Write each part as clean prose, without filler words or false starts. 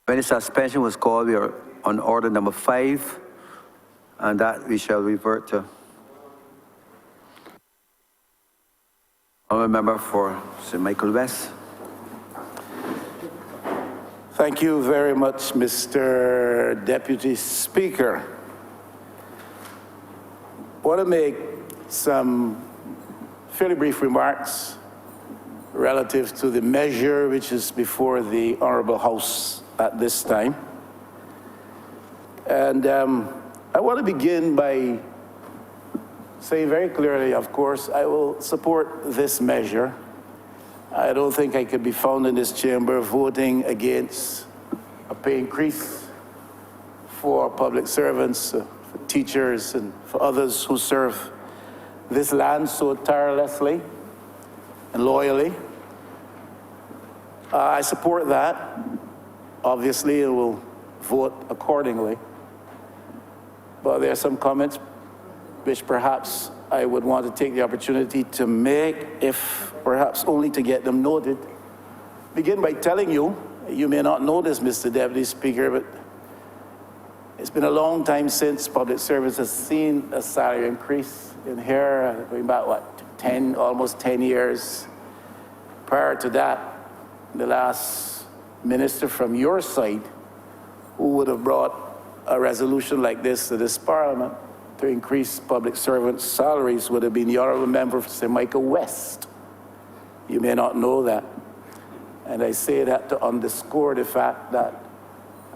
When the suspension was called, we are on order number 5, and that we shall revert to. Honourable member for St. Michael West. Thank you very much, Mr. Deputy Speaker. I want to make some fairly brief remarks relative to the measure which is before the Honourable House at this time. And I want to begin by saying very clearly, of course, I will support this measure. I don't think I could be found in this chamber voting against a pay increase for public servants, for teachers, and for others who serve this land so tirelessly and loyally. I support that, obviously, and will vote accordingly. But there are some comments which perhaps I would want to take the opportunity to make, if perhaps only to get them noted. Begin by telling you, you may not know this, Mr. Deputy Speaker, but it's been a long time since public service has seen a salary increase in here, going back, what, almost 10 years. Prior to that, the last minister from your side who would have brought a resolution like this to this Parliament to increase public servants' salaries would have been the Honourable Member for St. Michael West. You may not know that. And I say that to underscore the fact that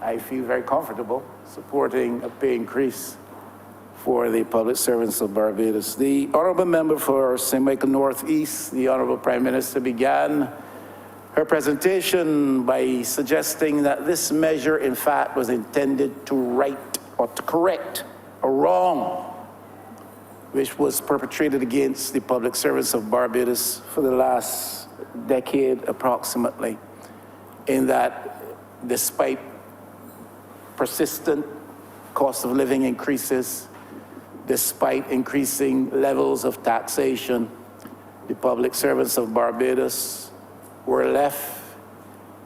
I feel very comfortable supporting a pay increase for the public servants of Barbados. The Honourable Member for St. Michael North East, the Honourable Prime Minister, began her presentation by suggesting that this measure, in fact, was intended to right or to correct a wrong which was perpetrated against the public servants of Barbados for the last decade approximately, in that despite persistent cost of living increases, despite increasing levels of taxation, the public servants of Barbados were left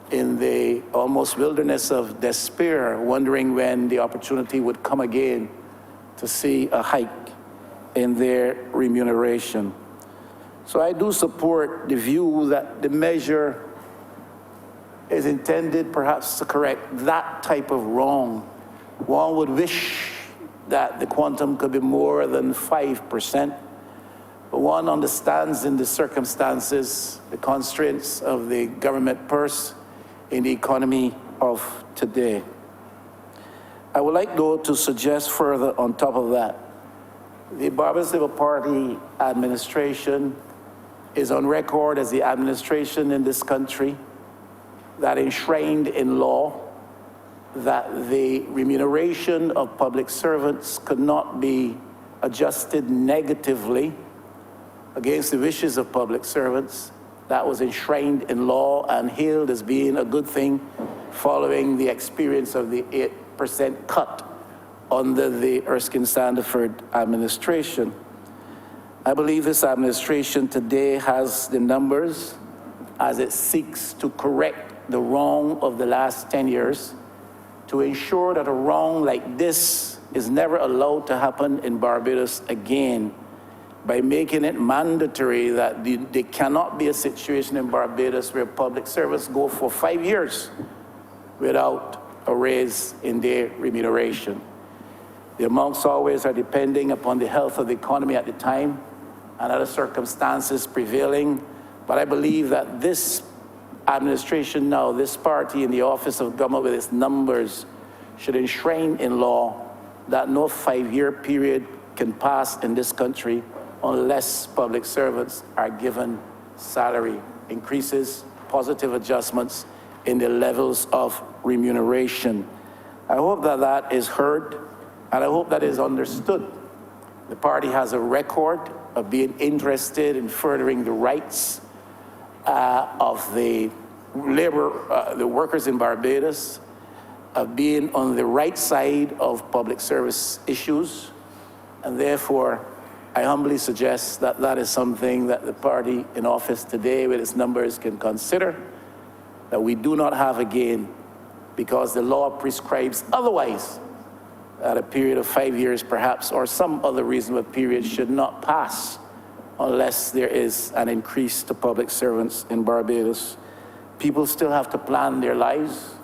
in the almost wilderness of despair, wondering when the opportunity would come again to see a hike in their remuneration. So I do support the view that the measure is intended perhaps to correct that type of wrong. One would wish that the quantum could be more than 5%, but one understands in the circumstances, the constraints of the government purse in the economy of today. I would like, though, to suggest further on top of that, the Barbados Labour Party administration is on record as the administration in this country that enshrined in law that the remuneration of public servants could not be adjusted negatively against the wishes of public servants. That was enshrined in law and hailed as being a good thing following the experience of the 8% cut under the Erskine-Sandiford administration. I believe this administration today has the numbers as it seeks to correct the wrong of the last 10 years, to ensure that a wrong like this is never allowed to happen in Barbados again, by making it mandatory that there cannot be a situation in Barbados where public servants go for 5 years without a raise in their remuneration. The amounts always are depending upon the health of the economy at the time and other circumstances prevailing, but I believe that this administration now, this party in the office of government with its numbers, should enshrine in law that no 5-year period can pass in this country unless public servants are given salary increases, positive adjustments in the levels of remuneration. I hope that that is heard, and I hope that is understood. The party has a record of being interested in furthering the rights of the the workers in Barbados, of being on the right side of public service issues, and therefore I humbly suggest that that is something that the party in office today with its numbers can consider, that we do not have again because the law prescribes otherwise, that a period of 5 years perhaps, or some other reasonable period, should not pass unless there is an increase to public servants in Barbados. People still have to plan their lives.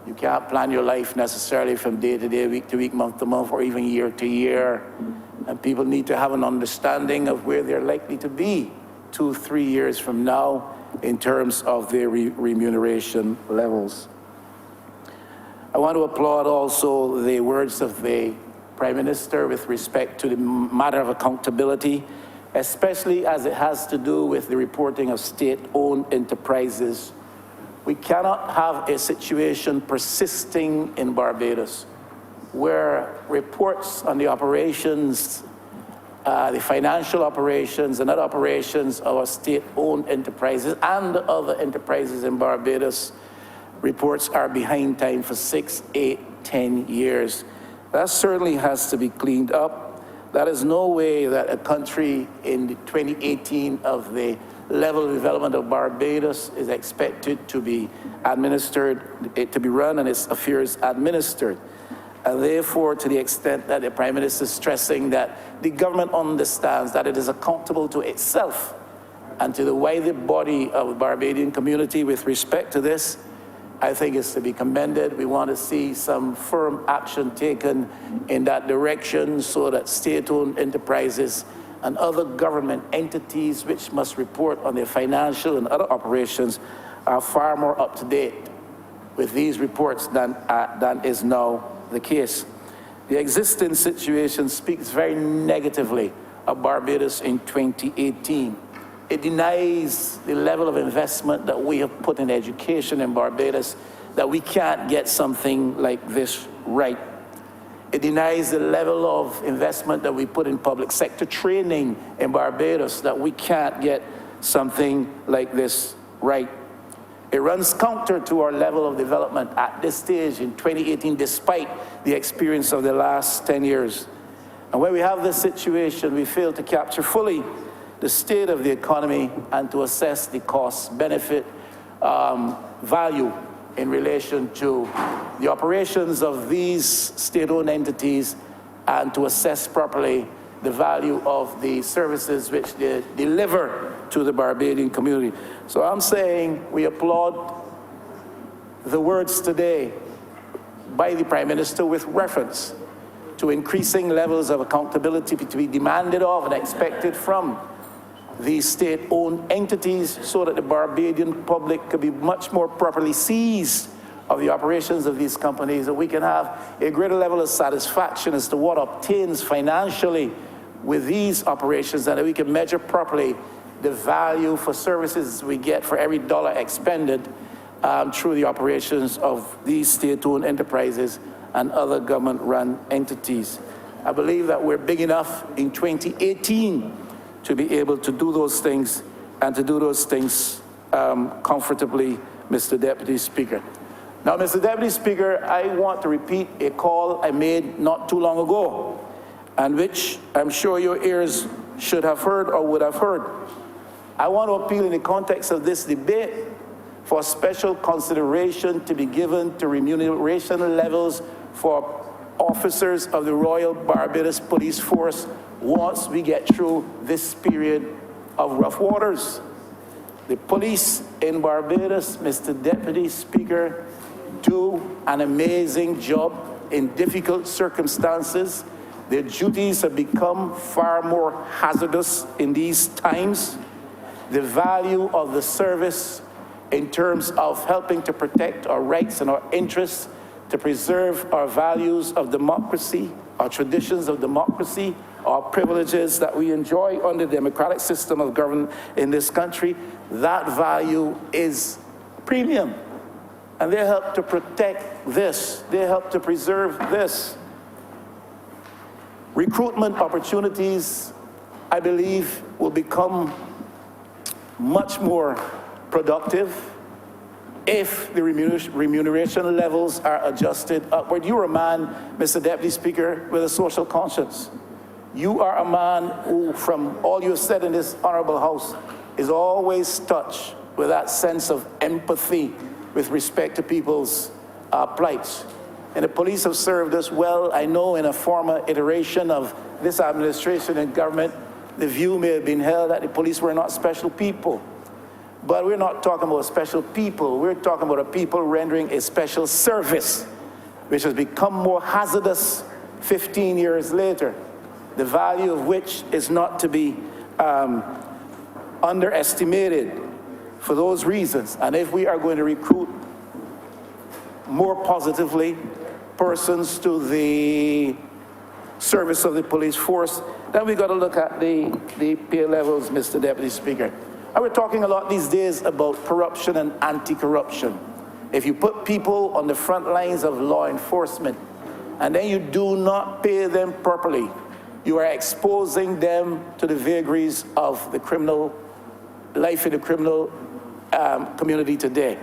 You can't plan your life necessarily from day to day, week to week, month to month, or even year to year. And people need to have an understanding of where they're likely to be 2-3 years from now in terms of their remuneration levels. I want to applaud also the words of the Prime Minister with respect to the matter of accountability, especially as it has to do with the reporting of state-owned enterprises. We cannot have a situation persisting in Barbados where reports on the operations, the financial operations and other operations of our state-owned enterprises and other enterprises in Barbados, reports are behind time for 6, 8, 10 years. That certainly has to be cleaned up. That is no way that a country in 2018 of the level of development of Barbados is expected to be administered, to be run and its affairs administered. And therefore, to the extent that the Prime Minister is stressing that the government understands that it is accountable to itself and to the wider body of the Barbadian community with respect to this, I think it's to be commended. We want to see some firm action taken in that direction so that state-owned enterprises and other government entities which must report on their financial and other operations are far more up to date with these reports than is now the case. The existing situation speaks very negatively of Barbados in 2018. It denies the level of investment that we have put in education in Barbados, that we can't get something like this right. It denies the level of investment that we put in public sector training in Barbados, that we can't get something like this right. It runs counter to our level of development at this stage in 2018, despite the experience of the last 10 years. And when we have this situation, we fail to capture fully the state of the economy and to assess the cost-benefit value in relation to the operations of these state-owned entities and to assess properly the value of the services which they deliver to the Barbadian community. So I'm saying we applaud the words today by the Prime Minister with reference to increasing levels of accountability to be demanded of and expected from these state-owned entities so that the Barbadian public could be much more properly seized of the operations of these companies, and we can have a greater level of satisfaction as to what obtains financially with these operations, and that we can measure properly the value for services we get for every dollar expended through the operations of these state-owned enterprises and other government-run entities. I believe that we're big enough in 2018 to be able to do those things and to do those things comfortably, Mr. Deputy Speaker. Now, Mr. Deputy Speaker, I want to repeat a call I made not too long ago, and which I'm sure your ears should have heard or would have heard. I want to appeal in the context of this debate for special consideration to be given to remuneration levels for officers of the Royal Barbados Police Force once we get through this period of rough waters. The police in Barbados, Mr. Deputy Speaker, do an amazing job in difficult circumstances. Their duties have become far more hazardous in these times. The value of the service in terms of helping to protect our rights and our interests, to preserve our values of democracy, our traditions of democracy, our privileges that we enjoy under the democratic system of government in this country, that value is premium. And they help to protect this. They help to preserve this. Recruitment opportunities, I believe, will become much more productive if the remuneration levels are adjusted upward. You're a man, Mr. Deputy Speaker, with a social conscience. You are a man who, from all you've said in this Honourable House, is always touched with that sense of empathy with respect to people's plights. And the police have served us well. I know in a former iteration of this administration and government, the view may have been held that the police were not special people. But we're not talking about special people. We're talking about a people rendering a special service, which has become more hazardous 15 years later, the value of which is not to be underestimated for those reasons. And if we are going to recruit more positively persons to the service of the police force, then we got to look at the pay levels, Mr. Deputy Speaker. And we're talking a lot these days about corruption and anti-corruption. If you put people on the front lines of law enforcement and then you do not pay them properly, you are exposing them to the vagaries of the criminal life in the criminal community today.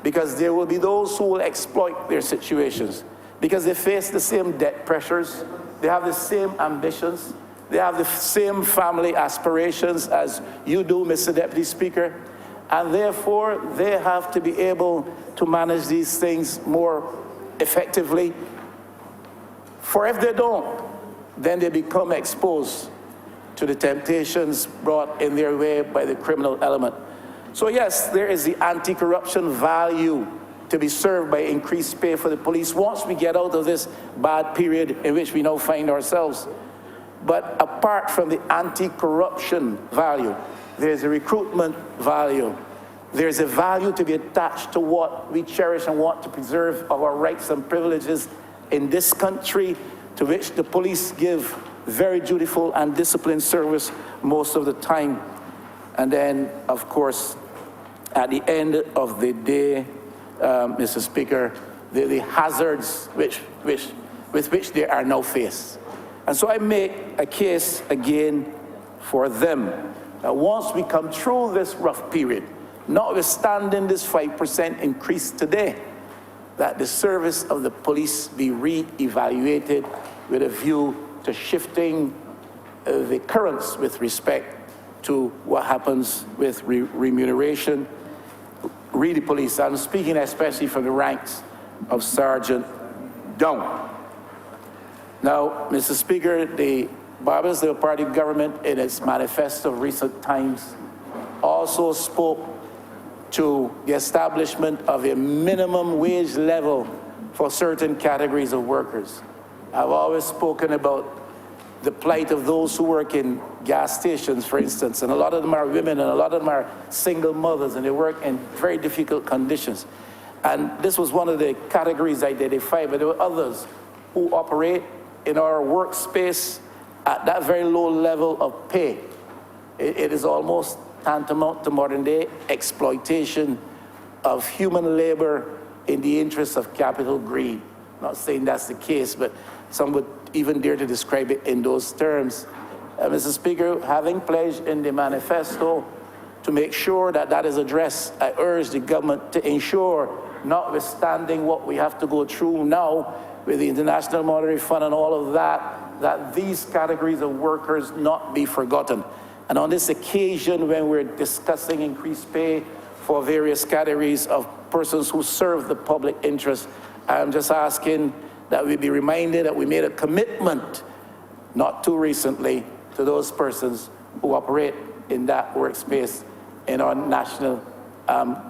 Because there will be those who will exploit their situations because they face the same debt pressures, they have the same ambitions, they have the same family aspirations as you do, Mr. Deputy Speaker, and therefore they have to be able to manage these things more effectively. For if they don't, then they become exposed to the temptations brought in their way by the criminal element. So yes, there is the anti-corruption value to be served by increased pay for the police once we get out of this bad period in which we now find ourselves. But apart from the anti-corruption value, there's a recruitment value. There's a value to be attached to what we cherish and want to preserve of our rights and privileges in this country, to which the police give very dutiful and disciplined service most of the time. And then, of course, at the end of the day, Mr. Speaker, the hazards with which they are now faced. And so I make a case again for them that once we come through this rough period, notwithstanding this 5% increase today, that the service of the police be re-evaluated with a view to shifting the currents with respect to what happens with remuneration. Really, police, I'm speaking especially from the ranks of sergeant down. Now, Mr. Speaker, the Barbados Labour Party government in its manifesto of recent times also spoke to the establishment of a minimum wage level for certain categories of workers. I've always spoken about the plight of those who work in gas stations, for instance, and a lot of them are women and a lot of them are single mothers and they work in very difficult conditions. And this was one of the categories identified, but there were others who operate in our workspace at that very low level of pay. It is almost tantamount to modern day exploitation of human labor in the interest of capital greed. I'm not saying that's the case, but some would even dare to describe it in those terms. Mr. Speaker, having pledged in the manifesto to make sure that that is addressed, I urge the government to ensure, notwithstanding what we have to go through now with the International Monetary Fund and all of that, that these categories of workers not be forgotten. And on this occasion, when we're discussing increased pay for various categories of persons who serve the public interest, I'm just asking that we be reminded that we made a commitment not too recently to those persons who operate in that workspace in our national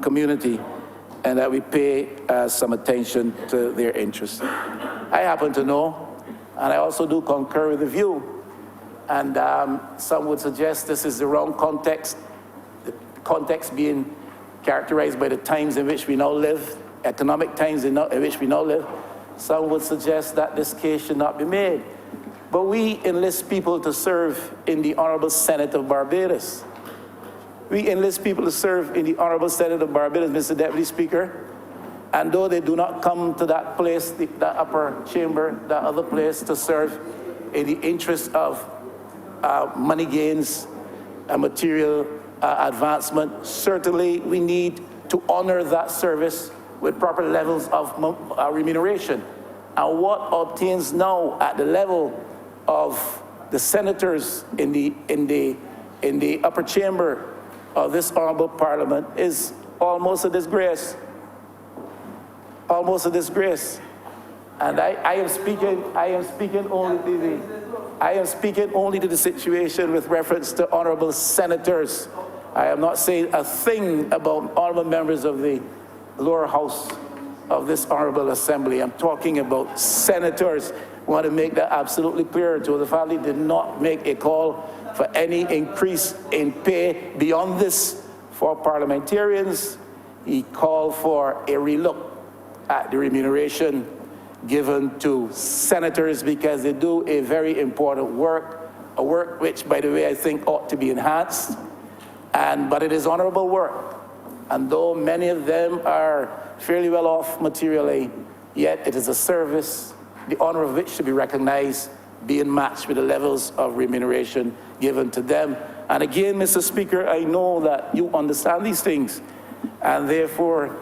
community, and that we pay some attention to their interests. I happen to know, and I also do concur with the view, and some would suggest this is the wrong context, the context being characterized by the times in which we now live, economic times in which we now live. Some would suggest that this case should not be made. But we enlist people to serve in the Honourable Senate of Barbados. We enlist people to serve in the Honourable Senate of Barbados, Mr. Deputy Speaker. And though they do not come to that place, that upper chamber, that other place, to serve in the interest of money gains and material advancement, certainly we need to honor that service with proper levels of remuneration. And what obtains now at the level of the senators in the upper chamber of this honorable parliament is almost a disgrace. almost a disgrace. And I am speaking only to the situation with reference to honorable senators. I am not saying a thing about honorable members of the lower house of this honorable assembly. I'm talking about senators. I want to make that absolutely clear. To the family did not make a call for any increase in pay beyond this for parliamentarians. He called for a relook at the remuneration given to senators because they do a very important work, a work which, by the way, I think ought to be enhanced. But it is honorable work. And though many of them are fairly well off materially, yet it is a service, the honor of which should be recognized, being matched with the levels of remuneration given to them. And again, Mr. Speaker, I know that you understand these things, and therefore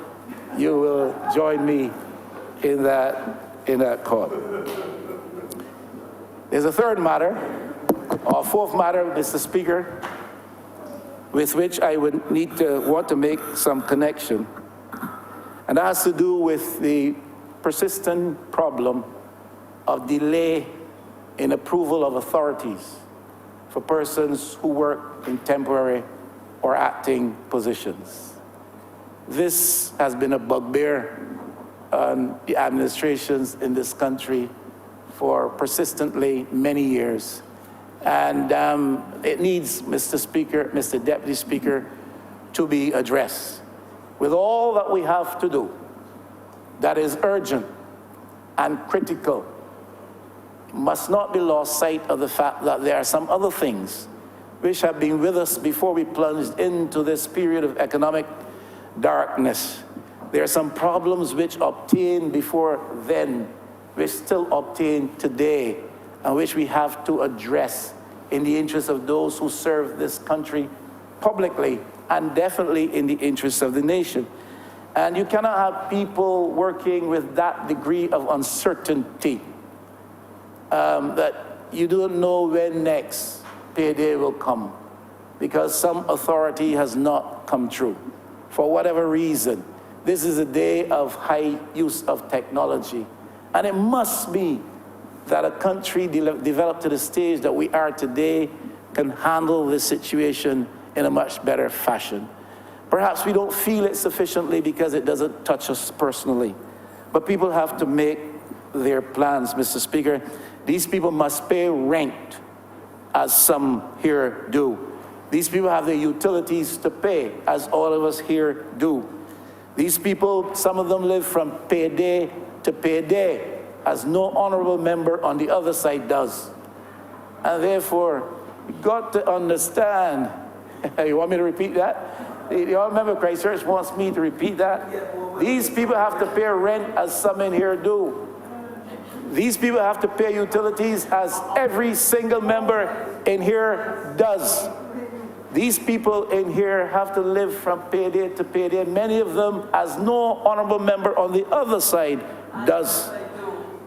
you will join me in that call. There's a third matter, or fourth matter, Mr. Speaker, with which I would want to make some connection. And that has to do with the persistent problem of delay in approval of authorities for persons who work in temporary or acting positions. This has been a bugbear on the administrations in this country for persistently many years. And it needs, Mr. Speaker, Mr. Deputy Speaker, to be addressed. With all that we have to do, that is urgent and critical, must not be lost sight of the fact that there are some other things which have been with us before we plunged into this period of economic darkness. There are some problems which obtained before then, which still obtain today, and which we have to address in the interest of those who serve this country publicly and definitely in the interest of the nation. And you cannot have people working with that degree of uncertainty that you don't know when next payday will come because some authority has not come true for whatever reason. This is a day of high use of technology, and it must be that a country developed to the stage that we are today can handle this situation in a much better fashion. Perhaps we don't feel it sufficiently because it doesn't touch us personally, but people have to make their plans, Mr. Speaker. These people must pay rent, as some here do. These people have their utilities to pay, as all of us here do. These people, some of them live from payday to payday, as no honorable member on the other side does. And therefore, you've got to understand. You want me to repeat that? The honorable member of Christchurch wants me to repeat that. These people have to pay rent as some in here do. These people have to pay utilities as every single member in here does. These people in here have to live from payday to payday, many of them as no honorable member on the other side does.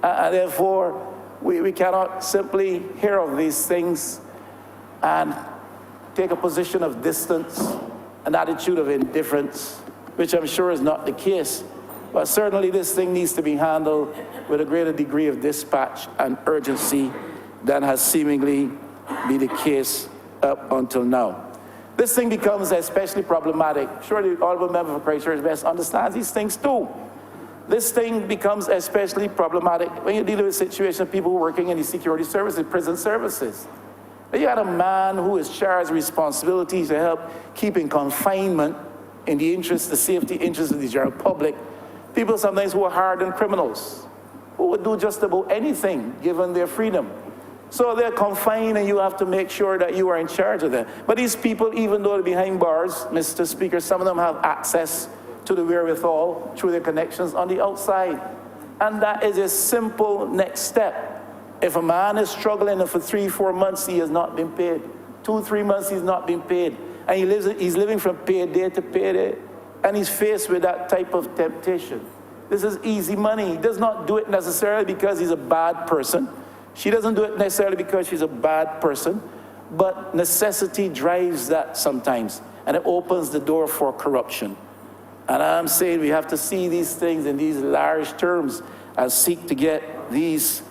And therefore, we cannot simply hear of these things and take a position of distance, an attitude of indifference, which I'm sure is not the case. But certainly this thing needs to be handled with a greater degree of dispatch and urgency than has seemingly been the case up until now. This thing becomes especially problematic. Surely the honorable member for Christchurch best understands these things too. This thing becomes especially problematic when you're dealing with a situation of people working in the security services, prison services. You had a man who is charged with responsibility to help keep in confinement in the interest, the safety interest of the general public, people sometimes who are hardened criminals, who would do just about anything given their freedom. So they're confined and you have to make sure that you are in charge of them. But these people, even though they're behind bars, Mr. Speaker, some of them have access to the wherewithal through their connections on the outside. And that is a simple next step. If a man is struggling and for 3-4 months he has not been paid, 2-3 months he's not been paid, and he's living from payday to payday, and he's faced with that type of temptation. This is easy money. He does not do it necessarily because he's a bad person. She doesn't do it necessarily because she's a bad person, but necessity drives that sometimes, and it opens the door for corruption. And I'm saying we have to see these things in these large terms and seek to get these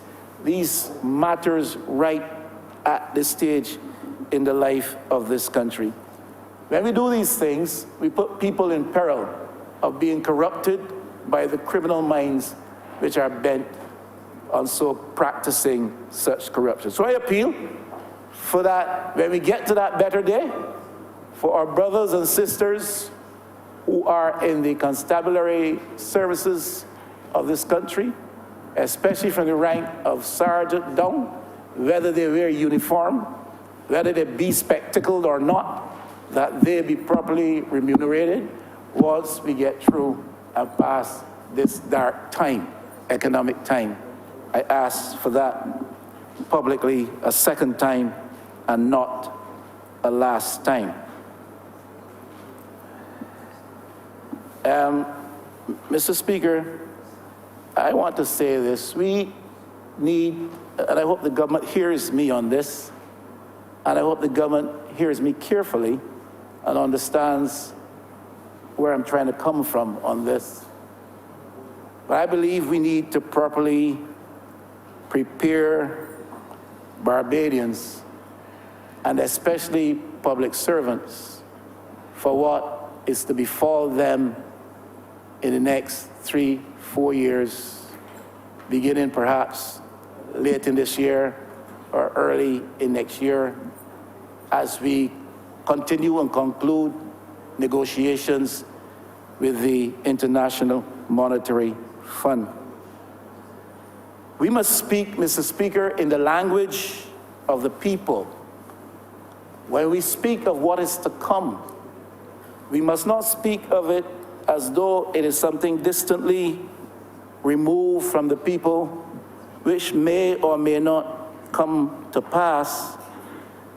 matters right at this stage in the life of this country. When we do these things, we put people in peril of being corrupted by the criminal minds which are bent on so practicing such corruption. So I appeal for that, when we get to that better day, for our brothers and sisters who are in the constabulary services of this country, especially from the rank of sergeant down, whether they wear uniform, whether they be spectacled or not, that they be properly remunerated once we get through and past this dark time, economic time. I ask for that publicly a second time and not a last time. Mr. Speaker, I want to say this. We need, and I hope the government hears me on this, and I hope the government hears me carefully and understands where I'm trying to come from on this. But I believe we need to properly prepare Barbadians, and especially public servants, for what is to befall them in the next 3-4 years, beginning perhaps late in this year or early in next year, as we continue and conclude negotiations with the International Monetary Fund. We must speak, Mr. Speaker, in the language of the people. When we speak of what is to come, we must not speak of it as though it is something distantly removed from the people, which may or may not come to pass,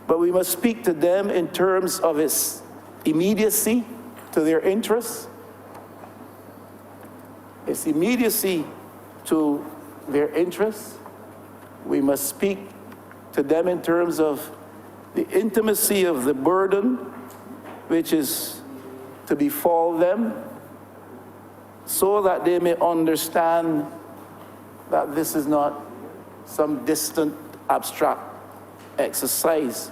but we must speak to them in terms of its immediacy to their interests, its immediacy to their interests. We must speak to them in terms of the intimacy of the burden which is to befall them, so that they may understand that this is not some distant, abstract exercise.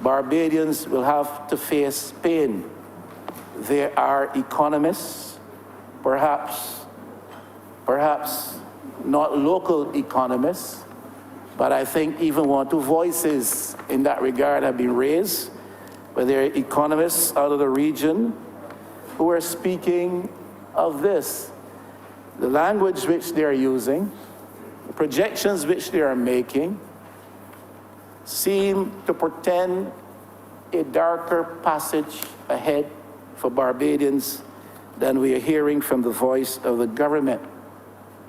Barbadians will have to face pain. There are economists, perhaps not local economists, but I think even 1 or 2 voices in that regard have been raised, but there are economists out of the region who are speaking of this. The language which they are using, the projections which they are making, seem to portend a darker passage ahead for Barbadians than we are hearing from the voice of the government.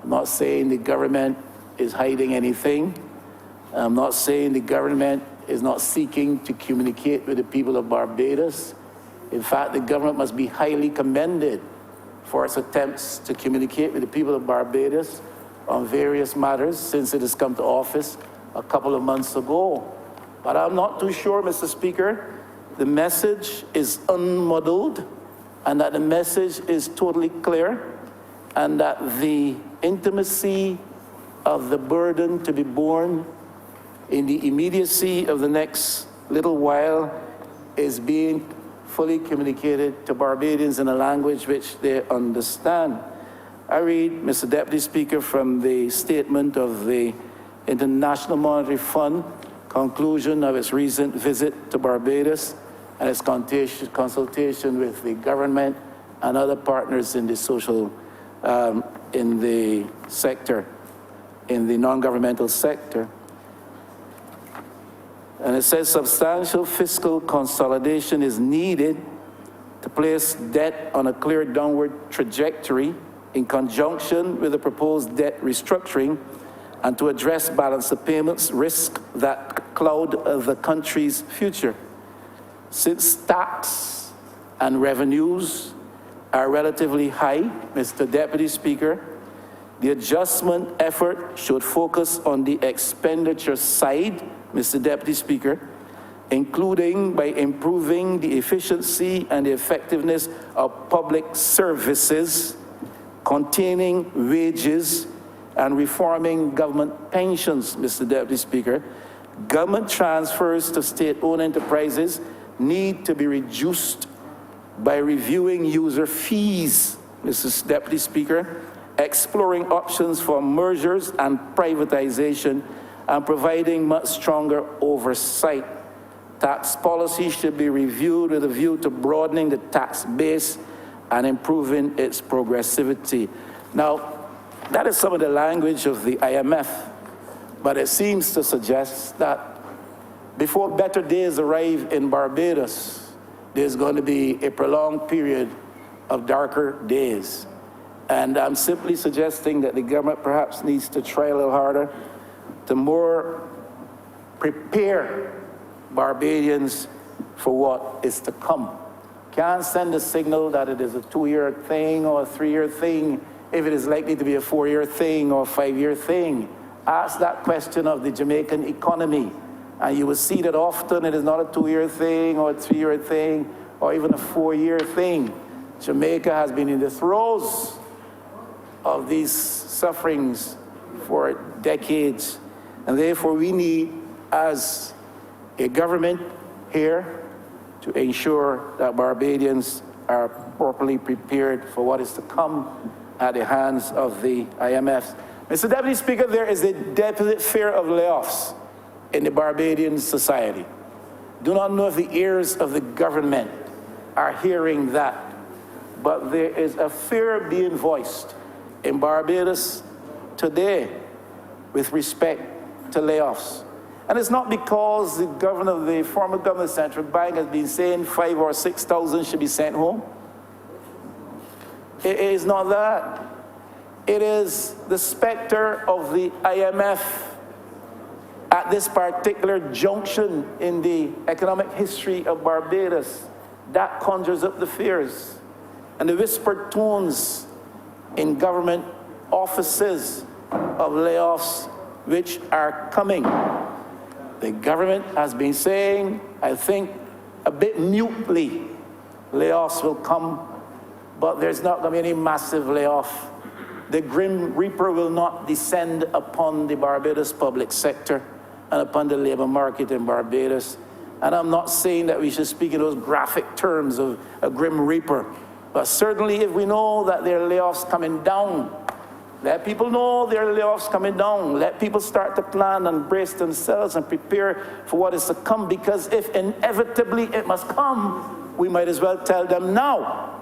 I'm not saying the government is hiding anything. I'm not saying the government is not seeking to communicate with the people of Barbados. In fact, the government must be highly commended for its attempts to communicate with the people of Barbados on various matters since it has come to office a couple of months ago. But I'm not too sure, Mr. Speaker, the message is unmuddled and that the message is totally clear, and that the intimacy of the burden to be borne in the immediacy of the next little while is being fully communicated to Barbadians in a language which they understand. I read, Mr. Deputy Speaker, from the statement of the International Monetary Fund, conclusion of its recent visit to Barbados and its consultation with the government and other partners in the social, in the sector, in the non-governmental sector. And it says substantial fiscal consolidation is needed to place debt on a clear downward trajectory in conjunction with the proposed debt restructuring, and to address balance of payments risk that cloud the country's future. Since tax and revenues are relatively high, Mr. Deputy Speaker, the adjustment effort should focus on the expenditure side, Mr. Deputy Speaker, including by improving the efficiency and the effectiveness of public services, containing wages, and reforming government pensions, Mr. Deputy Speaker. Government transfers to state-owned enterprises need to be reduced by reviewing user fees, Mr. Deputy Speaker, exploring options for mergers and privatization, and providing much stronger oversight. Tax policy should be reviewed with a view to broadening the tax base and improving its progressivity. Now, that is some of the language of the IMF, but it seems to suggest that before better days arrive in Barbados, there's going to be a prolonged period of darker days. And I'm simply suggesting that the government perhaps needs to try a little harder to more prepare Barbadians for what is to come. Can't send a signal that it is a 2-year thing or a 3-year thing if it is likely to be a 4-year thing or a 5-year thing. Ask that question of the Jamaican economy, and you will see that often it is not a 2-year thing or a 3-year thing or even a 4-year thing. Jamaica has been in the throes of these sufferings for decades, and therefore we need, as a government here, to ensure that Barbadians are properly prepared for what is to come at the hands of the IMF. Mr. Deputy Speaker, there is a definite fear of layoffs in the Barbadian society. Do not know if the ears of the government are hearing that, but there is a fear being voiced in Barbados today with respect to layoffs. And it's not because the governor, the former governor of the Central Bank has been saying 5,000 or 6,000 should be sent home. It is not that. It is the specter of the IMF at this particular junction in the economic history of Barbados that conjures up the fears and the whispered tones in government offices of layoffs which are coming. The government has been saying, I think, a bit mutely, layoffs will come, but there's not going to be any massive layoff. The Grim Reaper will not descend upon the Barbados public sector and upon the labor market in Barbados. And I'm not saying that we should speak in those graphic terms of a Grim Reaper, but certainly if we know that there are layoffs coming down, let people know there are layoffs coming down. Let people start to plan and brace themselves and prepare for what is to come, because if inevitably it must come, we might as well tell them now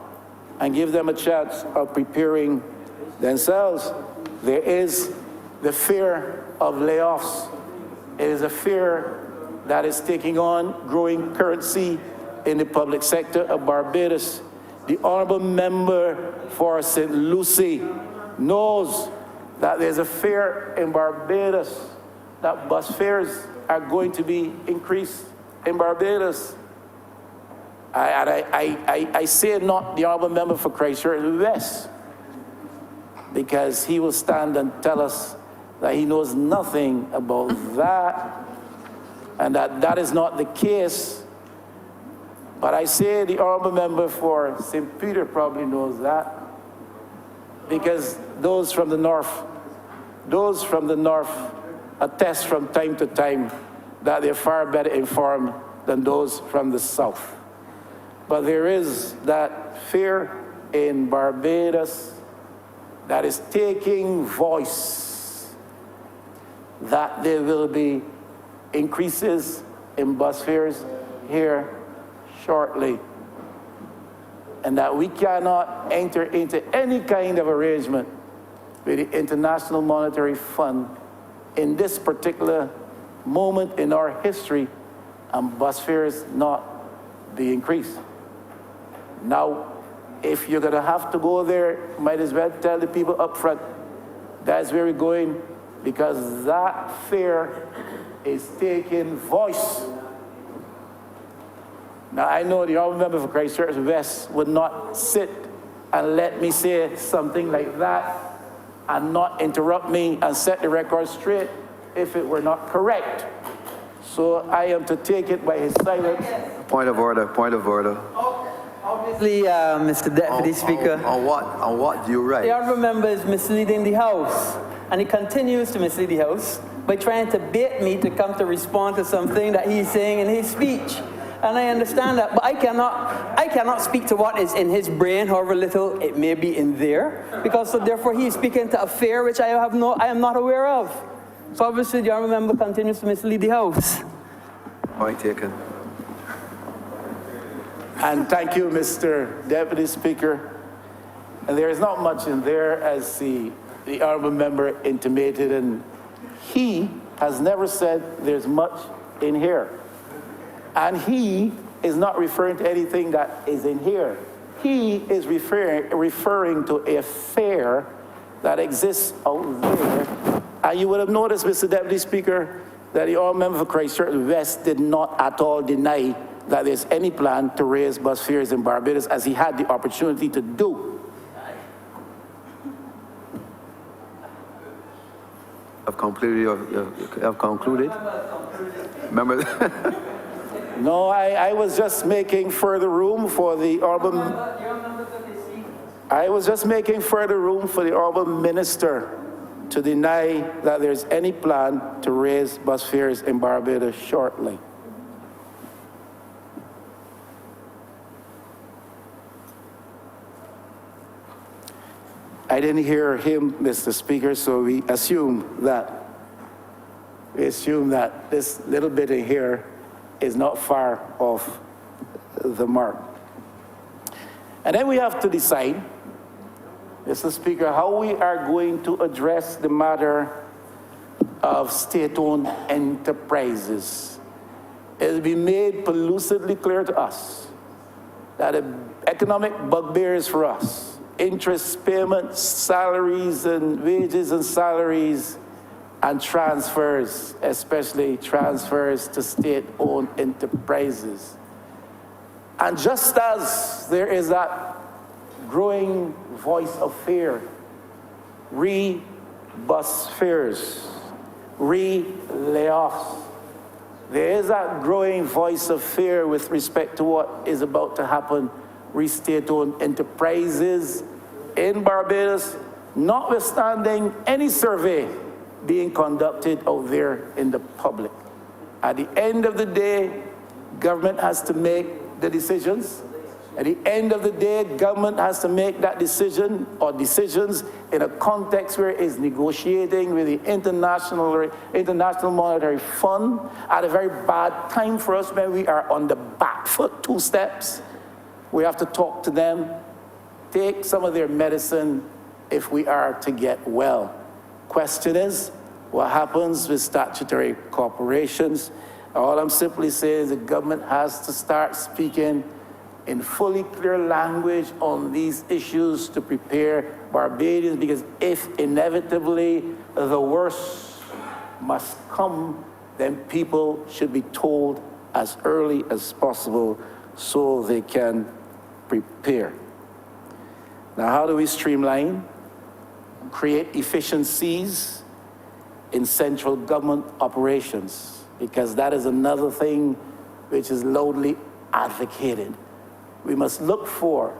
and give them a chance of preparing themselves. There is the fear of layoffs. It is a fear that is taking on growing currency in the public sector of Barbados. The honourable member for St. Lucie knows that there's a fear in Barbados that bus fares are going to be increased in Barbados. I say not the honourable member for Christchurch West, because he will stand and tell us that he knows nothing about that, and that is not the case. But I say the honourable member for St. Peter probably knows that, because those from the north attest from time to time that they're far better informed than those from the south. But there is that fear in Barbados that is taking voice, that there will be increases in bus fares here shortly, and that we cannot enter into any kind of arrangement with the International Monetary Fund in this particular moment in our history and bus fares not be increased. Now, if you're going to have to go there, might as well tell the people up front, that's where we're going, because that fear is taking voice. Now, I know the honourable member for Christchurch West would not sit and let me say something like that and not interrupt me and set the record straight if it were not correct. So I am to take it by his silence. Point of order, point of order. Obviously, Mr. Deputy Speaker, On what do you write? the honourable member is misleading the House, and he continues to mislead the House by trying to bait me to come to respond to something that he's saying in his speech. And I understand that, but I cannot speak to what is in his brain, however little it may be in there, because so therefore he is speaking to a affair which I am not aware of. So obviously the honourable member continues to mislead the House. Point taken. And thank you, Mr. Deputy Speaker. And there is not much in there, as the honourable member intimated, and he has never said there's much in here. And he is not referring to anything that is in here. He is referring to a affair that exists out there. And you would have noticed, Mr. Deputy Speaker, that the honourable member for Christchurch West did not at all deny that there's any plan to raise bus fares in Barbados, as he had the opportunity to do. Have concluded? Remember? No, I was just making further room for the honourable. I was just making further room for the honourable minister to deny that there's any plan to raise bus fares in Barbados shortly. I didn't hear him, Mr. Speaker, so we assume that this little bit in here is not far off the mark. And then we have to decide, Mr. Speaker, how we are going to address the matter of state-owned enterprises. It will be made lucidly clear to us that the economic bugbears for us, interest payments, salaries and wages and salaries, and transfers, especially transfers to state-owned enterprises. And just as there is that growing voice of fear, re-bus fares, re-layoffs, there is that growing voice of fear with respect to what is about to happen with state-owned enterprises in Barbados, notwithstanding any survey being conducted out there in the public. At the end of the day, government has to make the decisions. At the end of the day, government has to make that decision or decisions in a context where it is negotiating with the International Monetary Fund at a very bad time for us when we are on the back foot 2 steps. We have to talk to them, take some of their medicine if we are to get well. Question is, what happens with statutory corporations? All I'm simply saying is the government has to start speaking in fully clear language on these issues to prepare Barbadians, because if inevitably the worst must come, then people should be told as early as possible so they can prepare. Now, how do we streamline, create efficiencies in central government operations? Because that is another thing which is loudly advocated. We must look for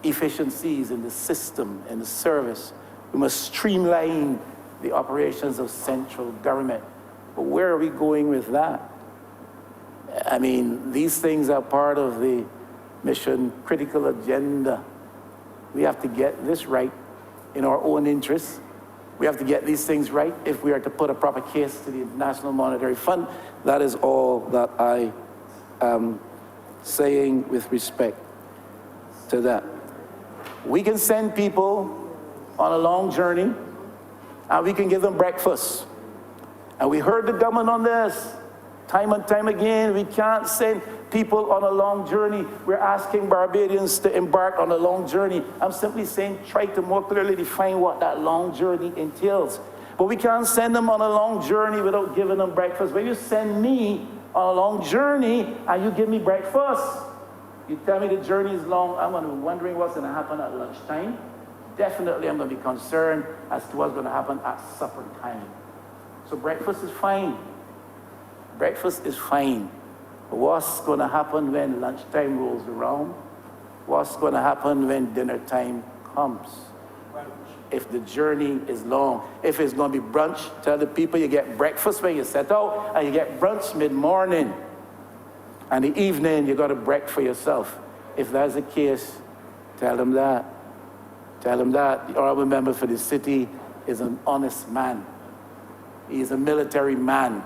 efficiencies in the system and the service. We must streamline the operations of central government. But where are we going with that? I mean, these things are part of the mission critical agenda. We have to get this right in our own interests. We have to get these things right if we are to put a proper case to the International Monetary Fund. That is all that I am saying with respect to that. We can send people on a long journey and we can give them breakfast. And we heard the government on this time and time again. We can't send people on a long journey. We're asking Barbadians to embark on a long journey. I'm simply saying try to more clearly define what that long journey entails. But we can't send them on a long journey without giving them breakfast. When you send me on a long journey and you give me breakfast, you tell me the journey is long, I'm going to be wondering what's going to happen at lunchtime. Definitely I'm going to be concerned as to what's going to happen at supper time. So breakfast is fine. Breakfast is fine. But what's going to happen when lunchtime rolls around? What's going to happen when dinner time comes? If the journey is long, if it's going to be brunch, tell the people you get breakfast when you set out, and you get brunch mid-morning. And the evening, you got to break for yourself. If that's the case, tell them that. Tell them that the honorable member for the city is an honest man. He's a military man.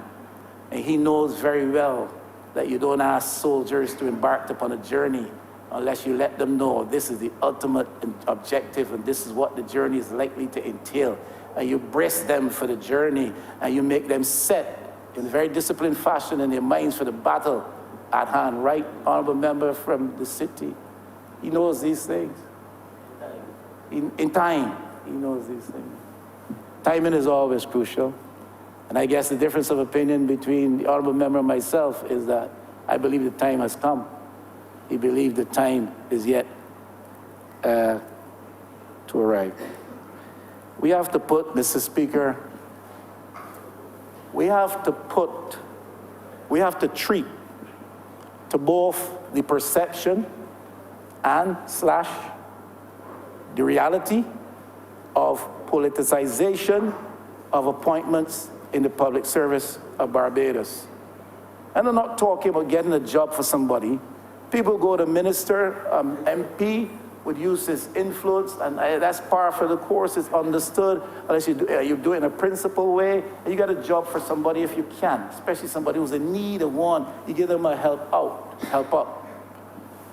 And he knows very well that you don't ask soldiers to embark upon a journey unless you let them know this is the ultimate objective and this is what the journey is likely to entail. And you brace them for the journey and you make them set in a very disciplined fashion in their minds for the battle at hand. Right, honorable member from the city. He knows these things. In time, he knows these things. Timing is always crucial. And I guess the difference of opinion between the honorable member and myself is that I believe the time has come. He believes the time is yet to arrive. We have to put, Mr. Speaker, we have to treat to both the perception and / the reality of politicization of appointments in the public service of Barbados. And I'm not talking about getting a job for somebody. People go to minister, MP would use his influence, and that's par for the course, it's understood, unless you do it in a principled way, and you got a job for somebody if you can, especially somebody who's in need of one, you give them a help out.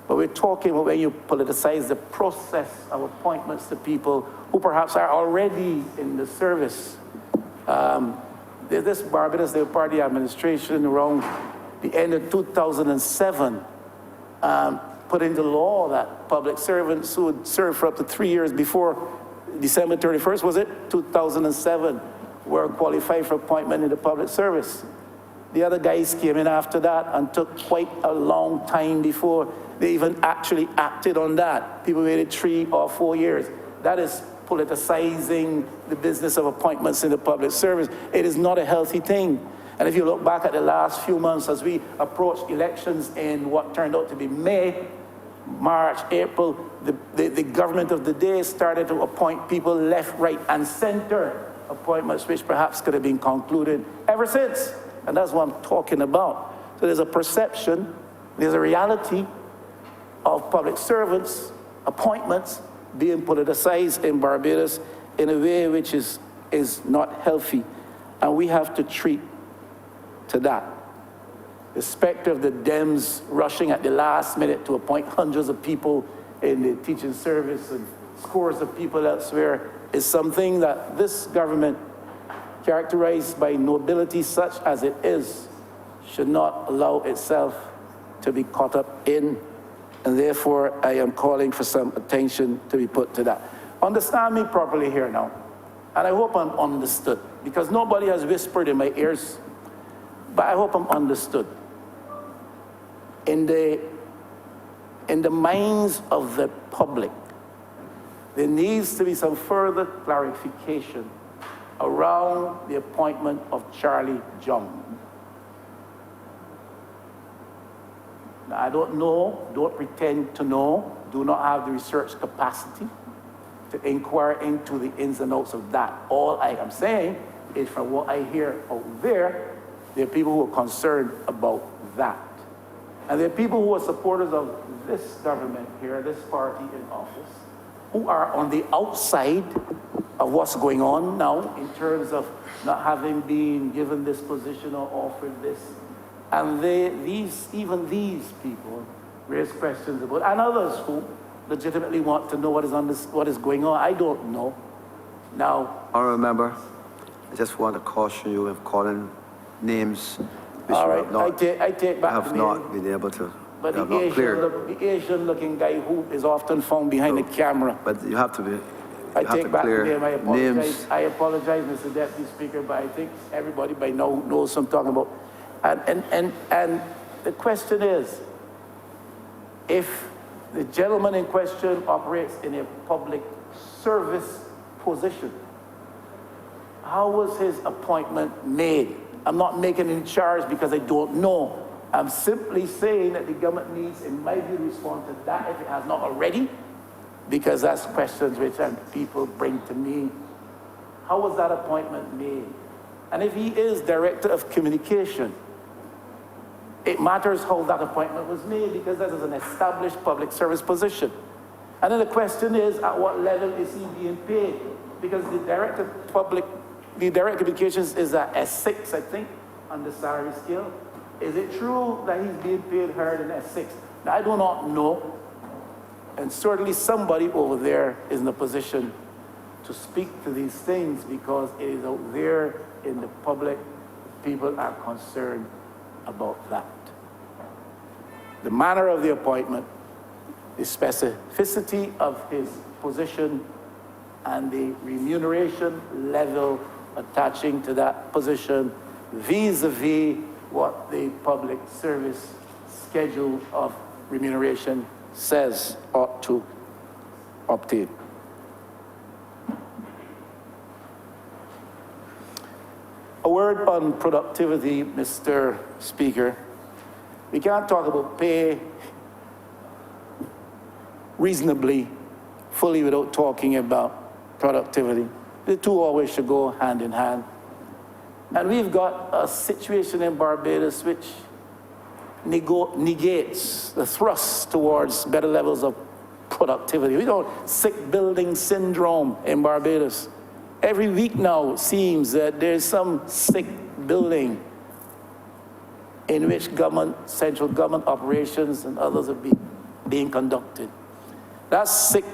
But we're talking about when you politicize the process of appointments to people who perhaps are already in the service. This Barbados Labour Party administration around the end of 2007 put into law that public servants who would serve for up to 3 years before December 31st, was it? 2007, were qualified for appointment in the public service. The other guys came in after that and took quite a long time before they even actually acted on that. People waited 3 or 4 years. That is politicizing the business of appointments in the public service. It is not a healthy thing. And if you look back at the last few months as we approached elections in what turned out to be May, March, April, the government of the day started to appoint people left, right, and center, appointments which perhaps could have been concluded ever since. And that's what I'm talking about. So there's a perception, there's a reality of public servants, appointments being politicized in Barbados in a way which is not healthy. And we have to treat to that. The specter of the Dems rushing at the last minute to appoint hundreds of people in the teaching service and scores of people elsewhere is something that this government, characterized by nobility such as it is, should not allow itself to be caught up in. And therefore, I am calling for some attention to be put to that. Understand me properly here now. And I hope I'm understood, because nobody has whispered in my ears, but I hope I'm understood. In the minds of the public, there needs to be some further clarification around the appointment of Charlie Jung. Now, I don't know, don't pretend to know, do not have the research capacity to inquire into the ins and outs of that. All I am saying is from what I hear out there are people who are concerned about that. And there are people who are supporters of this government here, this party in office, who are on the outside of what's going on now in terms of not having been given this position or offered this. And even these people raise questions about, and others who legitimately want to know what is going on. I don't know. Now, Honourable Member, I just want to caution you of calling names which all you right, have not, I take back have the not name. been able to, But have the not cleared. Asian-looking guy who is often found behind the camera. But you have to be, I you have take to back the clear name. I apologize. names. I apologize, Mr. Deputy Speaker, but I think everybody by now knows what I'm talking about. And the question is, if the gentleman in question operates in a public service position, how was his appointment made? I'm not making any charge because I don't know. I'm simply saying that the government needs, in my view, to respond to that if it has not already, because that's questions which people bring to me. How was that appointment made? And if he is Director of Communication, it matters how that appointment was made because that is an established public service position. And then the question is, at what level is he being paid? Because the Director of Communications is at S6, I think, on the salary scale. Is it true that he's being paid higher than S6? Now, I do not know. And certainly somebody over there is in a position to speak to these things because it is out there in the public. People are concerned about that. The manner of the appointment, the specificity of his position, and the remuneration level attaching to that position vis-a-vis what the public service schedule of remuneration says ought to obtain. A word on productivity, Mr. Speaker. We can't talk about pay reasonably, fully without talking about productivity. The two always should go hand in hand. And we've got a situation in Barbados which negates the thrust towards better levels of productivity. We got sick building syndrome in Barbados. Every week now it seems that there's some sick building in which government, central government operations and others are being conducted. That sick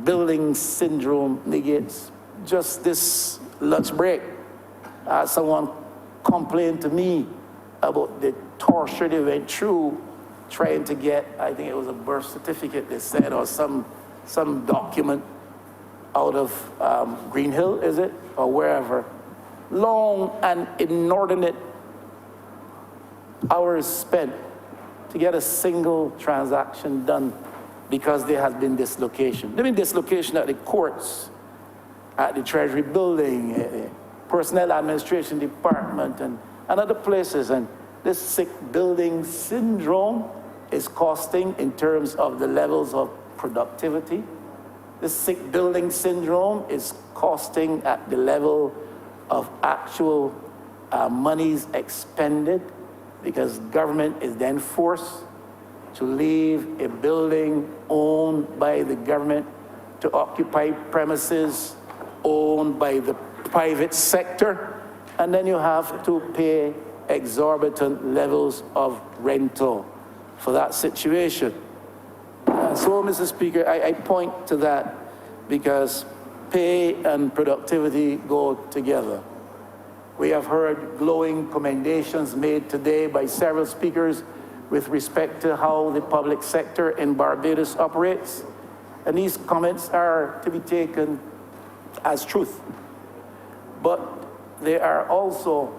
building syndrome negates. Just this lunch break, someone complained to me about the torture they went through trying to get, I think it was a birth certificate, they said, or some document out of Green Hill, is it? Or wherever. Long and inordinate hours spent to get a single transaction done because there has been dislocation. There's been dislocation at the courts, at the Treasury building, Personnel Administration Department, and other places. And this sick building syndrome is costing in terms of the levels of productivity. This sick building syndrome is costing at the level of actual monies expended, because government is then forced to leave a building owned by the government to occupy premises owned by the private sector, and then you have to pay exorbitant levels of rental for that situation. So, Mr. Speaker, I point to that because pay and productivity go together. We have heard glowing commendations made today by several speakers with respect to how the public sector in Barbados operates, and these comments are to be taken as truth. But there are also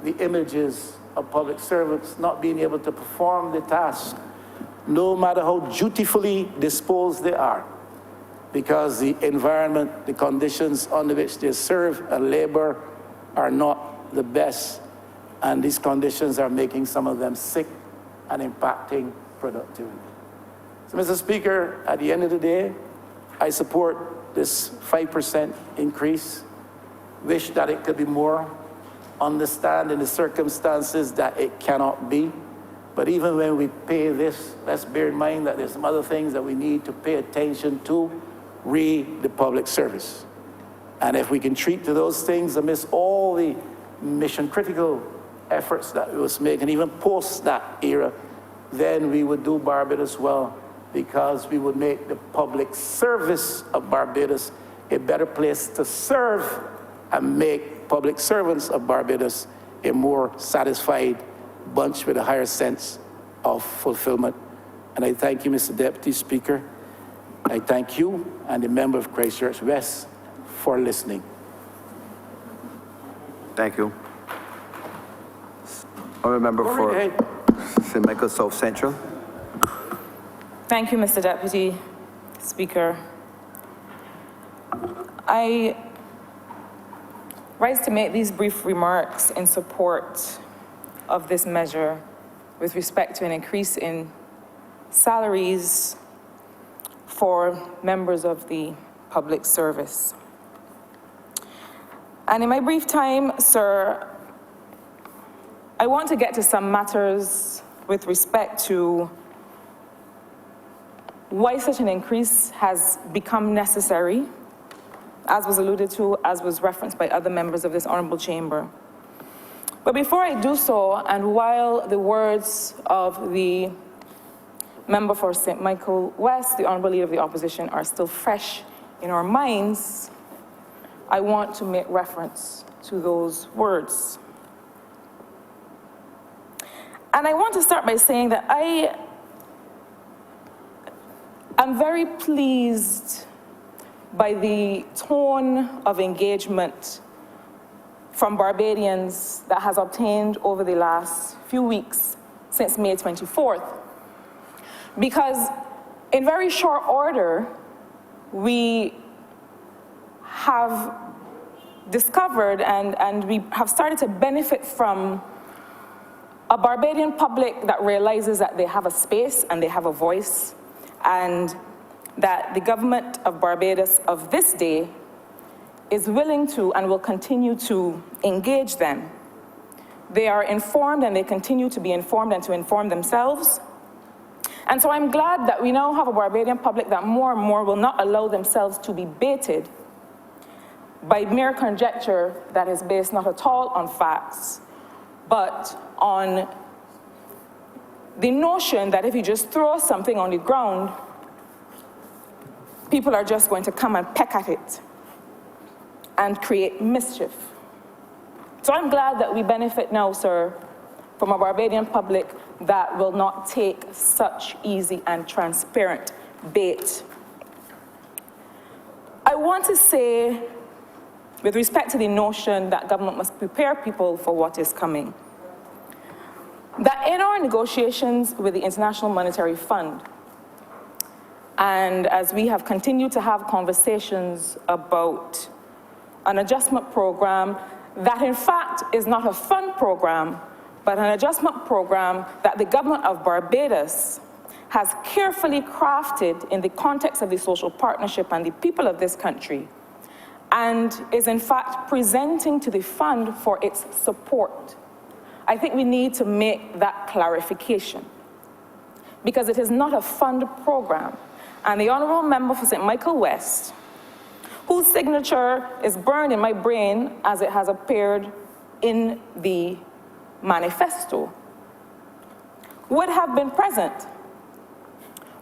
the images of public servants not being able to perform the task, no matter how dutifully disposed they are, because the environment, the conditions under which they serve and labor are not the best, and these conditions are making some of them sick and impacting productivity. So, Mr. Speaker, at the end of the day, I support this 5% increase, wish that it could be more, understand in the circumstances that it cannot be. But even when we pay this, let's bear in mind that there's some other things that we need to pay attention to, the public service. And if we can treat to those things amidst all the mission critical efforts that we was making, even post that era, then we would do Barbados well, because we would make the public service of Barbados a better place to serve and make public servants of Barbados a more satisfied bunch with a higher sense of fulfillment. And I thank you, Mr. Deputy Speaker. I thank you and the member of Christchurch West for listening. Thank you. Honourable member for St. Michael South Central. Thank you, Mr. Deputy Speaker. I rise to make these brief remarks in support of this measure with respect to an increase in salaries for members of the public service. And in my brief time, sir, I want to get to some matters with respect to why such an increase has become necessary, as was alluded to, as was referenced by other members of this honorable chamber. But before I do so, and while the words of the member for St. Michael West, the honorable leader of the opposition, are still fresh in our minds, I want to make reference to those words. And I want to start by saying that I am very pleased by the tone of engagement from Barbadians that has obtained over the last few weeks since May 24th. Because in very short order, we have discovered and we have started to benefit from a Barbadian public that realizes that they have a space and they have a voice, and that the government of Barbados of this day is willing to and will continue to engage them. They are informed and they continue to be informed and to inform themselves. And so I'm glad that we now have a Barbadian public that more and more will not allow themselves to be baited by mere conjecture that is based not at all on facts, but on the notion that if you just throw something on the ground, people are just going to come and peck at it and create mischief. So I'm glad that we benefit now, sir, from a Barbadian public that will not take such easy and transparent bait. I want to say, with respect to the notion that government must prepare people for what is coming, that in our negotiations with the International Monetary Fund, and as we have continued to have conversations about an adjustment program that in fact is not a fund program, but an adjustment program that the government of Barbados has carefully crafted in the context of the social partnership and the people of this country, and is in fact presenting to the fund for its support. I think we need to make that clarification, because it is not a fund program. And the honourable member for St. Michael West, whose signature is burned in my brain as it has appeared in the manifesto, would have been present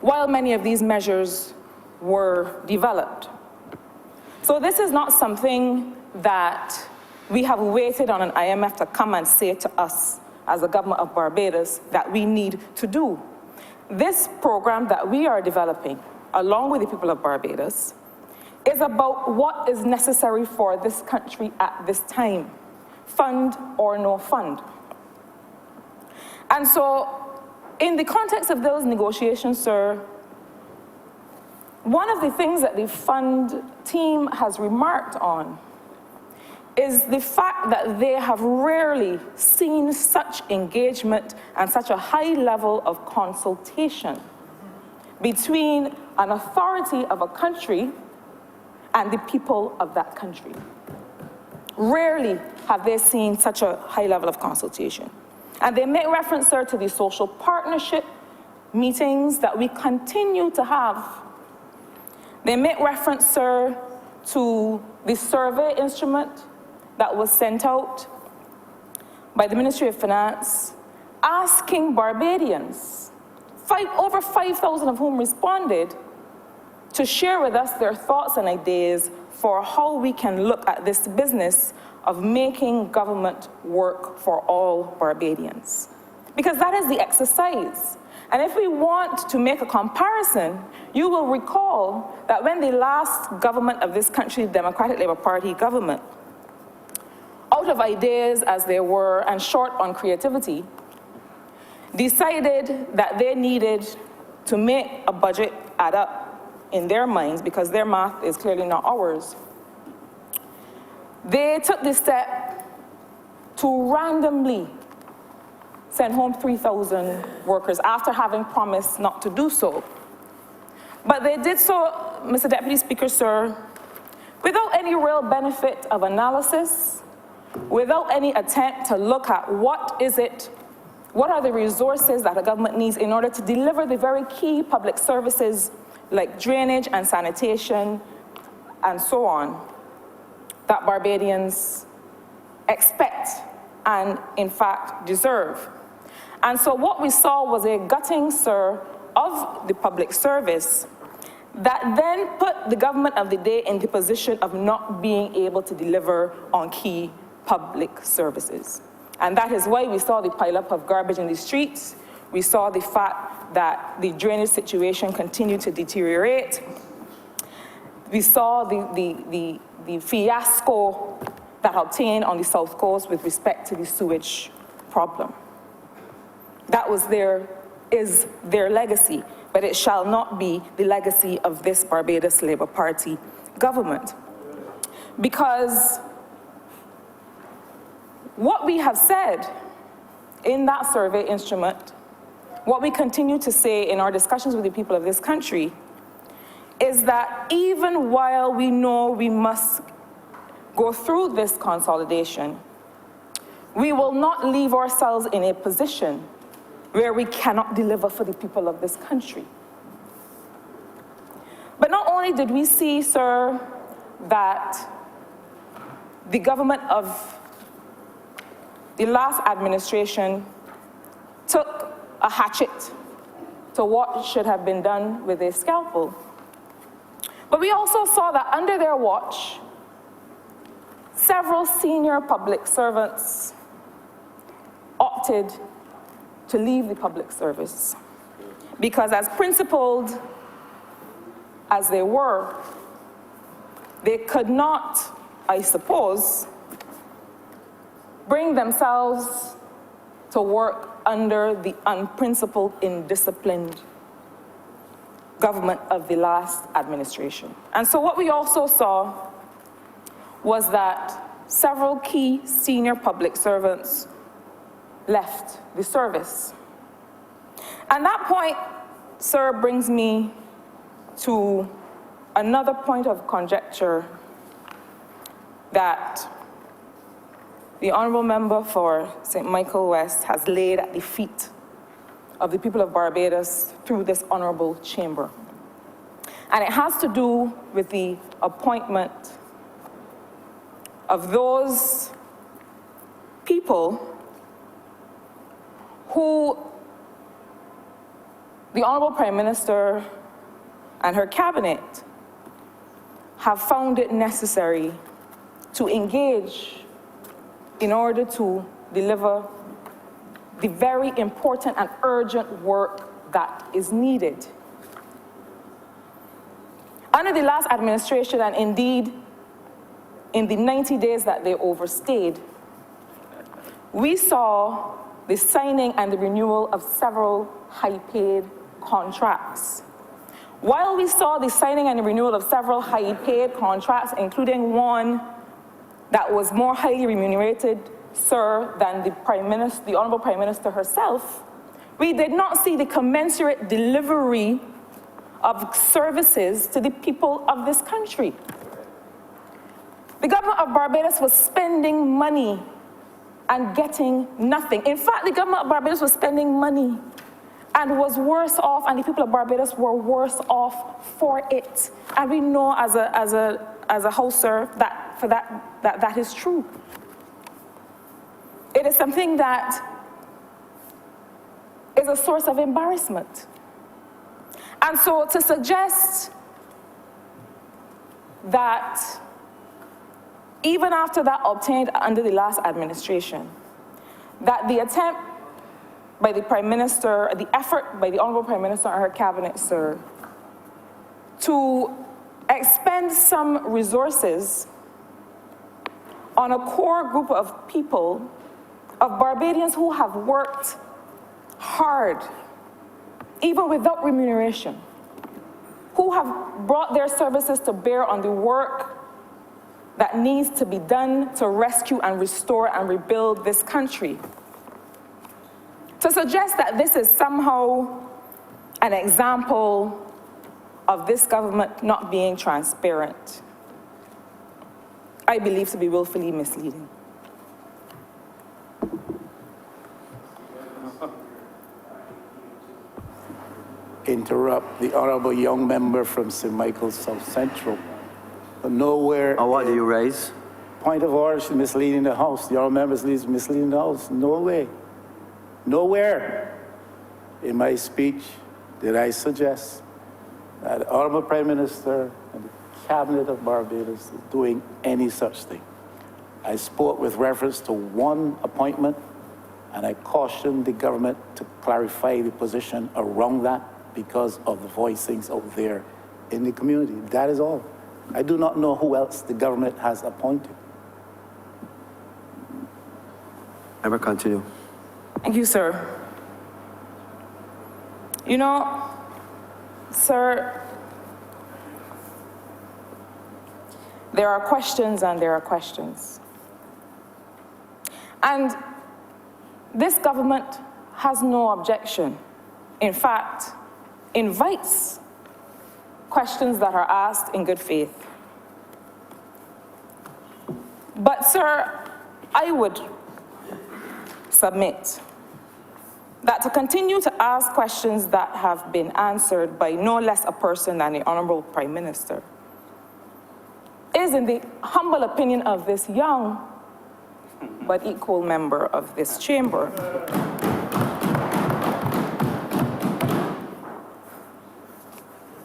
while many of these measures were developed. So this is not something that we have waited on an IMF to come and say to us as the government of Barbados that we need to do. This program that we are developing, along with the people of Barbados, is about what is necessary for this country at this time, fund or no fund. And so, in the context of those negotiations, sir, one of the things that the fund team has remarked on is the fact that they have rarely seen such engagement and such a high level of consultation between an authority of a country and the people of that country. Rarely have they seen such a high level of consultation. And they make reference, sir, to the social partnership meetings that we continue to have. They make reference, sir, to the survey instrument that was sent out by the Ministry of Finance, asking Barbadians, over 5,000 of whom responded, to share with us their thoughts and ideas for how we can look at this business of making government work for all Barbadians. Because that is the exercise. And if we want to make a comparison, you will recall that when the last government of this country, the Democratic Labour Party government, out of ideas as they were and short on creativity, decided that they needed to make a budget add up in their minds, because their math is clearly not ours. they took this step to randomly send home 3,000 workers after having promised not to do so. But they did so, Mr. Deputy Speaker, sir, without any real benefit of analysis, without any attempt to look at what are the resources that a government needs in order to deliver the very key public services like drainage and sanitation and so on that Barbadians expect and in fact deserve. And so what we saw was a gutting, sir, of the public service that then put the government of the day in the position of not being able to deliver on key public services. And that is why we saw the pileup of garbage in the streets. We saw the fact that the drainage situation continued to deteriorate. We saw the fiasco that obtained on the South Coast with respect to the sewage problem. That is their legacy, but it shall not be the legacy of this Barbados Labour Party government. Because what we have said in that survey instrument, what we continue to say in our discussions with the people of this country, is that even while we know we must go through this consolidation, we will not leave ourselves in a position where we cannot deliver for the people of this country. But not only did we see, sir, that the government of the last administration took a hatchet to what should have been done with a scalpel, but we also saw that under their watch, several senior public servants opted to leave the public service because, as principled as they were, they could not, I suppose, bring themselves to work under the unprincipled, indisciplined government of the last administration. And so what we also saw was that several key senior public servants left the service. And that point, sir, brings me to another point of conjecture that the Honourable Member for St. Michael West has laid at the feet of the people of Barbados through this honourable chamber. And it has to do with the appointment of those people who the Honourable Prime Minister and her cabinet have found it necessary to engage in order to deliver the very important and urgent work that is needed. Under the last administration, and indeed in the 90 days that they overstayed, we saw the signing and the renewal of several high-paid contracts. While we saw the signing and the renewal of several high-paid contracts, including one that was more highly remunerated, sir, than the Honourable Prime Minister herself, we did not see the commensurate delivery of services to the people of this country. The government of Barbados was spending money and getting nothing. In fact, the government of Barbados was spending money and was worse off, and the people of Barbados were worse off for it. And we know as a house, sir, that is true. It is something that is a source of embarrassment. And so to suggest that even after that obtained under the last administration, that the attempt by the Prime Minister, the effort by the Honourable Prime Minister and her cabinet, sir, to expend some resources on a core group of people, of Barbadians who have worked hard, even without remuneration, who have brought their services to bear on the work that needs to be done to rescue and restore and rebuild this country. To suggest that this is somehow an example of this government not being transparent, I believe to be willfully misleading. Interrupt the honourable young member from St. Michael's South Central. But nowhere. And what do you raise? Point of order, she's misleading the House. The honourable member is misleading the House. No way. Nowhere in my speech did I suggest that the Honourable Prime Minister and the Cabinet of Barbados is doing any such thing. I spoke with reference to one appointment, and I cautioned the government to clarify the position around that because of the voicings out there in the community. That is all. I do not know who else the government has appointed. Member, continue. Thank you, sir. You know, sir, there are questions and there are questions. And this government has no objection. In fact, invites questions that are asked in good faith. But, sir, I would submit that to continue to ask questions that have been answered by no less a person than the Honourable Prime Minister is, in the humble opinion of this young but equal member of this chamber,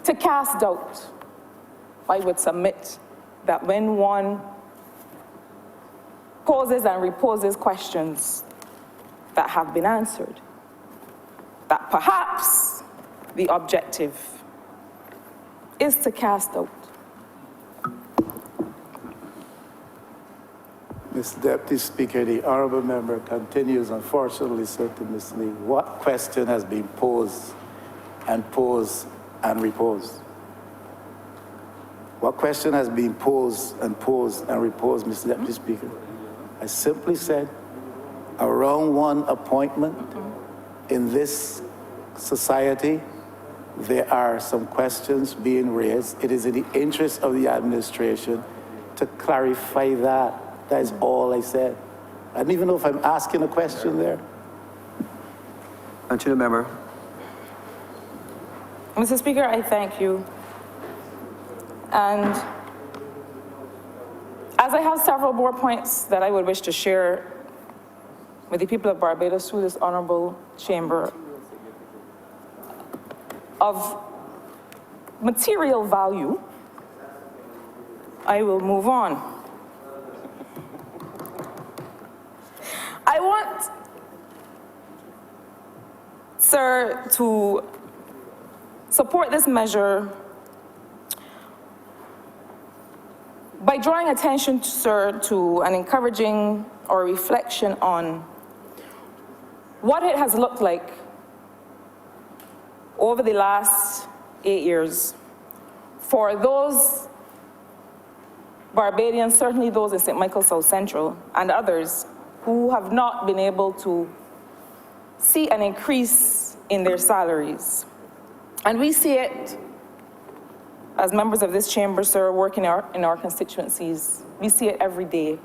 to cast doubt. I would submit that when one poses and reposes questions that have been answered, that perhaps the objective is to cast doubt. Mr. Deputy Speaker, the honourable member continues, unfortunately, sir, to mislead. What question has been posed and reposed? What question has been posed and reposed, Mr. Deputy Speaker? I simply said, around one appointment in this society, there are some questions being raised. It is in the interest of the administration to clarify that. That is all I said. I don't even know if I'm asking a question there. Continue, member. Mr. Speaker, I thank you. And as I have several more points that I would wish to share with the people of Barbados through this honourable chamber of material value, I will move on. I want, sir, to support this measure by drawing attention, sir, to an encouraging or reflection on what it has looked like over the last 8 years for those Barbadians, certainly those in St. Michael's South Central and others, who have not been able to see an increase in their salaries. And we see it as members of this chamber, sir, working in our constituencies. We see it every day.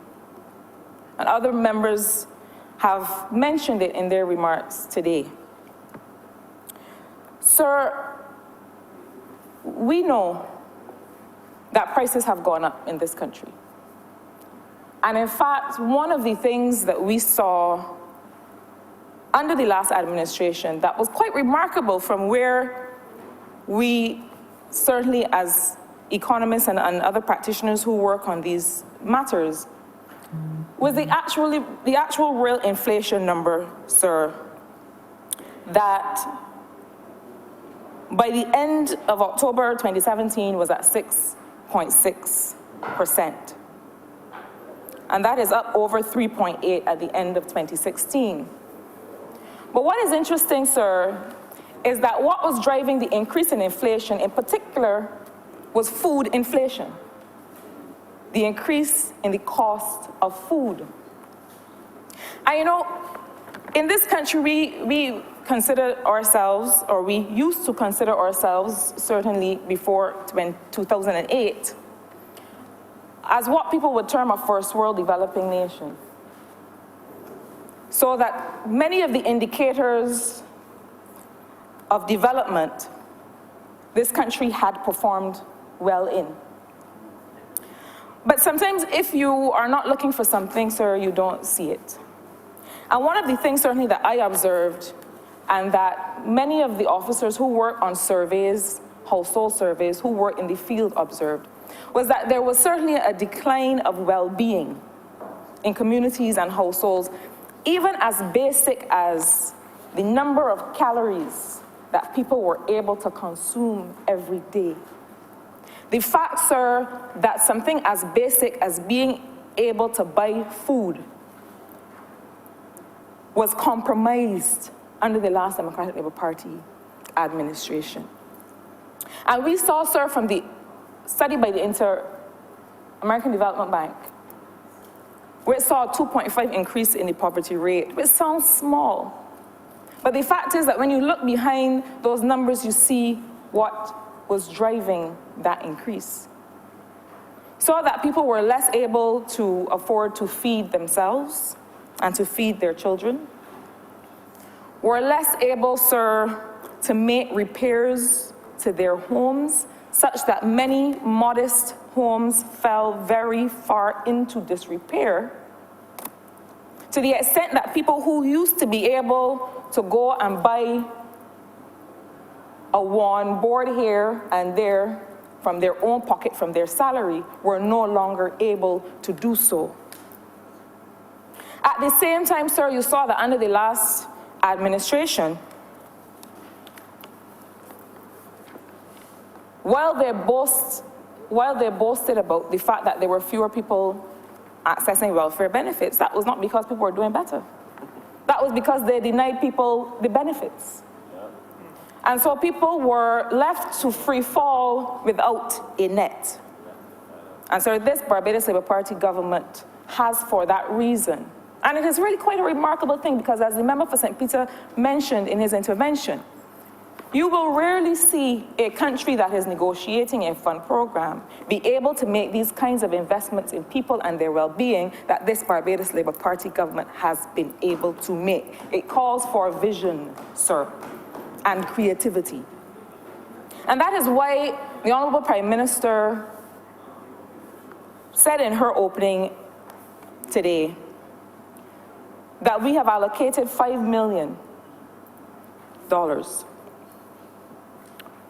And other members have mentioned it in their remarks today. Sir, we know that prices have gone up in this country. And in fact, one of the things that we saw under the last administration that was quite remarkable from where we, certainly as economists and other practitioners who work on these matters, was the actual real inflation number, sir, that by the end of October 2017 was at 6.6%. And that is up over 3.8 at the end of 2016. But what is interesting, sir, is that what was driving the increase in inflation in particular was food inflation. the increase in the cost of food. And you know, in this country, we consider ourselves, or we used to consider ourselves, certainly before 2008, as what people would term a first world developing nation. So that many of the indicators of development this country had performed well in. But sometimes if you are not looking for something, sir, you don't see it. And one of the things certainly that I observed, and that many of the officers who work on surveys, household surveys, who work in the field observed, was that there was certainly a decline of well-being in communities and households, even as basic as the number of calories that people were able to consume every day. The fact, sir, that something as basic as being able to buy food was compromised under the last Democratic Labour Party administration. And we saw, sir, from the study by the Inter-American Development Bank, where it saw a 2.5 increase in the poverty rate, which sounds small. But the fact is that when you look behind those numbers, you see what was driving that increase. Saw that people were less able to afford to feed themselves and to feed their children, were less able, sir, to make repairs to their homes, such that many modest homes fell very far into disrepair, to the extent that people who used to be able to go and buy a worn board here and there from their own pocket, from their salary, were no longer able to do so. At the same time, sir, you saw that under the last administration, while they boasted about the fact that there were fewer people accessing welfare benefits, that was not because people were doing better. That was because they denied people the benefits. And so people were left to free fall without a net. And so this Barbados Labour Party government has, for that reason, and it is really quite a remarkable thing, because as the member for St. Peter mentioned in his intervention, you will rarely see a country that is negotiating a fund program be able to make these kinds of investments in people and their well-being that this Barbados Labour Party government has been able to make. It calls for vision, sir, and creativity. And that is why the Honourable Prime Minister said in her opening today that we have allocated $5 million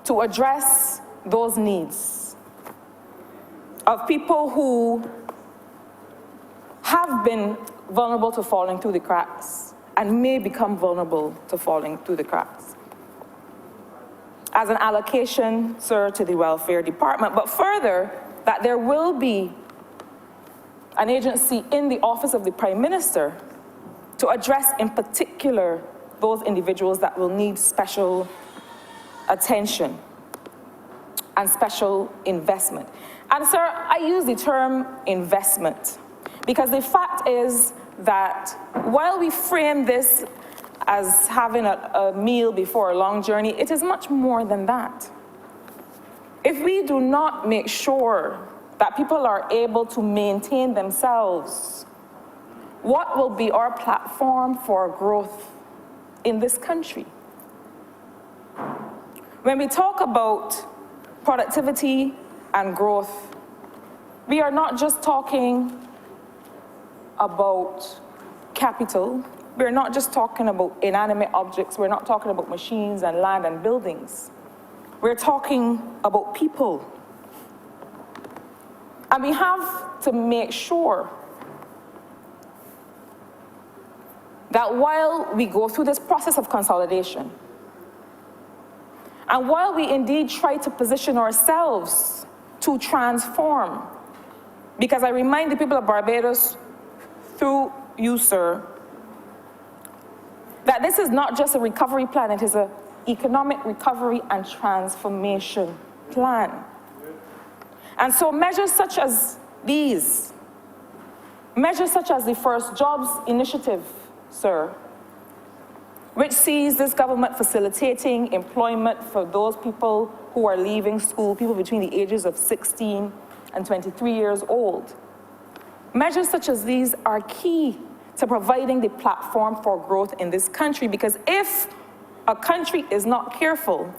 to address those needs of people who have been vulnerable to falling through the cracks and may become vulnerable to falling through the cracks, as an allocation, sir, to the Welfare Department. But further, that there will be an agency in the Office of the Prime Minister to address in particular those individuals that will need special attention and special investment. And sir, I use the term investment because the fact is that while we frame this as having a meal before a long journey, it is much more than that. If we do not make sure that people are able to maintain themselves, what will be our platform for growth in this country? When we talk about productivity and growth, we are not just talking about capital. We're not just talking about inanimate objects. We're not talking about machines and land and buildings. We're talking about people. And we have to make sure that while we go through this process of consolidation, and while we indeed try to position ourselves to transform, because I remind the people of Barbados, through you, sir, that this is not just a recovery plan, it is an economic recovery and transformation plan. And so measures such as these measures such as the First Jobs Initiative, sir, which sees this government facilitating employment for those people who are leaving school, people between the ages of 16 and 23 years old. Measures such as these are key to providing the platform for growth in this country, because if a country is not careful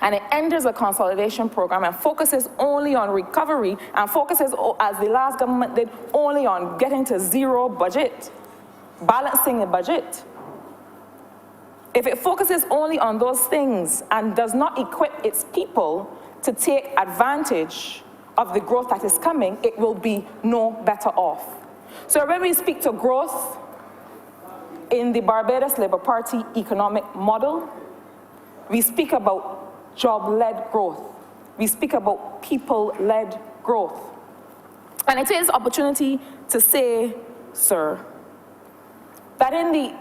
and it enters a consolidation program and focuses only on recovery and focuses, as the last government did, only on getting to zero budget, balancing the budget, if it focuses only on those things and does not equip its people to take advantage of the growth that is coming, it will be no better off. So when we speak to growth in the Barbados Labour Party economic model, we speak about job-led growth. We speak about people-led growth. And it is an opportunity to say, sir, that in the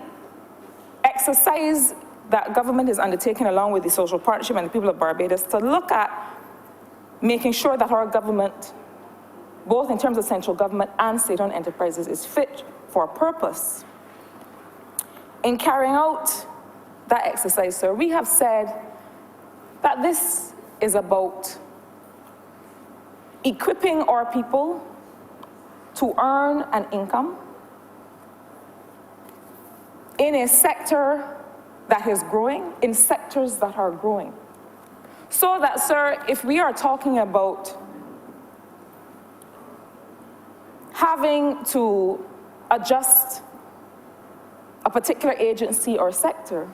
exercise that government is undertaking along with the social partnership and the people of Barbados to look at making sure that our government, both in terms of central government and state-owned enterprises, is fit for purpose. In carrying out that exercise, sir, we have said that this is about equipping our people to earn an income in a sector that is growing, in sectors that are growing. So that, sir, if we are talking about having to adjust a particular agency or sector,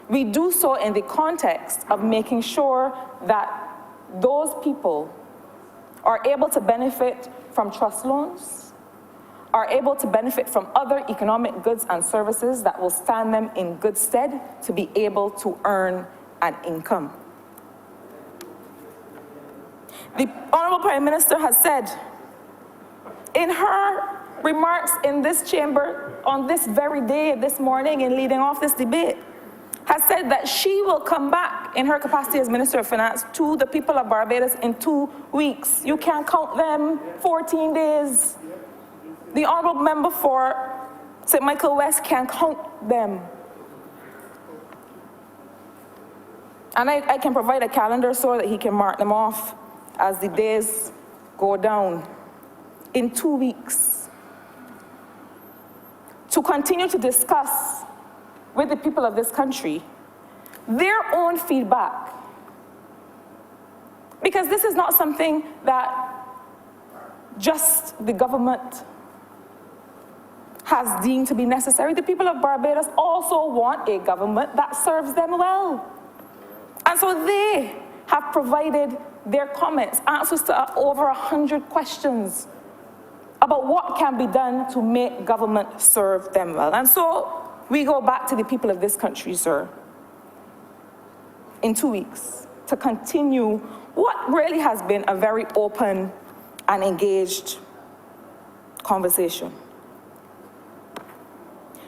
we do so in the context of making sure that those people are able to benefit from trust loans, are able to benefit from other economic goods and services that will stand them in good stead to be able to earn an income. The Honourable Prime Minister has said in her remarks in this chamber on this very day, this morning, in leading off this debate, has said that she will come back in her capacity as Minister of Finance to the people of Barbados in 2 weeks. You can't count them, 14 days. The Honourable Member for St. Michael West can't count them. And I can provide a calendar so that he can mark them off as the days go down. In 2 weeks, to continue to discuss with the people of this country their own feedback. Because this is not something that just the government has deemed to be necessary. The people of Barbados also want a government that serves them well. And so they have provided their comments, answers to over 100 questions about what can be done to make government serve them well. And so we go back to the people of this country, sir, in 2 weeks to continue what really has been a very open and engaged conversation.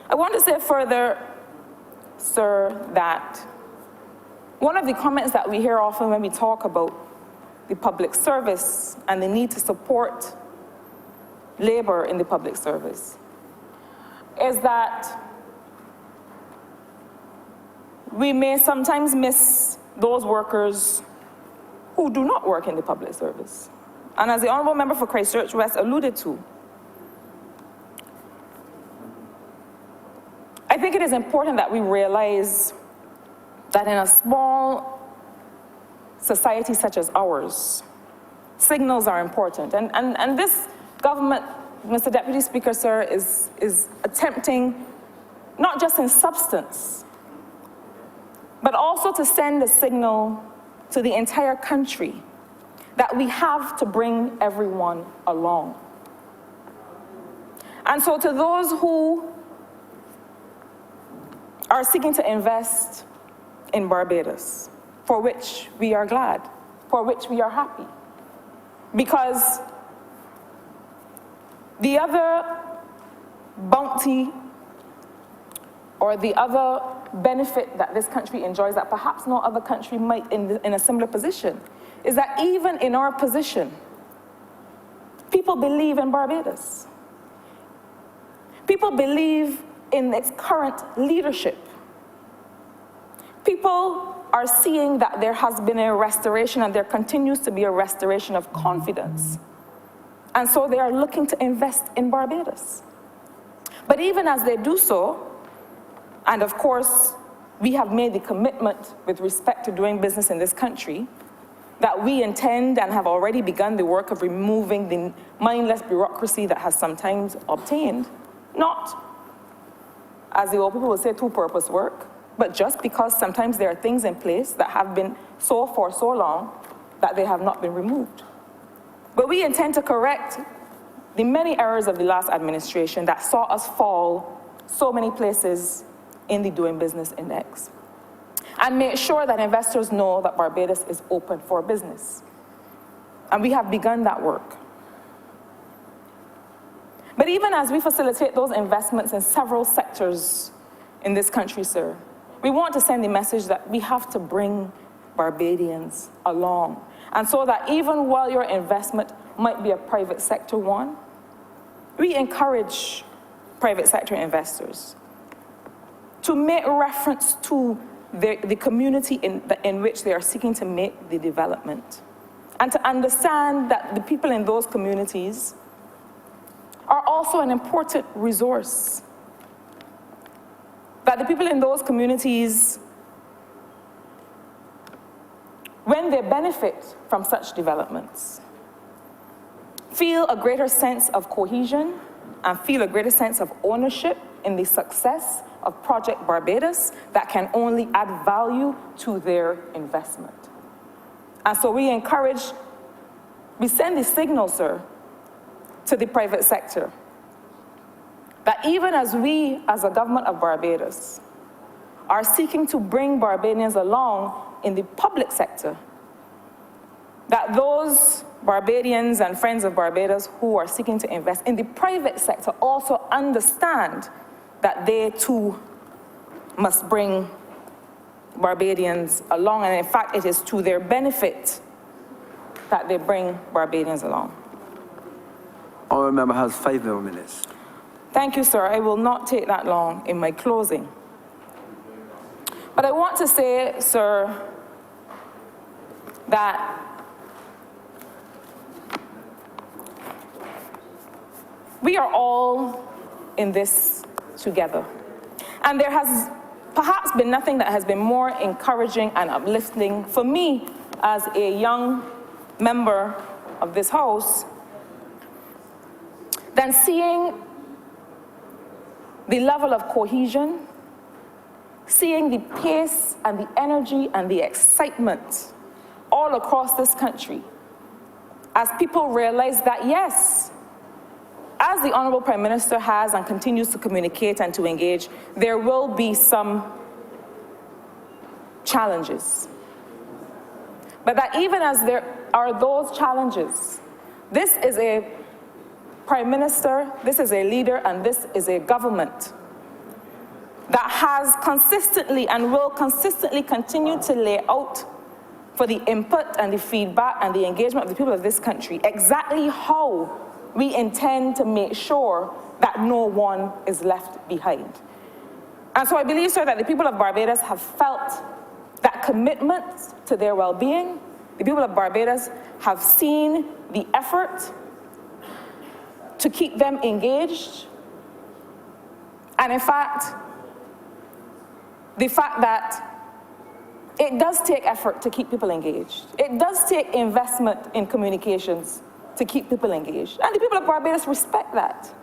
I want to say further, sir, that one of the comments that we hear often when we talk about the public service and the need to support labor in the public service is that we may sometimes miss those workers who do not work in the public service. And as the Honourable Member for Christchurch West alluded to, I think it is important that we realize that in a small society such as ours, signals are important. And this government, Mr. Deputy Speaker, sir, is attempting, not just in substance, but also to send a signal to the entire country that we have to bring everyone along. And so to those who are seeking to invest in Barbados, for which we are glad, for which we are happy, because the other bounty or the other benefit that this country enjoys that perhaps no other country might in a similar position is that even in our position, people People believe in Barbados. People believe in its current leadership. People are seeing that there has been a restoration and there continues to be a restoration of confidence. And so they are looking to invest in Barbados. But even as they do so, and of course, we have made the commitment with respect to doing business in this country, that we intend and have already begun the work of removing the mindless bureaucracy that has sometimes obtained, not, as the old people would say, two-purpose work, but just because sometimes there are things in place that have been so for so long that they have not been removed. But we intend to correct the many errors of the last administration that saw us fall so many places in the Doing Business Index, and make sure that investors know that Barbados is open for business. And we have begun that work. But even as we facilitate those investments in several sectors in this country, sir, we want to send the message that we have to bring Barbadians along. And so that even while your investment might be a private sector one, we encourage private sector investors to make reference to the community in which they are seeking to make the development, and to understand that the people in those communities are also an important resource. That the people in those communities, when they benefit from such developments, feel a greater sense of cohesion and feel a greater sense of ownership in the success of Project Barbados that can only add value to their investment. And so we send the signal, sir, to the private sector, that even as we, as a government of Barbados, are seeking to bring Barbadians along in the public sector, that those Barbadians and friends of Barbados who are seeking to invest in the private sector also understand that they too must bring Barbadians along, and in fact it is to their benefit that they bring Barbadians along. Honourable member has 5 more minutes. Thank you, sir. I will not take that long in my closing. But I want to say, sir, that we are all in this together. And there has perhaps been nothing that has been more encouraging and uplifting for me as a young member of this House than seeing the level of cohesion, seeing the pace and the energy and the excitement all across this country as people realize that, yes, as the Honourable Prime Minister has and continues to communicate and to engage, there will be some challenges. But that even as there are those challenges, this is a Prime Minister, this is a leader, and this is a government that has consistently and will consistently continue to lay out for the input and the feedback and the engagement of the people of this country exactly how we intend to make sure that no one is left behind. And so I believe, sir, that the people of Barbados have felt that commitment to their well-being. The people of Barbados have seen the effort to keep them engaged. And in fact, the fact that it does take effort to keep people engaged. It does take investment in communications to keep people engaged. And the people of Barbados respect that.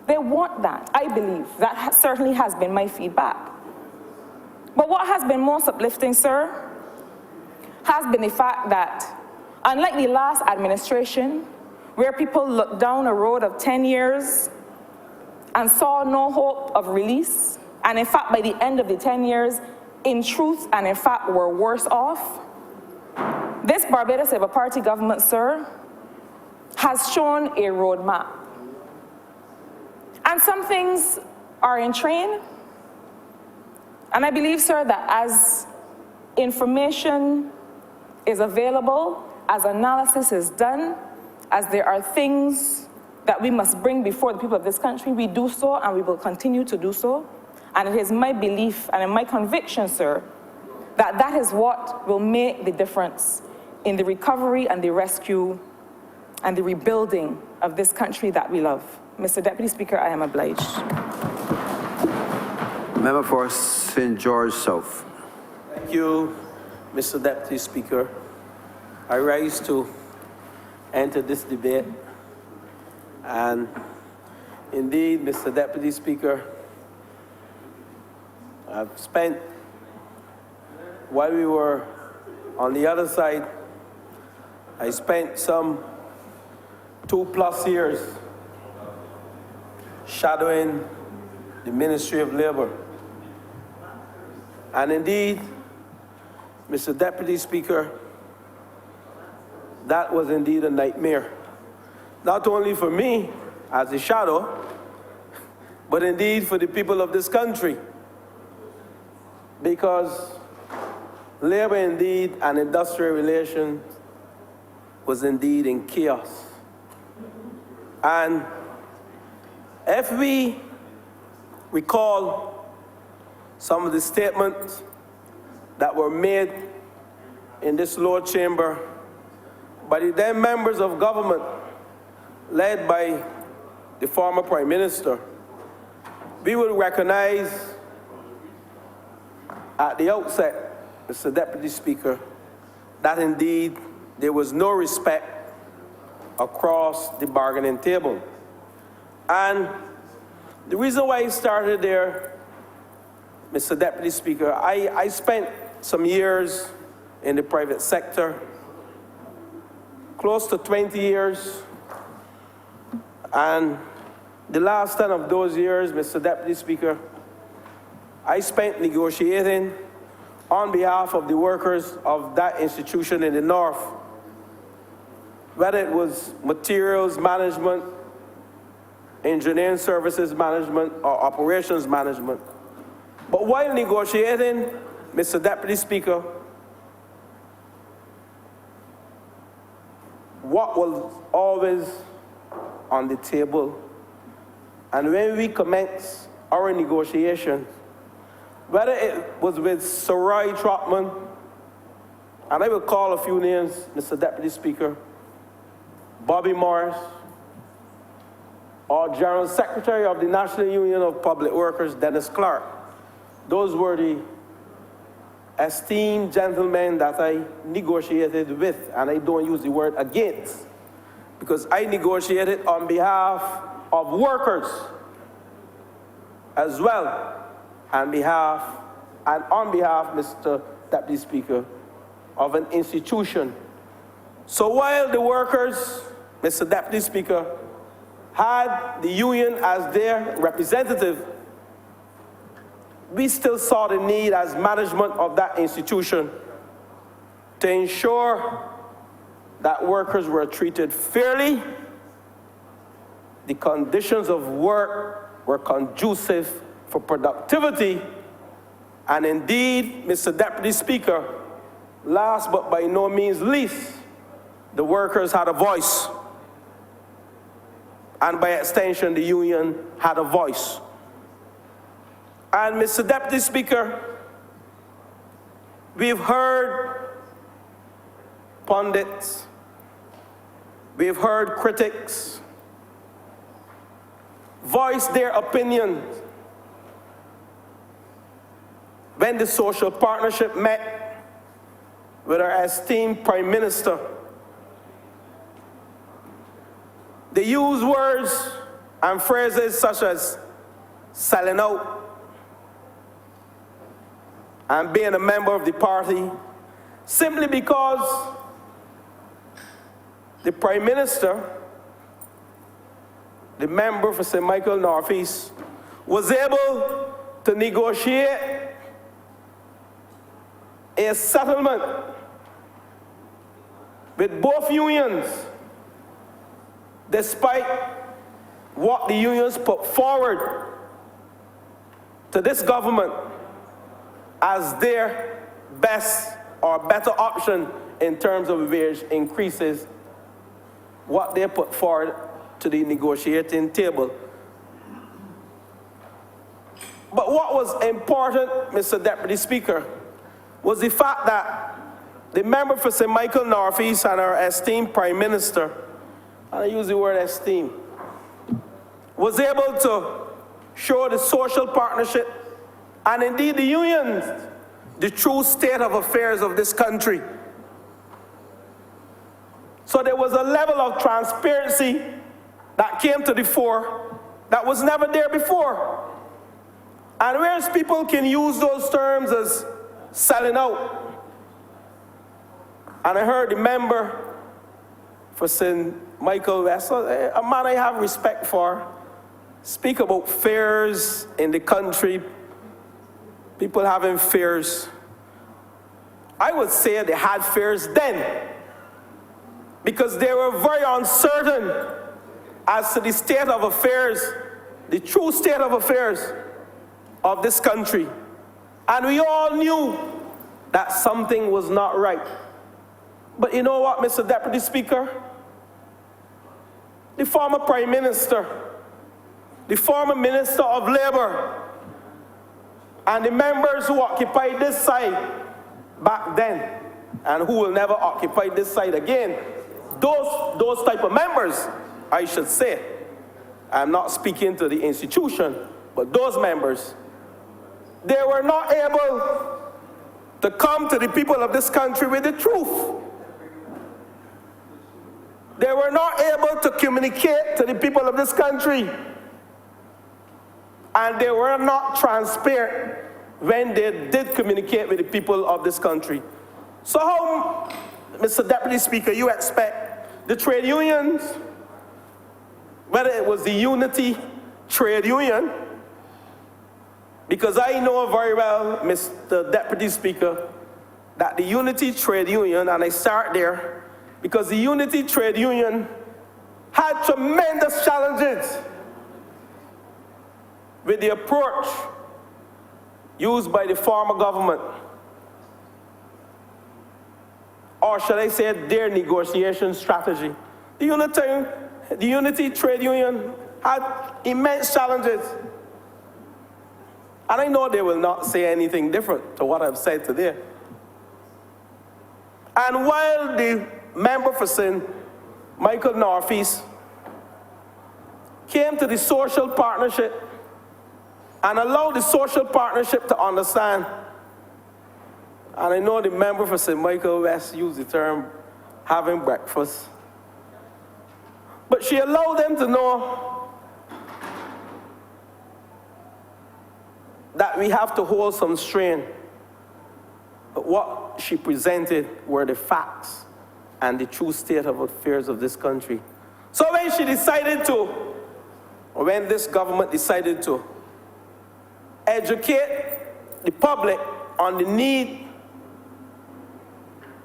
They want that, I believe. That certainly has been my feedback. But what has been most uplifting, sir, has been the fact that, unlike the last administration, where people looked down a road of 10 years and saw no hope of release, and in fact, by the end of the 10 years, in truth and in fact were worse off, this Barbados Labour Party government, sir, has shown a roadmap. And some things are in train. And I believe, sir, that as information is available, as analysis is done, as there are things that we must bring before the people of this country, we do so and we will continue to do so. And it is my belief and my conviction, sir, that that is what will make the difference in the recovery and the rescue and the rebuilding of this country that we love. Mr. Deputy Speaker, I am obliged. Member for St. George South. Thank you, Mr. Deputy Speaker. I rise to enter this debate. And indeed, Mr. Deputy Speaker, I've spent, while we were on the other side, I spent some 2+ years shadowing the Ministry of Labor. And indeed, Mr. Deputy Speaker, that was indeed a nightmare. Not only for me as a shadow, but indeed for the people of this country. Because labor indeed and industrial relations was indeed in chaos. And if we recall some of the statements that were made in this lower chamber by the then members of government led by the former Prime Minister, we will recognize at the outset, Mr. Deputy Speaker, that indeed there was no respect across the bargaining table. And the reason why I started there, Mr. Deputy Speaker, I spent some years in the private sector, close to 20 years, and the last 10 of those years, Mr. Deputy Speaker, I spent negotiating on behalf of the workers of that institution in the north, whether it was materials management, engineering services management, or operations management. But while negotiating, Mr. Deputy Speaker, what was always on the table, and when we commenced our negotiations, whether it was with Sarai Trotman, and I will call a few names, Mr. Deputy Speaker, Bobby Morris, or General Secretary of the National Union of Public Workers, Dennis Clark. Those were the esteemed gentlemen that I negotiated with, and I don't use the word against, because I negotiated on behalf of workers as well, on behalf, Mr. Deputy Speaker, of an institution. So while the workers, Mr. Deputy Speaker, had the union as their representative, we still saw the need as management of that institution to ensure that workers were treated fairly, the conditions of work were conducive for productivity, and indeed, Mr. Deputy Speaker, last but by no means least, the workers had a voice, and by extension, the union had a voice. And Mr. Deputy Speaker, we've heard pundits, we've heard critics voice their opinions when the social partnership met with our esteemed Prime Minister. They use words and phrases such as selling out and being a member of the party, simply because the Prime Minister, the member for St. Michael Northeast, was able to negotiate a settlement with both unions, despite what the unions put forward to this government as their best or better option in terms of wage increases. what they put forward to the negotiating table. But what was important, Mr. Deputy Speaker, was the fact that the member for St. Michael Northeast and our esteemed Prime Minister, and I use the word esteemed, was able to show the social partnership and indeed the unions the true state of affairs of this country. So there was a level of transparency that came to the fore that was never there before. And whereas people can use those terms as selling out, and I heard the member for St. Michael West, a man I have respect for, speak about fears in the country, people having fears. I would say they had fears then, because they were very uncertain as to the state of affairs, the true state of affairs of this country. And we all knew that something was not right. But you know what, Mr. Deputy Speaker? The former Prime Minister, the former Minister of Labor, and the members who occupied this side back then, and who will never occupy this side again, those type of members, I should say, I'm not speaking to the institution, but those members, they were not able to come to the people of this country with the truth. They were not able to communicate to the people of this country. And they were not transparent when they did communicate with the people of this country. So how, Mr. Deputy Speaker, you expect the trade unions, whether it was the Unity Trade Union, because I know very well, Mr. Deputy Speaker, that the Unity Trade Union, and I start there, because the Unity Trade Union had tremendous challenges with the approach used by the former government, or should I say their negotiation strategy. The Unity Trade Union had immense challenges. And I know they will not say anything different to what I've said today. And while the member for St. Michael Northeast came to the social partnership and allowed the social partnership to understand, and I know the member for St. Michael West used the term having breakfast, but she allowed them to know that we have to hold some strain. But what she presented were the facts and the true state of affairs of this country. So when she decided to, or when this government decided to educate the public on the need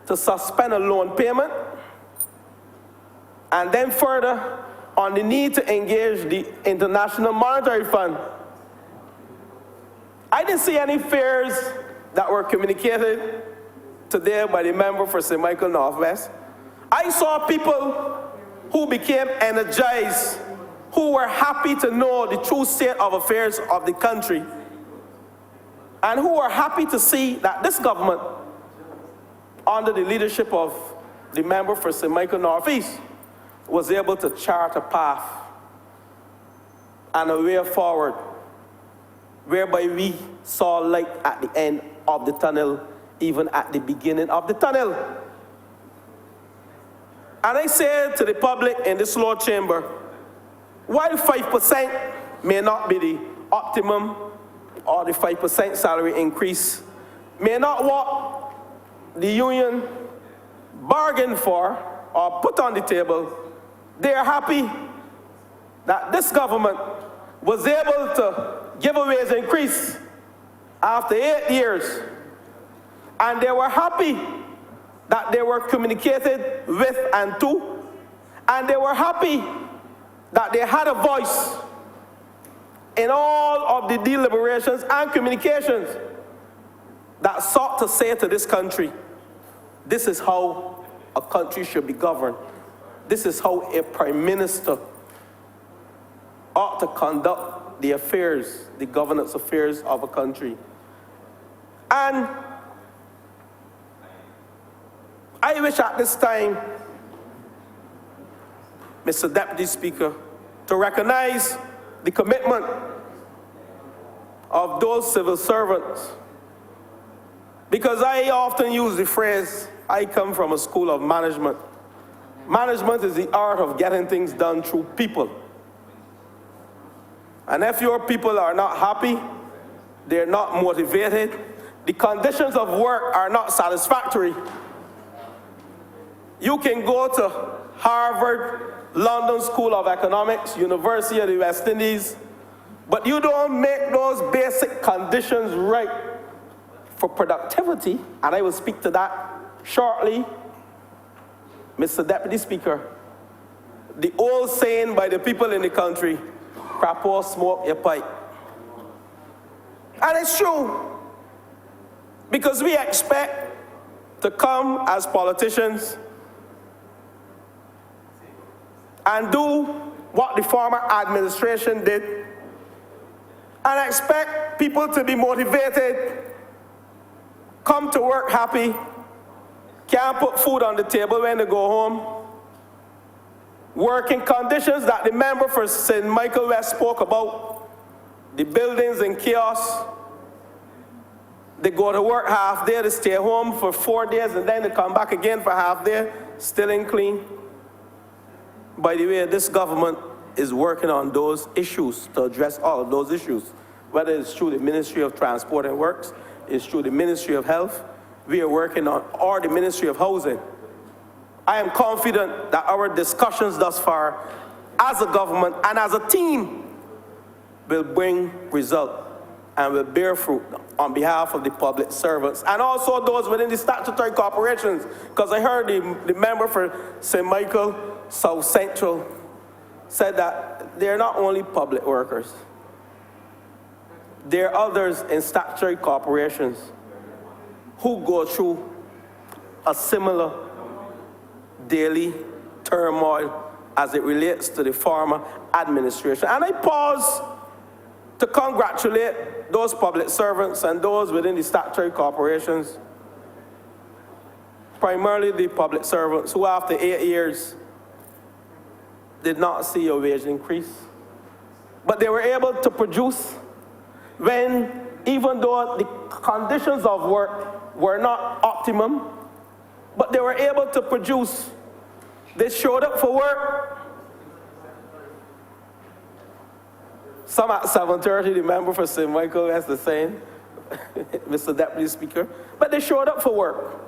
to suspend a loan payment, and then further on the need to engage the International Monetary Fund, I didn't see any fears that were communicated today by the member for St. Michael Northwest. I saw people who became energized, who were happy to know the true state of affairs of the country, and who were happy to see that this government, under the leadership of the member for St. Michael Northeast, was able to chart a path and a way forward, whereby we saw light at the end of the tunnel, even at the beginning of the tunnel. And I say to the public in this Lord Chamber, while 5% may not be the optimum, or the 5% salary increase may not what the union bargained for or put on the table, they are happy that this government was able to give a wage increase after 8 years. And they were happy that they were communicated with and to, and they were happy that they had a voice in all of the deliberations and communications that sought to say to this country, this is how a country should be governed. this is how a prime minister ought to conduct the affairs, the governance affairs of a country. And I wish at this time, Mr. Deputy Speaker, to recognize the commitment of those civil servants. Because I often use the phrase, I come from a school of management. Management is the art of getting things done through people. And if your people are not happy, they're not motivated, the conditions of work are not satisfactory, you can go to Harvard, London School of Economics, University of the West Indies, but you don't make those basic conditions right for productivity, and I will speak to that shortly, Mr. Deputy Speaker. The old saying by the people in the country, crap or smoke your pipe. And it's true, because we expect to come as politicians and do what the former administration did, and expect people to be motivated, come to work happy, can't put food on the table when they go home, work in conditions that the member for St. Michael West spoke about, the buildings in chaos. They go to work half day, they stay home for 4 days, and then they come back again for half day, still ain't clean. By the way, this government is working on those issues, to address all of those issues, whether it's through the Ministry of Transport and Works, it's through the Ministry of Health, we are working on, or the Ministry of Housing. I am confident that our discussions thus far, as a government and as a team, will bring result and will bear fruit on behalf of the public servants and also those within the statutory corporations, because I heard the member for St. Michael South Central said that they're not only public workers, there are others in statutory corporations who go through a similar daily turmoil as it relates to the former administration. And I pause to congratulate those public servants and those within the statutory corporations, primarily the public servants who after 8 years did not see a wage increase. But they were able to produce when, even though the conditions of work were not optimum, but they were able to produce. They showed up for work. Some at 7:30, the member for St. Michael has the same, Mr. Deputy Speaker, but they showed up for work.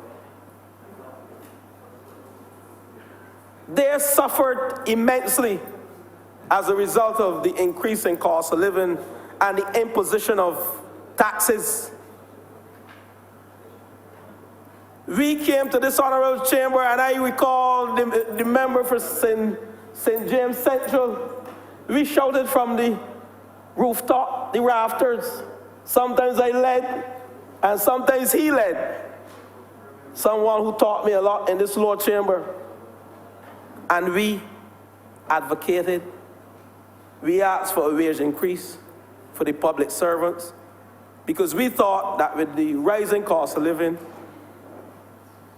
They suffered immensely as a result of the increase in cost of living and the imposition of taxes. We came to this honorable chamber, and I recall the member for St. James Central. We shouted from the rooftop, the rafters. Sometimes I led, and sometimes he led. Someone who taught me a lot in this Lord chamber. And we advocated, we asked for a wage increase for the public servants, because we thought that with the rising cost of living,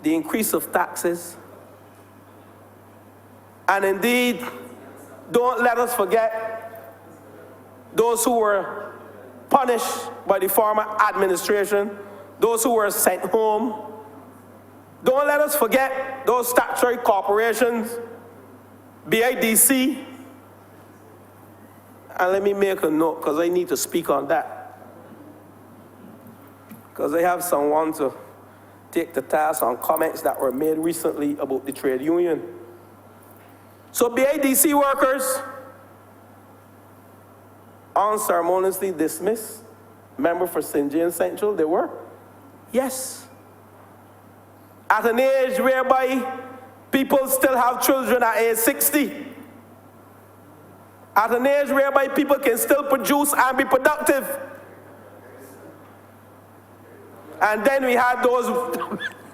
the increase of taxes, and indeed, don't let us forget those who were punished by the former administration, those who were sent home. Don't let us forget those statutory corporations, BIDC, and let me make a note, because I need to speak on that, because I have someone to take the task on comments that were made recently about the trade union. So BIDC workers unceremoniously dismissed. Member for St. James Central, they were? Yes. At an age whereby people still have children at age 60. At an age whereby people can still produce and be productive. And then we had those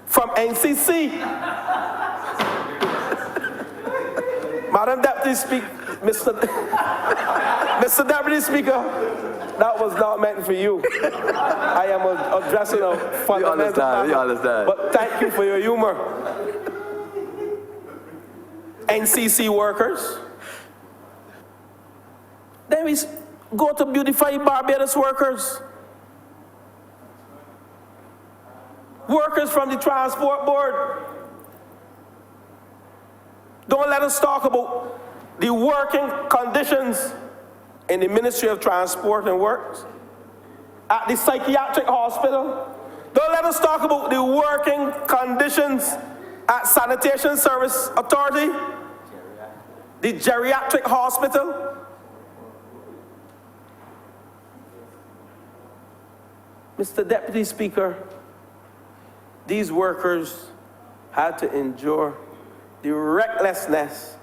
from NCC. Madam Deputy Speaker, Mr. Deputy Speaker, that was not meant for you. I am addressing a fundamental matter. You understand. But thank you for your humor. NCC workers. Then we go to beautify Barbados workers. Workers from the Transport Board. Don't let us talk about the working conditions in the Ministry of Transport and Works, at the psychiatric hospital. Don't let us talk about the working conditions at Sanitation Service Authority, the geriatric hospital. Mr. Deputy Speaker, these workers had to endure the recklessness,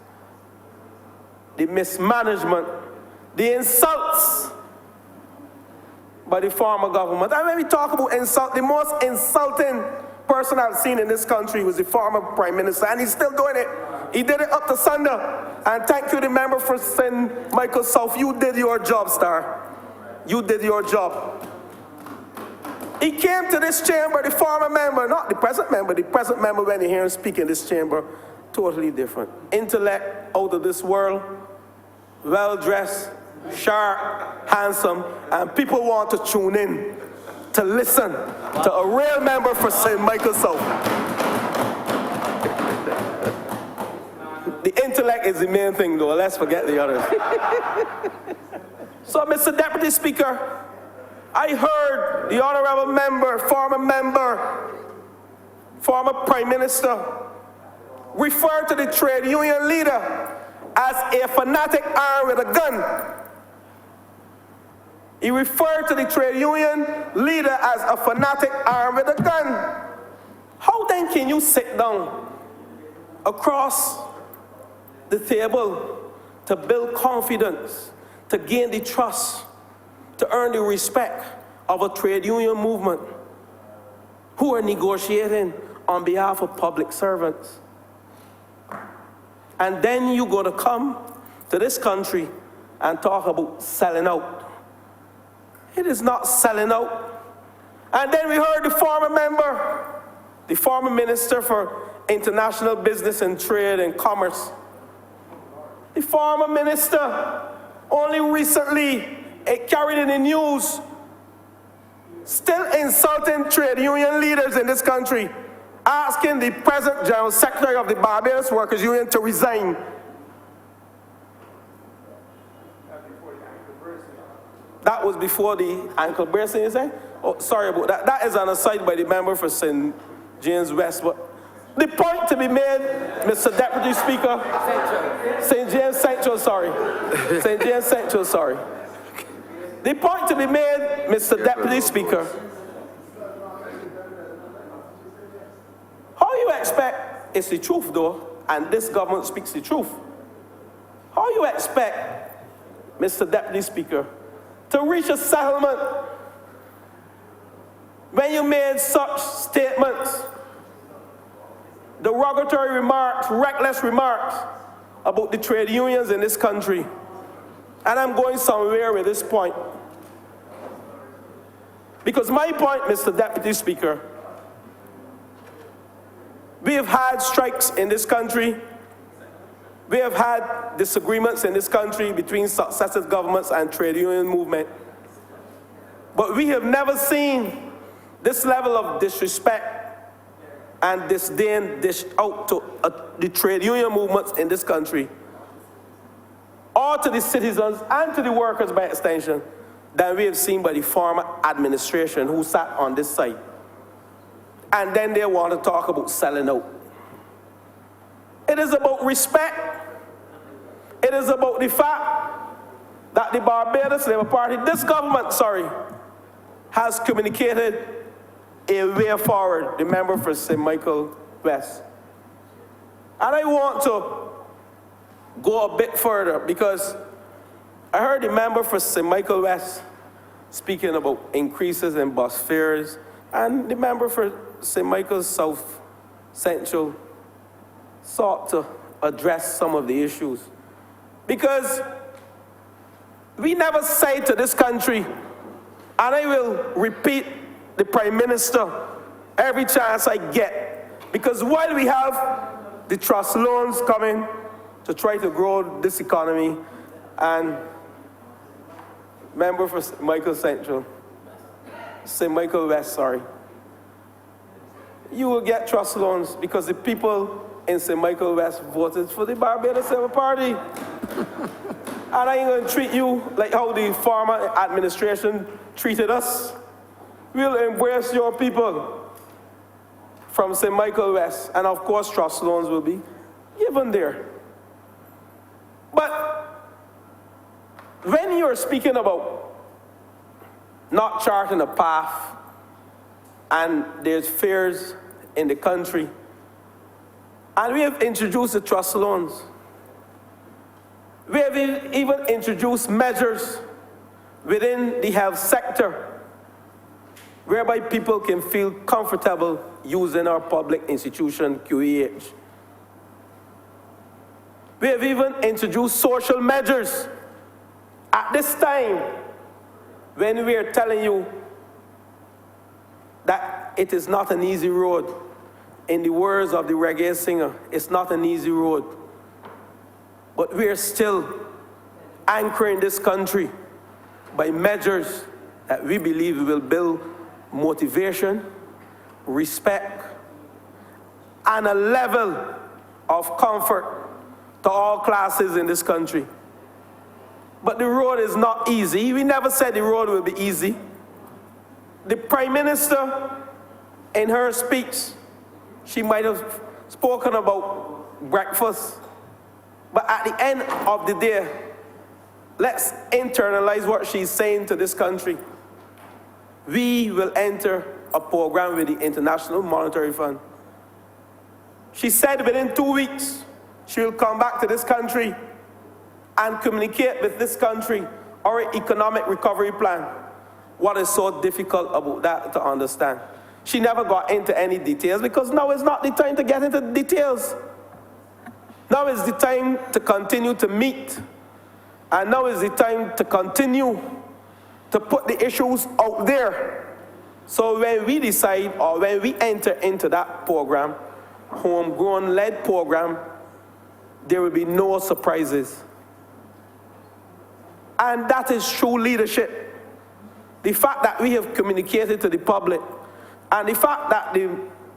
the mismanagement, the insults by the former government. And when we talk about insult, the most insulting person I've seen in this country was the former Prime Minister, and he's still doing it. He did it up to Sunday. And thank you, the member for St. Michael South. You did your job, star. You did your job. He came to this chamber, the former member, not the present member when you hear him speak in this chamber, totally different. Intellect out of this world, well-dressed, sharp, handsome, and people want to tune in to listen to a real member for St. Michael South. The intellect is the main thing, though. Let's forget the others. So, Mr. Deputy Speaker, I heard the honorable member, former Prime Minister, refer to the trade union leader as a fanatic armed with a gun. He referred to the trade union leader as a fanatic armed with a gun. How then can you sit down across the table to build confidence, to gain the trust, to earn the respect of a trade union movement who are negotiating on behalf of public servants? And then you're going to come to this country and talk about selling out. It is not selling out. And then we heard the former member, the former Minister for International Business and Trade and Commerce, the former minister, only recently, it carried in the news, still insulting trade union leaders in this country, asking the present General Secretary of the Barbados Workers Union to resign. That was before the ankle bracing, you say? Oh, sorry about that. That is an aside by the member for St. James West. But the point to be made, Mr. Deputy Speaker, St. James Central, sorry. St. James Central, sorry. The point to be made, Mr. Deputy Speaker, how you expect, it's the truth though, and this government speaks the truth. How you expect, Mr. Deputy Speaker, to reach a settlement when you made such statements, derogatory remarks, reckless remarks about the trade unions in this country? And I'm going somewhere with this point. Because my point, Mr. Deputy Speaker, we have had strikes in this country. We have had disagreements in this country between successive governments and trade union movement. But we have never seen this level of disrespect and disdain dished out to the trade union movements in this country, or to the citizens and to the workers by extension, than we have seen by the former administration who sat on this side. And then they want to talk about selling out. It is about respect. It is about the fact that the Barbados Labour Party, this government, has communicated a way forward, the member for St. Michael West. And I want to go a bit further because I heard the member for St. Michael West speaking about increases in bus fares, and the member for St. Michael South Central sought to address some of the issues. Because we never say to this country, and I will repeat the Prime Minister every chance I get, because while we have the trust loans coming to try to grow this economy, and member for St. Michael West, sorry, you will get trust loans because the people in St. Michael West voted for the Barbados Civil Party. And I ain't gonna treat you like how the former administration treated us. We'll embrace your people from St. Michael West, and of course trust loans will be given there. But when you're speaking about not charting a path, and there's fears in the country, and we have introduced the trust loans. We have even introduced measures within the health sector whereby people can feel comfortable using our public institution, QEH. We have even introduced social measures at this time when we are telling you that it is not an easy road. In the words of the reggae singer, it's not an easy road. But we are still anchoring this country by measures that we believe will build motivation, respect, and a level of comfort to all classes in this country. But the road is not easy. We never said the road will be easy. The Prime Minister, in her speech, she might have spoken about breakfast. But at the end of the day, let's internalize what she's saying to this country. We will enter a program with the International Monetary Fund. She said within 2 weeks, she will come back to this country and communicate with this country our economic recovery plan. What is so difficult about that to understand? She never got into any details because now is not the time to get into the details. Now is the time to continue to meet. And now is the time to continue to put the issues out there. So when we decide or when we enter into that program, homegrown-led program, there will be no surprises. And that is true leadership. The fact that we have communicated to the public, and the fact that the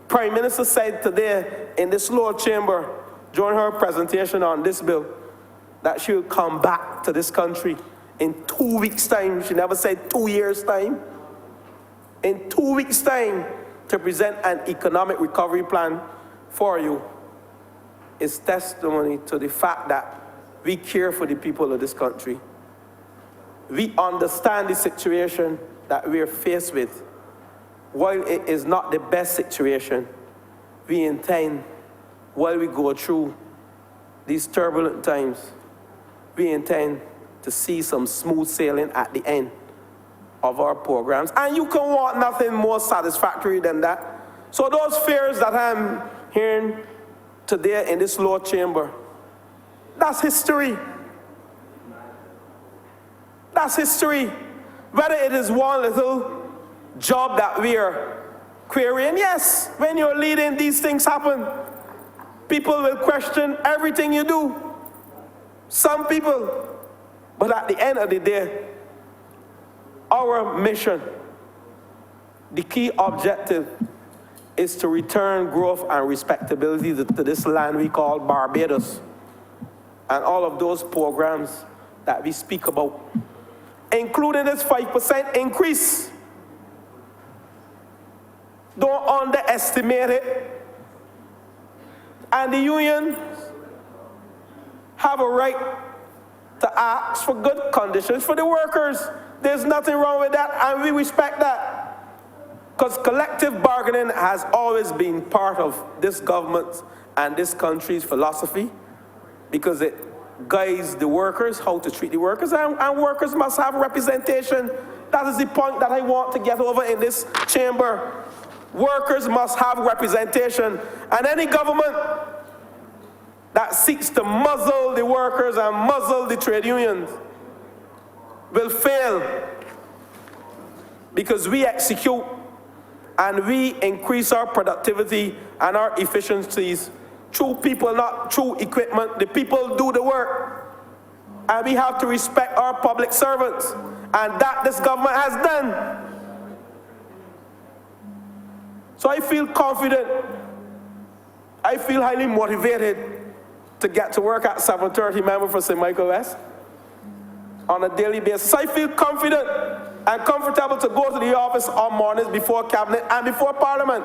Prime Minister said today in this lower chamber during her presentation on this bill that she will come back to this country in 2 weeks' time. She never said 2 years' time. In 2 weeks' time to present an economic recovery plan for you is testimony to the fact that we care for the people of this country. We understand the situation that we are faced with. While it is not the best situation, we intend, while we go through these turbulent times, we intend to see some smooth sailing at the end of our programs. And you can want nothing more satisfactory than that. So those fears that I'm hearing today in this lower chamber, that's history. That's history. Whether it is one little job that we are querying, yes, when you're leading, these things happen. People will question everything you do. Some people. But at the end of the day, our mission, the key objective, is to return growth and respectability to this land we call Barbados. And all of those programs that we speak about, including this 5% increase. Don't underestimate it. And the unions have a right to ask for good conditions for the workers. There's nothing wrong with that, and we respect that. Because collective bargaining has always been part of this government's and this country's philosophy, because it guides the workers, how to treat the workers, and workers must have representation. That is the point that I want to get over in this chamber. Workers must have representation, and any government that seeks to muzzle the workers and muzzle the trade unions will fail, because we execute and we increase our productivity and our efficiencies through people, not through equipment. The people do the work. And we have to respect our public servants. And that this government has done. So I feel confident. I feel highly motivated to get to work at 7:30, member for St. Michael West, on a daily basis. I feel confident and comfortable to go to the office on mornings before cabinet and before parliament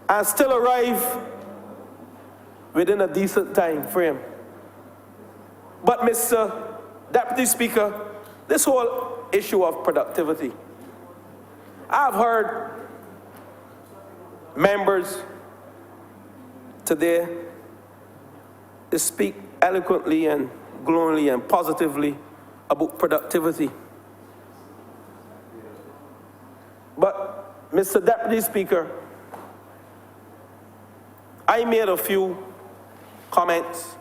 and still arrive within a decent time frame. But Mr. Deputy Speaker, this whole issue of productivity, I've heard members today speak eloquently and glowingly and positively about productivity. But, Mr. Deputy Speaker, I made a few comments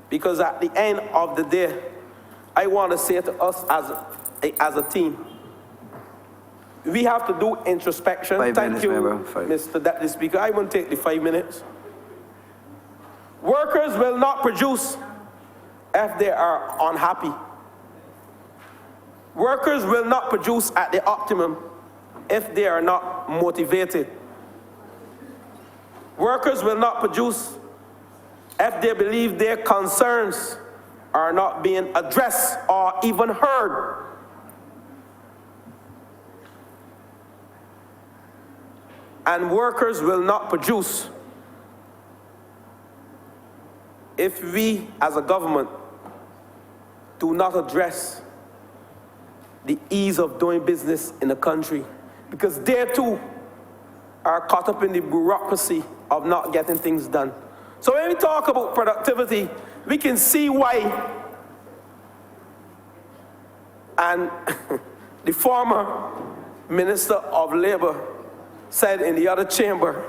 because at the end of the day, I want to say to us as a team, we have to do introspection. 5 Thank minutes, you, member. 5. Mr. Deputy Speaker. I won't take the 5 minutes. Workers will not produce if they are unhappy. Workers will not produce at the optimum if they are not motivated. Workers will not produce if they believe their concerns are not being addressed or even heard. And workers will not produce if we as a government do not address the ease of doing business in the country, because they too are caught up in the bureaucracy of not getting things done. So when we talk about productivity, we can see why. And the former Minister of Labor said in the other chamber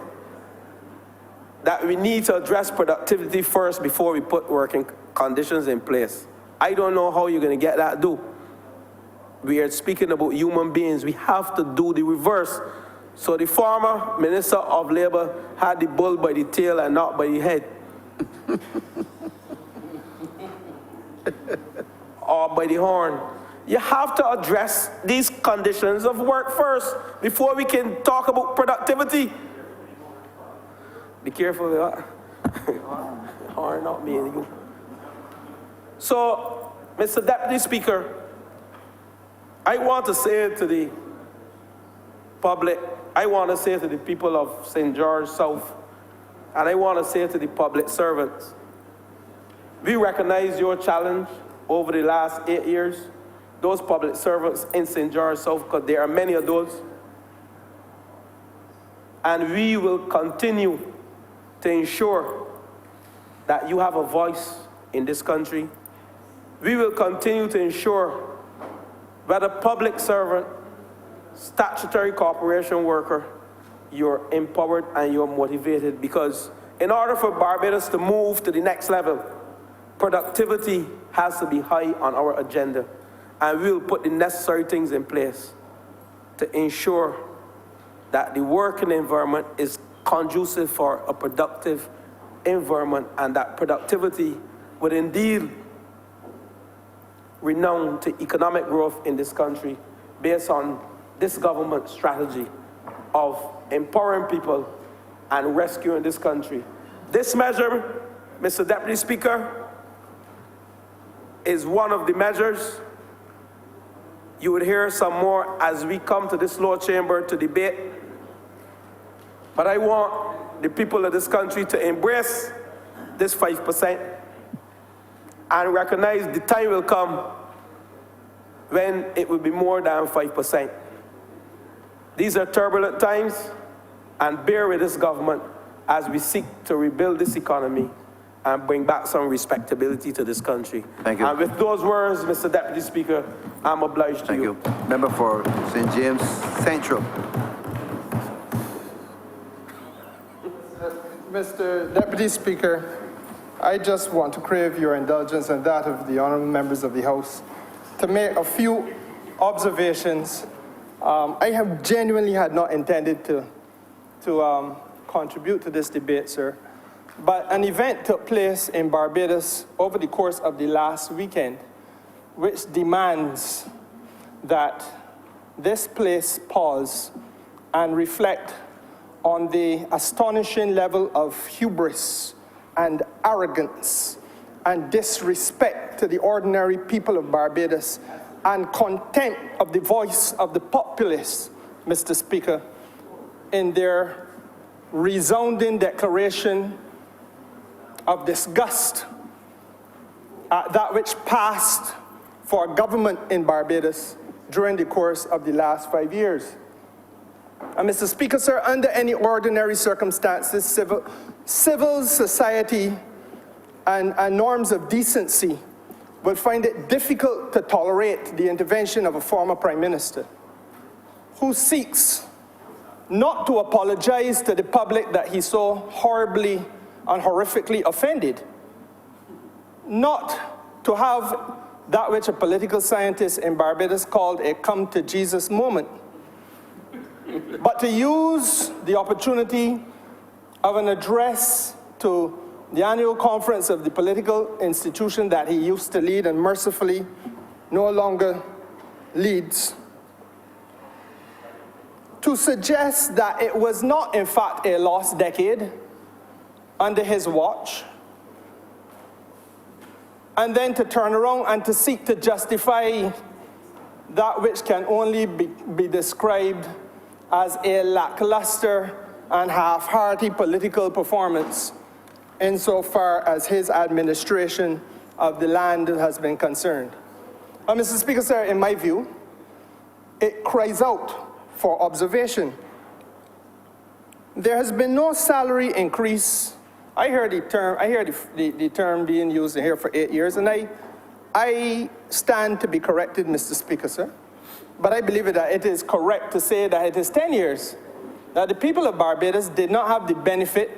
that we need to address productivity first before we put working conditions in place. I don't know how you're going to get that done. We are speaking about human beings. We have to do the reverse. So the former Minister of Labor had the bull by the tail and not by the head. Or by the horn. You have to address these conditions of work first before we can talk about productivity. Be careful with that. Horn, not me and you. So, Mr. Deputy Speaker, I want to say to the public, I want to say to the people of St. George South, and I want to say to the public servants, we recognize your challenge over the last 8 years. Those public servants in St. George South, because there are many of those. And we will continue to ensure that you have a voice in this country. We will continue to ensure whether public servant, statutory corporation worker, you're empowered and you're motivated, because in order for Barbados to move to the next level, productivity has to be high on our agenda. And we will put the necessary things in place to ensure that the working environment is conducive for a productive environment, and that productivity would indeed renown to economic growth in this country based on this government strategy of empowering people and rescuing this country. This measure, Mr. Deputy Speaker, is one of the measures. You would hear some more as we come to this lower chamber to debate. But I want the people of this country to embrace this 5% and recognize the time will come when it will be more than 5%. These are turbulent times, and bear with this government as we seek to rebuild this economy and bring back some respectability to this country. Thank you. And with those words, Mr. Deputy Speaker, I'm obliged to you. Thank you. Member for St. James Central. Mr. Deputy Speaker, I just want to crave your indulgence and that of the honourable members of the House to make a few observations. I have genuinely had not intended to contribute to this debate, sir, but an event took place in Barbados over the course of the last weekend, which demands that this place pause and reflect on the astonishing level of hubris and arrogance and disrespect to the ordinary people of Barbados and contempt of the voice of the populace, Mr. Speaker, in their resounding declaration of disgust at that which passed for government in Barbados during the course of the last 5 years. And Mr. Speaker, sir, under any ordinary circumstances, civil society and norms of decency would find it difficult to tolerate the intervention of a former Prime Minister who seeks not to apologize to the public that he so horribly and horrifically offended, not to have that which a political scientist in Barbados called a come to Jesus moment, but to use the opportunity of an address to the annual conference of the political institution that he used to lead and mercifully no longer leads, to suggest that it was not in fact a lost decade under his watch, and then to turn around and to seek to justify that which can only be described as a lackluster and half-hearted political performance insofar as his administration of the land has been concerned. Mr. Speaker, sir, in my view, it cries out for observation. There has been no salary increase. I heard the term being used here for 8 years, and I stand to be corrected, Mr. Speaker, sir. But I believe that it is correct to say that it is 10 years that the people of Barbados did not have the benefit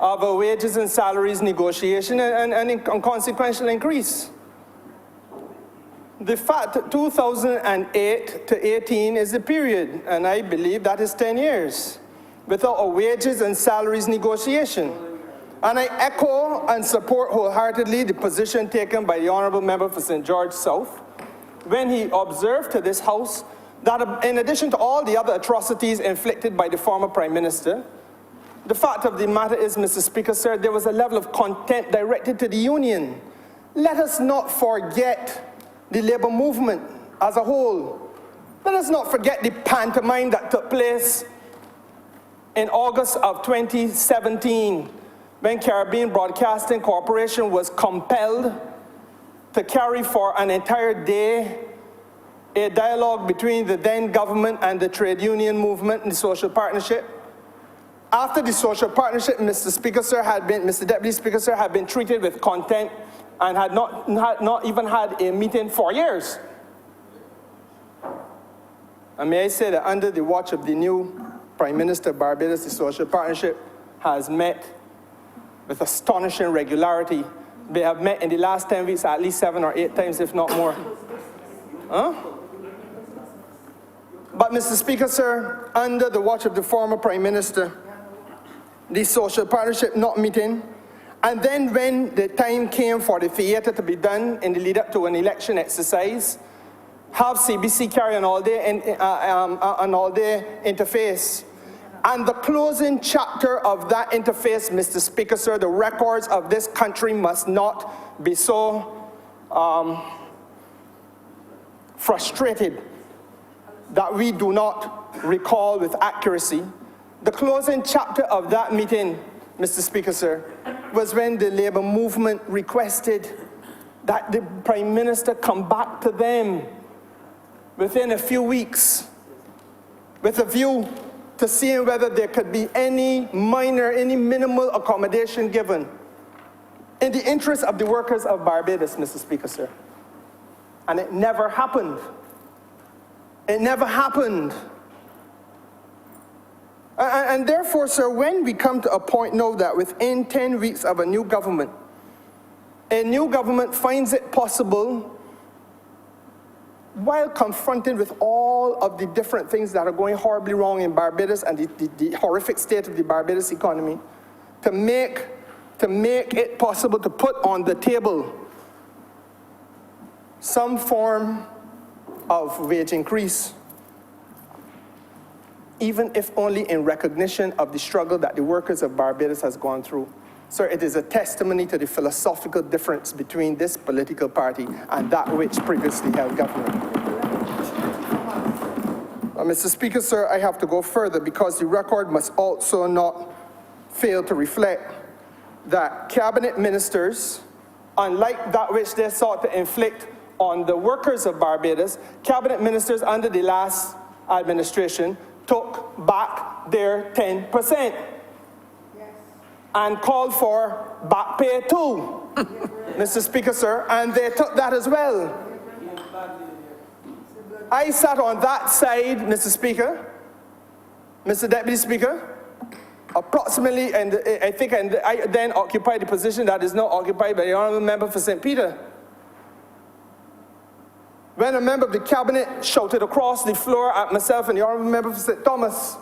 of a wages and salaries negotiation and consequential increase. The fact that 2008 to 18 is the period, and I believe that is 10 years, without a wages and salaries negotiation. And I echo and support wholeheartedly the position taken by the Honourable Member for St. George South when he observed to this House that in addition to all the other atrocities inflicted by the former Prime Minister, the fact of the matter is, Mr. Speaker, sir, there was a level of contempt directed to the union. Let us not forget the labour movement as a whole. Let us not forget the pantomime that took place in August of 2017 when Caribbean Broadcasting Corporation was compelled to carry for an entire day a dialogue between the then government and the trade union movement and the social partnership. After the social partnership, Mr. Speaker, sir, Mr. Deputy Speaker, sir, had been treated with contempt and had not even had a meeting for years. And may I say that under the watch of the new Prime Minister of Barbados, the social partnership has met with astonishing regularity. They have met in the last 10 weeks at least 7 or 8 times, if not more. But Mr. Speaker, sir, under the watch of the former Prime Minister, the social partnership not meeting, and then when the time came for the theatre to be done in the lead up to an election exercise, have CBC carry an all-day interface. And the closing chapter of that interface, Mr. Speaker, sir, the records of this country must not be so frustrated that we do not recall with accuracy. The closing chapter of that meeting, Mr. Speaker, sir, was when the labour movement requested that the Prime Minister come back to them within a few weeks with a view to seeing whether there could be any minor, any minimal accommodation given in the interest of the workers of Barbados, Mr. Speaker, sir. And it never happened. It never happened. And therefore, sir, when we come to a point now that within 10 weeks of a new government, a new government finds it possible, while confronted with all of the different things that are going horribly wrong in Barbados and the horrific state of the Barbados economy, to make it possible to put on the table some form of wage increase, even if only in recognition of the struggle that the workers of Barbados has gone through. Sir, it is a testimony to the philosophical difference between this political party and that which previously held government. Mr. Speaker, sir, I have to go further because the record must also not fail to reflect that cabinet ministers, unlike that which they sought to inflict on the workers of Barbados, cabinet ministers under the last administration took back their 10%. And called for back pay too, Mr. Speaker, sir, and they took that as well. I sat on that side, Mr. Speaker, Mr. Deputy Speaker, approximately, and I then occupied the position that is now occupied by the Honourable Member for St. Peter. When a member of the cabinet shouted across the floor at myself and the Honourable Member for St. Thomas,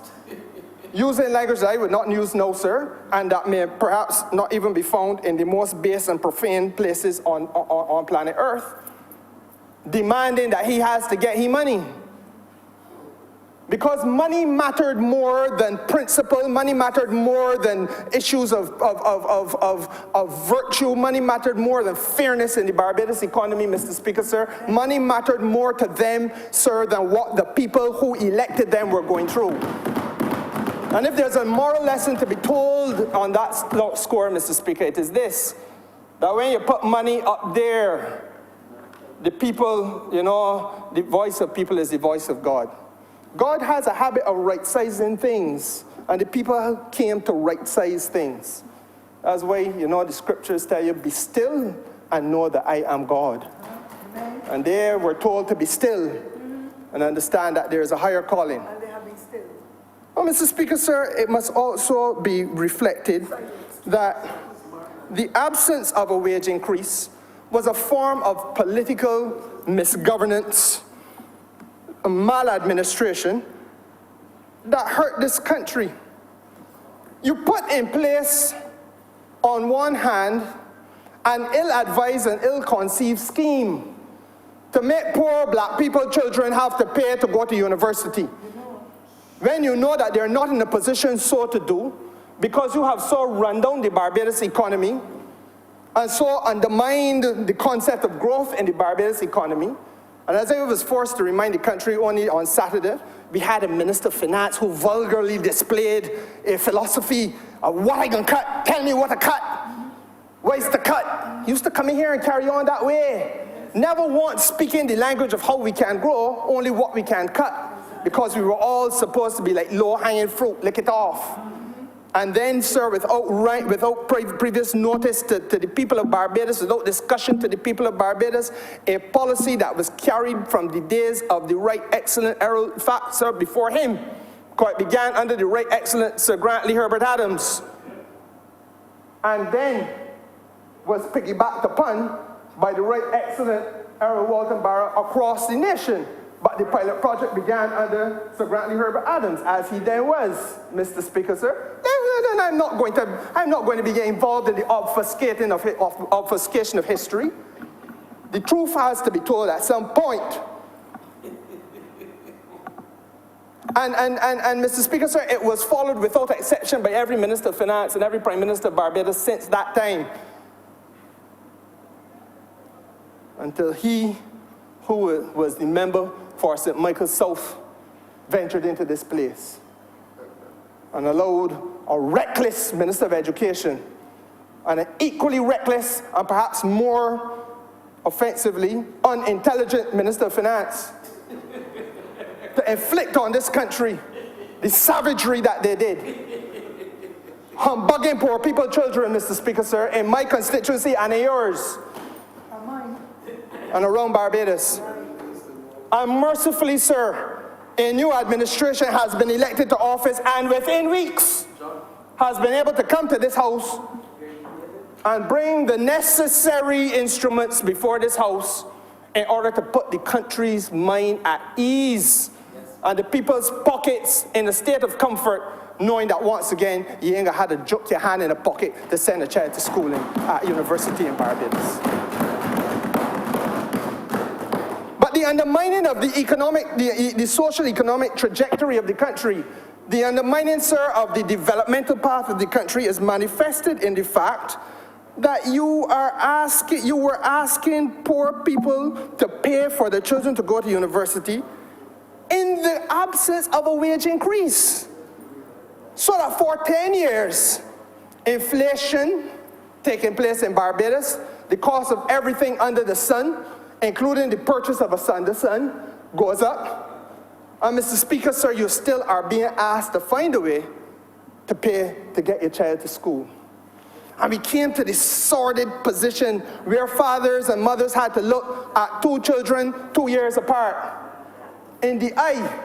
using language that I would not use now, sir, and that may perhaps not even be found in the most base and profane places on planet Earth, demanding that he has to get his money. Because money mattered more than principle, money mattered more than issues of virtue, money mattered more than fairness in the Barbados economy, Mr. Speaker, sir. Money mattered more to them, sir, than what the people who elected them were going through. And if there's a moral lesson to be told on that score, Mr. Speaker, it is this, that when you put money up there, the people, you know, the voice of people is the voice of God. God has a habit of right-sizing things, and the people came to right-size things. That's why, you know, the scriptures tell you, be still and know that I am God. Amen. And there we're told to be still and understand that there is a higher calling. And they have been still. Well, Mr. Speaker, sir, it must also be reflected that the absence of a wage increase was a form of political misgovernance, maladministration that hurt this country. You put in place, on one hand, an ill-advised and ill-conceived scheme to make poor black people, children, have to pay to go to university. When you know that they're not in a position so to do, because you have so run down the Barbados economy and so undermined the concept of growth in the Barbados economy. And as I was forced to remind the country only on Saturday, we had a Minister of Finance who vulgarly displayed a philosophy of what I can cut, tell me what to cut, where's the cut. He used to come in here and carry on that way. Never once speaking the language of how we can grow, only what we can cut. Because we were all supposed to be like low-hanging fruit, lick it off. And then, sir, without previous notice to the people of Barbados, without discussion to the people of Barbados, a policy that was carried from the days of the Right Excellent Errol, in fact, sir, before him, it began under the Right Excellent Sir Grantley Herbert Adams, and then was piggybacked upon by the Right Excellent Errol Walton Barrow across the nation. But the pilot project began under Sir Grantley Herbert Adams, as he then was, Mr. Speaker, sir. Then I'm not going to be involved in the obfuscation of history. The truth has to be told at some point. And Mr. Speaker, sir, it was followed without exception by every Minister of Finance and every Prime Minister of Barbados since that time. Until he, who was the member for St. Michael South, ventured into this place and allowed a reckless Minister of Education and an equally reckless and perhaps more offensively unintelligent Minister of Finance to inflict on this country the savagery that they did. Humbugging poor people, children, Mr. Speaker, sir, in my constituency and in yours, and around Barbados. And mercifully, sir, a new administration has been elected to office and within weeks has been able to come to this house and bring the necessary instruments before this House in order to put the country's mind at ease and the people's pockets in a state of comfort, knowing that once again, you ain't gonna have to joke your hand in a pocket to send a child to school at university in Barbados. But the undermining of the economic, the social economic trajectory of the country, the undermining, sir, of the developmental path of the country is manifested in the fact that you were asking poor people to pay for their children to go to university in the absence of a wage increase. So that for 10 years, inflation taking place in Barbados, the cost of everything under the sun, including the purchase of a Sunday sun, goes up. And Mr. Speaker, sir, you still are being asked to find a way to pay to get your child to school. And we came to this sordid position where fathers and mothers had to look at two children 2 years apart in the eye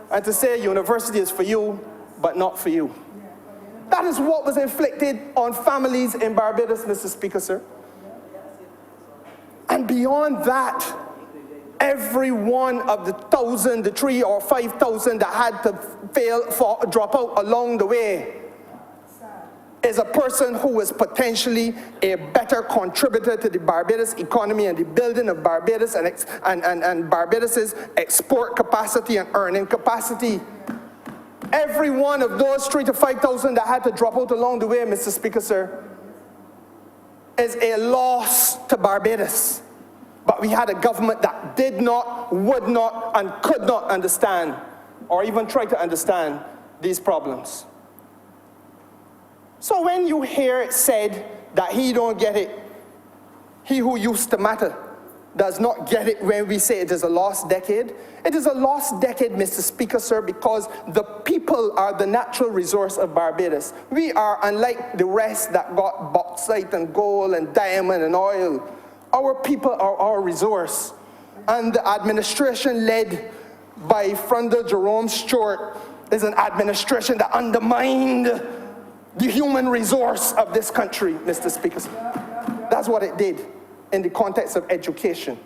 and to say university is for you, but not for you. That is what was inflicted on families in Barbados, Mr. Speaker, sir. And beyond that, every one of the 1,000, the 3,000 or 5,000 that had to drop out along the way is a person who is potentially a better contributor to the Barbados economy and the building of Barbados and Barbados's export capacity and earning capacity. Every one of those 3,000 to 5,000 that had to drop out along the way, Mr. Speaker, sir, is a loss to Barbados. But we had a government that did not, would not, and could not understand, or even try to understand, these problems. So when you hear it said that he don't get it, he who used to matter does not get it when we say it is a lost decade. It is a lost decade, Mr. Speaker, sir, because the people are the natural resource of Barbados. We are, unlike the rest that got bauxite and gold and diamond and oil, our people are our resource. And the administration led by Frondel Jerome Stewart is an administration that undermined the human resource of this country, Mr. Speaker. That's what it did in the context of education.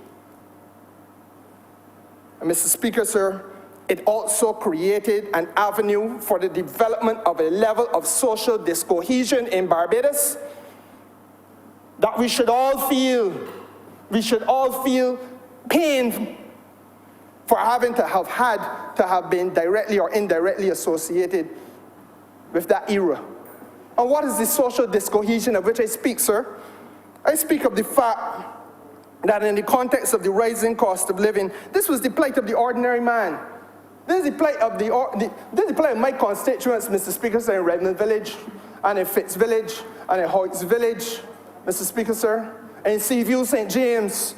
And Mr. Speaker, sir, it also created an avenue for the development of a level of social discohesion in Barbados that we should all feel pain for having to have been directly or indirectly associated with that era. And what is the social discohesion of which I speak, sir? I speak of the fact that in the context of the rising cost of living, this was the plight of the ordinary man. This is the plight of this is the plight of my constituents, Mr. Speaker, sir, in Redmond Village, and in Fitz Village, and in Hoyts Village, Mr. Speaker, sir, and in Seaview, St. James.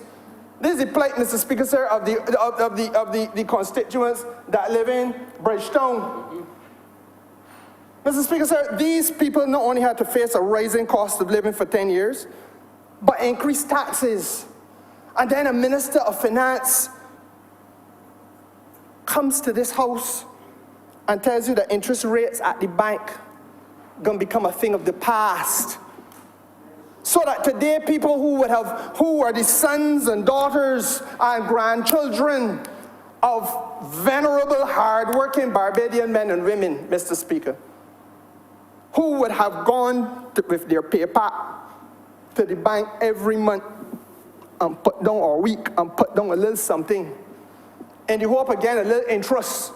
This is the plight, Mr. Speaker, sir, of the constituents that live in Bridgetown. Mr. Speaker, sir, these people not only had to face a rising cost of living for 10 years, but increased taxes. And then a minister of finance comes to this house and tells you that interest rates at the bank are going to become a thing of the past. So that today people who are the sons and daughters and grandchildren of venerable, hard-working Barbadian men and women, Mr. Speaker, who would have gone with their paper to the bank every month and put down, or week, and put down a little something, in the hope, again, a little interest.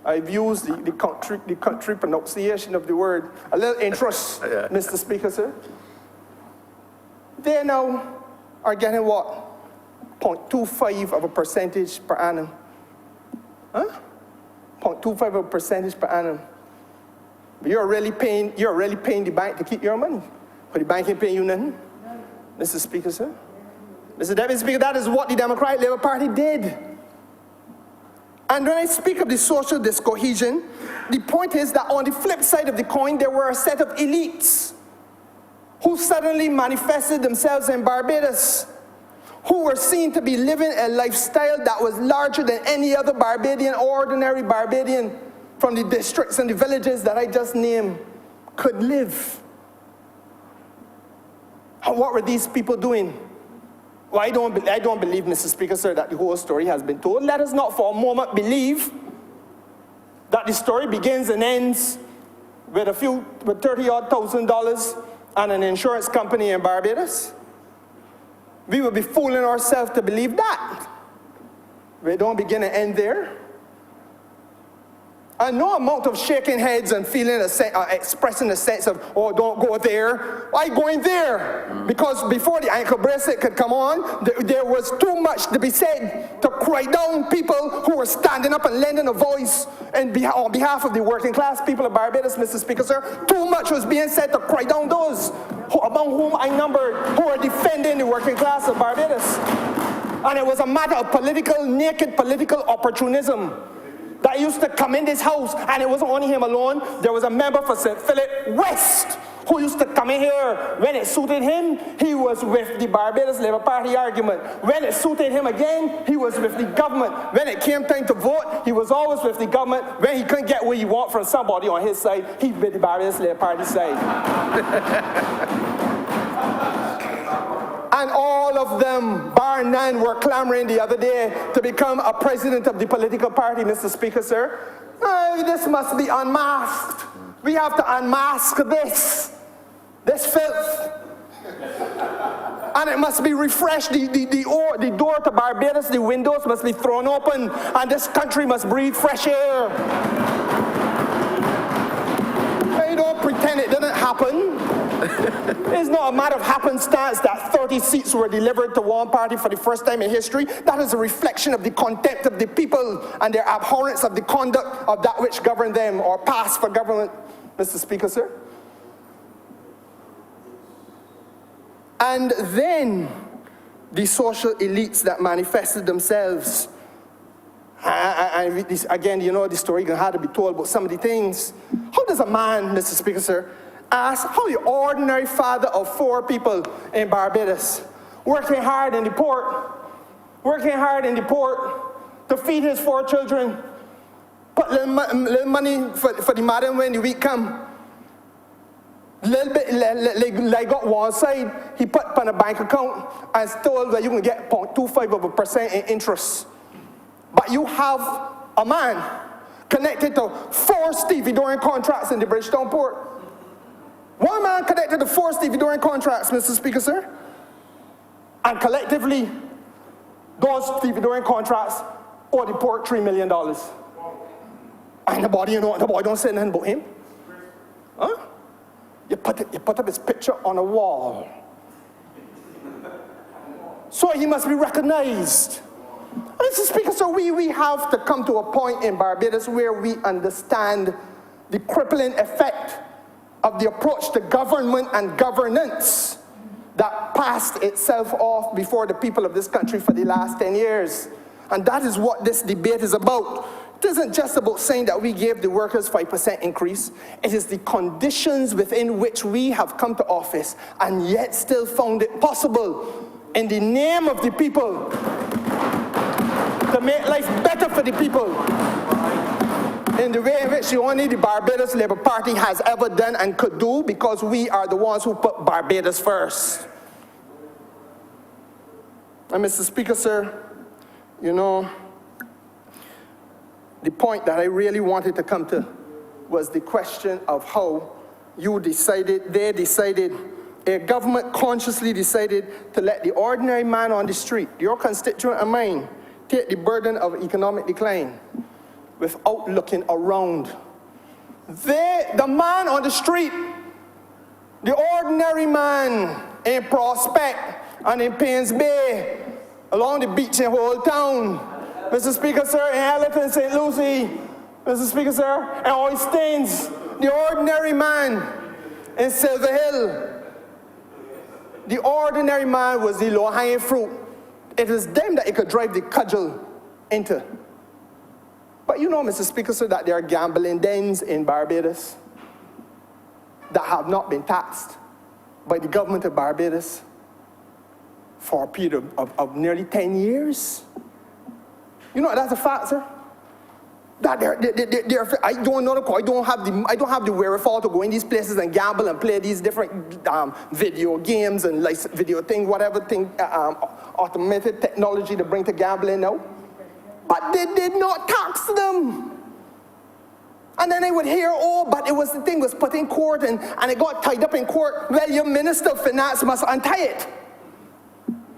I've used the country pronunciation of the word, a little interest, yeah. Mr. Speaker, sir. They now are getting what? 0.25% per annum. Huh? 0.25% per annum. But you're really paying the bank to keep your money. But the bank ain't paying you nothing. Mr. Speaker, sir. Mr. Deputy Speaker, that is what the Democratic Labour Party did. And when I speak of the social discohesion, the point is that on the flip side of the coin, there were a set of elites who suddenly manifested themselves in Barbados, who were seen to be living a lifestyle that was larger than any other Barbadian, ordinary Barbadian, from the districts and the villages that I just named, could live. What were these people doing? Well, I don't believe, Mr. Speaker, sir, that the whole story has been told. Let us not for a moment believe that the story begins and ends with $30,000 and an insurance company in Barbados. We would be fooling ourselves to believe that. We don't begin and end there. And no amount of shaking heads and feeling expressing a sense of, oh, don't go there. Why going there? Because before the ankle bracelet could come on, there was too much to be said to cry down people who were standing up and lending a voice on behalf of the working class people of Barbados, Mr. Speaker, sir. Too much was being said to cry down those among whom I numbered who are defending the working class of Barbados. And it was a matter of naked political opportunism that used to come in this house, and it wasn't only him alone. There was a member for St. Philip West who used to come in here. When it suited him, he was with the Barbados Labour Party argument. When it suited him again, he was with the government. When it came time to vote, he was always with the government. When he couldn't get what he want from somebody on his side, he'd be the Barbados Labour Party side. And all of them, bar none, were clamoring the other day to become a president of the political party, Mr. Speaker, sir. This must be unmasked. We have to unmask this filth. And it must be refreshed. The door to Barbados, the windows must be thrown open, and this country must breathe fresh air. You don't pretend it didn't happen. It's not a matter of happenstance that 30 seats were delivered to one party for the first time in history. That is a reflection of the contempt of the people and their abhorrence of the conduct of that which governed them or passed for government, Mr. Speaker, sir. And then the social elites that manifested themselves. And again, you know, the story can hardly be told, but some of the things. How does a man, Mr. Speaker, sir, ask how the ordinary father of 4 people in Barbados, working hard in the port to feed his 4 children, put little money for the madam when the week come, little bit like got one side, he put on a bank account and told that you can get 0.25% in interest. But you have a man connected to 4 stevedoring contracts in the Bridgetown port. One man connected to 4 stevedoring contracts, Mr. Speaker, sir. And collectively, those stevedoring contracts owe the port $3 million. And nobody don't say nothing about him. Huh? You put up his picture on a wall. So he must be recognized. Mr. Speaker, so we have to come to a point in Barbados where we understand the crippling effect of the approach to government and governance that passed itself off before the people of this country for the last 10 years. And that is what this debate is about. It isn't just about saying that we gave the workers 5% increase. It is the conditions within which we have come to office and yet still found it possible in the name of the people to make life better for the people in the way in which only the Barbados Labour Party has ever done and could do, because we are the ones who put Barbados first. And Mr. Speaker, sir, you know, the point that I really wanted to come to was the question of how they decided, a government consciously decided to let the ordinary man on the street, your constituent and mine, take the burden of economic decline without looking around. The man on the street, the ordinary man in Prospect and in Paynes Bay, along the beach in Old Town, Mr. Speaker, sir, in Hamilton, St. Lucie, Mr. Speaker, sir, and Oysteins, the ordinary man in Silver Hill. The ordinary man was the low-hanging fruit. It was them that it could drive the cudgel into. But you know, Mr. Speaker, sir, that there are gambling dens in Barbados that have not been taxed by the government of Barbados for a period of nearly 10 years. You know, that's a fact, sir. that I don't know, I don't have the wherewithal to go in these places and gamble and play these different video games and like video thing, whatever thing, automated technology to bring to gambling now. But they did not tax them. And then I would hear, oh, but the thing was put in court and it got tied up in court. Well, your Minister of Finance must untie it.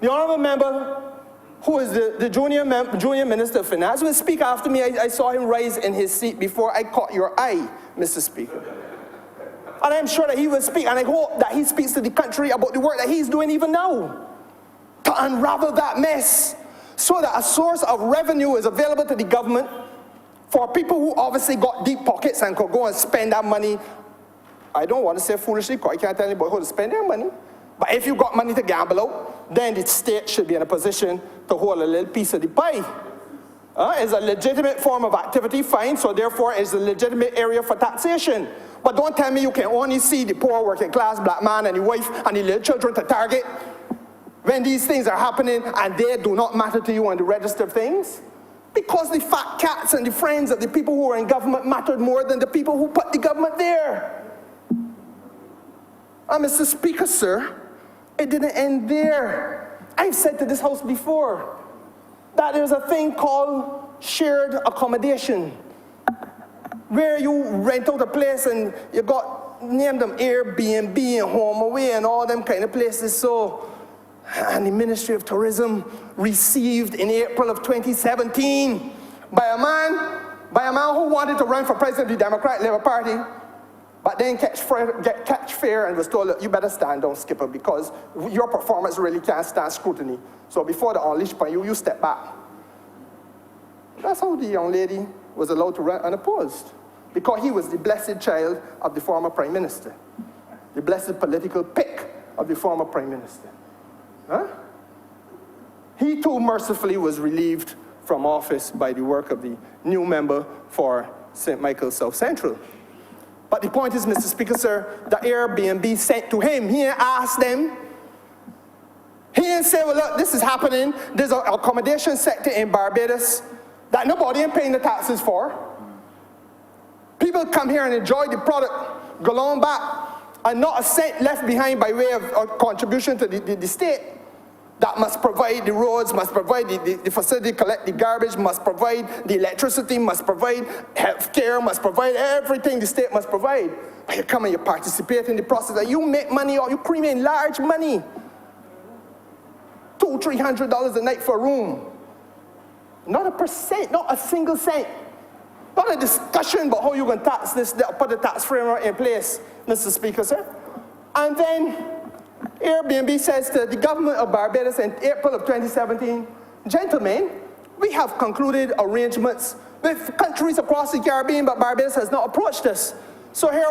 The honourable member, who is the junior Minister of Finance, will speak after me. I saw him rise in his seat before I caught your eye, Mr. Speaker. And I'm sure that he will speak, and I hope that he speaks to the country about the work that he's doing even now to unravel that mess so that a source of revenue is available to the government for people who obviously got deep pockets and could go and spend that money. I don't want to say foolishly, because I can't tell anybody how to spend their money. But if you got money to gamble out, then the state should be in a position to hold a little piece of the pie. It's a legitimate form of activity, fine, so therefore it's a legitimate area for taxation. But don't tell me you can only see the poor working class black man and the wife and the little children to target when these things are happening and they do not matter to you on the register of things. Because the fat cats and the friends of the people who are in government mattered more than the people who put the government there. And Mr. Speaker, sir, it didn't end there. I've said to this House before that there's a thing called shared accommodation, where you rent out a place and you got, name them Airbnb and HomeAway and all them kind of places. So, and the Ministry of Tourism received in April of 2017 by a man who wanted to run for president of the Democratic Labour Party, but then catch fare and was told, look, you better stand down, Skipper, because your performance really can't stand scrutiny. So before the unleash point, you step back. That's how the young lady was allowed to run unopposed, because he was the blessed child of the former Prime Minister, the blessed political pick of the former Prime Minister. Huh? He too mercifully was relieved from office by the work of the new member for St. Michael's South Central. But the point is, Mr. Speaker, sir, the Airbnb sent to him. He didn't ask them. He didn't say, well, look, this is happening. There's an accommodation sector in Barbados that nobody ain't paying the taxes for. People come here and enjoy the product, go on back, and not a cent left behind by way of contribution to the state. That must provide the roads, must provide the facility, collect the garbage, must provide the electricity, must provide health care, must provide everything the state must provide. But you come and you participate in the process and you make money, or you cream in large money. $200-300 a night for a room. Not a percent, not a single cent. Not a discussion about how you're going to tax this, put the tax framework in place, Mr. Speaker, sir. And then Airbnb says to the government of Barbados in April of 2017, gentlemen, we have concluded arrangements with countries across the Caribbean, but Barbados has not approached us. So here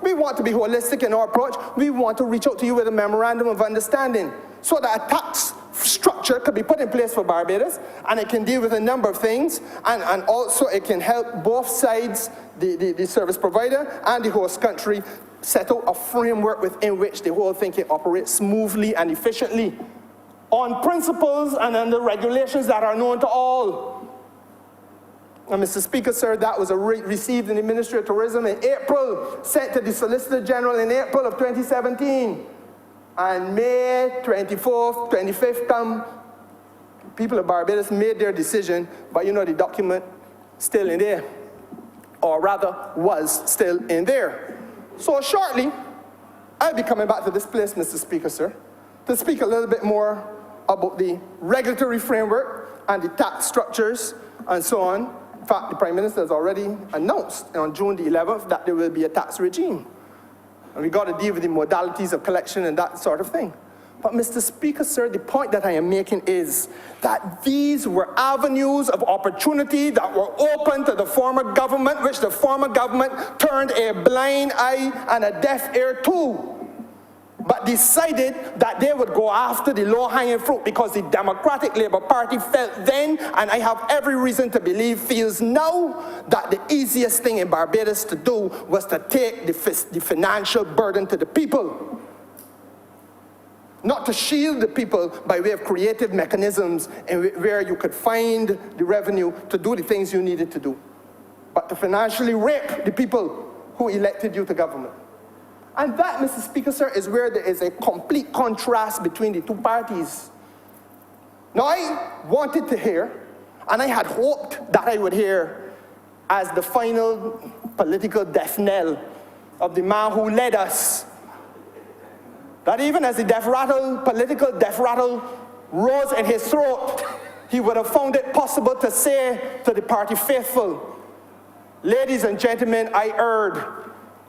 we want to be holistic in our approach. We want to reach out to you with a memorandum of understanding so that a tax structure could be put in place for Barbados, and it can deal with a number of things, and also it can help both sides, the service provider and the host country, settle a framework within which the whole thing can operate smoothly and efficiently on principles and under regulations that are known to all. And Mr. Speaker, sir, that was received in the Ministry of Tourism in April, sent to the Solicitor General in April of 2017. And May 24th, 25th come, people of Barbados made their decision, but you know the document still in there, or rather was still in there. So shortly, I'll be coming back to this place, Mr. Speaker, sir, to speak a little bit more about the regulatory framework and the tax structures and so on. In fact, the Prime Minister has already announced on June the 11th that there will be a tax regime. And we got to deal with the modalities of collection and that sort of thing. But Mr. Speaker, sir, the point that I am making is that these were avenues of opportunity that were open to the former government, which the former government turned a blind eye and a deaf ear to, but decided that they would go after the low-hanging fruit because the Democratic Labour Party felt then, and I have every reason to believe feels now, that the easiest thing in Barbados to do was to take the financial burden to the people. Not to shield the people by way of creative mechanisms where you could find the revenue to do the things you needed to do. but to financially rape the people who elected you to government. And that, Mr. Speaker, sir, is where there is a complete contrast between the two parties. Now, I wanted to hear, and I had hoped that I would hear, as the final political death knell of the man who led us, that even as the death rattle, political death rattle, rose in his throat, he would have found it possible to say to the party faithful, ladies and gentlemen, I erred.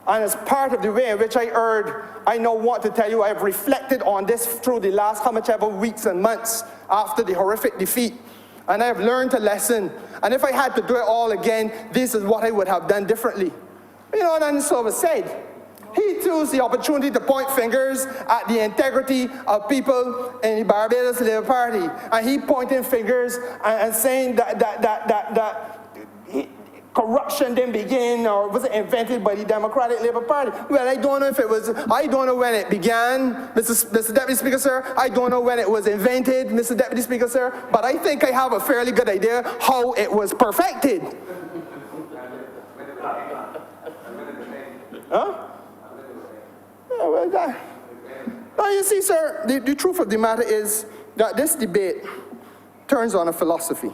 And as part of the way in which I erred, I now want to tell you I have reflected on this through the last how much ever weeks and months after the horrific defeat. And I have learned a lesson. And if I had to do it all again, this is what I would have done differently. You know, and so was said. He chose the opportunity to point fingers at the integrity of people in the Barbados Labour Party. And he pointing fingers and saying that corruption didn't begin or was invented by the Democratic Labour Party. Well, I don't know if it was, I don't know when it began, Mr. Deputy Speaker, sir. I don't know when it was invented, Mr. Deputy Speaker, sir. But I think I have a fairly good idea how it was perfected. Huh? Yeah, well, now you see, sir, the truth of the matter is that this debate turns on a philosophy.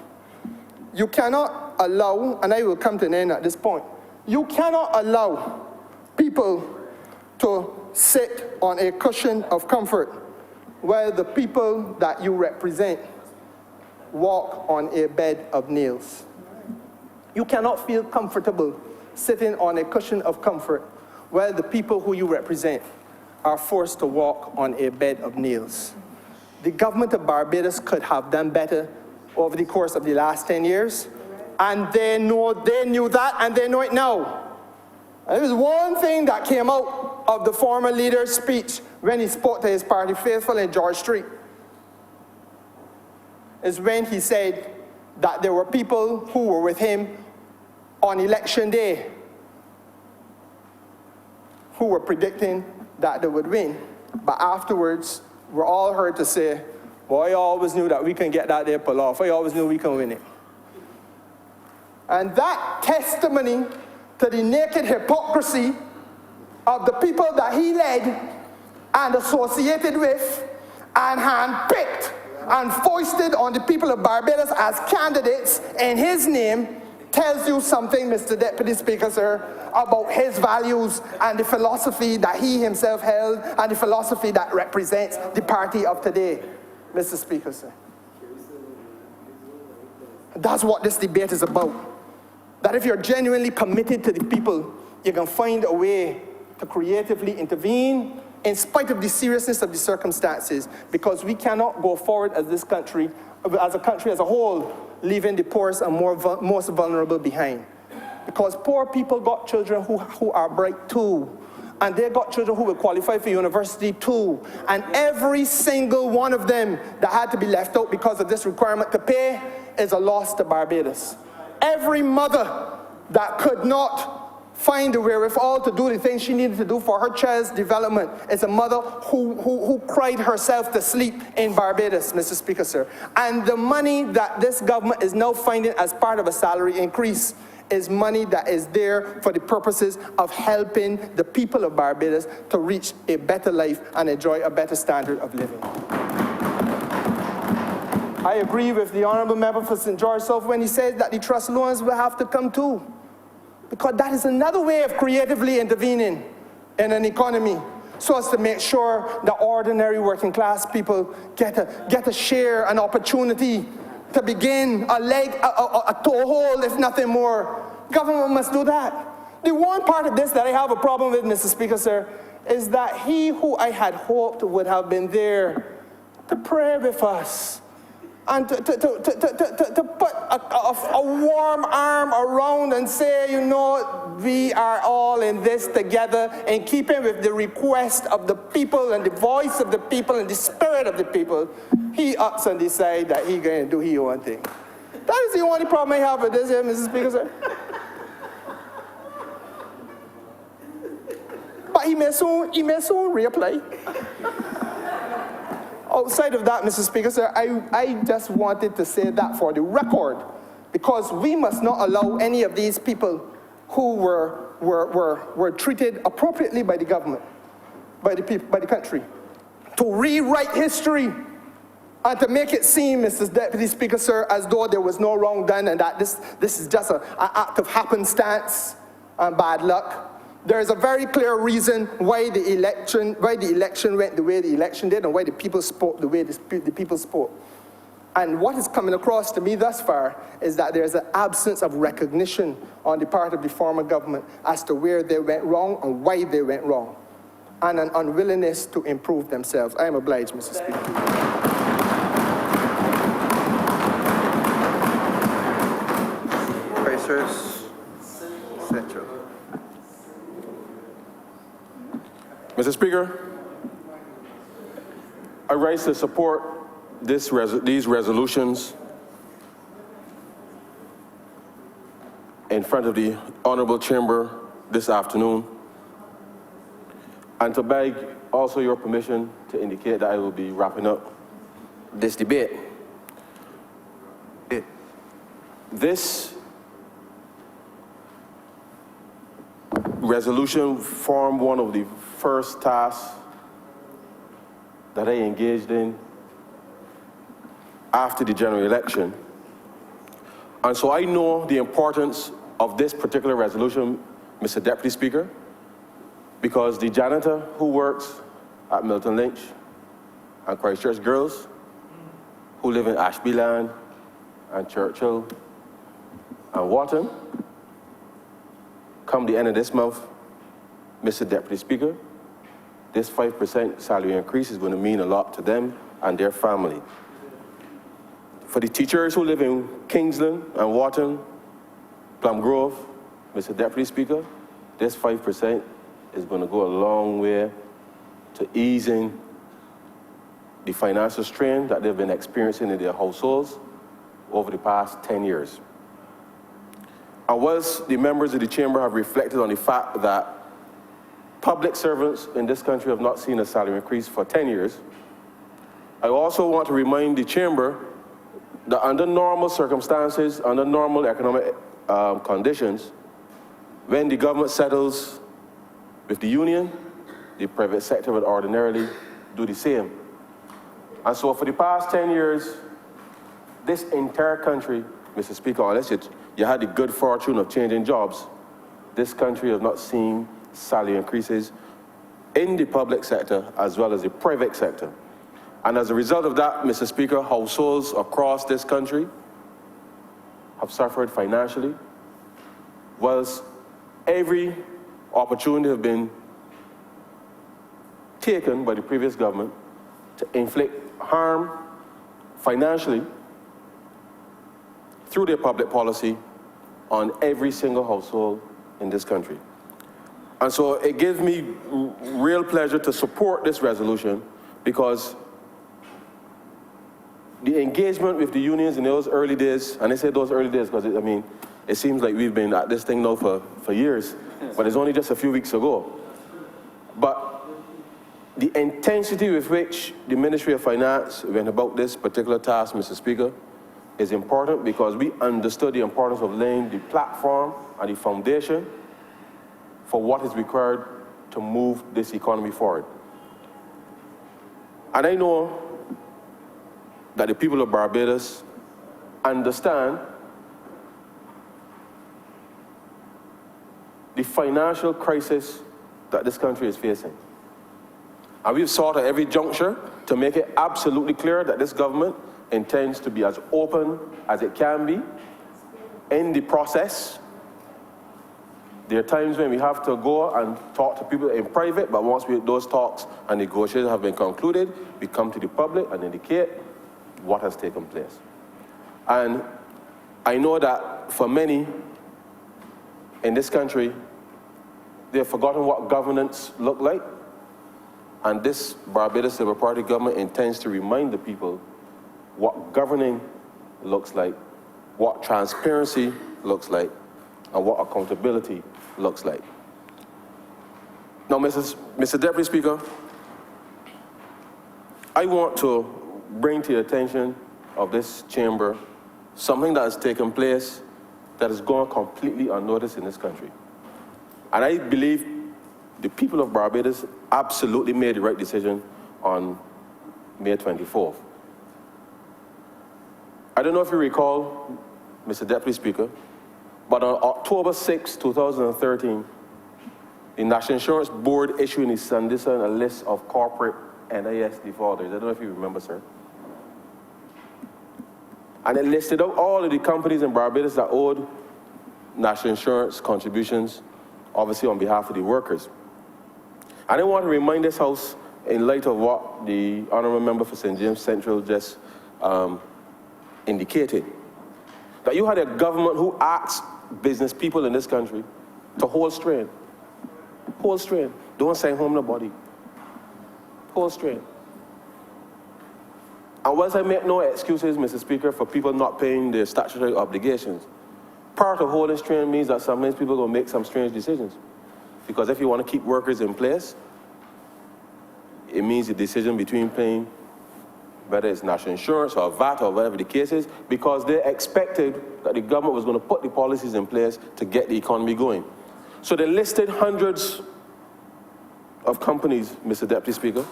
You cannot allow, and I will come to an end at this point, you cannot allow people to sit on a cushion of comfort while the people that you represent walk on a bed of nails. You cannot feel comfortable sitting on a cushion of comfort while the people who you represent are forced to walk on a bed of nails. The government of Barbados could have done better over the course of the last 10 years, and they knew that, and they know it now. And there was one thing that came out of the former leader's speech when he spoke to his party faithful in George Street, is when he said that there were people who were with him on election day who were predicting that they would win. But afterwards, we're all heard to say, well, I always knew that we can get that there pull off. I always knew we can win it. And that testimony to the naked hypocrisy of the people that he led and associated with and handpicked and foisted on the people of Barbados as candidates in his name tells you something, Mr. Deputy Speaker, sir, about his values and the philosophy that he himself held and the philosophy that represents the party of today, Mr. Speaker, sir. That's what this debate is about. That if you're genuinely committed to the people, you can find a way to creatively intervene in spite of the seriousness of the circumstances, because we cannot go forward as this country, as a country as a whole, leaving the poorest and most vulnerable behind. Because poor people got children who are bright too. And they got children who will qualify for university too. And every single one of them that had to be left out because of this requirement to pay is a loss to Barbados. Every mother that could not find the wherewithal to do the things she needed to do for her child's development is a mother who cried herself to sleep in Barbados, Mr. Speaker, sir. And the money that this government is now finding as part of a salary increase is money that is there for the purposes of helping the people of Barbados to reach a better life and enjoy a better standard of living. I agree with the Honourable Member for St. George South when he says that the trust loans will have to come too, because that is another way of creatively intervening in an economy so as to make sure that ordinary working class people get a share, an opportunity to begin a toehold, if nothing more. Government must do that. The one part of this that I have a problem with, Mr. Speaker, sir, is that he who I had hoped would have been there to pray with us and to put a warm arm around and say, you know, we are all in this together, in keeping with the request of the people and the voice of the people and the spirit of the people. He ups and decides that he's going to do his own thing. That is the only problem I have with this here, Mr. Speaker, sir. But he may soon reapply. Outside of that, Mr. Speaker, sir, I just wanted to say that for the record, because we must not allow any of these people who were treated appropriately by the government, by the people, by the country, to rewrite history and to make it seem, Mr. Deputy Speaker, sir, as though there was no wrong done and that this is just an act of happenstance and bad luck. There is a very clear reason why the election went the way the election did and why the people spoke the way the people spoke. And what is coming across to me thus far is that there's an absence of recognition on the part of the former government as to where they went wrong and why they went wrong, and an unwillingness to improve themselves. I am obliged, Mr. Speaker. Central. Mr. Speaker, I rise to support these resolutions in front of the Honourable Chamber this afternoon, and to beg also your permission to indicate that I will be wrapping up this debate. This resolution formed one of the first tasks that I engaged in after the general election. And so I know the importance of this particular resolution, Mr. Deputy Speaker, because the janitor who works at Milton Lynch and Christchurch Girls, who live in Ashbyland and Churchill and Wharton, come the end of this month, Mr. Deputy Speaker, this 5% salary increase is going to mean a lot to them and their family. For the teachers who live in Kingsland and Wharton, Plum Grove, Mr. Deputy Speaker, this 5% is going to go a long way to easing the financial strain that they've been experiencing in their households over the past 10 years. And whilst the members of the chamber have reflected on the fact that public servants in this country have not seen a salary increase for 10 years, I also want to remind the chamber that under normal circumstances, under normal economic conditions, when the government settles with the union, the private sector would ordinarily do the same. And so for the past 10 years, this entire country, Mr. Speaker, unless you had the good fortune of changing jobs, this country has not seen salary increases in the public sector as well as the private sector. And as a result of that, Mr. Speaker, households across this country have suffered financially, whilst every opportunity has been taken by the previous government to inflict harm financially through their public policy on every single household in this country. And so it gives me real pleasure to support this resolution, because the engagement with the unions in those early days, and I say those early days because it seems like we've been at this thing now for years, but it's only just a few weeks ago. But the intensity with which the Ministry of Finance went about this particular task, Mr. Speaker, is important, because we understood the importance of laying the platform and the foundation for what is required to move this economy forward. And I know that the people of Barbados understand the financial crisis that this country is facing. And we've sought at every juncture to make it absolutely clear that this government intends to be as open as it can be in the process. There are times when we have to go and talk to people in private, but once those talks and negotiations have been concluded, we come to the public and indicate what has taken place. And I know that for many in this country, they've forgotten what governance looked like. And this Barbados Labour Party government intends to remind the people what governing looks like, what transparency looks like, and what accountability looks like. Now, Mr. Deputy Speaker, I want to bring to the attention of this chamber something that has taken place that has gone completely unnoticed in this country. And I believe the people of Barbados absolutely made the right decision on May 24th. I don't know if you recall, Mr. Deputy Speaker, but on October 6, 2013, the National Insurance Board issued in its Sandison a list of corporate NIS defaulters. I don't know if you remember, sir. And it listed out all of the companies in Barbados that owed national insurance contributions, obviously on behalf of the workers. And I want to remind this House, in light of what the Honourable Member for St. James Central just indicated, that you had a government who asked business people in this country to hold strain. Hold strain. Don't send home nobody. Hold strain. And whilst I make no excuses, Mr. Speaker, for people not paying their statutory obligations, part of holding strain means that sometimes people will make some strange decisions. Because if you want to keep workers in place, it means the decision between paying, whether it's national insurance or VAT or whatever the case is, because they expected that the government was going to put the policies in place to get the economy going. So they listed hundreds of companies, Mr. Deputy Speaker,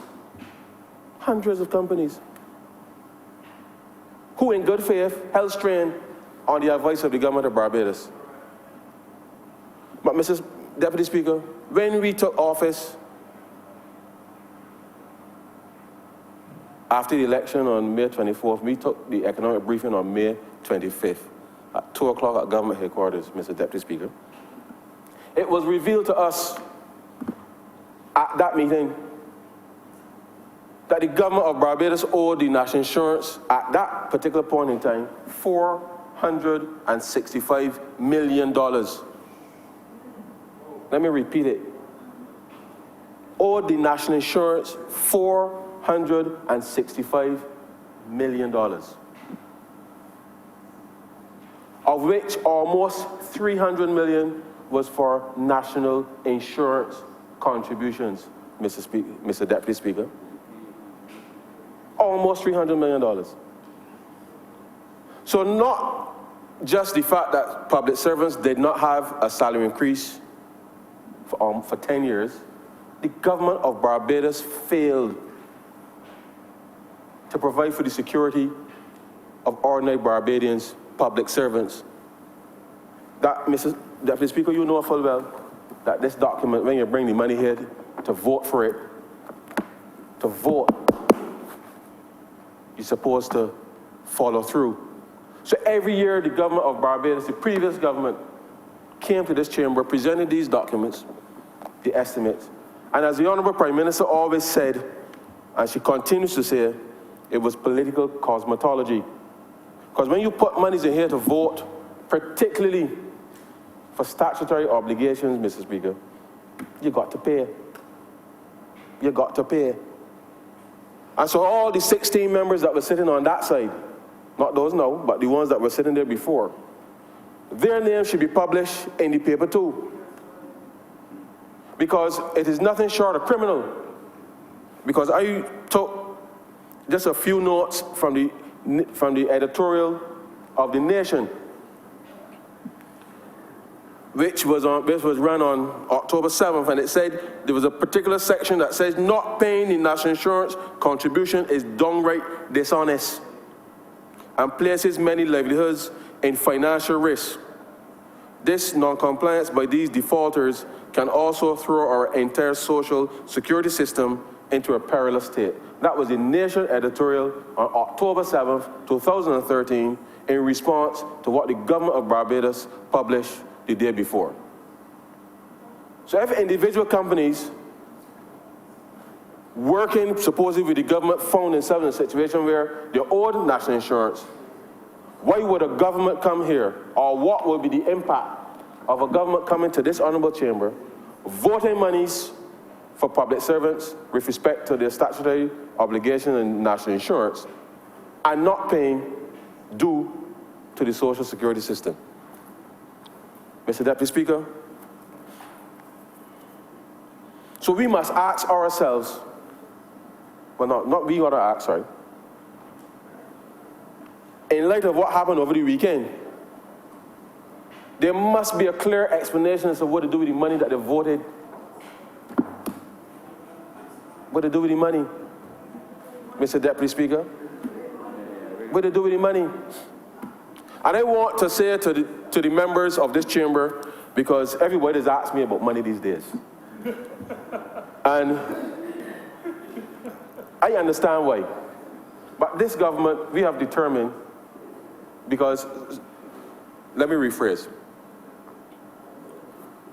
hundreds of companies, who in good faith held strain on the advice of the government of Barbados. But Mr. Deputy Speaker, when we took office after the election on May 24th, we took the economic briefing on May 25th at 2 o'clock at government headquarters, Mr. Deputy Speaker. It was revealed to us at that meeting that the government of Barbados owed the national insurance at that particular point in time $465 million. Let me repeat it. Owed the national insurance $465 million, of which almost $300 million was for national insurance contributions, Mr. Deputy Speaker. Almost $300 million. So not just the fact that public servants did not have a salary increase for 10 years, the government of Barbados failed to provide for the security of ordinary Barbadians, public servants. That, Mr. Deputy Speaker, you know full well that this document, when you bring the money here to vote for it, to vote, you're supposed to follow through. So every year, the government of Barbados, the previous government, came to this chamber, presented these documents, the estimates. And as the Honourable Prime Minister always said, and she continues to say, it was political cosmetology. Because when you put monies in here to vote, particularly for statutory obligations, Mr. Speaker, you got to pay. You got to pay. And so all the 16 members that were sitting on that side, not those now, but the ones that were sitting there before, their names should be published in the paper too. Because it is nothing short of criminal. Because I took just a few notes from the editorial of The Nation, which was run on October 7th, and it said there was a particular section that says not paying the national insurance contribution is downright dishonest and places many livelihoods in financial risk. This non-compliance by these defaulters can also throw our entire social security system into a perilous state. That was the Nation editorial on October 7th, 2013, in response to what the government of Barbados published the day before. So if individual companies working supposedly with the government found themselves in a situation where they owed national insurance, why would a government come here, or what would be the impact of a government coming to this honourable chamber, voting monies for public servants with respect to their statutory obligation and national insurance, and not paying due to the social security system? Mr. Deputy Speaker, so we must ask ourselves, well, not we ought to ask, sorry. in light of what happened over the weekend, there must be a clear explanation as to what to do with the money that they voted. What to do with the money, Mr. Deputy Speaker? What to do with the money? And I want to say to the members of this chamber, because everybody has asked me about money these days. And I understand why. But this government, we have determined, because, let me rephrase.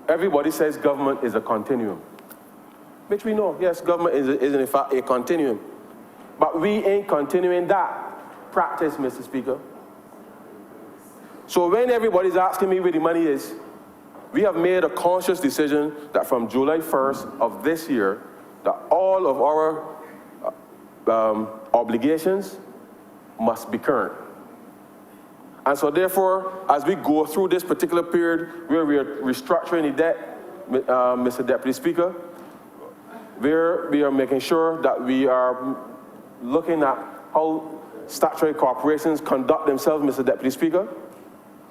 Everybody says government is a continuum, which we know, yes, government is in fact a continuum. But we ain't continuing that practice, Mr. Speaker. So when everybody's asking me where the money is, we have made a conscious decision that from July 1st of this year, that all of our obligations must be current. And so therefore, as we go through this particular period where we are restructuring the debt, Mr. Deputy Speaker, where we are making sure that we are looking at how statutory corporations conduct themselves, Mr. Deputy Speaker,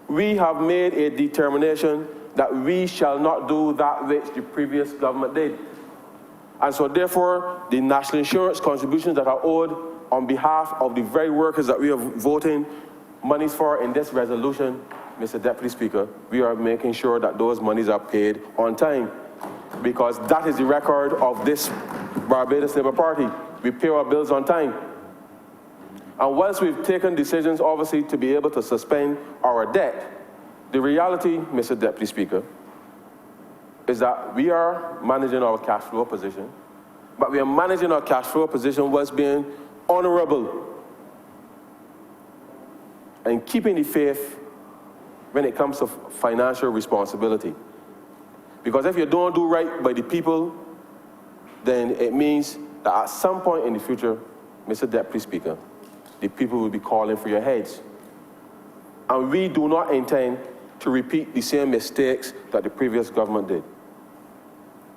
we have made a determination that we shall not do that which the previous government did. And so therefore, the national insurance contributions that are owed on behalf of the very workers that we are voting monies for in this resolution, Mr. Deputy Speaker, we are making sure that those monies are paid on time, because that is the record of this Barbados Labour Party. We pay our bills on time. And whilst we've taken decisions, obviously, to be able to suspend our debt, the reality, Mr. Deputy Speaker, is that we are managing our cash flow position, but we are managing our cash flow position whilst being honourable and keeping the faith when it comes to financial responsibility. Because if you don't do right by the people, then it means that at some point in the future, Mr. Deputy Speaker, the people will be calling for your heads. And we do not intend to repeat the same mistakes that the previous government did.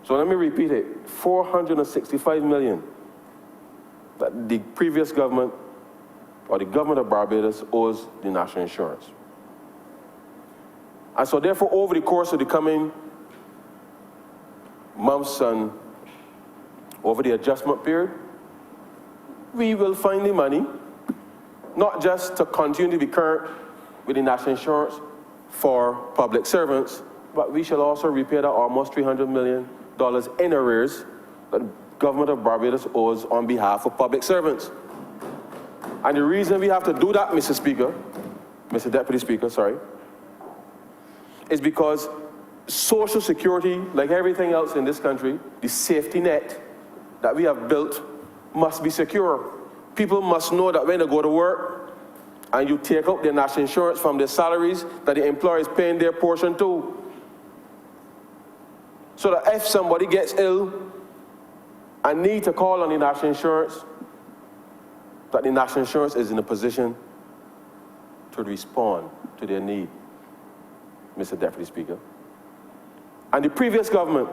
So let me repeat it, 465 million that the previous government, or the government of Barbados, owes the national insurance. And so therefore, over the course of the coming months and over the adjustment period, we will find the money, not just to continue to be current with the national insurance for public servants, but we shall also repay that almost $300 million in arrears that the government of Barbados owes on behalf of public servants. And the reason we have to do that, Mr. Speaker, Mr. Deputy Speaker, sorry, is because Social Security, like everything else in this country, the safety net that we have built must be secure. People must know that when they go to work and you take out their national insurance from their salaries, that the employer is paying their portion too. So that if somebody gets ill and need to call on the national insurance, that the national insurance is in a position to respond to their need, Mr. Deputy Speaker. And the previous government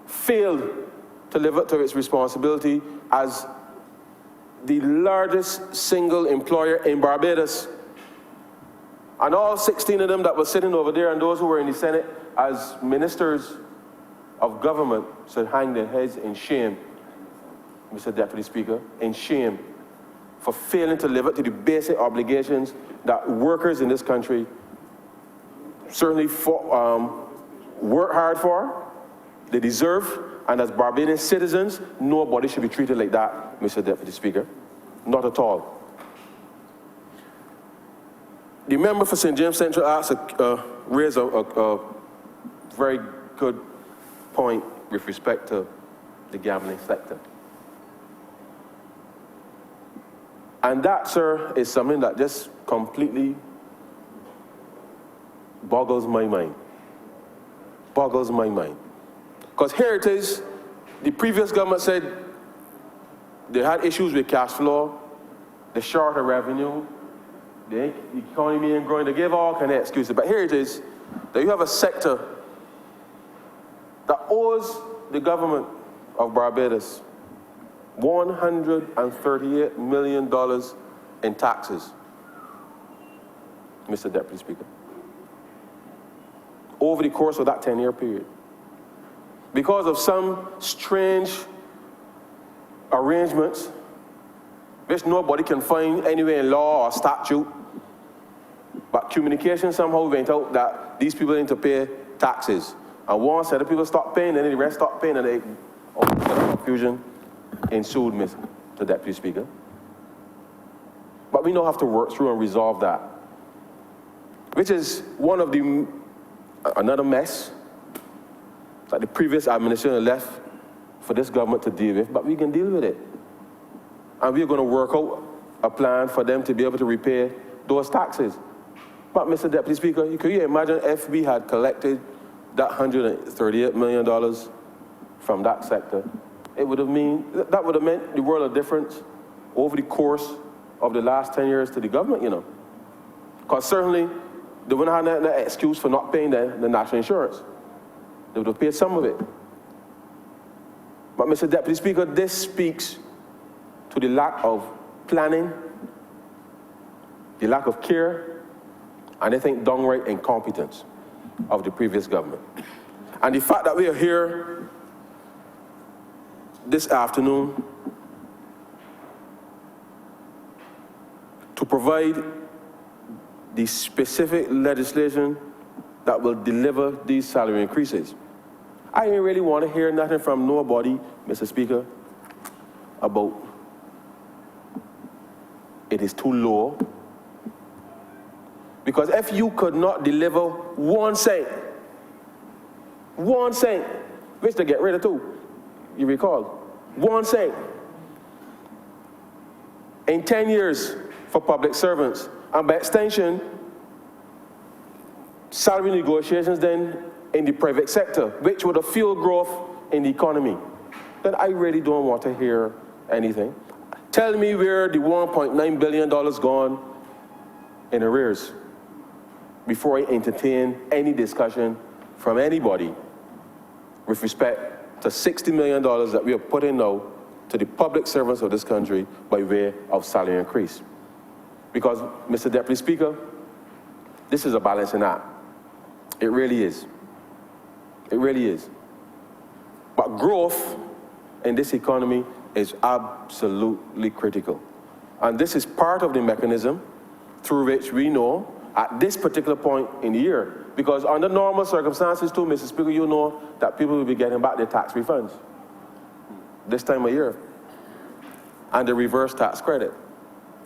failed to live up to its responsibility as the largest single employer in Barbados. And all 16 of them that were sitting over there and those who were in the Senate as ministers of government should hang their heads in shame, Mr. Deputy Speaker, in shame for failing to live up to the basic obligations that workers in this country certainly work hard for, they deserve, and as Barbadian citizens, nobody should be treated like that, Mr. Deputy Speaker. Not at all. The member for St. James Central raised a very good point with respect to the gambling sector. And that, sir, is something that just completely boggles my mind. Boggles my mind. Because here it is, the previous government said they had issues with cash flow, the shorter revenue, the economy ain't growing, they gave all kind of excuses. But here it is, that you have a sector that owes the government of Barbados $138 million in taxes, Mr. Deputy Speaker, over the course of that 10-year period. Because of some strange arrangements, which nobody can find anywhere in law or statute, but communication somehow went out that these people need to pay taxes. And one set of people stopped paying, and then the rest stopped paying, and they, confusion ensued, Mr. Deputy Speaker. But we now have to work through and resolve that, which is one of the, another mess that the previous administration left for this government to deal with, but we can deal with it. And we're going to work out a plan for them to be able to repay those taxes. But Mr. Deputy Speaker, could you imagine if we had collected that $138 million from that sector? That would have meant the world of difference over the course of the last 10 years to the government, you know. Because certainly, they wouldn't have no excuse for not paying the national insurance. They would have paid some of it. But Mr. Deputy Speaker, this speaks to the lack of planning, the lack of care, and I think downright incompetence of the previous government. And the fact that we are here this afternoon to provide the specific legislation that will deliver these salary increases. I didn't really want to hear nothing from nobody, Mr. Speaker, about it is too low. Because if you could not deliver 1 cent, which they get rid of too, you recall, 1 cent in 10 years for public servants, and by extension, salary negotiations then in the private sector, which would have fueled growth in the economy, then I really don't want to hear anything. Tell me where the $1.9 billion gone in arrears before I entertain any discussion from anybody with respect to $60 million that we have put in now to the public servants of this country by way of salary increase. Because, Mr. Deputy Speaker, this is a balancing act. It really is. It really is. But growth in this economy is absolutely critical. And this is part of the mechanism through which we know at this particular point in the year, because under normal circumstances too, Mr. Speaker, you know that people will be getting back their tax refunds this time of year, and the reverse tax credit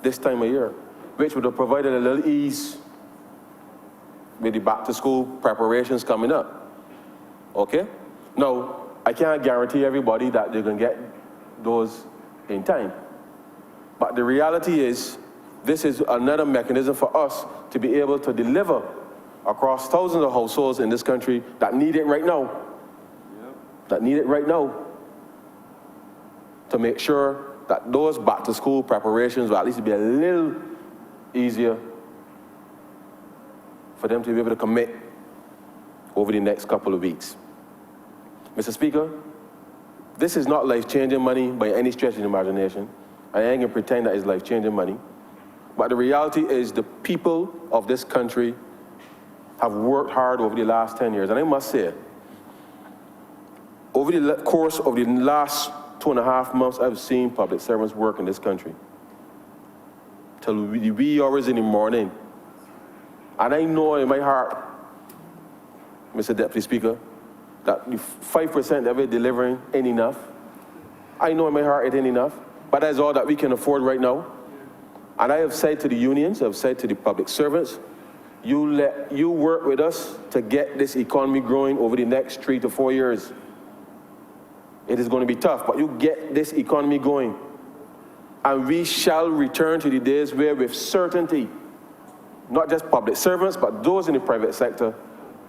this time of year, which would have provided a little ease with the back to school preparations coming up, okay? Now, I can't guarantee everybody that they're gonna get those in time. But the reality is, this is another mechanism for us to be able to deliver across thousands of households in this country that need it right now. That need it right now. To make sure that those back to school preparations will at least be a little easier for them to be able to commit over the next couple of weeks. Mr. Speaker, this is not life-changing money by any stretch of the imagination. I ain't gonna pretend that it's life-changing money. But the reality is the people of this country have worked hard over the last 10 years. And I must say, over the course of the last 2.5 months, I've seen public servants work in this country till the wee hours in the morning. And I know in my heart, Mr. Deputy Speaker, that the 5% that we're delivering ain't enough. I know in my heart it ain't enough, but that's all that we can afford right now. And I have said to the unions, I've said to the public servants, you work with us to get this economy growing over the next 3 to 4 years. It is going to be tough, but you get this economy going. And we shall return to the days where with certainty, not just public servants, but those in the private sector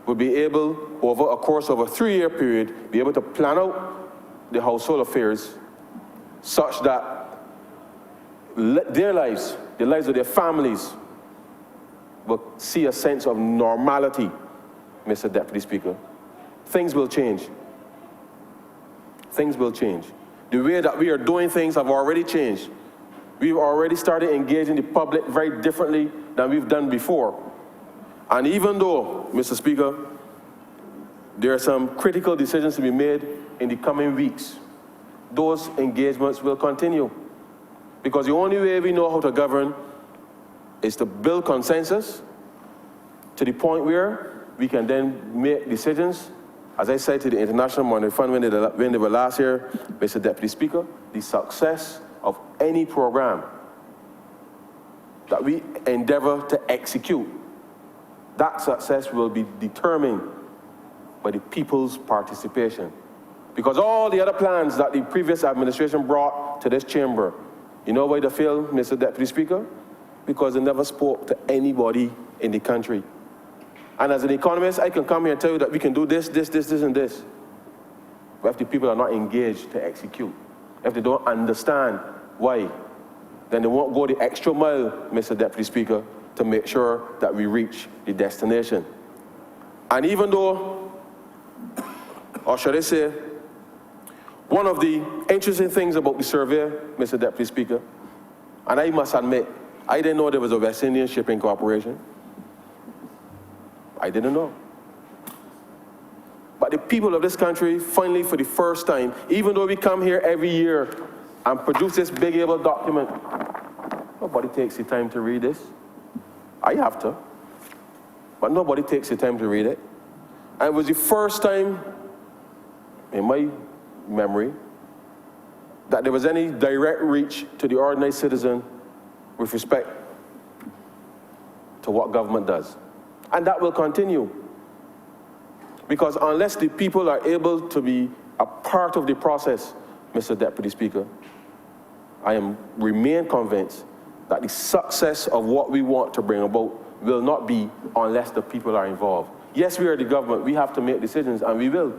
will be able, over a course of a 3-year period, be able to plan out the household affairs such that their lives, the lives of their families, will see a sense of normality, Mr. Deputy Speaker. Things will change. Things will change. The way that we are doing things have already changed. We've already started engaging the public very differently than we've done before. And even though, Mr. Speaker, there are some critical decisions to be made in the coming weeks, those engagements will continue. Because the only way we know how to govern is to build consensus to the point where we can then make decisions. As I said to the International Monetary Fund when they were last here, Mr. Deputy Speaker, the success of any program that we endeavor to execute, that success will be determined by the people's participation. Because all the other plans that the previous administration brought to this chamber, you know why they failed, Mr. Deputy Speaker? Because they never spoke to anybody in the country. And as an economist, I can come here and tell you that we can do this, this, this, this, and this. But if the people are not engaged to execute, if they don't understand why, then they won't go the extra mile, Mr. Deputy Speaker, to make sure that we reach the destination. And even though, or should I say, one of the interesting things about the survey, Mr. Deputy Speaker, and I must admit, I didn't know there was a West Indian Shipping Corporation. I didn't know. But the people of this country, finally, for the first time, even though we come here every year and produce this big able document, nobody takes the time to read this. I have to, but nobody takes the time to read it. And it was the first time in my memory that there was any direct reach to the ordinary citizen with respect to what government does. And that will continue. Because unless the people are able to be a part of the process, Mr. Deputy Speaker, I remain convinced that the success of what we want to bring about will not be unless the people are involved. Yes, we are the government, we have to make decisions, and we will.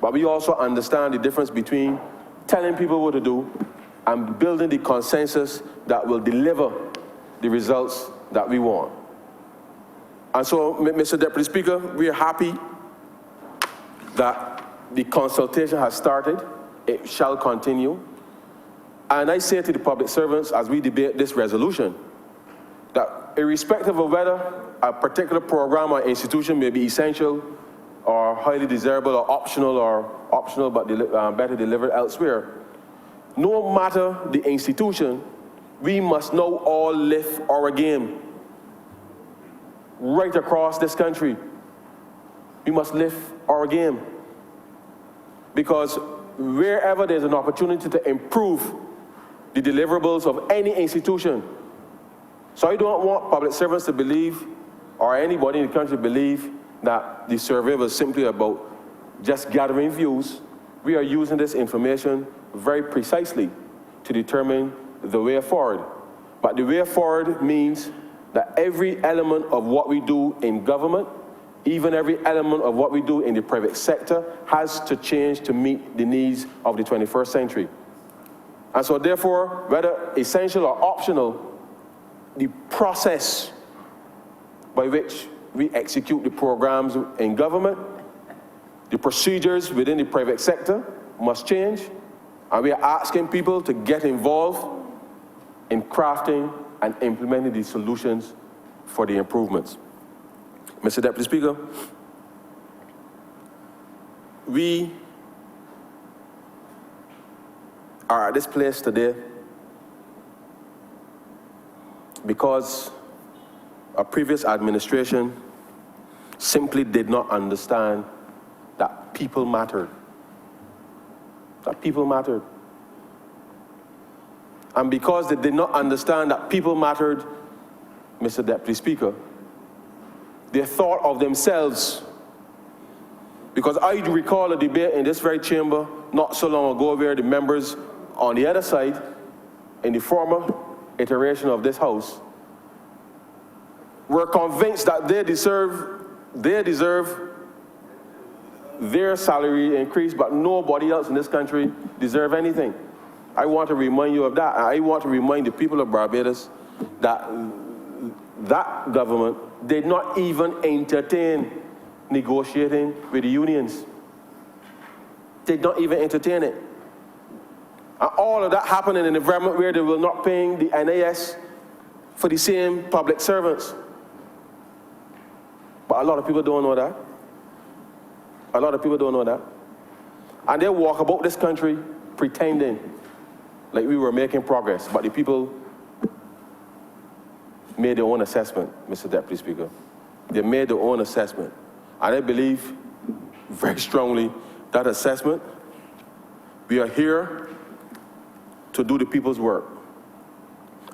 But we also understand the difference between telling people what to do and building the consensus that will deliver the results that we want. And so, Mr. Deputy Speaker, we are happy that the consultation has started. It shall continue. And I say to the public servants as we debate this resolution, that irrespective of whether a particular program or institution may be essential or highly desirable or optional but better delivered elsewhere, no matter the institution, we must now all lift our game. Right across this country, we must lift our game. Because wherever there's an opportunity to improve the deliverables of any institution, so I don't want public servants to believe, or anybody in the country to believe, that the survey was simply about just gathering views. We are using this information very precisely to determine the way forward. But the way forward means that every element of what we do in government, even every element of what we do in the private sector, has to change to meet the needs of the 21st century. And so therefore, whether essential or optional, the process by which we execute the programs in government, the procedures within the private sector must change, and we are asking people to get involved in crafting and implementing these solutions for the improvements. Mr. Deputy Speaker, we are at this place today because a previous administration simply did not understand that people mattered. That people mattered. And because they did not understand that people mattered, Mr. Deputy Speaker, they thought of themselves. Because I recall a debate in this very chamber not so long ago where the members on the other side, in the former iteration of this House, were convinced that they deserve their salary increase, but nobody else in this country deserve anything. I want to remind you of that. I want to remind the people of Barbados that that government did not even entertain negotiating with the unions. Did not even entertain it. And all of that happened in an environment where they were not paying the NAS for the same public servants. But a lot of people don't know that. A lot of people don't know that. And they walk about this country pretending like we were making progress, but the people made their own assessment, Mr. Deputy Speaker. They made their own assessment. And I believe very strongly that assessment, we are here to do the people's work.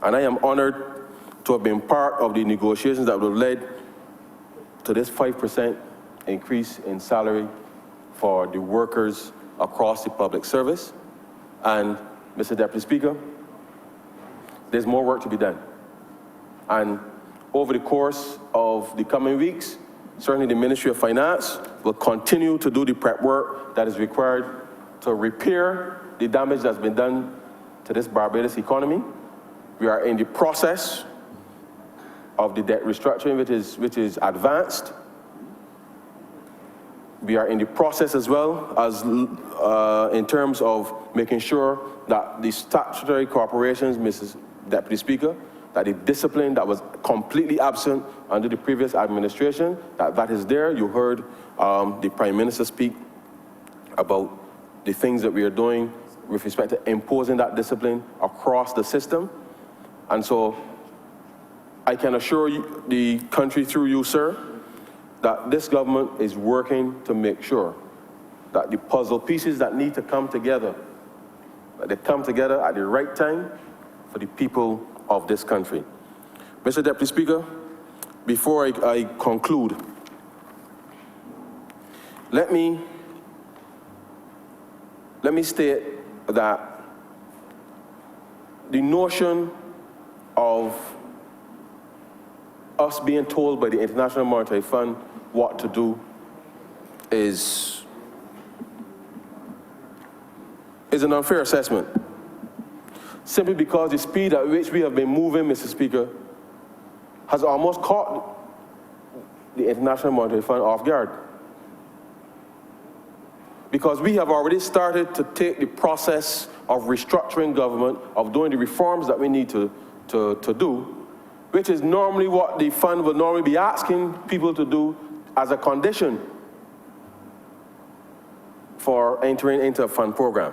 And I am honored to have been part of the negotiations that would have led to this 5% increase in salary for the workers across the public service. And Mr. Deputy Speaker, there's more work to be done. And over the course of the coming weeks, certainly the Ministry of Finance will continue to do the prep work that is required to repair the damage that's been done to this Barbados economy. We are in the process of the debt restructuring, which is advanced. We are in the process as well as in terms of making sure that the statutory corporations, Mrs. Deputy Speaker, that the discipline that was completely absent under the previous administration, that is there. You heard the Prime Minister speak about the things that we are doing with respect to imposing that discipline across the system. And so I can assure you, the country through you, sir, that this government is working to make sure that the puzzle pieces that need to come together, that they come together at the right time for the people of this country. Mr. Deputy Speaker, before I conclude, let me state that the notion of us being told by the International Monetary Fund what to do is an unfair assessment. Simply because the speed at which we have been moving, Mr. Speaker, has almost caught the International Monetary Fund off guard. Because we have already started to take the process of restructuring government, of doing the reforms that we need to do, which is normally what the fund will normally be asking people to do as a condition for entering into a fund program.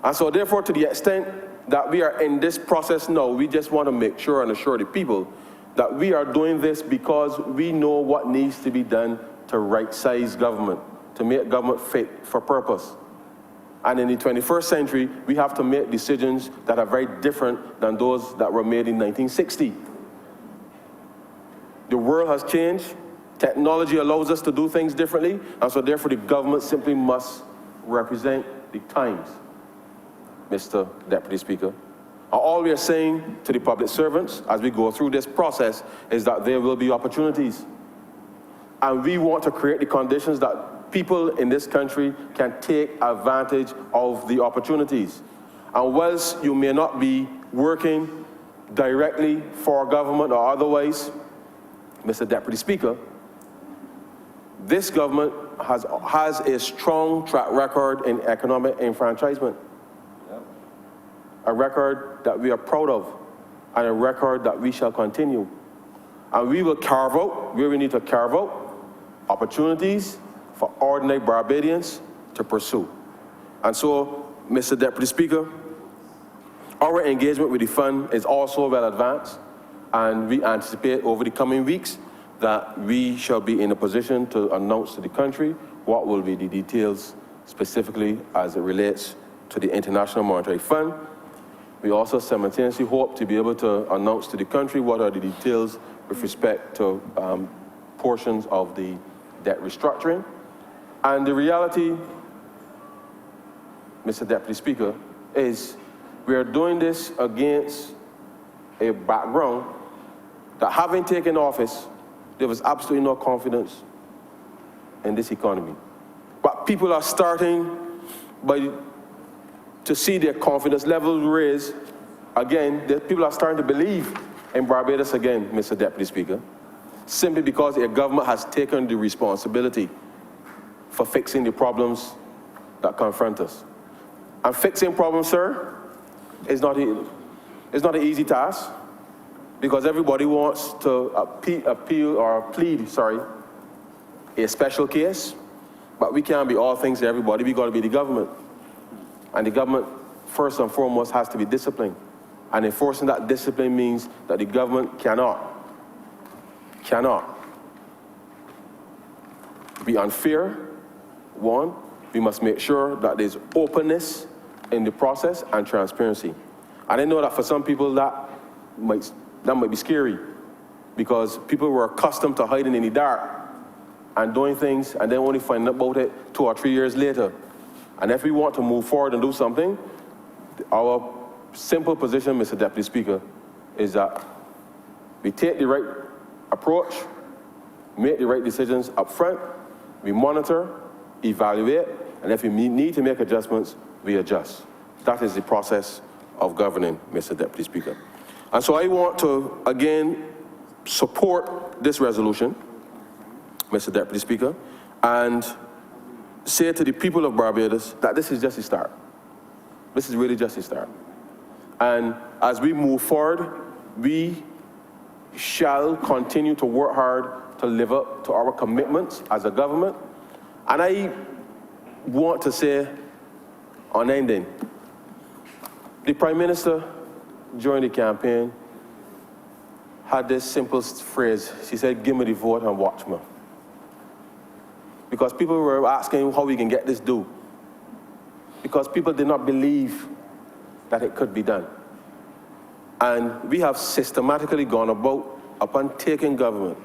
And so therefore, to the extent that we are in this process now, we just want to make sure and assure the people that we are doing this because we know what needs to be done to right-size government, to make government fit for purpose. And in the 21st century, we have to make decisions that are very different than those that were made in 1960. The world has changed. Technology allows us to do things differently, and so therefore the government simply must represent the times, Mr. Deputy Speaker. And all we are saying to the public servants as we go through this process is that there will be opportunities. And we want to create the conditions that people in this country can take advantage of the opportunities. And whilst you may not be working directly for government or otherwise, Mr. Deputy Speaker, this government has a strong track record in economic enfranchisement. A record that we are proud of, and a record that we shall continue. And we will carve out, where we need to carve out, opportunities for ordinary Barbadians to pursue. And so, Mr. Deputy Speaker, our engagement with the fund is also well advanced, and we anticipate over the coming weeks that we shall be in a position to announce to the country what will be the details specifically as it relates to the International Monetary Fund. We also simultaneously hope to be able to announce to the country what are the details with respect to portions of the debt restructuring. And the reality, Mr. Deputy Speaker, is we are doing this against a background that, having taken office, there was absolutely no confidence in this economy. But people are starting to see their confidence levels raise again. People are starting to believe in Barbados again, Mr. Deputy Speaker, simply because a government has taken the responsibility for fixing the problems that confront us. And fixing problems, sir, is not an easy task, because everybody wants to plead a special case, but we can't be all things to everybody. We got to be the government. And the government, first and foremost, has to be disciplined. And enforcing that discipline means that the government cannot be unfair. One, we must make sure that there's openness in the process and transparency. And I know that for some people that might be scary, because people were accustomed to hiding in the dark and doing things and then only finding out about it 2 or 3 years later. And if we want to move forward and do something, our simple position, Mr. Deputy Speaker, is that we take the right approach, make the right decisions up front, we monitor, evaluate, and if we need to make adjustments, we adjust. That is the process of governing, Mr. Deputy Speaker. And so I want to, again, support this resolution, Mr. Deputy Speaker, and say to the people of Barbados that this is just a start. This is really just a start. And as we move forward, we shall continue to work hard to live up to our commitments as a government. And I want to say, on ending, the Prime Minister, during the campaign, had this simple phrase. She said, "Give me the vote and watch me." Because people were asking how we can get this done. Because people did not believe that it could be done. And we have systematically gone about upon taking government.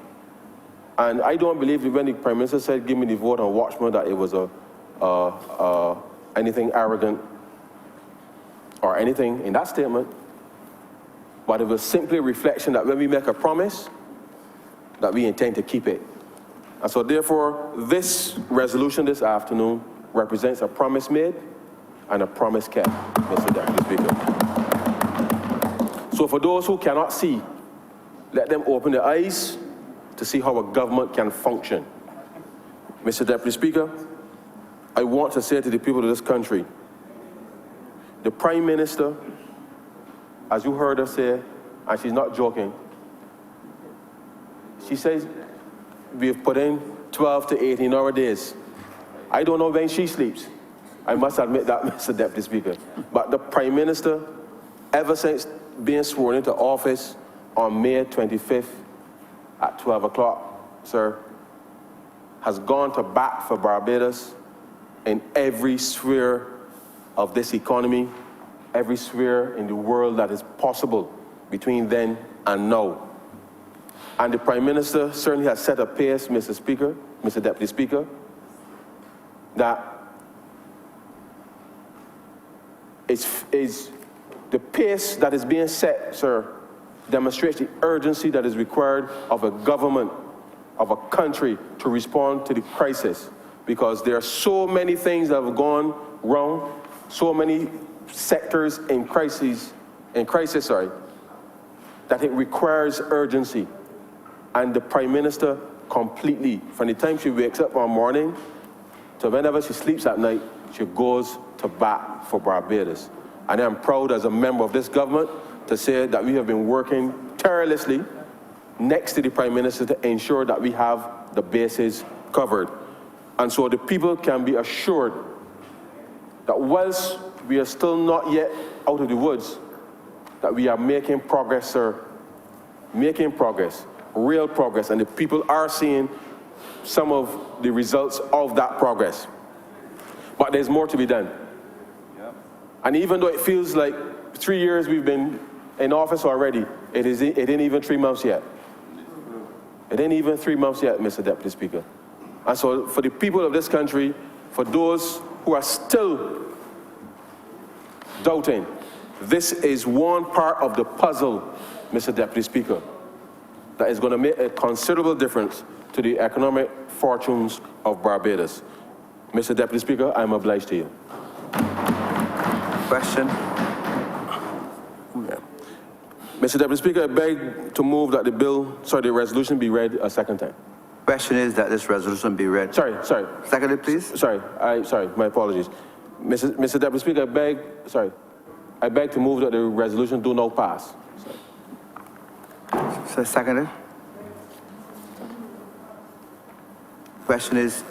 And I don't believe that when the Prime Minister said, "Give me the vote and watch me," that it was anything arrogant or anything in that statement. But it was simply a reflection that when we make a promise, that we intend to keep it. And so therefore, this resolution this afternoon represents a promise made and a promise kept, Mr. Deputy Speaker. So for those who cannot see, let them open their eyes to see how a government can function. Mr. Deputy Speaker, I want to say to the people of this country, the Prime Minister, as you heard her say, and she's not joking, she says we've put in 12 to 18-hour days. I don't know when she sleeps. I must admit that, Mr. Deputy Speaker. But the Prime Minister, ever since being sworn into office on May 25th at 12 o'clock, sir, has gone to bat for Barbados in every sphere of this economy, every sphere in the world that is possible between then and now. And the Prime Minister certainly has set a pace, Mr. Speaker, Mr. Deputy Speaker, that is the pace that is being set, sir, demonstrates the urgency that is required of a government, of a country to respond to the crisis. Because there are so many things that have gone wrong, so many sectors in crisis, that it requires urgency. And the Prime Minister completely, from the time she wakes up one morning to whenever she sleeps at night, she goes to bat for Barbados. And I'm proud as a member of this government to say that we have been working tirelessly next to the Prime Minister to ensure that we have the bases covered. And so the people can be assured that whilst we are still not yet out of the woods, that we are making progress, sir. Making progress, real progress, and the people are seeing some of the results of that progress. But there's more to be done. Yep. And even though it feels like 3 years we've been in office already, it ain't even 3 months yet. It ain't even 3 months yet, Mr. Deputy Speaker. And so for the people of this country, for those who are still doubting, this is one part of the puzzle, Mr. Deputy Speaker, that is going to make a considerable difference to the economic fortunes of Barbados. Mr. Deputy Speaker, I'm obliged to you. Question? Yeah. Mr. Deputy Speaker, I beg to move that the resolution be read a second time. Question is that this resolution be read. Sorry. Seconded, please. Sorry, my apologies. Mr. Deputy Speaker, I beg to move that the resolution do not pass. So seconded. Question is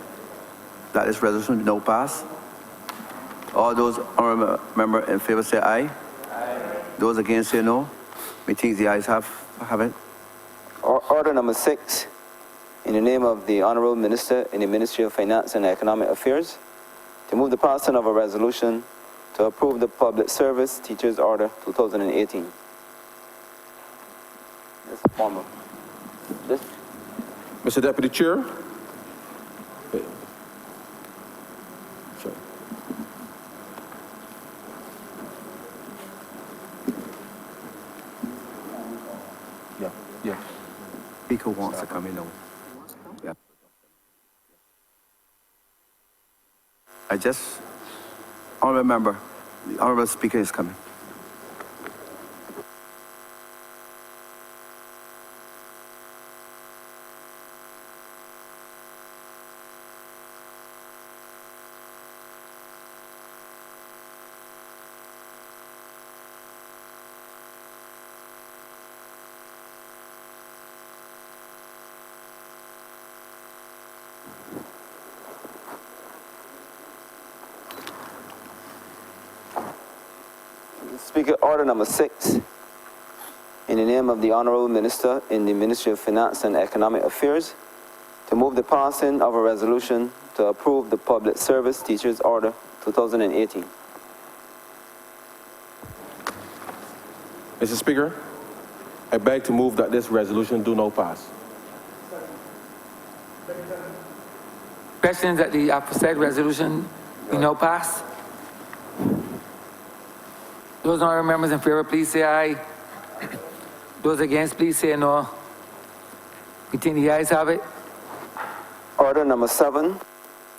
that this resolution no pass. All those honourable member in favor say aye. Aye. Those against say no. Methinks the ayes have it. Order number 6, in the name of the Honourable Minister in the Ministry of Finance and Economic Affairs, to move the passing of a resolution to approve the Public Service Teachers Order 2018. This is formal. This. Mr. Deputy Chair. Sorry. Yeah. Speaker wants to come in now. Yeah. Honourable member, the honourable speaker is coming. Speaker, order number 6, in the name of the Honourable Minister in the Ministry of Finance and Economic Affairs, to move the passing of a resolution to approve the Public Service Teachers Order 2018. Mr. Speaker, I beg to move that this resolution do not pass. Question that the aforesaid resolution be no pass. Those honourable members in favor, please say aye. Those against, please say no. We think the ayes have it. Order number 7,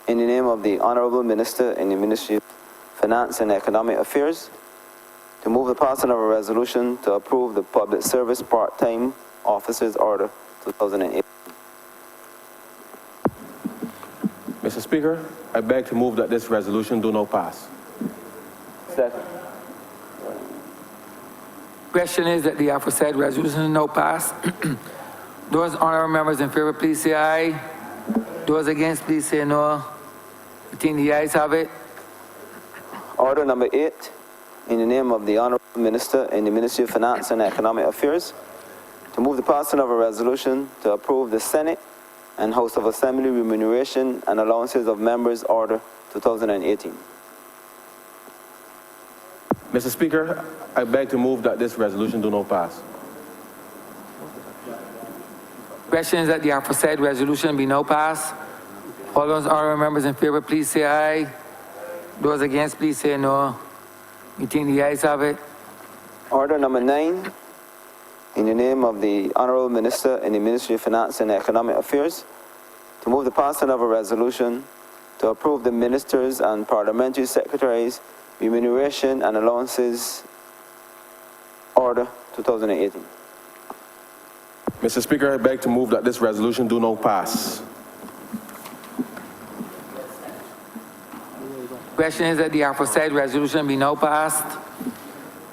in the name of the Honourable Minister in the Ministry of Finance and Economic Affairs, to move the passing of a resolution to approve the Public Service Part-Time Officers Order 2008. Mr. Speaker, I beg to move that this resolution do not pass. Second. Question is that the aforesaid resolution no pass. Those honourable members in favor, please say aye. Those against, please say no. We think the ayes have it. Order number 8, in the name of the Honourable Minister in the Ministry of Finance and Economic Affairs, to move the passing of a resolution to approve the Senate and House of Assembly Remuneration and Allowances of Members Order 2018. Mr. Speaker, I beg to move that this resolution do not pass. Question is that the aforesaid resolution be no pass. All those honourable members in favor, please say aye. Those against, please say no. We think the ayes have it. Order number 9, in the name of the Honourable Minister in the Ministry of Finance and Economic Affairs, to move the passing of a resolution to approve the Ministers and Parliamentary Secretaries Remuneration and Allowances Order 2018. Mr. Speaker, I beg to move that this resolution do not pass. Question is that the aforesaid resolution be no passed.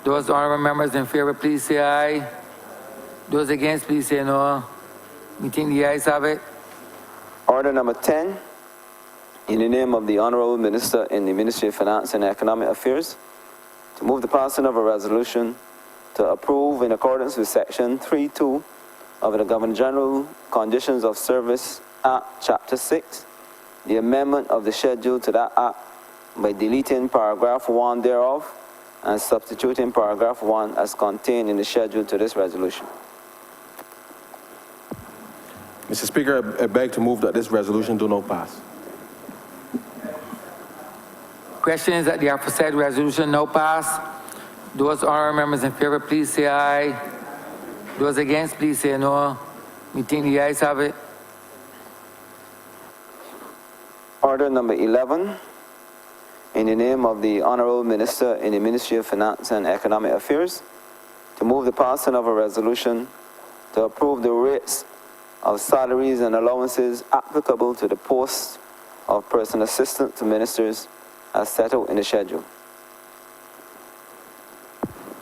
Those honourable members in favor, please say aye. Those against, please say no. We think the ayes have it. Order number 10, in the name of the Honourable Minister in the Ministry of Finance and Economic Affairs, to move the passing of a resolution to approve, in accordance with Section 3.2 of the Governor-General Conditions of Service Act, Chapter 6, the amendment of the schedule to that act by deleting paragraph 1 thereof and substituting paragraph 1 as contained in the schedule to this resolution. Mr. Speaker, I beg to move that this resolution do not pass. Question is that the aforesaid resolution no pass. Those honourable members in favor, please say aye. Those against, please say no. We think the ayes have it. Order number 11, in the name of the Honourable Minister in the Ministry of Finance and Economic Affairs, to move the passing of a resolution to approve the rates of salaries and allowances applicable to the post of personal assistant to ministers as set out in the schedule.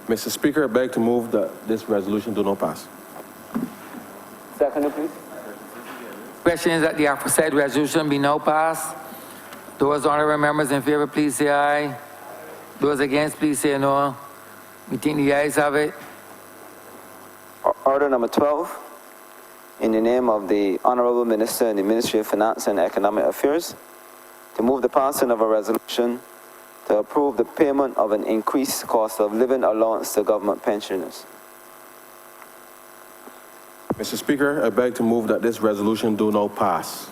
Mr. Speaker, I beg to move that this resolution do not pass. Second, please. Question is that the aforesaid resolution be now passed. Those honorable members in favor, please say aye. Those against, please say no. We think the ayes have it. Order number 12, in the name of the Honourable Minister in the Ministry of Finance and Economic Affairs, to move the passing of a resolution to approve the payment of an increased cost of living allowance to government pensioners. Mr. Speaker, I beg to move that this resolution do not pass.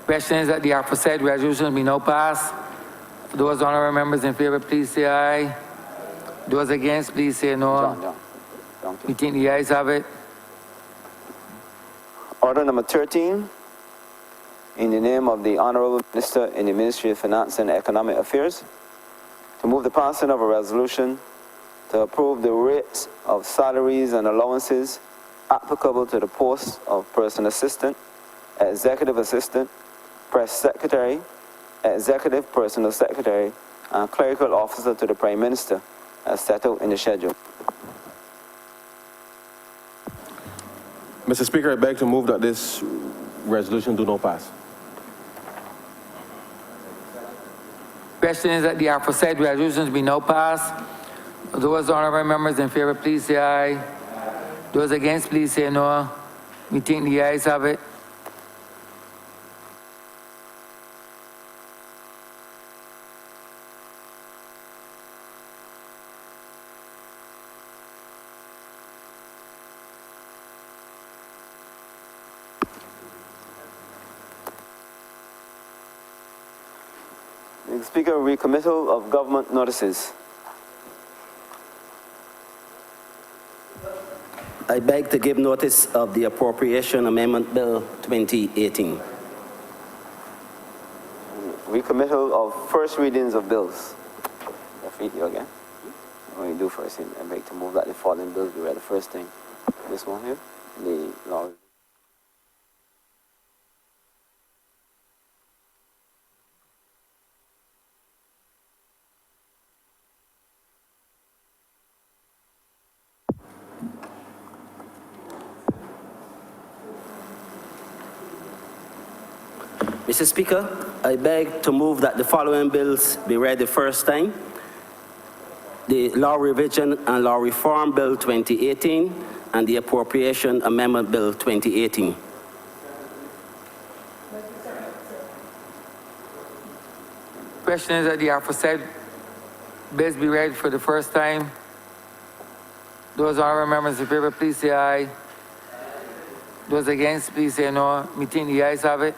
Question is that the aforesaid resolution be now passed. Those honorable members in favor, please say aye. Those against, please say no. We think the ayes have it. Order number 13, in the name of the Honourable Minister in the Ministry of Finance and Economic Affairs, to move the passing of a resolution to approve the rates of salaries and allowances applicable to the posts of Personal Assistant, Executive Assistant, Press Secretary, Executive Personal Secretary, and Clerical Officer to the Prime Minister, as set out in the schedule. Mr. Speaker, I beg to move that this resolution do not pass. Question is that the aforesaid resolutions be now passed. Those honorable members in favor, please say aye. Those against, please say no. We think the ayes have it. The Speaker, recommittal of government notices. I beg to give notice of the Appropriation Amendment Bill 2018. Recommittal of first readings of bills. I'll read you again. What you do first, I beg to move that the following bills be read the first thing. This one here, the law. Mr. Speaker, I beg to move that the following bills be read the first time. The Law Revision and Law Reform Bill 2018 and the Appropriation Amendment Bill 2018. Question is that the aforesaid bills be read for the first time. Those honorable members in favor, please say aye. Those against, please say no. We think the ayes have it.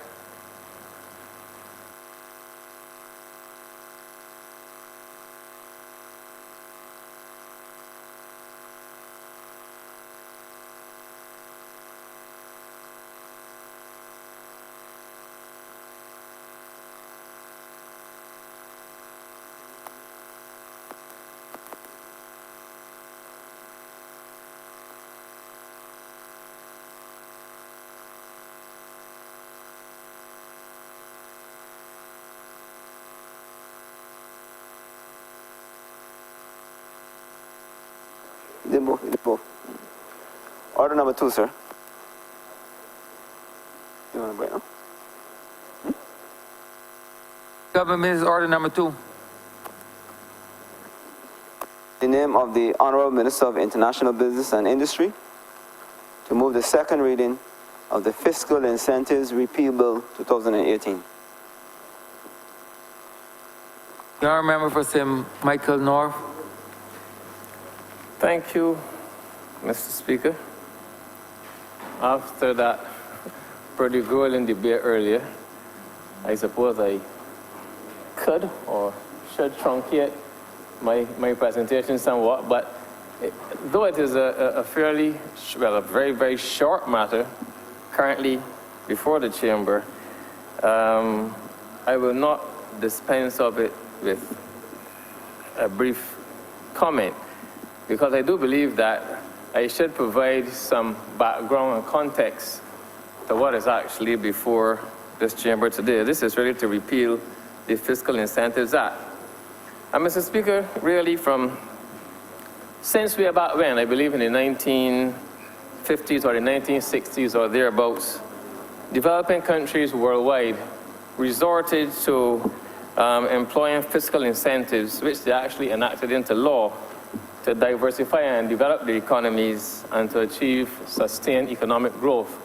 They both. Order number 2, sir. You want to break now? Government is order number 2. In the name of the Honourable Minister of International Business and Industry, to move the second reading of the Fiscal Incentives Repeal Bill 2018. The honorable member for St. Michael North. Thank you, Mr. Speaker. After that pretty grueling debate earlier, I suppose I could or should truncate my presentation somewhat, but though it is a fairly, well, a very, very short matter currently before the chamber, I will not dispense of it with a brief comment, because I do believe that I should provide some background and context to what is actually before this chamber today. This is really to repeal the Fiscal Incentives Act. And Mr. Speaker, really since we are back when, I believe in the 1950s or the 1960s or thereabouts, developing countries worldwide resorted to employing fiscal incentives, which they actually enacted into law to diversify and develop their economies and to achieve sustained economic growth.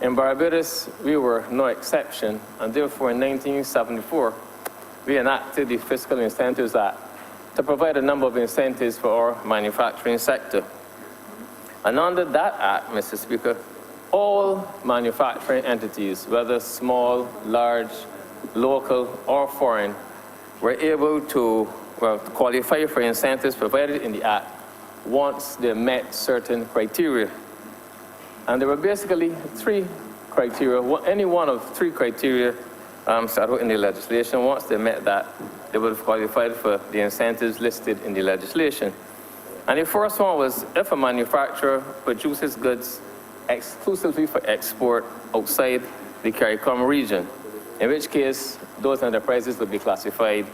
In Barbados, we were no exception, and therefore in 1974, we enacted the Fiscal Incentives Act to provide a number of incentives for our manufacturing sector. And under that act, Mr. Speaker, all manufacturing entities, whether small, large, local, or foreign, were able to qualify for incentives provided in the act once they met certain criteria. And there were basically three criteria. Any one of three criteria set out in the legislation. Once they met that, they would have qualified for the incentives listed in the legislation. And the first one was if a manufacturer produces goods exclusively for export outside the CARICOM region, in which case those enterprises would be classified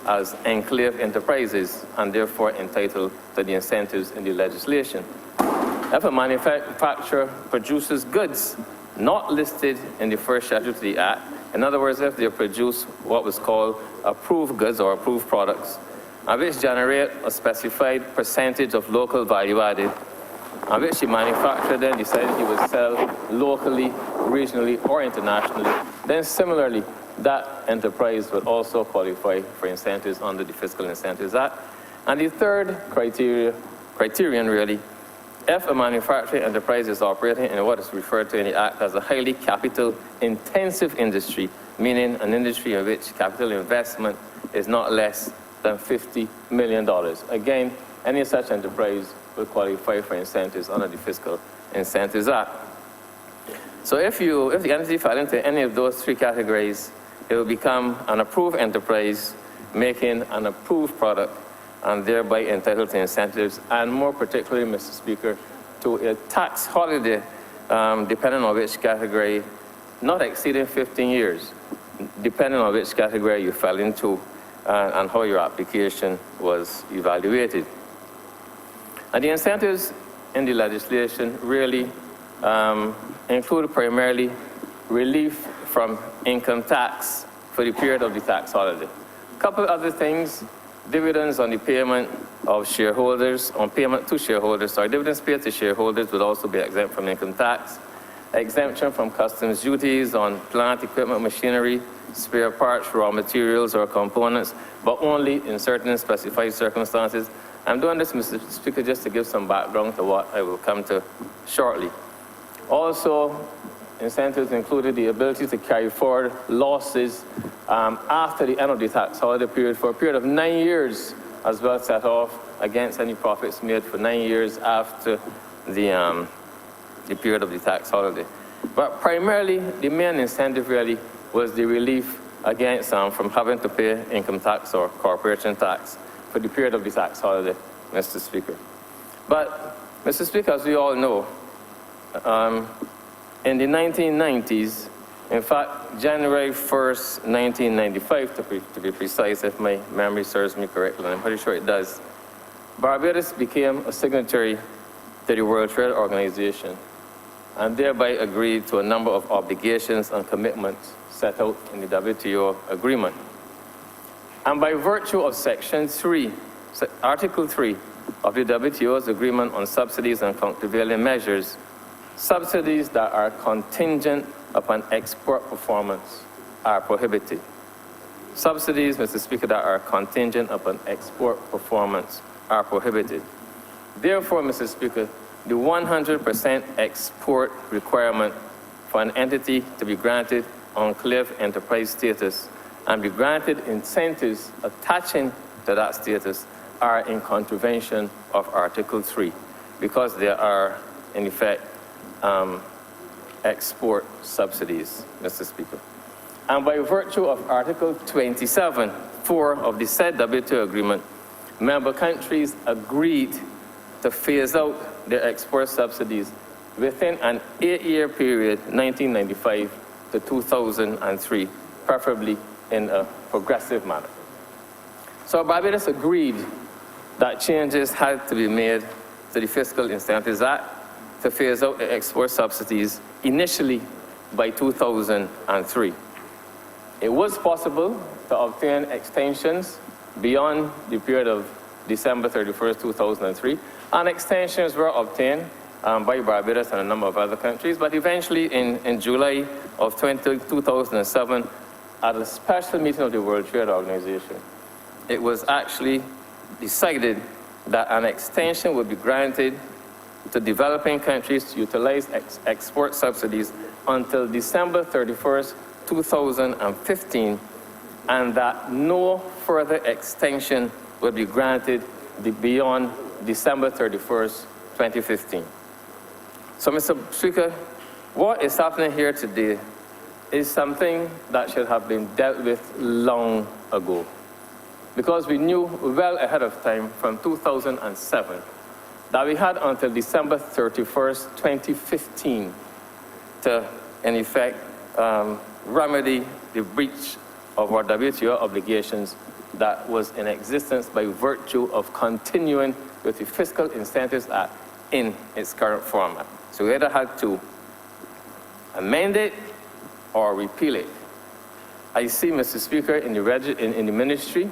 as enclave enterprises and therefore entitled to the incentives in the legislation. If a manufacturer produces goods not listed in the first schedule to the Act, in other words, if they produce what was called approved goods or approved products, and which generate a specified percentage of local value added, and which the manufacturer then decided he would sell locally, regionally, or internationally, then similarly, that enterprise would also qualify for incentives under the Fiscal Incentives Act. And the third criterion really, if a manufacturing enterprise is operating in what is referred to in the Act as a highly capital-intensive industry, meaning an industry in which capital investment is not less than $50 million. Again, any such enterprise will qualify for incentives under the Fiscal Incentives Act. So if the entity fell into any of those three categories, it will become an approved enterprise making an approved product and thereby entitled to incentives, and more particularly, Mr. Speaker, to a tax holiday, depending on which category, not exceeding 15 years, depending on which category you fell into and how your application was evaluated. And the incentives in the legislation really include primarily relief from income tax for the period of the tax holiday. A couple other things: dividends on the payment of shareholders, dividends paid to shareholders would also be exempt from income tax. Exemption from customs duties on plant, equipment, machinery, spare parts, raw materials, or components, but only in certain specified circumstances. I'm doing this, Mr. Speaker, just to give some background to what I will come to shortly. Also, incentives included the ability to carry forward losses after the end of the tax holiday period for a period of 9 years, as well set off against any profits made for 9 years after the period of the tax holiday. But primarily, the main incentive really was the relief against from having to pay income tax or corporation tax for the period of the tax holiday, Mr. Speaker. But, Mr. Speaker, as we all know, in the 1990s, in fact, January 1st, 1995, to be precise, if my memory serves me correctly, and I'm pretty sure it does, Barbados became a signatory to the World Trade Organization and thereby agreed to a number of obligations and commitments set out in the WTO agreement. And by virtue of Section 3, Article 3 of the WTO's agreement on subsidies and countervailing measures, subsidies that are contingent upon export performance are prohibited. Subsidies, Mr. Speaker, that are contingent upon export performance are prohibited. Therefore, Mr. Speaker, the 100% export requirement for an entity to be granted enclave enterprise status and be granted incentives attaching to that status are in contravention of Article 3 because they are, in effect, export subsidies, Mr. Speaker. And by virtue of Article 27(4) of the said WTO agreement, member countries agreed to phase out their export subsidies within an 8-year period, 1995 to 2003, preferably in a progressive manner. So Barbados agreed that changes had to be made to the Fiscal Incentives Act to phase out the export subsidies initially by 2003. It was possible to obtain extensions beyond the period of December 31st, 2003, and extensions were obtained by Barbados and a number of other countries, but eventually in July of 2007, at a special meeting of the World Trade Organization, it was actually decided that an extension would be granted to developing countries to utilize export subsidies until December 31st, 2015, and that no further extension would be granted beyond December 31st, 2015. So, Mr. Speaker, what is happening here today is something that should have been dealt with long ago, because we knew well ahead of time from 2007 that we had until December 31st, 2015 to, in effect, remedy the breach of our WTO obligations that was in existence by virtue of continuing with the Fiscal Incentives Act in its current format. So we either had to amend it or repeal it. I see, Mr. Speaker, in the ministry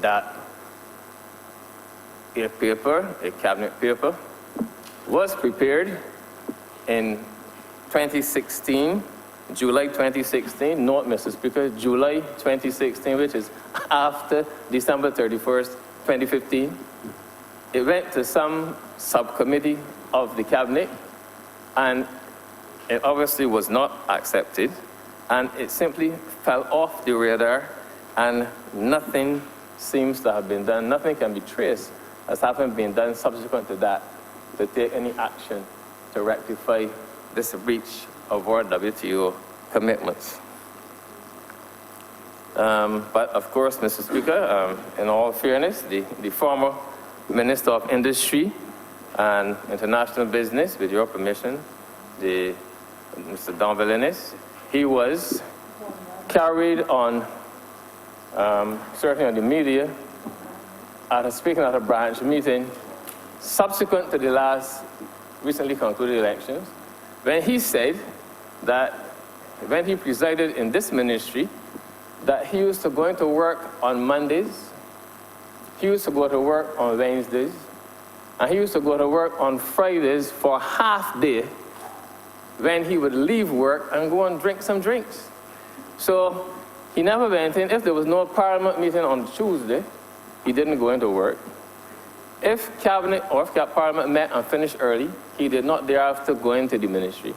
that a paper, a cabinet paper, was prepared in 2016, July 2016, note, Mr. Speaker, July 2016, which is after December 31st, 2015. It went to some subcommittee of the cabinet, and it obviously was not accepted, and it simply fell off the radar, and nothing seems to have been done. Nothing can be traced as having been done subsequent to that to take any action to rectify this breach of our WTO commitments. But of course, Mr. Speaker, in all fairness, the former Minister of Industry and International Business, with your permission, Mr. Don Villenis, he was carried on, certainly on the media, speaking at a branch meeting subsequent to the last recently concluded elections, when he said that when he presided in this ministry, that he used to go into work on Mondays, he used to go to work on Wednesdays, and he used to go to work on Fridays for half day, when he would leave work and go and drink some drinks. So he never went in. If there was no parliament meeting on Tuesday, he didn't go into work. If cabinet or if parliament met and finished early, he did not thereafter go into the ministry.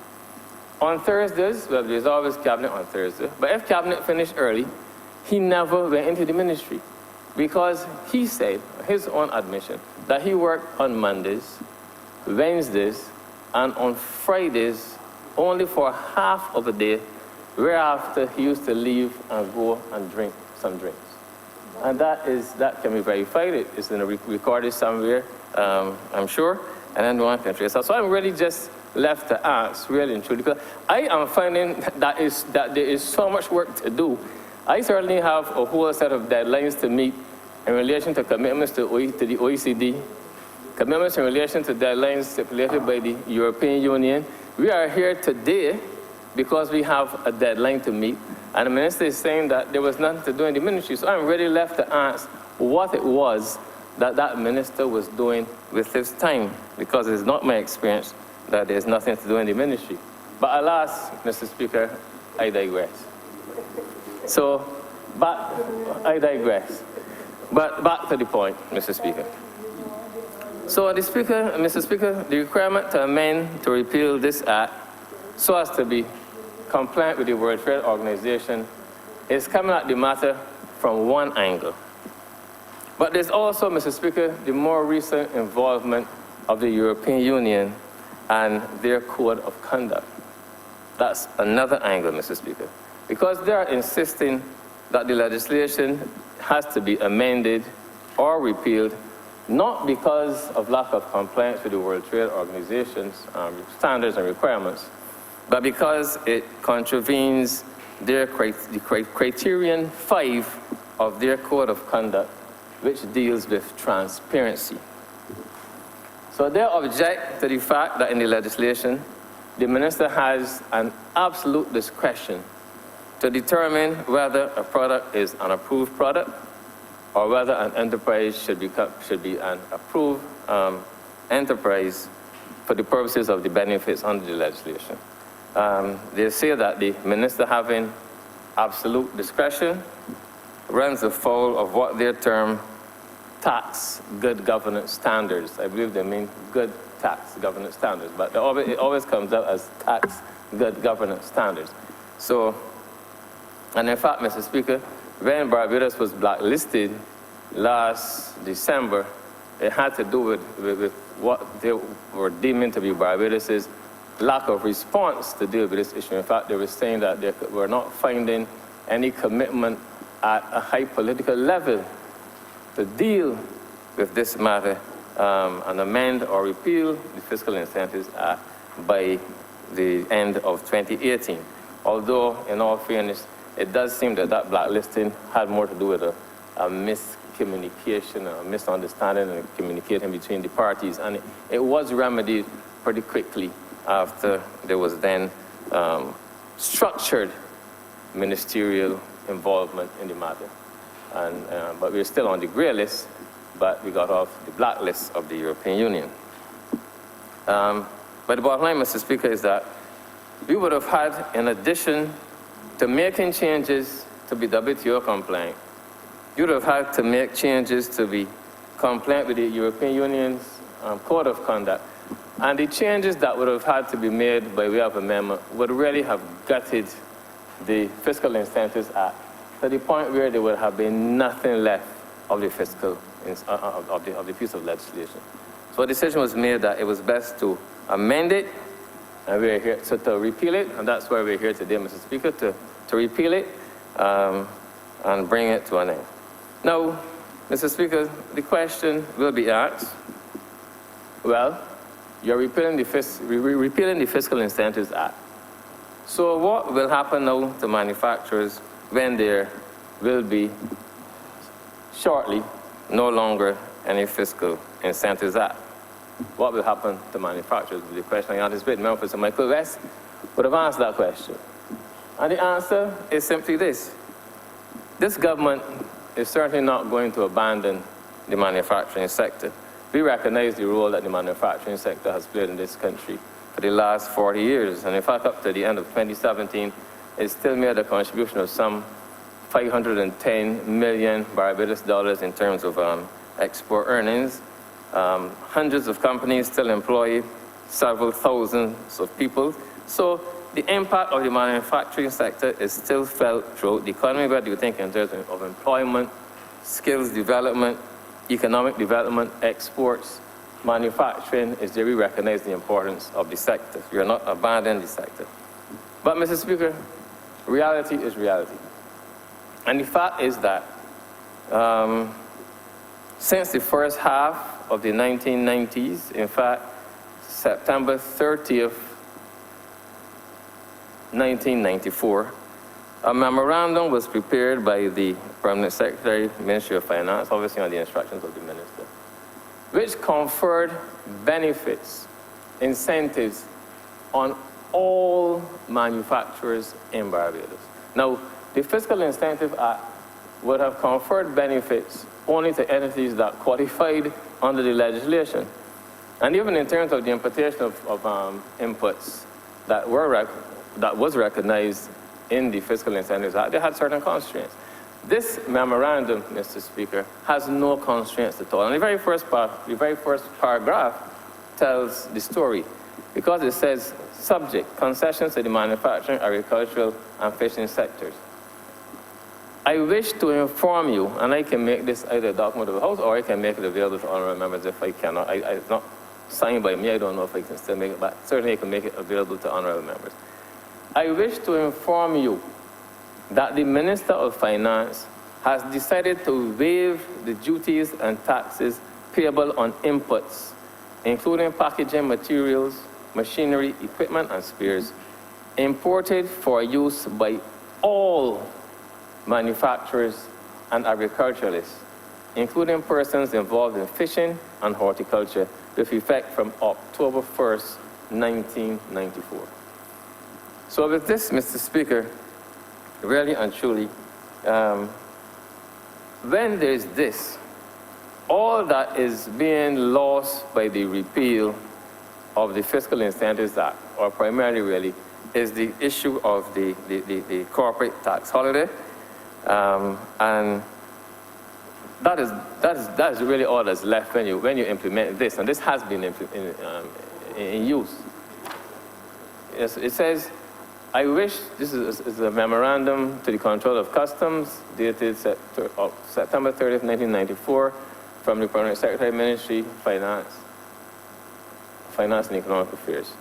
On Thursdays, well, there's always cabinet on Thursday, but if cabinet finished early, he never went into the ministry, because he said, his own admission, that he worked on Mondays, Wednesdays, and on Fridays only for half of a day, whereafter he used to leave and go and drink some drinks. And that can be verified. It's recorded somewhere, I'm sure, and then no one can trace it. So I'm really just left to ask, really and truly, because I am finding that there is so much work to do. I certainly have a whole set of deadlines to meet in relation to commitments to the OECD, commitments in relation to deadlines stipulated by the European Union. We are here today because we have a deadline to meet, and the minister is saying that there was nothing to do in the ministry. So I'm really left to ask what it was that minister was doing with his time, because it's not my experience that there's nothing to do in the ministry. But alas, Mr. Speaker, I digress. I digress. But back to the point, Mr. Speaker. So Mr. Speaker, the requirement to amend, to repeal this act so as to be compliant with the World Trade Organization is coming at the matter from one angle. But there's also, Mr. Speaker, the more recent involvement of the European Union and their code of conduct. That's another angle, Mr. Speaker, because they are insisting that the legislation has to be amended or repealed, not because of lack of compliance with the World Trade Organization's standards and requirements, but because it contravenes their criterion 5 of their code of conduct, which deals with transparency. So they object to the fact that in the legislation, the minister has an absolute discretion to determine whether a product is an approved product or whether an enterprise should be an approved enterprise for the purposes of the benefits under the legislation. They say that the minister having absolute discretion runs afoul of what they term tax good governance standards. I believe they mean good tax governance standards, but it always comes out as tax good governance standards. So, and in fact, Mr. Speaker, when Barbados was blacklisted last December, it had to do with what they were deeming to be Barbados's lack of response to deal with this issue. In fact, they were saying that they were not finding any commitment at a high political level to deal with this matter and amend or repeal the Fiscal Incentives Act by the end of 2018. Although, in all fairness, it does seem that that blacklisting had more to do with a miscommunication, a misunderstanding and communicating between the parties, and it was remedied pretty quickly after there was then structured ministerial involvement in the matter. But we're still on the grey list, but we got off the blacklist of the European Union. But the bottom line, Mr. Speaker, is that we would have had, in addition to making changes to be WTO compliant, you would have had to make changes to be compliant with the European Union's Code of Conduct. And the changes that would have had to be made by way of amendment would really have gutted the Fiscal Incentives Act to the point where there would have been nothing left of the fiscal, of the piece of legislation. So a decision was made that it was best to amend it, and we're here to repeal it, and that's why we're here today, Mr. Speaker, to repeal it and bring it to an end. Now, Mr. Speaker, the question will be asked, well, you're repealing the Fiscal Incentives Act. So what will happen now to manufacturers when there will be shortly no longer any Fiscal Incentives Act? What will happen to manufacturers? The question I anticipate Memphis and Michael West would have asked that question. And the answer is simply this. This government is certainly not going to abandon the manufacturing sector. We recognize the role that the manufacturing sector has played in this country for the last 40 years. And in fact, up to the end of 2017, it still made a contribution of some 510 million Barbados dollars in terms of export earnings. Hundreds of companies still employ several thousands of people. So the impact of the manufacturing sector is still felt throughout the economy. What do you think in terms of employment, skills development, economic development, exports, manufacturing? Is there we recognize the importance of the sector. We are not abandoning the sector. But, Mr. Speaker, reality is reality. And the fact is that since the first half of the 1990s, in fact, September 30th, 1994, a memorandum was prepared by the Permanent Secretary, Ministry of Finance, obviously on the instructions of the Minister, which conferred benefits, incentives on all manufacturers in Barbados. Now, the Fiscal Incentive Act would have conferred benefits only to entities that qualified under the legislation. And even in terms of the importation of inputs that was recognized in the Fiscal Incentives Act, they had certain constraints. This memorandum, Mr. Speaker, has no constraints at all. And the very first paragraph tells the story, because it says, subject, concessions to the manufacturing, agricultural, and fishing sectors. I wish to inform you, and I can make this either a document of the House or I can make it available to honorable members if I cannot. It's not signed by me, I don't know if I can still make it, but certainly I can make it available to honorable members. I wish to inform you that the Minister of Finance has decided to waive the duties and taxes payable on inputs, including packaging materials, machinery, equipment, and spares, imported for use by all manufacturers and agriculturalists, including persons involved in fishing and horticulture, with effect from October 1st, 1994. So with this, Mr. Speaker, really and truly, when there's this, all that is being lost by the repeal of the Fiscal Incentives Act, or primarily really, is the issue of the corporate tax holiday. And that is really all that's left when you implement this, and this has been in use. Yes, it says, I wish, this is a memorandum to the Control of Customs dated September 30th, 1994, from the Permanent Secretary of Ministry, Finance and Economic Affairs.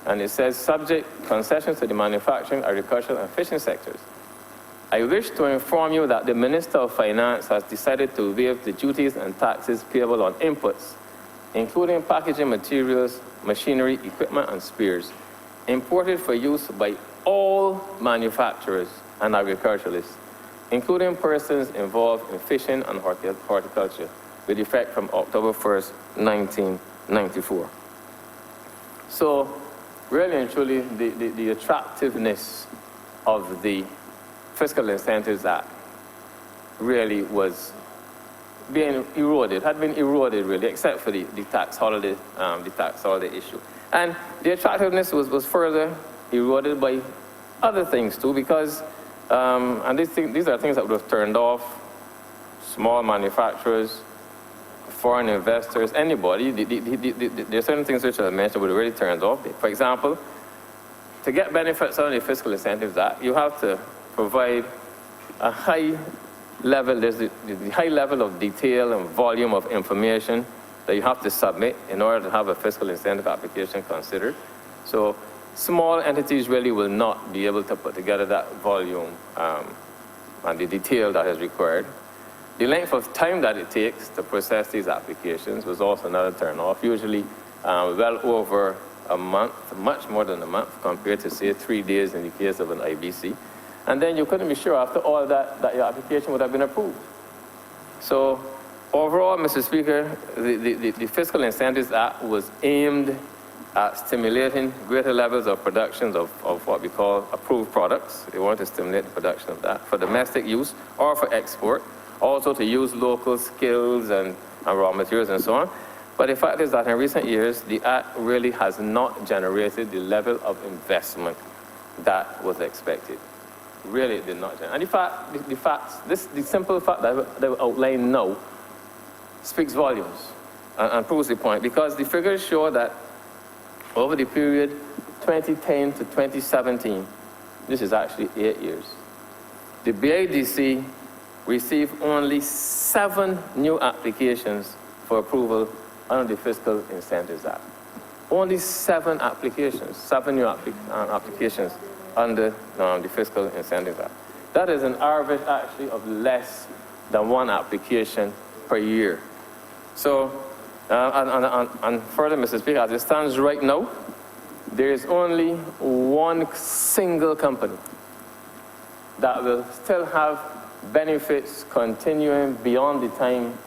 And it says, subject concessions to the manufacturing, agricultural, and fishing sectors. I wish to inform you that the Minister of Finance has decided to waive the duties and taxes payable on inputs, including packaging materials, machinery, equipment, and spares, imported for use by all manufacturers and agriculturalists, including persons involved in fishing and horticulture, with effect from October 1st, 1994. So, really and truly, the attractiveness of the Fiscal Incentives Act really was being eroded, had been eroded really, except for the tax holiday issue. And the attractiveness was further eroded by other things too, because, and these are things that would have turned off small manufacturers, foreign investors, anybody. There are certain things which I mentioned would have really turned off. For example, to get benefits under the Fiscal Incentives Act, you have to provide a high level, there's the high level of detail and volume of information that you have to submit in order to have a fiscal incentive application considered. So small entities really will not be able to put together that volume and the detail that is required. The length of time that it takes to process these applications was also another turn-off, usually well over a month, much more than a month, compared to, say, 3 days in the case of an IBC. And then you couldn't be sure after all that your application would have been approved. So overall, Mr. Speaker, the Fiscal Incentives Act was aimed at stimulating greater levels of production of what we call approved products. They want to stimulate the production of that for domestic use or for export, also to use local skills and raw materials and so on. But the fact is that in recent years, the Act really has not generated the level of investment that was expected. Really did not generate. And the simple fact that they outline now speaks volumes and proves the point, because the figures show that over the period 2010 to 2017, this is actually 8 years, the BIDC received only 7 new applications for approval under the Fiscal Incentives Act. Only 7 applications, 7 new applications under the Fiscal Incentives Act. That is an average actually of less than 1 application per year. So, and further, Mr. Speaker, as it stands right now, there is only 1 single company that will still have benefits continuing beyond the time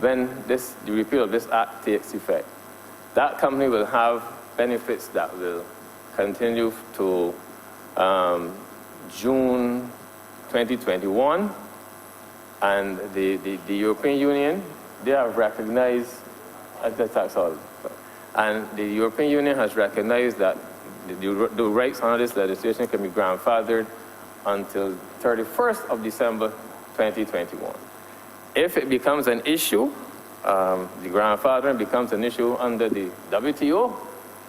when the repeal of this act takes effect. That company will have benefits that will continue to June 2021, and the European Union, they have recognized the tax holiday. And the European Union has recognized that the rights under this legislation can be grandfathered until 31st of December 2021. If it becomes an issue, the grandfathering becomes an issue under the WTO,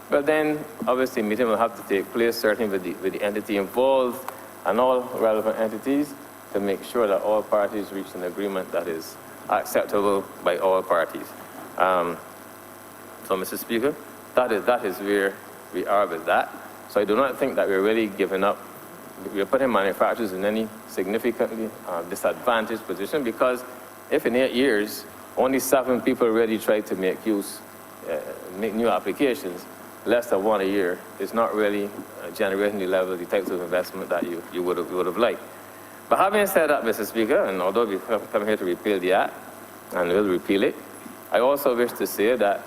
but then obviously a meeting will have to take place, certainly with the entity involved and all relevant entities, to make sure that all parties reach an agreement that is acceptable by all parties. So, Mr. Speaker, that is where we are with that. So I do not think that we're really giving up. We're putting manufacturers in any significantly disadvantaged position, because if in 8 years only 7 people really try to make new applications, less than one a year, is not really generating the level, the types of investment that you would have liked. But having said that, Mr. Speaker, and although we come here to repeal the act, and we'll repeal it, I also wish to say that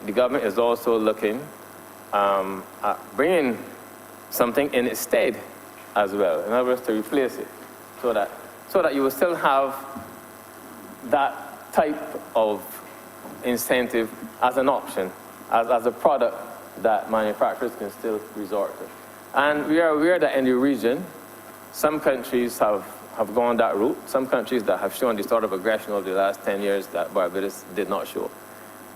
the government is also looking at bringing something in its stead as well, in other words, to replace it, so that you will still have that type of incentive as an option, as a product that manufacturers can still resort to. And we are aware that in the region, some countries have gone that route, some countries that have shown the sort of aggression over the last 10 years that Barbados did not show.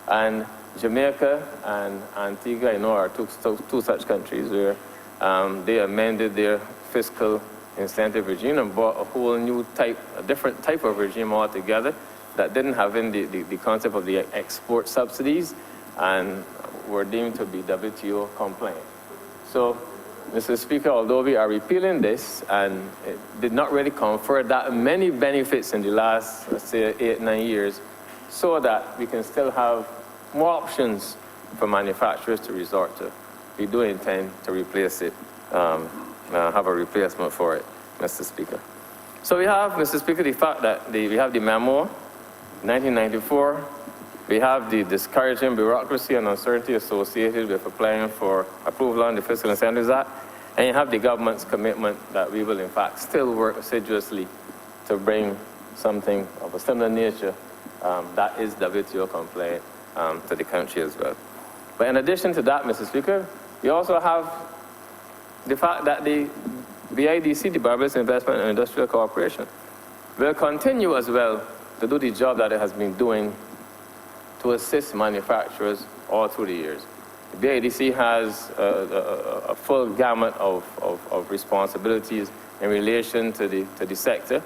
And Jamaica and Antigua, I know, are two such countries where they amended their fiscal incentive regime and brought a whole new type, a different type of regime altogether that didn't have in the concept of the export subsidies and were deemed to be WTO compliant. So, Mr. Speaker, although we are repealing this and it did not really confer that many benefits in the last, let's say, 8-9 years, so that we can still have more options for manufacturers to resort to. We do intend to replace it, have a replacement for it, Mr. Speaker. So we have, Mr. Speaker, the fact that we have the memo, 1994, we have the discouraging bureaucracy and uncertainty associated with applying for approval on the Fiscal Incentives Act, and you have the government's commitment that we will, in fact, still work assiduously to bring something of a similar nature that is WTO compliant to the country as well. But in addition to that, Mr. Speaker, we also have the fact that the BIDC, the Barbados Investment and Industrial Corporation, will continue as well to do the job that it has been doing to assist manufacturers all through the years. The BIDC has a full gamut of responsibilities in relation to the sector.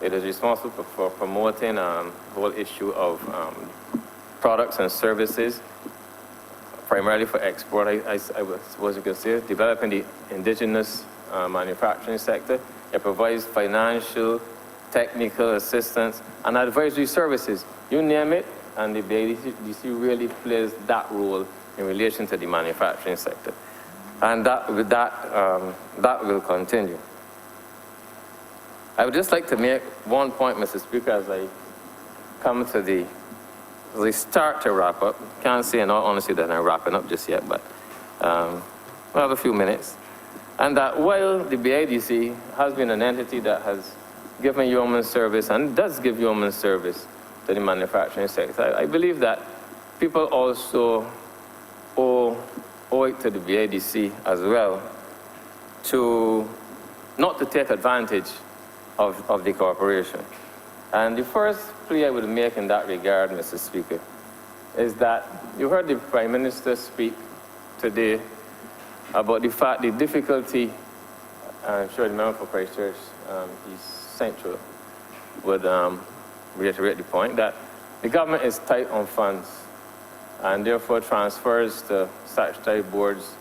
It is responsible for promoting the whole issue of products and services, primarily for export, I suppose you could say, developing the indigenous manufacturing sector. It provides financial, technical assistance, and advisory services. You name it, and the BIDC really plays that role in relation to the manufacturing sector. And that will continue. I would just like to make one point, Mr. Speaker, as I come to as I start to wrap up. Can't say in all honesty that I'm wrapping up just yet, but we'll have a few minutes. And that while the BIDC has been an entity that has given yeoman service and does give yeoman service to the manufacturing sector, I believe that people also owe it to the BIDC as well not to take advantage of the corporation. And the first plea I would make in that regard, Mr. Speaker, is that you heard the Prime Minister speak today about the difficulty, I'm sure the member for Christchurch East Central would reiterate the point, that the government is tight on funds, and therefore transfers to statutory boards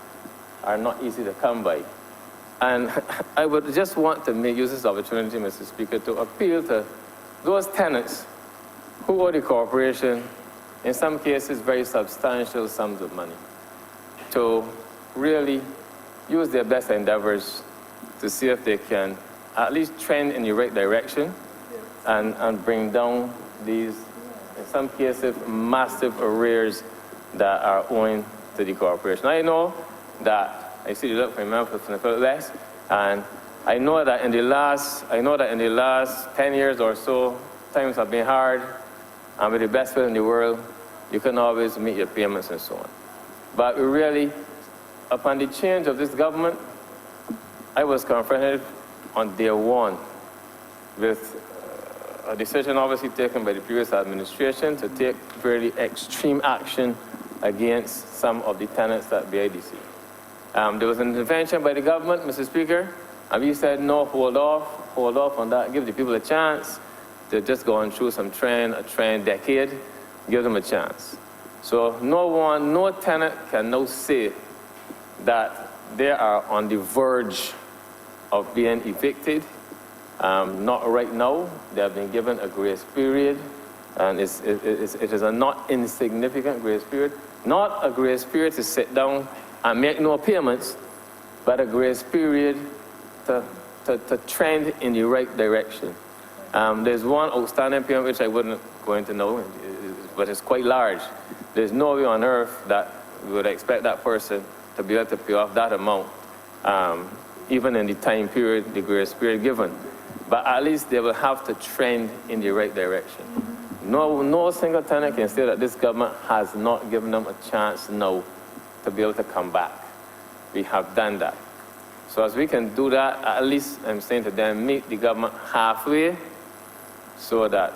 are not easy to come by. And I would just want to use this opportunity, Mr. Speaker, to appeal to those tenants who owe the corporation, in some cases, very substantial sums of money, to really use their best endeavors to see if they can at least trend in the right direction and bring down these, in some cases, massive arrears that are owing to the corporation. I know that I see the look from member from the West, and I know that in the last 10 years or so, times have been hard, and with the best will in the world, you can always meet your payments and so on. But we really, upon the change of this government, I was confronted on day one with a decision obviously taken by the previous administration to take very extreme action against some of the tenants at BIDC. There was an intervention by the government, Mr. Speaker, and we said, no, hold off on that, give the people a chance. They're just going through a train decade, give them a chance. So no tenant can now say that they are on the verge of being evicted. Not right now. They have been given a grace period, and it is a not insignificant grace period. Not a grace period to sit down and make no payments, but a grace period to trend in the right direction. There's one outstanding payment which I wouldn't go into now, but it's quite large. There's no way on earth that we would expect that person to be able to pay off that amount, even in the time period, the grace period given. But at least they will have to trend in the right direction. No single tenant can say that this government has not given them a chance now to be able to come back. We have done that. So as we can do that, at least I'm saying to them, meet the government halfway so that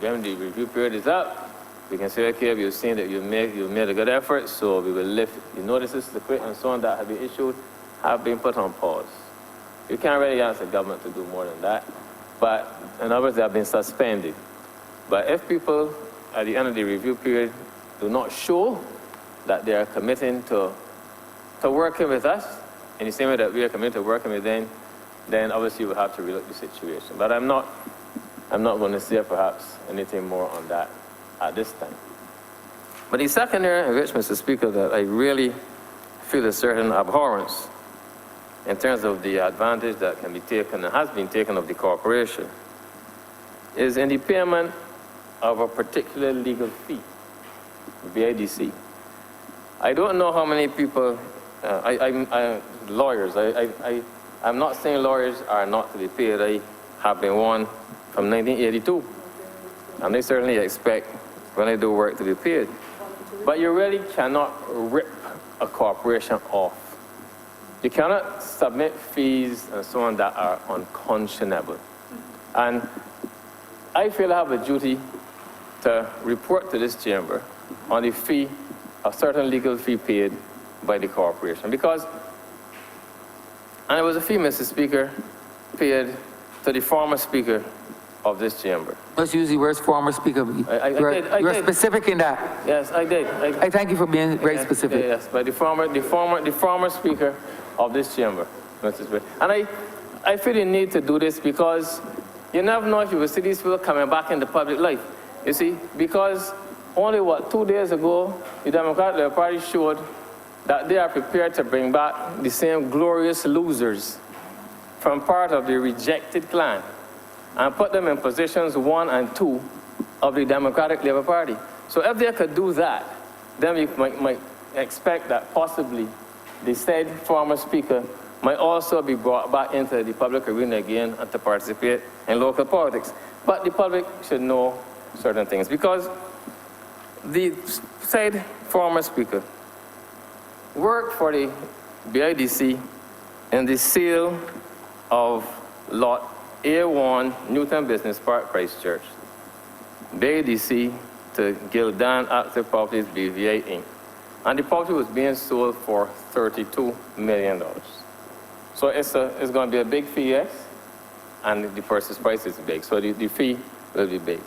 when the review period is up, we can say, okay, we've seen that you made a good effort, so we will lift the notices to quit and so on that have been issued, have been put on pause. You can't really ask the government to do more than that, but in other words, they have been suspended. But if people at the end of the review period do not show that they are committing to working with us in the same way that we are committed to working with them, then obviously we'll have to relook the situation. But I'm not going to say perhaps anything more on that at this time. But the second area in which, Mr. Speaker, that I really feel a certain abhorrence in terms of the advantage that can be taken and has been taken of the corporation is in the payment of a particular legal fee, BIDC. I don't know how many people, lawyers, I'm not saying lawyers are not to be paid. I have been one from 1982, and they certainly expect when they do work to be paid. But you really cannot rip a corporation off. You cannot submit fees and so on that are unconscionable. And I feel I have a duty to report to this chamber on the fee, a certain legal fee paid by the corporation. Because, and it was a fee, Mr. Speaker, paid to the former speaker of this chamber. Let's use the words former speaker. You're specific in that. Yes, I did. I thank you for being very specific. Yes, but the former speaker of this chamber, Mr. Speaker. And I feel the need to do this because you never know if you will see these people coming back in the public life. You see, because only, 2 days ago, the Democratic Party showed that they are prepared to bring back the same glorious losers from part of the rejected clan and put them in positions 1 and 2 of the Democratic Labour Party. So if they could do that, then we might expect that possibly the said former speaker might also be brought back into the public arena again and to participate in local politics. But the public should know certain things, because the said former speaker worked for the BIDC in the sale of lot A1 Newton Business Park, Christchurch, BIDC to Gildan Active Properties BVI Inc. And the property was being sold for $32 million. So it's going to be a big fee, yes, and the purchase price is big, so the fee will be big.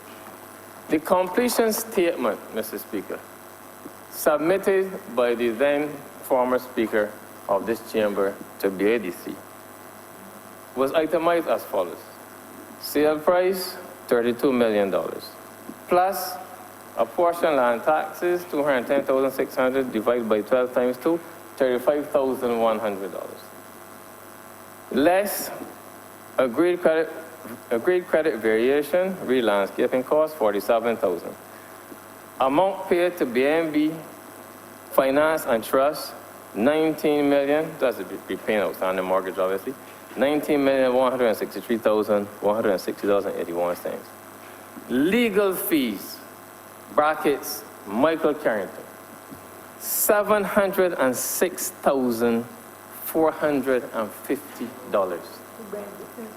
The completion statement, Mr. Speaker, submitted by the then former speaker of this chamber to BIDC, was itemized as follows. Sale price, $32 million, plus a portion land taxes, $210,600 divided by 12 times 2, $35,100. Less agreed credit variation, re-landscaping cost, $47,000. Amount paid to BNB Finance and Trust, $19 million, that's the repaying outstanding mortgage, obviously, $19,163,160.81. Legal fees, brackets, Michael Carrington, $706,450.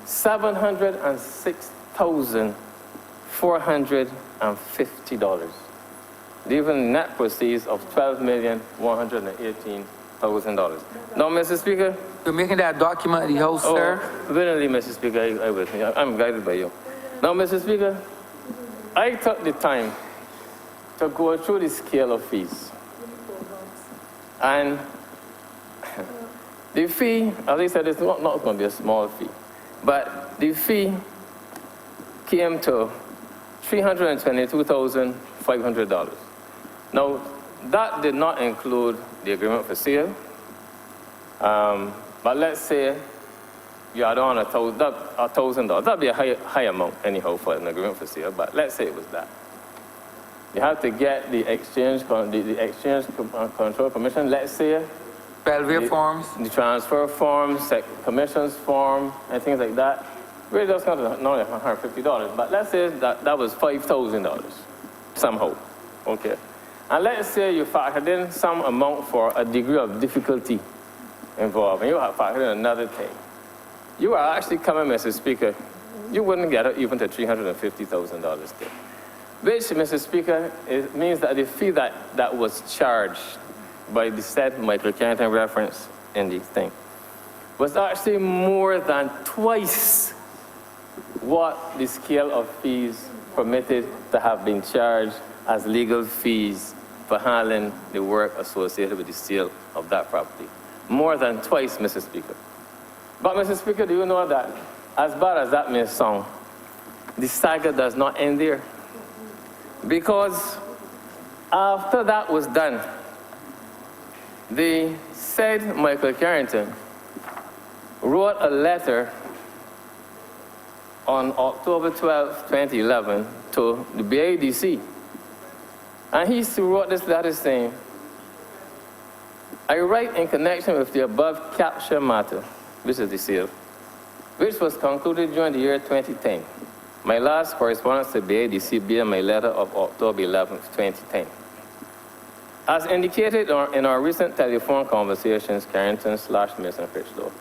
$706,450. Leaving net proceeds of $12,118,000. Now, Mr. Speaker. You're making that document the House, sir? Willingly, Mr. Speaker, I will. I'm guided by you. Now, Mr. Speaker, I took the time to go through the scale of fees. And the fee, as I said, it's not going to be a small fee, but the fee came to $322,500. Now, that did not include the agreement for sale. But let's say you had on $1,000. That'd be a high amount anyhow for an agreement for sale, but let's say it was that. You have to get the exchange control permission, let's say. Belvia forms. The transfer form, commissions form, and things like that. Really just not $150, but let's say that was $5,000 somehow, okay? And let's say you factored in some amount for a degree of difficulty involved, and you have factored in another thing. You are actually coming, Mr. Speaker, you wouldn't get it even to $350,000 there. Which, Mr. Speaker, means that the fee that was charged by the said Michael Carrington reference in the thing was actually more than twice what the scale of fees permitted to have been charged as legal fees for handling the work associated with the sale of that property. More than twice, Mr. Speaker. But, Mr. Speaker, do you know that, as bad as that may sound, the saga does not end there? Because after that was done, the said Michael Carrington wrote a letter on October 12, 2011 to the BADC. And he wrote this letter saying, I write in connection with the above capture matter, which is the sale, which was concluded during the year 2010. My last correspondence to BADC being my letter of October 11, 2010. As indicated in our recent telephone conversations, Carrington/Mason Critchlow,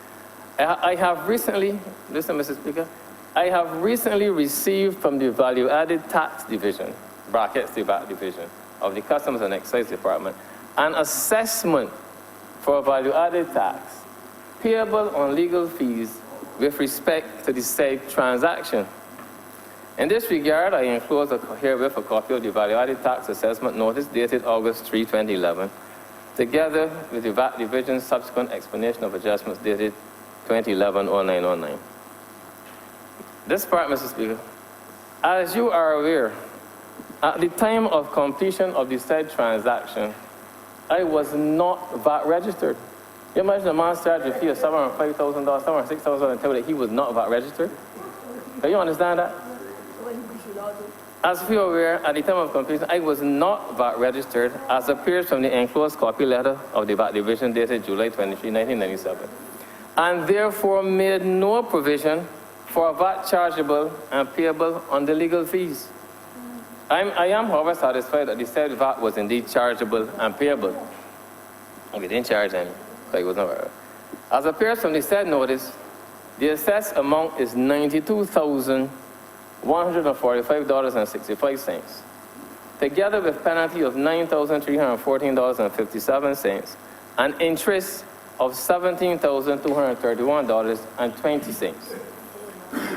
I have recently, listen, Mr. Speaker, I have recently received from the Value Added Tax Division, brackets the VAT Division, of the Customs and Excise Department, an assessment for value added tax payable on legal fees with respect to the said transaction. In this regard, I enclose herewith a copy of the value added tax assessment notice dated August 3, 2011, together with the VAT Division's subsequent explanation of adjustments dated 2011-0909. This part, Mr. Speaker, as you are aware, at the time of completion of the said transaction, I was not VAT registered. You imagine a man charged a fee of $705,000, $706,000 and tell that he was not VAT registered? Do you understand that? As you are aware, at the time of completion, I was not VAT registered, as appears from the enclosed copy letter of the VAT Division dated July 23, 1997, and therefore made no provision for VAT chargeable and payable on the legal fees. I am, however, satisfied that the said VAT was indeed chargeable and payable. We didn't charge any, so it was not. As appears from the said notice, the assessed amount is $92,145.65, together with penalty of $9,314.57 and interest of $17,231.20.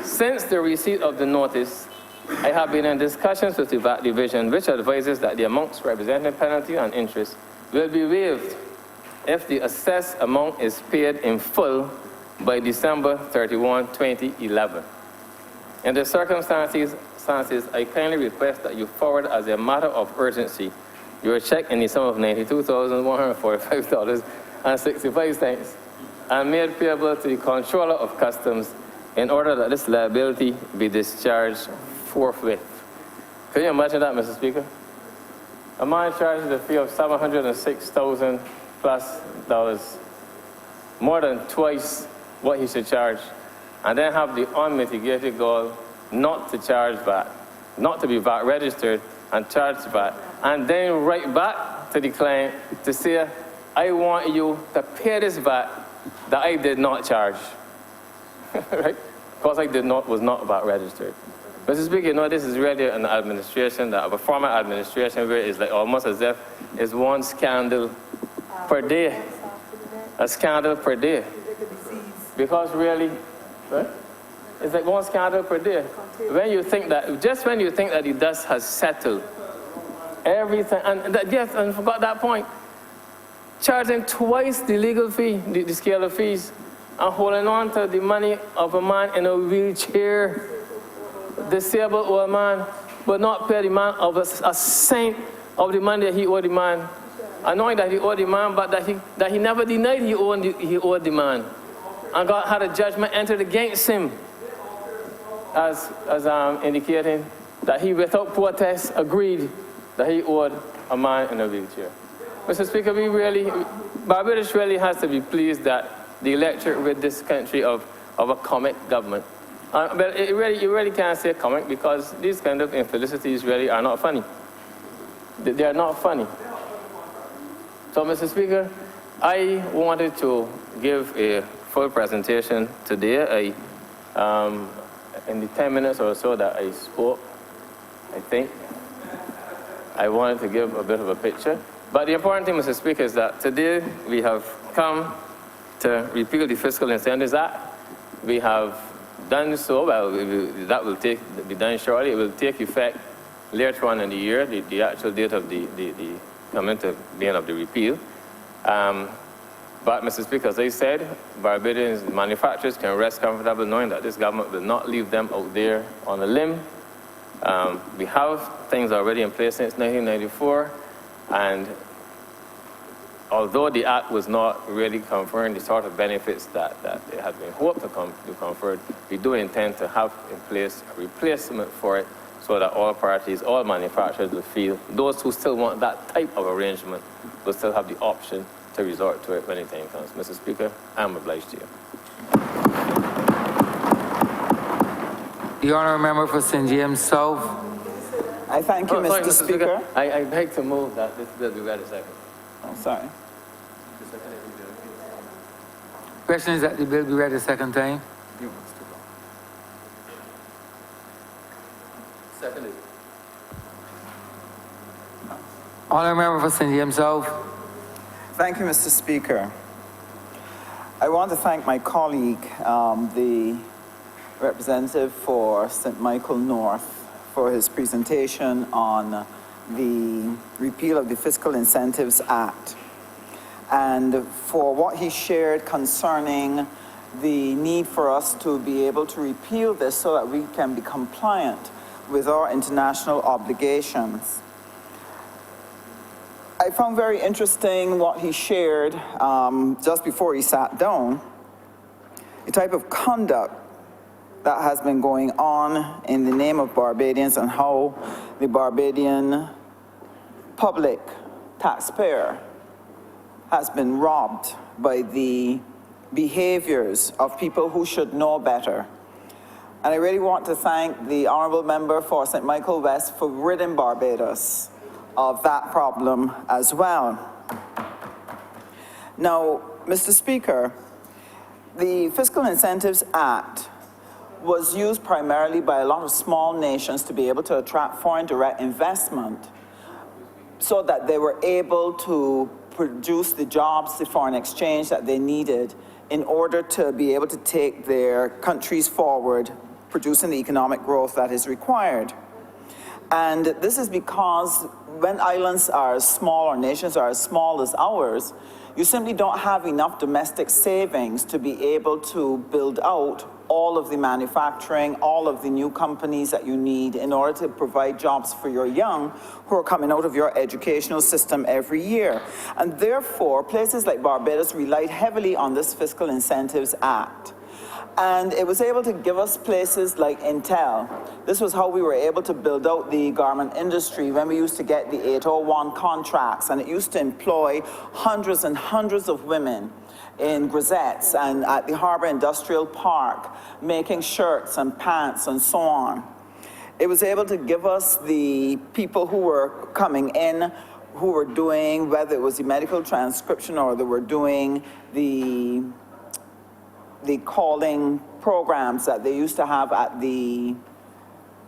Since the receipt of the notice, I have been in discussions with the VAT Division, which advises that the amounts representing penalty and interest will be waived if the assessed amount is paid in full by December 31, 2011. In the circumstances, I kindly request that you forward as a matter of urgency your check in the sum of $92,145.65 and made payable to the Controller of Customs in order that this liability be discharged forthwith. Can you imagine that, Mr. Speaker? A man charges a fee of $706,000 plus, more than twice what he should charge, and then have the unmitigated goal not to charge VAT, not to be VAT registered and charge VAT, and then write back to the client to say, I want you to pay this VAT that I did not charge, right? Because I was not VAT registered. Mr. Speaker, you know, this is really an administration, a former administration, where it's like almost as if it's one scandal per day. A scandal per day. Because really, right? It's like one scandal per day. When you think that, just when you think that the dust has settled, everything, and yes, and forgot that point, charging twice the legal fee, the scale of fees, and holding on to the money of a man in a wheelchair, disabled old man, but not pay the man of a cent of the money that he owed the man and knowing that he owed the man, but that he never denied he owed the man. And God had a judgment entered against him, as indicating that he, without protest, agreed that he owed a man in a wheelchair. Mr. Speaker, Barbados really has to be pleased that the electorate with this country of a comic government. But you really can't say comic, because these kind of infelicities really are not funny. They are not funny. So, Mr. Speaker, I wanted to give a full presentation today. In the 10 minutes or so that I spoke, I think, I wanted to give a bit of a picture. But the important thing, Mr. Speaker, is that today we have come to repeal the Fiscal Incentives Act. We have done so, well, that will be done shortly. It will take effect later on in the year, the actual date of the coming to the end of the repeal. But, Mr. Speaker, as I said, Barbadians manufacturers can rest comfortable knowing that this government will not leave them out there on a limb. We have things already in place since 1994, and although the act was not really conferring the sort of benefits that it had been hoped to confer, we do intend to have in place a replacement for it so that all parties, all manufacturers will feel, those who still want that type of arrangement will still have the option to resort to it when the time comes. Mr. Speaker, I'm obliged to you. The honourable member for St. James South. I thank you, Sorry, Mr. Speaker. I beg to move that this bill be read a second. Oh, sorry. Question is that the bill be read a second time. Seconded. Honourable member for St. James South. Thank you, Mr. Speaker. I want to thank my colleague, the representative for St. Michael North, for his presentation on the repeal of the Fiscal Incentives Act, and for what he shared concerning the need for us to be able to repeal this so that we can be compliant with our international obligations. I found very interesting what he shared just before he sat down, the type of conduct that has been going on in the name of Barbadians and how the Barbadian public taxpayer has been robbed by the behaviors of people who should know better. And I really want to thank the honourable member for St. Michael West for ridding Barbados of that problem as well. Now, Mr. Speaker, the Fiscal Incentives Act was used primarily by a lot of small nations to be able to attract foreign direct investment so that they were able to produce the jobs, the foreign exchange that they needed in order to be able to take their countries forward, producing the economic growth that is required. And this is because when islands are as small or nations are as small as ours, you simply don't have enough domestic savings to be able to build out all of the manufacturing, all of the new companies that you need in order to provide jobs for your young who are coming out of your educational system every year. And therefore, places like Barbados relied heavily on this Fiscal Incentives Act. And it was able to give us places like Intel. This was how we were able to build out the garment industry when we used to get the 801 contracts, and it used to employ hundreds and hundreds of women in grisettes and at the Harbour Industrial Park, making shirts and pants and so on. It was able to give us the people who were coming in, who were doing, whether it was the medical transcription or they were doing the calling programs that they used to have at the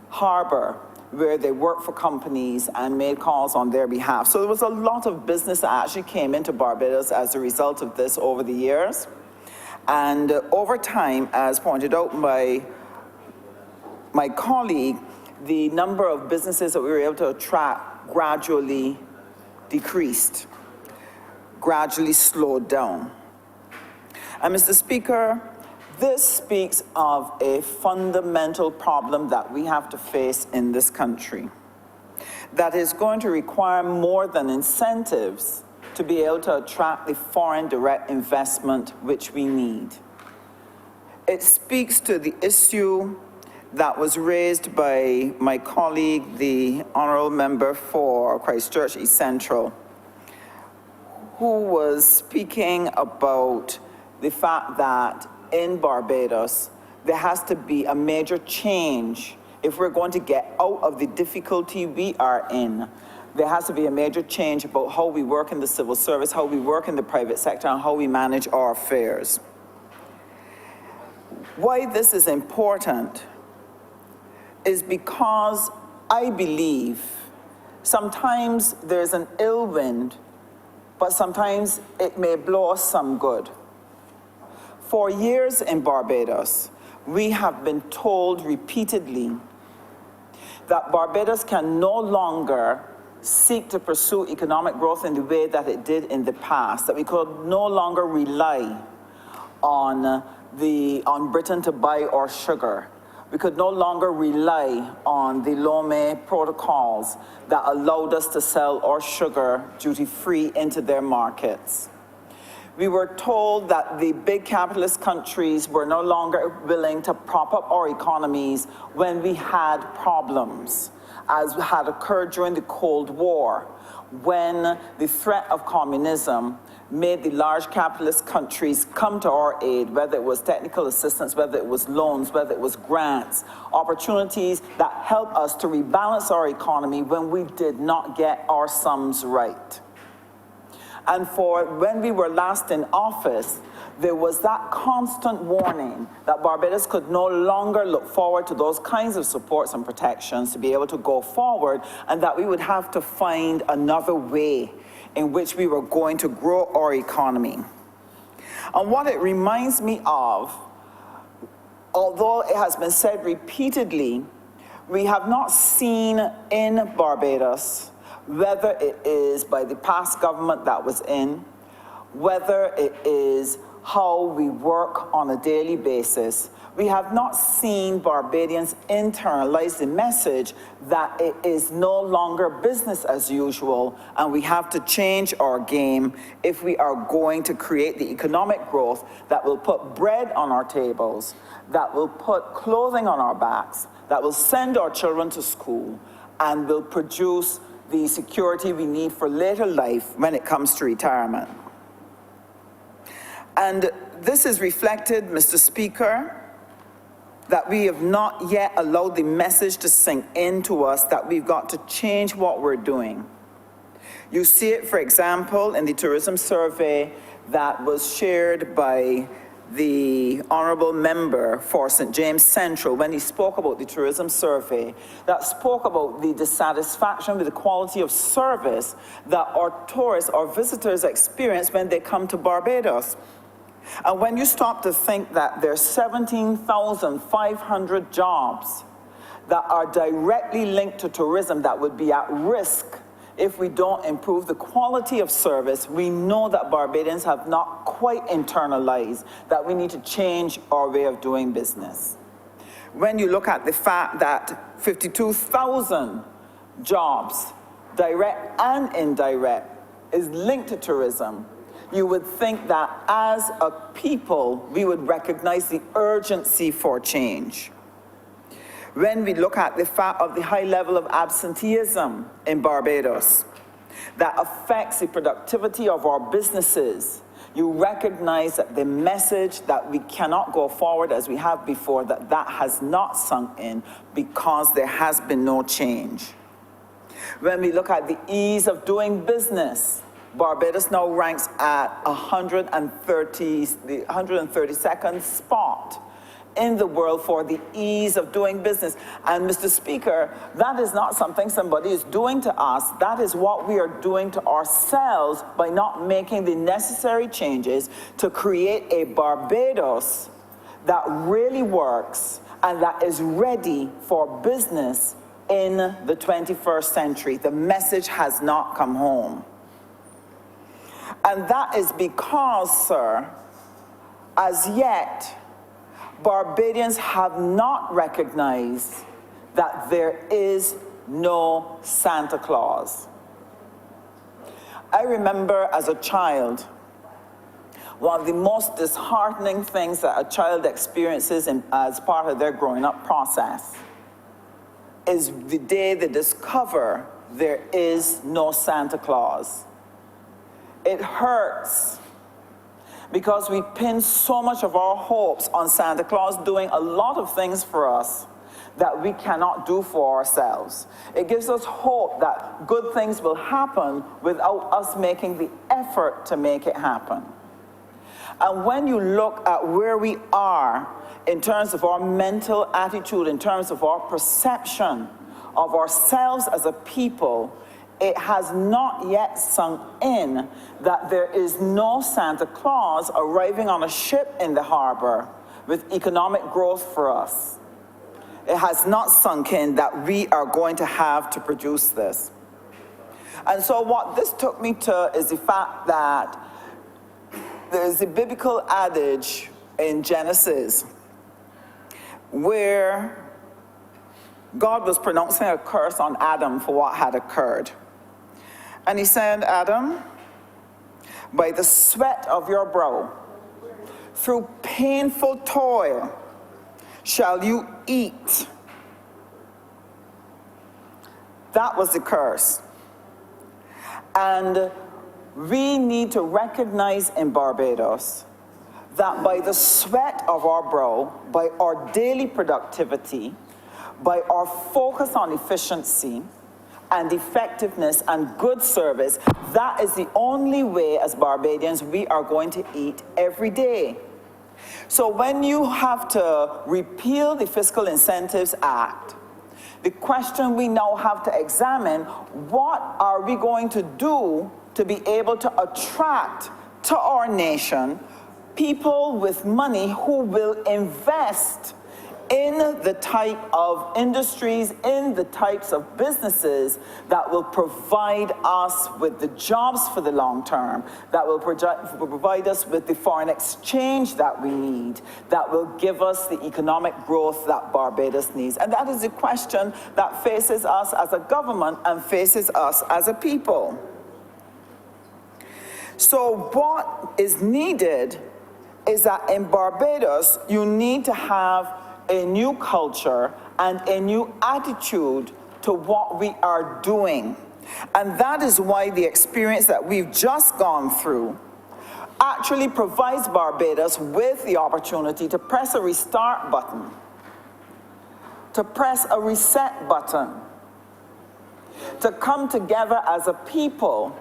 harbor, where they worked for companies and made calls on their behalf. So there was a lot of business that actually came into Barbados as a result of this over the years. And over time, as pointed out by my colleague, the number of businesses that we were able to attract gradually decreased, gradually slowed down. And Mr. Speaker, this speaks of a fundamental problem that we have to face in this country that is going to require more than incentives to be able to attract the foreign direct investment which we need. It speaks to the issue that was raised by my colleague, the Honourable Member for Christchurch East Central, who was speaking about the fact that in Barbados, there has to be a major change if we're going to get out of the difficulty we are in. There has to be a major change about how we work in the civil service, how we work in the private sector, and how we manage our affairs. Why this is important is because I believe sometimes there's an ill wind, but sometimes it may blow us some good. For years in Barbados, we have been told repeatedly that Barbados can no longer seek to pursue economic growth in the way that it did in the past, that we could no longer rely on Britain to buy our sugar. We could no longer rely on the Lomé protocols that allowed us to sell our sugar duty-free into their markets. We were told that the big capitalist countries were no longer willing to prop up our economies when we had problems, as had occurred during the Cold War, when the threat of communism made the large capitalist countries come to our aid, whether it was technical assistance, whether it was loans, whether it was grants, opportunities that help us to rebalance our economy when we did not get our sums right. And for when we were last in office, there was that constant warning that Barbados could no longer look forward to those kinds of supports and protections to be able to go forward, and that we would have to find another way in which we were going to grow our economy. And what it reminds me of, although it has been said repeatedly, we have not seen in Barbados, whether it is by the past government that was in, whether it is how we work on a daily basis, we have not seen Barbadians internalize the message that it is no longer business as usual, and we have to change our game if we are going to create the economic growth that will put bread on our tables, that will put clothing on our backs, that will send our children to school, and will produce the security we need for later life when it comes to retirement. And this is reflected, Mr. Speaker, that we have not yet allowed the message to sink into us that we've got to change what we're doing. You see it, for example, in the tourism survey that was shared by the Honourable Member for St. James Central when he spoke about the tourism survey, that spoke about the dissatisfaction with the quality of service that our tourists or visitors experience when they come to Barbados. And when you stop to think that there's 17,500 jobs that are directly linked to tourism that would be at risk if we don't improve the quality of service, we know that Barbadians have not quite internalized that we need to change our way of doing business. When you look at the fact that 52,000 jobs, direct and indirect, is linked to tourism, you would think that as a people, we would recognize the urgency for change. When we look at the fact of the high level of absenteeism in Barbados that affects the productivity of our businesses, you recognize that the message that we cannot go forward as we have before, that has not sunk in because there has been no change. When we look at the ease of doing business, Barbados now ranks at the 132nd spot in the world for the ease of doing business. And Mr. Speaker, that is not something somebody is doing to us. That is what we are doing to ourselves by not making the necessary changes to create a Barbados that really works and that is ready for business in the 21st century. The message has not come home. And that is because, sir, as yet, Barbadians have not recognized that there is no Santa Claus. I remember as a child, one of the most disheartening things that a child experiences as part of their growing up process is the day they discover there is no Santa Claus. It hurts because we pin so much of our hopes on Santa Claus doing a lot of things for us that we cannot do for ourselves. It gives us hope that good things will happen without us making the effort to make it happen. And when you look at where we are in terms of our mental attitude, in terms of our perception of ourselves as a people, it has not yet sunk in that there is no Santa Claus arriving on a ship in the harbor with economic growth for us. It has not sunk in that we are going to have to produce this. And so what this took me to is the fact that there's a biblical adage in Genesis where God was pronouncing a curse on Adam for what had occurred. And he said, Adam, by the sweat of your brow, through painful toil, shall you eat. That was the curse. And we need to recognize in Barbados that by the sweat of our brow, by our daily productivity, by our focus on efficiency and effectiveness and good service, that is the only way as Barbadians we are going to eat every day. So when you have to repeal the Fiscal Incentives Act, the question we now have to examine, what are we going to do to be able to attract to our nation people with money who will invest in the type of industries, in the types of businesses that will provide us with the jobs for the long term, that will provide us with the foreign exchange that we need, that will give us the economic growth that Barbados needs. And that is a question that faces us as a government and faces us as a people. So what is needed is that in Barbados, you need to have a new culture and a new attitude to what we are doing. And that is why the experience that we've just gone through actually provides Barbados with the opportunity to press a restart button, to press a reset button, to come together as a people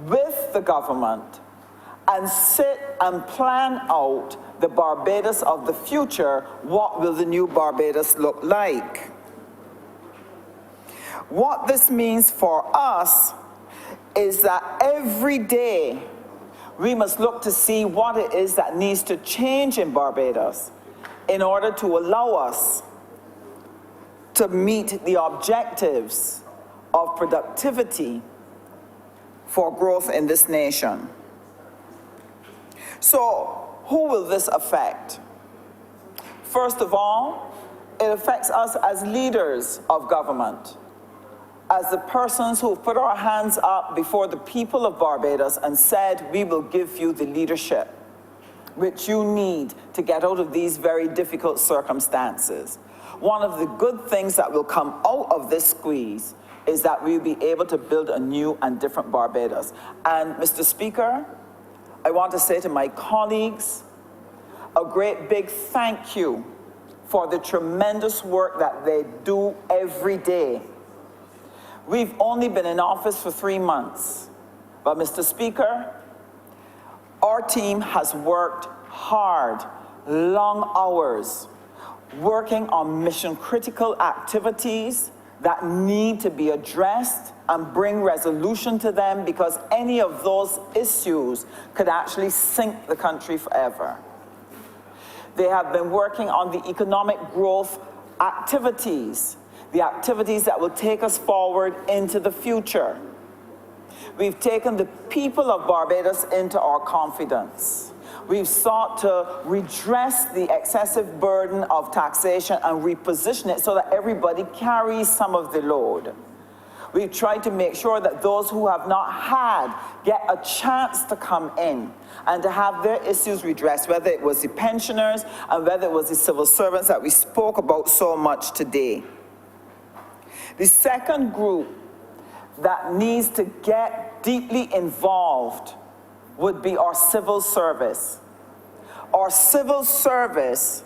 with the government and sit and plan out the Barbados of the future. What will the new Barbados look like? What this means for us is that every day we must look to see what it is that needs to change in Barbados in order to allow us to meet the objectives of productivity for growth in this nation. So, who will this affect? First of all, it affects us as leaders of government, as the persons who put our hands up before the people of Barbados and said, we will give you the leadership which you need to get out of these very difficult circumstances. One of the good things that will come out of this squeeze is that we'll be able to build a new and different Barbados. And Mr. Speaker, I want to say to my colleagues, a great big thank you for the tremendous work that they do every day. We've only been in office for 3 months, but Mr. Speaker, our team has worked hard, long hours, working on mission-critical activities that need to be addressed and bring resolution to them, because any of those issues could actually sink the country forever. They have been working on the economic growth activities, the activities that will take us forward into the future. We've taken the people of Barbados into our confidence. We've sought to redress the excessive burden of taxation and reposition it so that everybody carries some of the load. We've tried to make sure that those who have not had get a chance to come in and to have their issues redressed, whether it was the pensioners and whether it was the civil servants that we spoke about so much today. The second group that needs to get deeply involved would be our civil service. Our civil service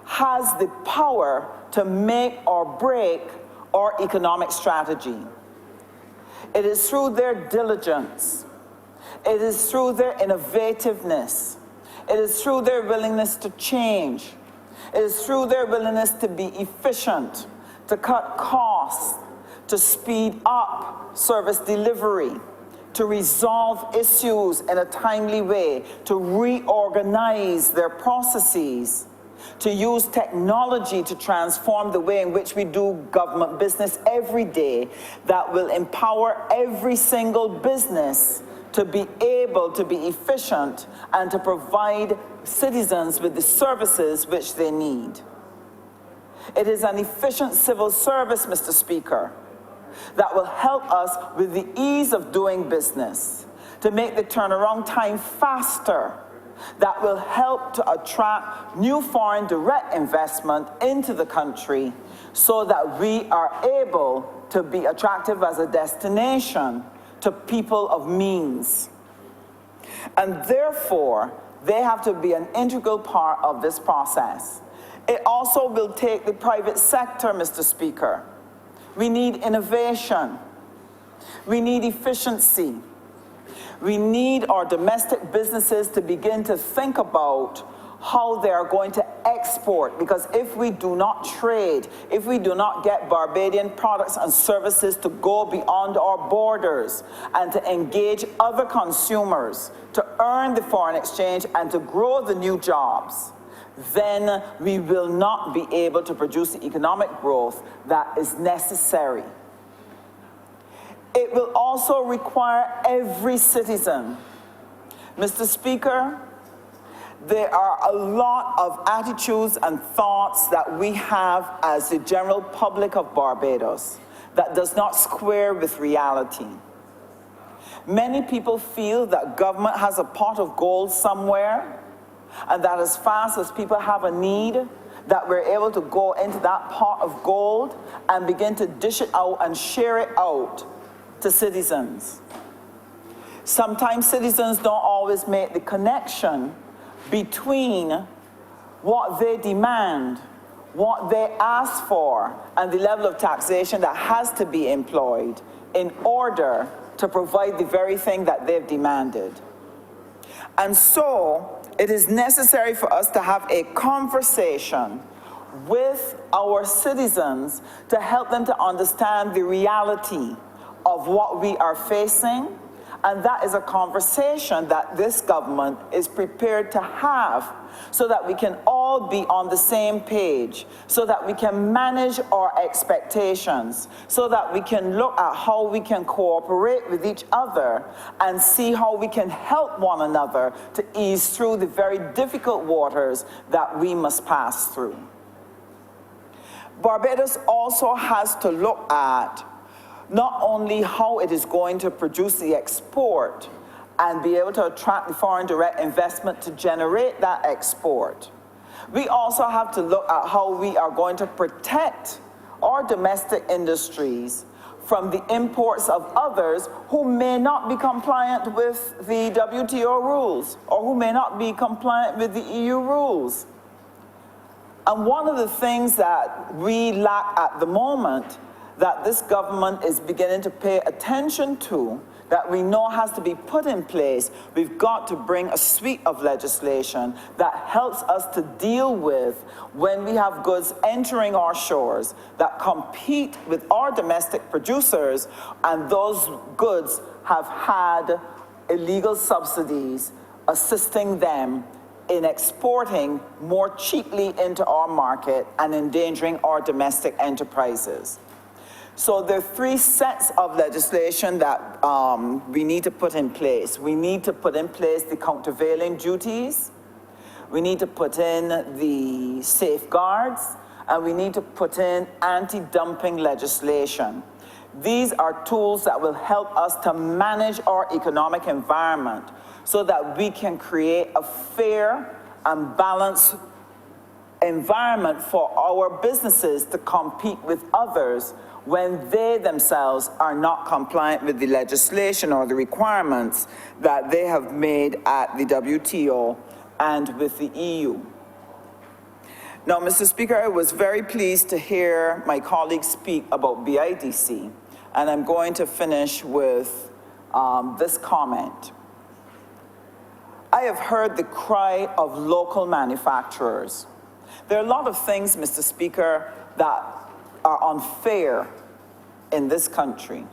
has the power to make or break our economic strategy. It is through their diligence. It is through their innovativeness. It is through their willingness to change. It is through their willingness to be efficient, to cut costs, to speed up service delivery, to resolve issues in a timely way, to reorganize their processes, to use technology to transform the way in which we do government business every day, that will empower every single business to be able to be efficient and to provide citizens with the services which they need. It is an efficient civil service, Mr. Speaker, that will help us with the ease of doing business, to make the turnaround time faster, that will help to attract new foreign direct investment into the country so that we are able to be attractive as a destination to people of means. And therefore, they have to be an integral part of this process. It also will take the private sector, Mr. Speaker. We need innovation. We need efficiency. We need our domestic businesses to begin to think about how they are going to export, because if we do not trade, if we do not get Barbadian products and services to go beyond our borders and to engage other consumers, to earn the foreign exchange and to grow the new jobs, then we will not be able to produce the economic growth that is necessary. It will also require every citizen. Mr. Speaker, there are a lot of attitudes and thoughts that we have as the general public of Barbados that does not square with reality. Many people feel that government has a pot of gold somewhere, and that as fast as people have a need, that we're able to go into that pot of gold and begin to dish it out and share it out to citizens. Sometimes citizens don't always make the connection between what they demand, what they ask for, and the level of taxation that has to be employed in order to provide the very thing that they've demanded. And so, it is necessary for us to have a conversation with our citizens to help them to understand the reality of what we are facing, and that is a conversation that this government is prepared to have so that we can all be on the same page, so that we can manage our expectations, so that we can look at how we can cooperate with each other and see how we can help one another to ease through the very difficult waters that we must pass through. Barbados also has to look at not only how it is going to produce the export and be able to attract the foreign direct investment to generate that export. We also have to look at how we are going to protect our domestic industries from the imports of others who may not be compliant with the WTO rules or who may not be compliant with the EU rules. And one of the things that we lack at the moment that this government is beginning to pay attention to, that we know has to be put in place, we've got to bring a suite of legislation that helps us to deal with when we have goods entering our shores that compete with our domestic producers, and those goods have had illegal subsidies assisting them in exporting more cheaply into our market and endangering our domestic enterprises. So there are three sets of legislation that we need to put in place. We need to put in place the countervailing duties, we need to put in the safeguards, and we need to put in anti-dumping legislation. These are tools that will help us to manage our economic environment so that we can create a fair and balanced environment for our businesses to compete with others when they themselves are not compliant with the legislation or the requirements that they have made at the WTO and with the EU. Now, Mr. Speaker, I was very pleased to hear my colleagues speak about BIDC, and I'm going to finish with this comment. I have heard the cry of local manufacturers. There are a lot of things, Mr. Speaker, that are unfair in this country.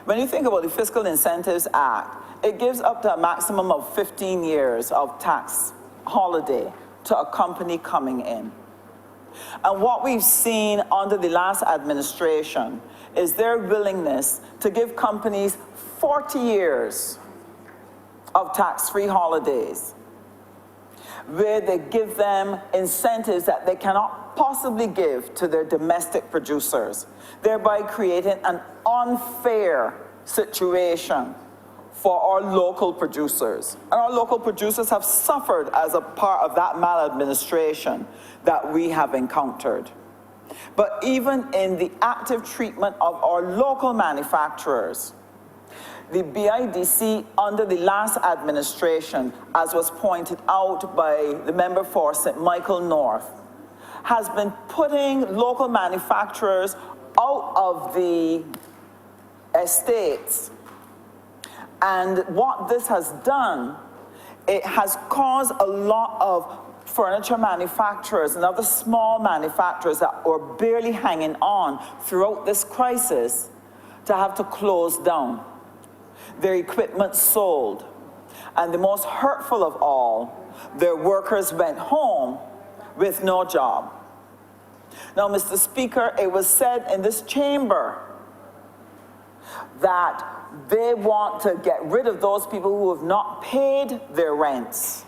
When you think about the Fiscal Incentives Act, it gives up to a maximum of 15 years of tax holiday to a company coming in. And what we've seen under the last administration is their willingness to give companies 40 years of tax-free holidays, where they give them incentives that they cannot possibly give to their domestic producers, thereby creating an unfair situation for our local producers. And our local producers have suffered as a part of that maladministration that we have encountered. But even in the active treatment of our local manufacturers, the BIDC under the last administration, as was pointed out by the member for St. Michael North, has been putting local manufacturers out of the estates. And what this has done, it has caused a lot of furniture manufacturers and other small manufacturers that were barely hanging on throughout this crisis to have to close down. Their equipment sold. And the most hurtful of all, their workers went home with no job. Now, Mr. Speaker, it was said in this chamber that they want to get rid of those people who have not paid their rents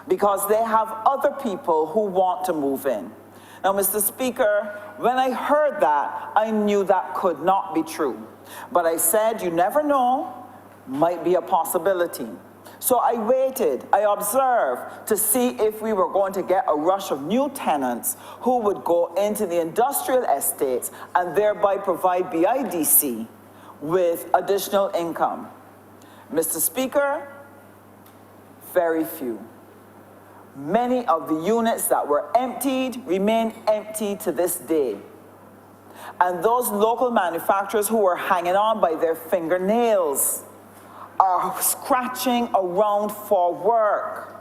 because they have other people who want to move in. Now, Mr. Speaker, when I heard that, I knew that could not be true. But I said, you never know, might be a possibility. So I waited, I observed to see if we were going to get a rush of new tenants who would go into the industrial estates and thereby provide BIDC with additional income. Mr. Speaker, very few. Many of the units that were emptied remain empty to this day. And those local manufacturers who were hanging on by their fingernails are scratching around for work,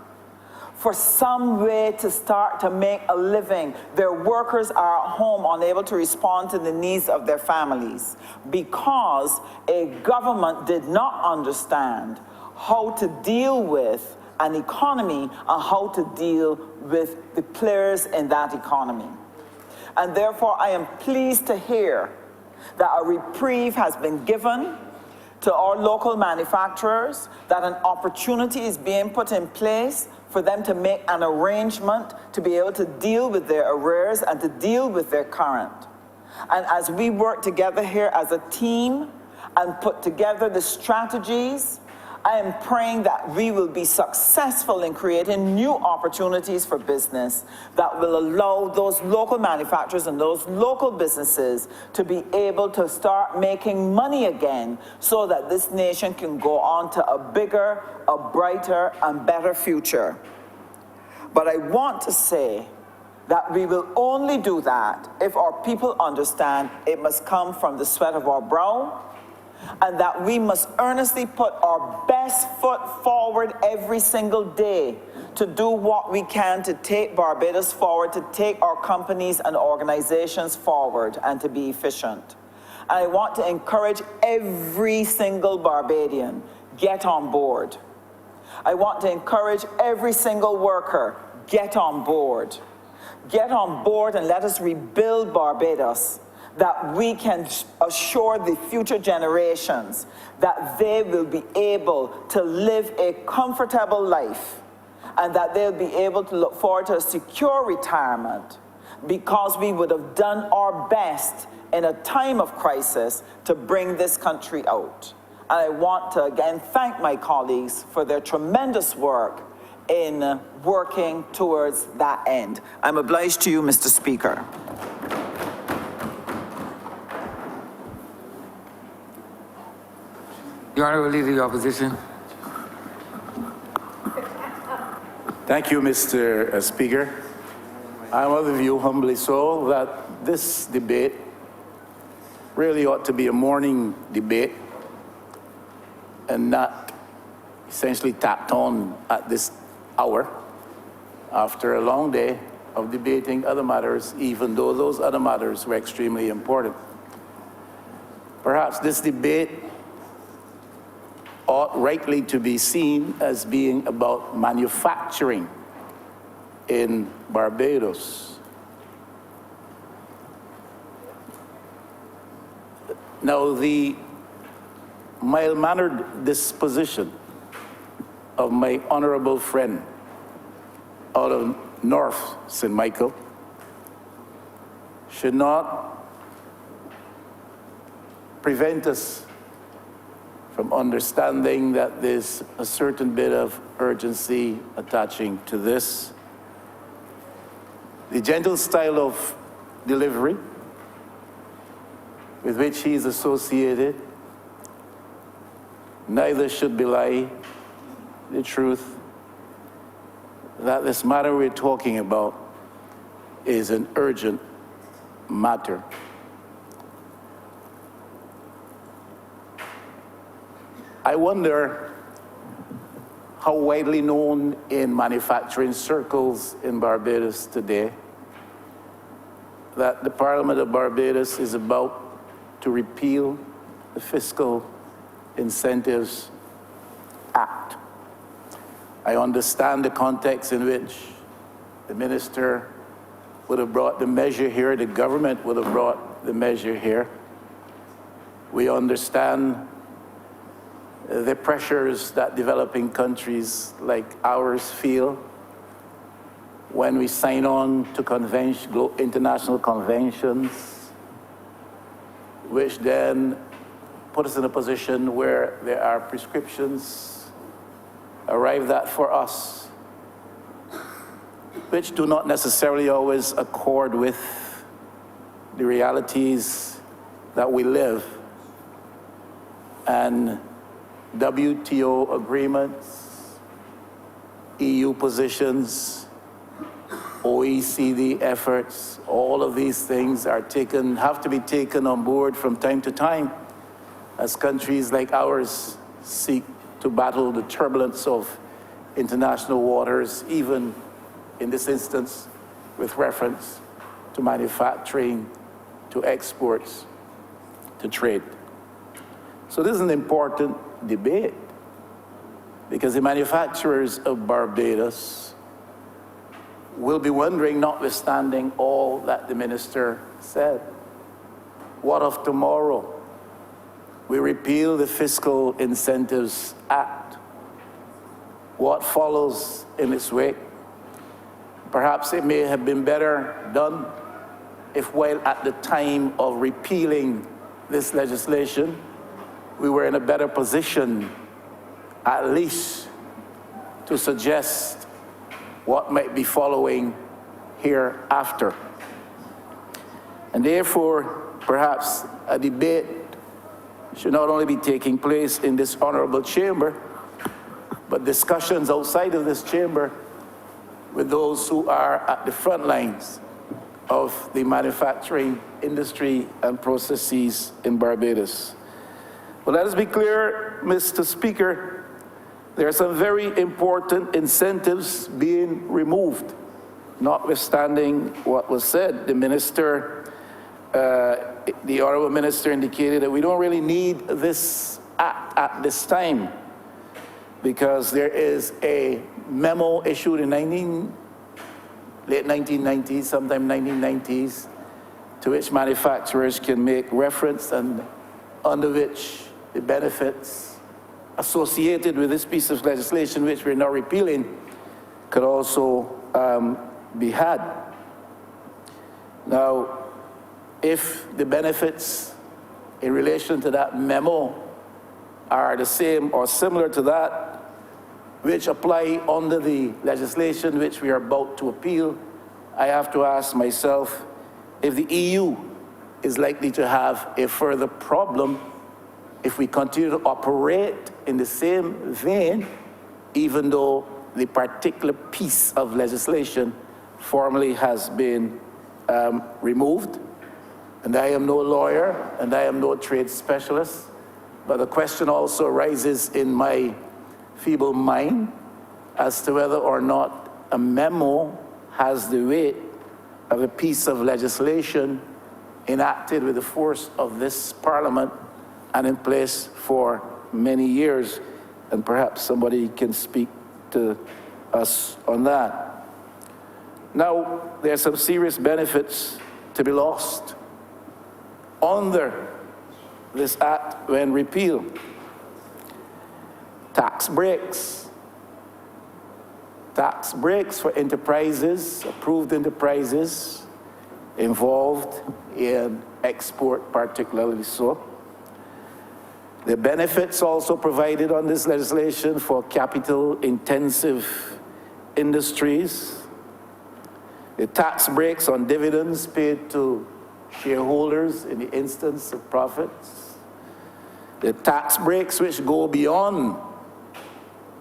for some way to start to make a living. Their workers are at home unable to respond to the needs of their families because a government did not understand how to deal with an economy and how to deal with the players in that economy. And therefore, I am pleased to hear that a reprieve has been given to our local manufacturers, that an opportunity is being put in place for them to make an arrangement to be able to deal with their arrears and to deal with their current. And as we work together here as a team and put together the strategies, I am praying that we will be successful in creating new opportunities for business that will allow those local manufacturers and those local businesses to be able to start making money again so that this nation can go on to a bigger, a brighter, and better future. But I want to say that we will only do that if our people understand it must come from the sweat of our brow, and that we must earnestly put our best foot forward every single day to do what we can to take Barbados forward, to take our companies and organizations forward, and to be efficient. And I want to encourage every single Barbadian, get on board. I want to encourage every single worker, get on board. Get on board and let us rebuild Barbados, that we can assure the future generations that they will be able to live a comfortable life and that they'll be able to look forward to a secure retirement, because we would have done our best in a time of crisis to bring this country out. And I want to again thank my colleagues for their tremendous work in working towards that end. I'm obliged to you, Mr. Speaker. The Honourable Leader of the Opposition. Thank you, Mr. Speaker. I'm of the view, humbly so, that this debate really ought to be a morning debate and not essentially tacked on at this hour after a long day of debating other matters, even though those other matters were extremely important. Perhaps this debate ought rightly to be seen as being about manufacturing in Barbados. Now, the mild-mannered disposition of my honourable friend out of North St. Michael should not prevent us from understanding that there's a certain bit of urgency attaching to this. The gentle style of delivery with which he is associated neither should belie the truth that this matter we're talking about is an urgent matter. I wonder how widely known in manufacturing circles in Barbados today that the Parliament of Barbados is about to repeal the Fiscal Incentives Act. I understand the context in which the minister would have brought the measure here, the government would have brought the measure here. We understand the pressures that developing countries like ours feel when we sign on to international conventions, which then put us in a position where there are prescriptions arrived at for us, which do not necessarily always accord with the realities that we live. And WTO agreements, EU positions, OECD efforts, all of these things have to be taken on board from time to time as countries like ours seek to battle the turbulence of international waters, even in this instance with reference to manufacturing, to exports, to trade. So this is an important debate because the manufacturers of Barbados will be wondering, notwithstanding all that the minister said, what of tomorrow? We repeal the Fiscal Incentives Act. What follows in its wake? Perhaps it may have been better done if, while at the time of repealing this legislation, we were in a better position, at least, to suggest what might be following hereafter. And therefore, perhaps a debate should not only be taking place in this honorable chamber, but discussions outside of this chamber with those who are at the front lines of the manufacturing industry and processes in Barbados. But let us be clear, Mr. Speaker, there are some very important incentives being removed, notwithstanding what was said. The minister, the Honourable Minister indicated that we don't really need this act at this time because there is a memo issued in late 1990s, sometime 1990s, to which manufacturers can make reference and under which the benefits associated with this piece of legislation, which we're now repealing, could also be had. Now, if the benefits in relation to that memo are the same or similar to that which apply under the legislation which we are about to appeal, I have to ask myself if the EU is likely to have a further problem if we continue to operate in the same vein, even though the particular piece of legislation formally has been removed. And I am no lawyer, and I am no trade specialist, but the question also arises in my feeble mind as to whether or not a memo has the weight of a piece of legislation enacted with the force of this Parliament and in place for many years. And perhaps somebody can speak to us on that. Now, there are some serious benefits to be lost under this act when repealed. Tax breaks. Tax breaks for enterprises, approved enterprises involved in export, particularly so. The benefits also provided on this legislation for capital-intensive industries. The tax breaks on dividends paid to shareholders in the instance of profits. The tax breaks which go beyond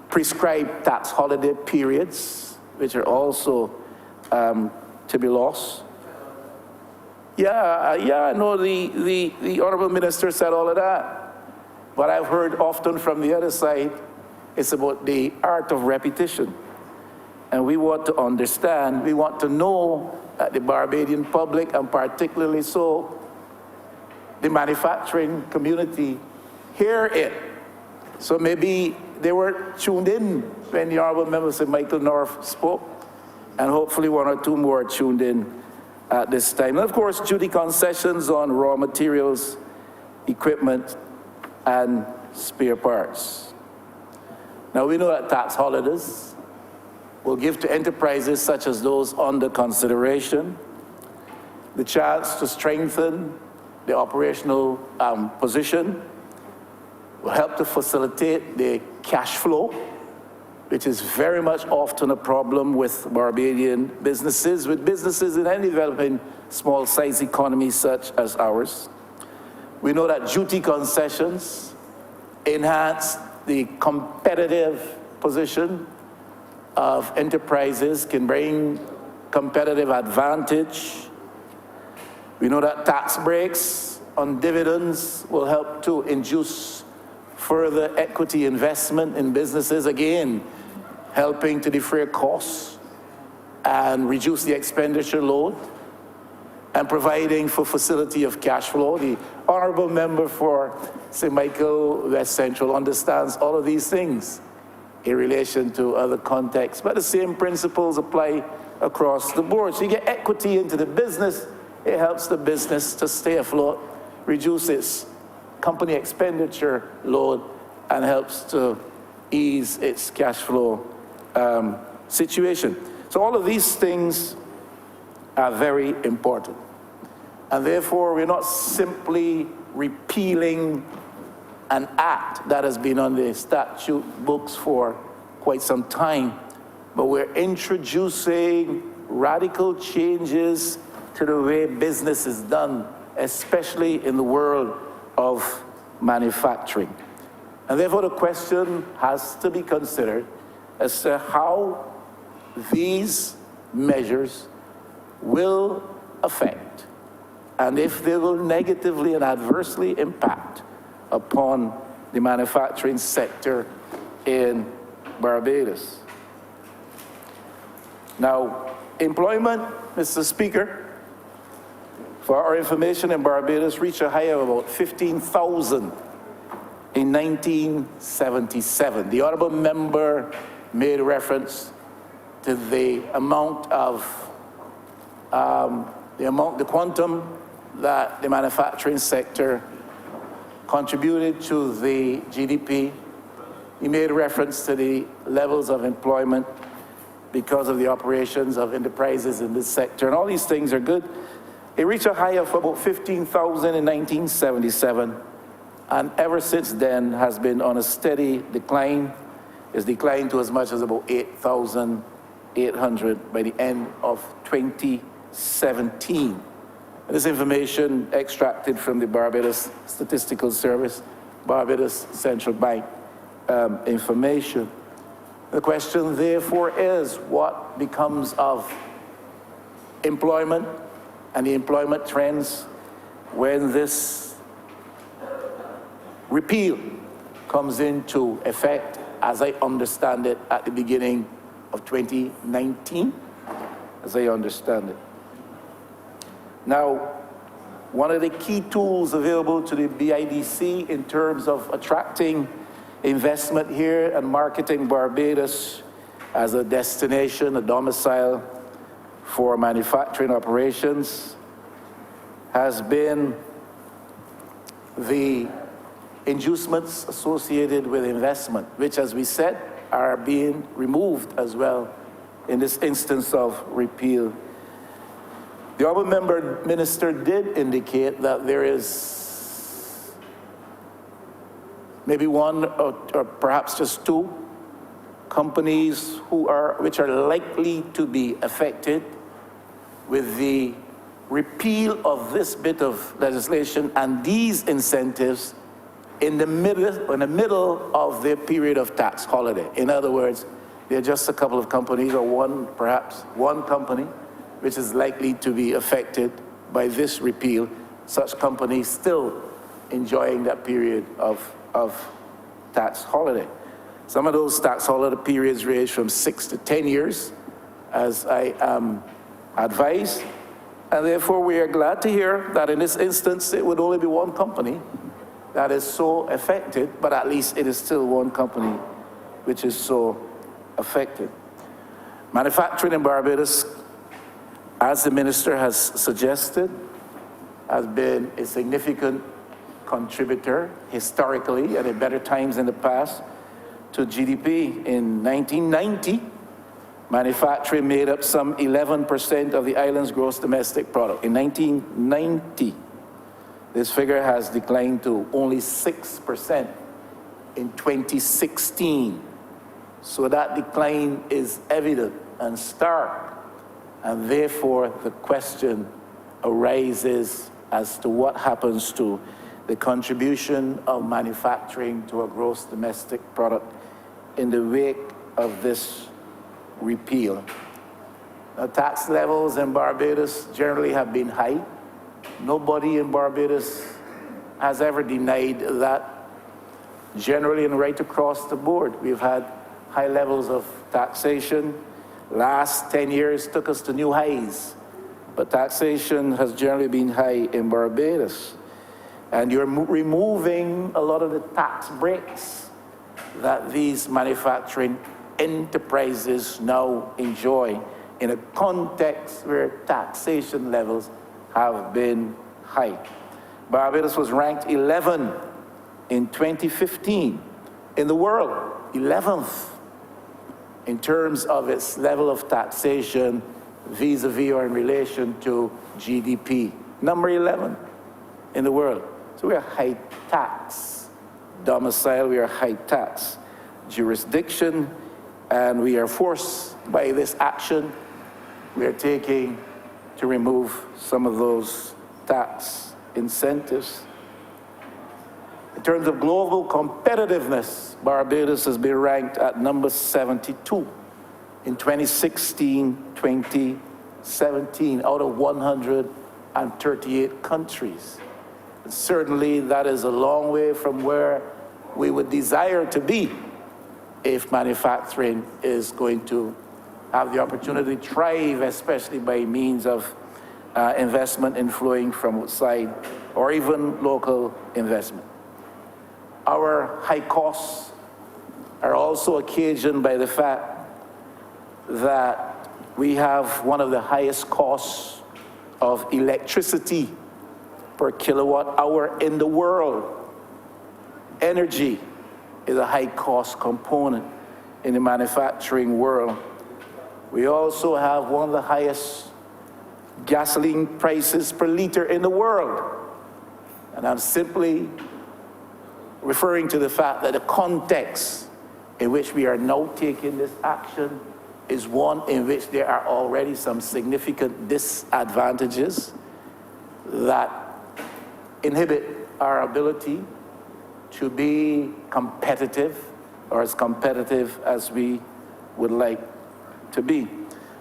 prescribed tax holiday periods, which are also to be lost. I know the Honourable Minister said all of that. But I've heard often from the other side, it's about the art of repetition. And we want to understand, we want to know that the Barbadian public, and particularly so the manufacturing community, hear it. So maybe they were tuned in when the Honourable Member Sir Michael North spoke, and hopefully one or two more tuned in at this time. And of course, duty concessions on raw materials, equipment, and spare parts. Now we know that tax holidays will give to enterprises such as those under consideration the chance to strengthen the operational position, will help to facilitate the cash flow, which is very much often a problem with Barbadian businesses, with businesses in any developing small-sized economies such as ours. We know that duty concessions enhance the competitive position of enterprises, can bring competitive advantage. We know that tax breaks on dividends will help to induce further equity investment in businesses, again, helping to defray costs and reduce the expenditure load, and providing for facility of cash flow. The Honourable Member for St. Michael West Central understands all of these things in relation to other contexts, but the same principles apply across the board. So you get equity into the business, it helps the business to stay afloat, reduce its company expenditure load, and helps to ease its cash flow situation. So all of these things are very important. And therefore, we're not simply repealing an act that has been on the statute books for quite some time, but we're introducing radical changes to the way business is done, especially in the world of manufacturing. And therefore, the question has to be considered as to how these measures will affect, and if they will negatively and adversely impact upon the manufacturing sector in Barbados. Now, employment, Mr. Speaker, for our information, in Barbados reached a high of about 15,000 in 1977. The Honourable Member made reference to the amount of, the quantum that the manufacturing sector contributed to the GDP. He made reference to the levels of employment because of the operations of enterprises in this sector, and all these things are good. It reached a high of about 15,000 in 1977, and ever since then has been on a steady decline. It's declined to as much as about 8,800 by the end of 2017. And this information extracted from the Barbados Statistical Service, Barbados Central Bank information. The question therefore is, what becomes of employment and the employment trends when this repeal comes into effect, as I understand it, at the beginning of 2019, as I understand it. Now, one of the key tools available to the BIDC in terms of attracting investment here and marketing Barbados as a destination, a domicile for manufacturing operations has been the inducements associated with investment, which, as we said, are being removed as well in this instance of repeal. The Honourable Minister did indicate that there is maybe one or perhaps just two companies which are likely to be affected with the repeal of this bit of legislation and these incentives in the middle of their period of tax holiday. In other words, there are just a couple of companies, or perhaps one company, which is likely to be affected by this repeal, such companies still enjoying that period of tax holiday. Some of those tax holiday periods range from 6 to 10 years, as I am advised, and therefore we are glad to hear that in this instance it would only be one company that is so affected, but at least it is still one company which is so affected. Manufacturing in Barbados, as the Minister has suggested, has been a significant contributor historically and in better times in the past to GDP. In 1990, manufacturing made up some 11% of the island's gross domestic product. In 1990, this figure has declined to only 6% in 2016. So that decline is evident and stark. And therefore, the question arises as to what happens to the contribution of manufacturing to a gross domestic product in the wake of this repeal. Now, tax levels in Barbados generally have been high. Nobody in Barbados has ever denied that. Generally and right across the board, we've had high levels of taxation. Last 10 years took us to new highs, but taxation has generally been high in Barbados. And you're removing a lot of the tax breaks that these manufacturing enterprises now enjoy in a context where taxation levels have been high. Barbados was ranked 11 in 2015 in the world, 11th in terms of its level of taxation vis-a-vis or in relation to GDP. Number 11 in the world. So we are high tax domicile, we are high tax jurisdiction, and we are forced by this action we are taking to remove some of those tax incentives. In terms of global competitiveness, Barbados has been ranked at number 72 in 2016-2017 out of 138 countries. And certainly that is a long way from where we would desire to be if manufacturing is going to have the opportunity to thrive, especially by means of investment inflowing from outside or even local investment. Our high costs are also occasioned by the fact that we have one of the highest costs of electricity per kilowatt hour in the world. Energy is a high cost component in the manufacturing world. We also have one of the highest gasoline prices per liter in the world. And I'm simply referring to the fact that the context in which we are now taking this action is one in which there are already some significant disadvantages that inhibit our ability to be competitive, or as competitive as we would like to be.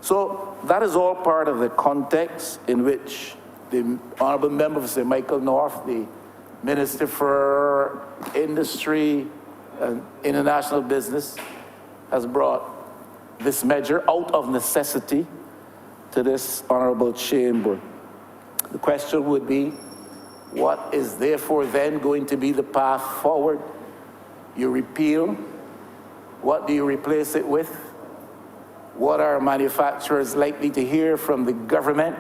So that is all part of the context in which the Honourable Member for St. Michael North, the Minister for Industry and International Business, has brought this measure out of necessity to this honourable chamber. The question would be, what is therefore then going to be the path forward? You repeal. What do you replace it with? What are manufacturers likely to hear from the government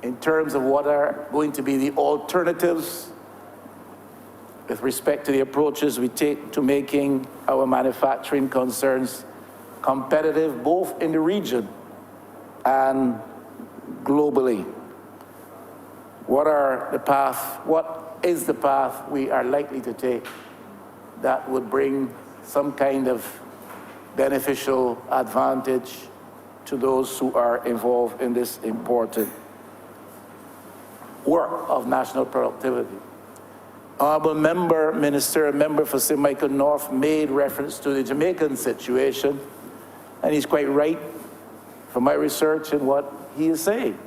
in terms of what are going to be the alternatives with respect to the approaches we take to making our manufacturing concerns competitive both in the region and globally? What is the path we are likely to take that would bring some kind of beneficial advantage to those who are involved in this important work of national productivity? Honourable Member, Minister, and Member for St. Michael North made reference to the Jamaican situation, and he's quite right from my research in what he is saying.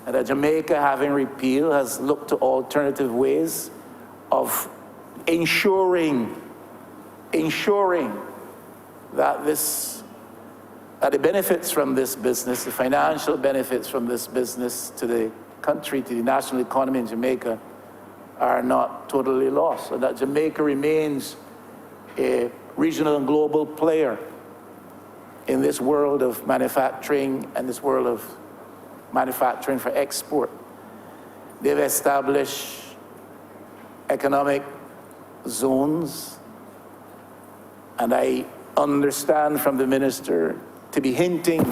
And that Jamaica, having repealed, has looked to alternative ways of ensuring that the benefits from this business, the financial benefits from this business to the country, to the national economy in Jamaica, are not totally lost, and that Jamaica remains a regional and global player in this world of manufacturing and this world of manufacturing for export. They've established economic zones, and I understand from the minister to be hinting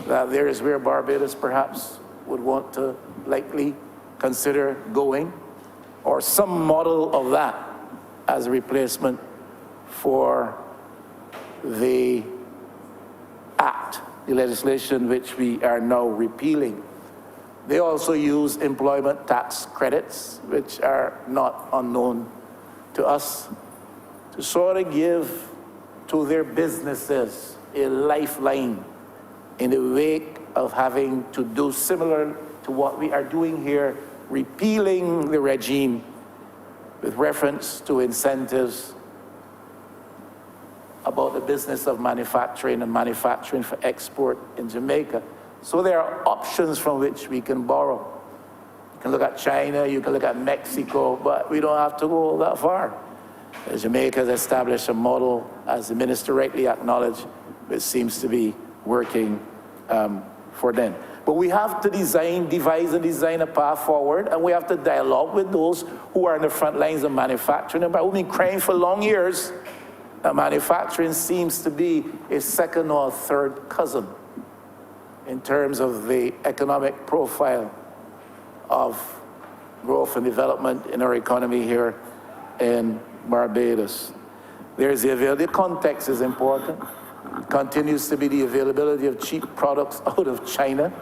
that there is where Barbados perhaps would want to likely consider going, or some model of that as a replacement for the act, the legislation which we are now repealing. They also use employment tax credits, which are not unknown to us, to sort of give to their businesses a lifeline in the wake of having to do similar to what we are doing here, repealing the regime with reference to incentives about the business of manufacturing and manufacturing for export in Jamaica. So there are options from which we can borrow. You can look at China, you can look at Mexico, but we don't have to go that far. Jamaica has established a model, as the minister rightly acknowledged, which seems to be working for them. But we have to devise and design a path forward, and we have to dialogue with those who are in the front lines of manufacturing. And we've been crying for long years that manufacturing seems to be a second or third cousin in terms of the economic profile of growth and development in our economy here in Barbados. The context is important. It continues to be the availability of cheap products out of China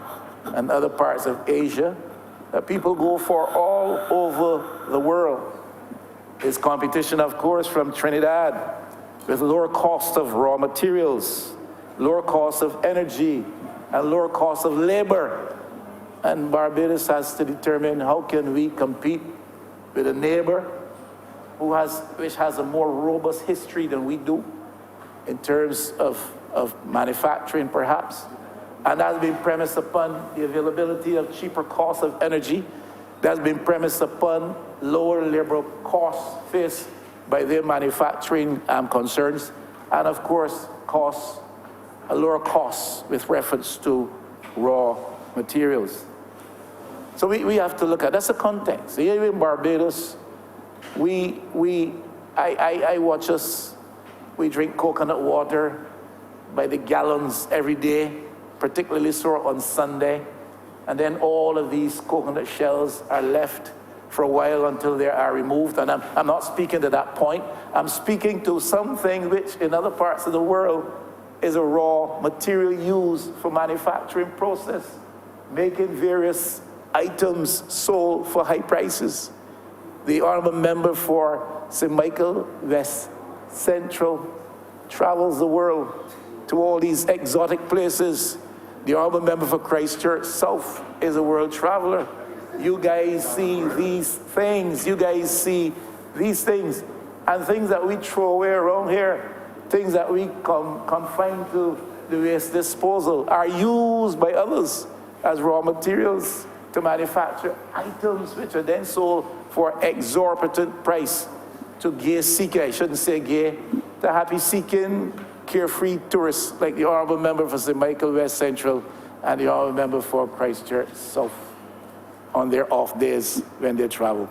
and other parts of Asia that people go for all over the world. There's competition, of course, from Trinidad with lower cost of raw materials, lower cost of energy, and lower cost of labor. And Barbados has to determine how can we compete with a neighbor which has a more robust history than we do in terms of manufacturing, perhaps. And that's been premised upon the availability of cheaper costs of energy. That's been premised upon lower labor costs faced by their manufacturing concerns. And of course, lower costs with reference to raw materials. So we have to look at, that's the context. Here in Barbados, I watch us, we drink coconut water by the gallons every day, particularly so on Sunday. and then all of these coconut shells are left for a while until they are removed. And I'm not speaking to that point. I'm speaking to something which in other parts of the world is a raw material used for manufacturing process, making various items sold for high prices. The honorable member for St. Michael West Central travels the world to all these exotic places. The honorable member for Christchurch South is a world traveler. You guys see these things, you guys see these things, and things that we throw away around here, things that we confine to the waste disposal, are used by others as raw materials to manufacture items which are then sold for exorbitant price to gay seeker, I shouldn't say gay, to happy seeking, carefree tourists like the honorable member for St. Michael West Central and the honorable member for Christchurch South on their off days when they travel.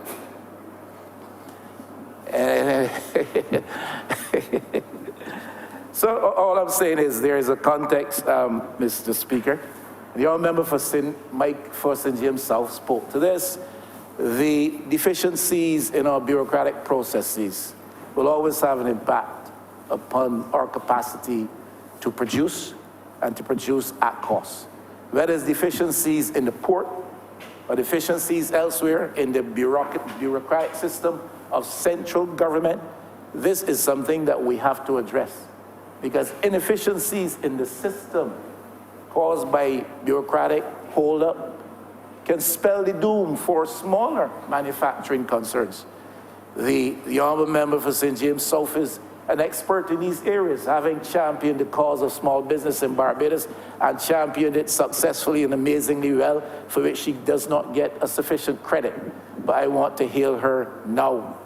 So all I'm saying is there is a context, Mr. Speaker. The honorable member for St. James South spoke to this. The deficiencies in our bureaucratic processes will always have an impact upon our capacity to produce and to produce at cost. Whether it's deficiencies in the port or deficiencies elsewhere in the bureaucratic system of central government, this is something that we have to address. Because inefficiencies in the system caused by bureaucratic hold-up can spell the doom for smaller manufacturing concerns. The honorable member for St. James South is an expert in these areas, having championed the cause of small business in Barbados and championed it successfully and amazingly well, for which she does not get a sufficient credit. But I want to hail her now,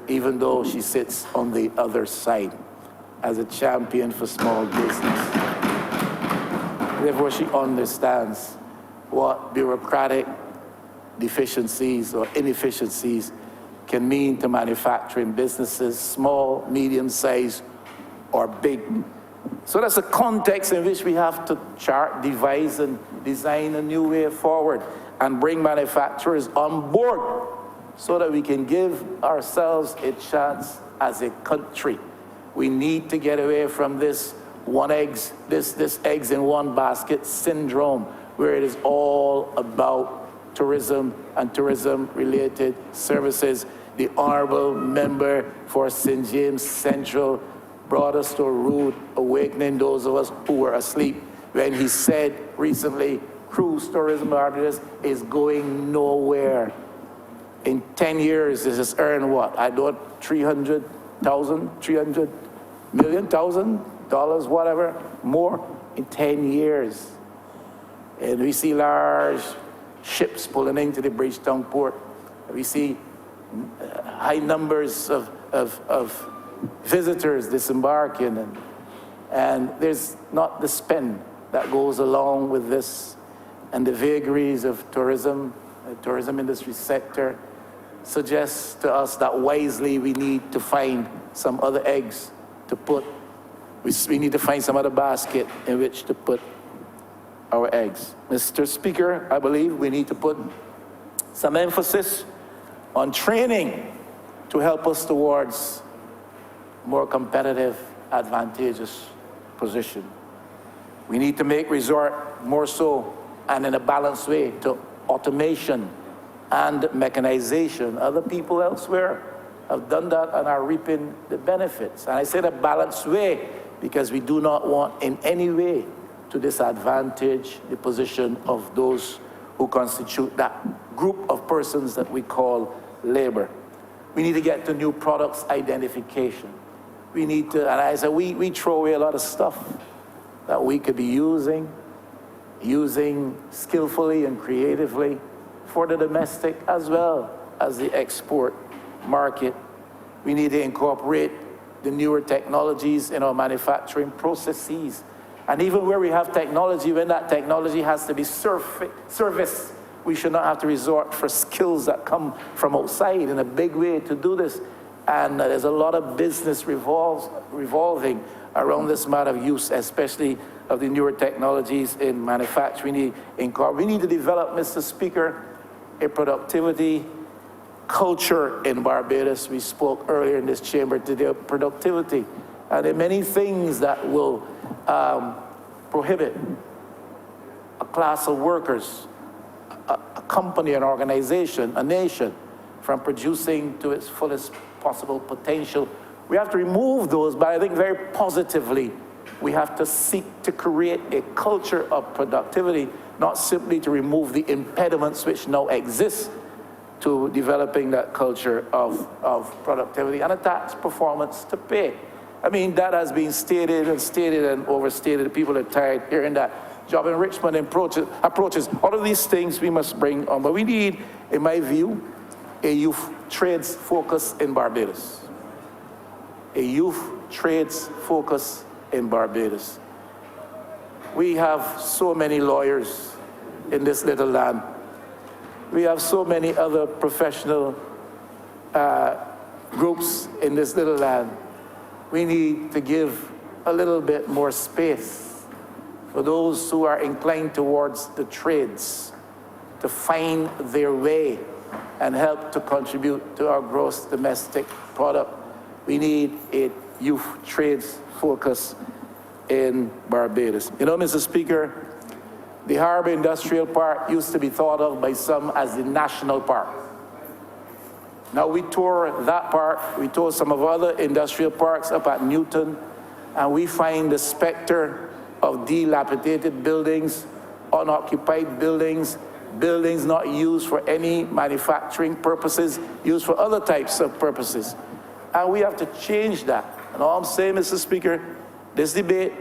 even though she sits on the other side, as a champion for small business. Therefore, she understands what bureaucratic deficiencies or inefficiencies can mean to manufacturing businesses, small, medium-sized, or big. So that's a context in which we have to chart, devise, and design a new way forward and bring manufacturers on board so that we can give ourselves a chance as a country. We need to get away from this this eggs in one basket syndrome, where it is all about tourism and tourism-related services. The honorable member for St. James Central brought us to a rude awakening, those of us who were asleep, when he said recently, cruise tourism Barbados is going nowhere. In 10 years, this has earned what? I don't, $300 million, whatever, more in 10 years. And we see large ships pulling into the Bridgetown port. We see high numbers of visitors disembarking, and there's not the spend that goes along with this, and the vagaries of tourism, the tourism industry sector suggests to us that wisely we need to find some other eggs to put. We need to find some other basket in which to put our eggs. Mr. Speaker, I believe we need to put some emphasis on training to help us towards more competitive, advantageous position. We need to make resort more so and in a balanced way to automation and mechanization. Other people elsewhere have done that and are reaping the benefits. And I say a balanced way because we do not want in any way to disadvantage the position of those who constitute that group of persons that we call labor. We need to get to new products identification. We need to, and I said, we throw away a lot of stuff that we could be using skillfully and creatively for the domestic as well as the export market. We need to incorporate the newer technologies in our manufacturing processes. And even where we have technology, when that technology has to be serviced, we should not have to resort for skills that come from outside in a big way to do this. And there's a lot of business revolving around this matter of use, especially of the newer technologies in manufacturing. We need to develop, Mr. Speaker, a productivity culture in Barbados. We spoke earlier in this chamber today of productivity. And there are many things that will prohibit a class of workers, a company, an organization, a nation from producing to its fullest possible potential. We have to remove those, but I think very positively, we have to seek to create a culture of productivity, not simply to remove the impediments which now exist to developing that culture of productivity and attach performance to pay. I mean, that has been stated and overstated. People are tired hearing that. Job enrichment approaches. All of these things we must bring on. But we need, in my view, a youth trades focus in Barbados. A youth trades focus in Barbados. We have so many lawyers in this little land. We have so many other professional groups in this little land. We need to give a little bit more space for those who are inclined towards the trades to find their way and help to contribute to our gross domestic product. We need a youth trades focus in Barbados. You know, Mr. Speaker, the Harbour Industrial Park used to be thought of by some as the national park. Now we tour that park, we tour some of other industrial parks up at Newton, and we find the specter of dilapidated buildings, unoccupied buildings, buildings not used for any manufacturing purposes, used for other types of purposes. And we have to change that. And all I'm saying, Mr. Speaker, this debate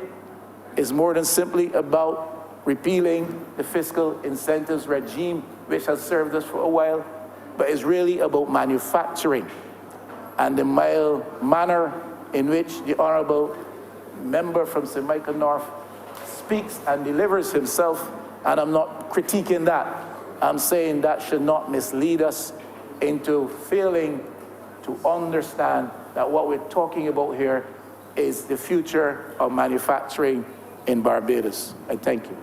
is more than simply about repealing the fiscal incentives regime, which has served us for a while, but is really about manufacturing and the mild manner in which the Honourable member from St. Michael North speaks and delivers himself. And I'm not critiquing that. I'm saying that should not mislead us into failing to understand that what we're talking about here is the future of manufacturing in Barbados. I thank you.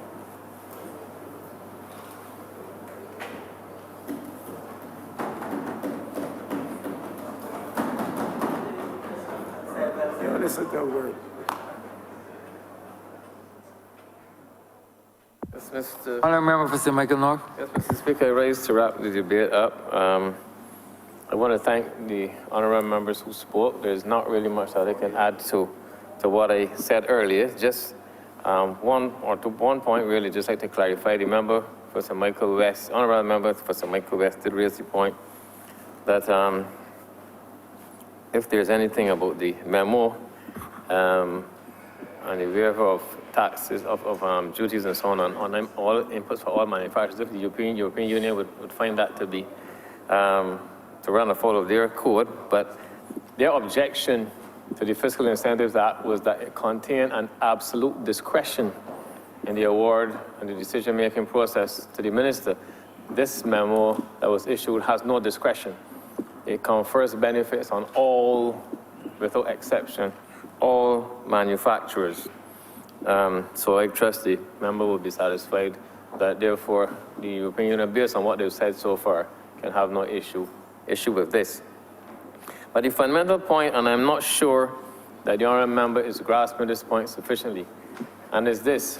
Listen to a word. Yes, Mr. Honourable member for St. Michael North. Yes, Mr. Speaker, I rise to wrap the debate up. I want to thank the honourable members who spoke. There's not really much that I can add to what I said earlier. Just one point, really, just like to clarify. The member for St. Michael West, honourable member for St. Michael West did raise the point that if there's anything about the memo and the waiver of taxes, of duties and so on all inputs for all manufacturers, if the European Union would find that to be to run afoul of their code, but their objection to the Fiscal Incentives Act was that it contained an absolute discretion in the award and the decision-making process to the minister. This memo that was issued has no discretion. It confers benefits on all, without exception, all manufacturers. So I trust the member will be satisfied that therefore the European Union, based on what they've said so far, can have no issue with this. But the fundamental point, and I'm not sure that the honourable member is grasping this point sufficiently, and is this,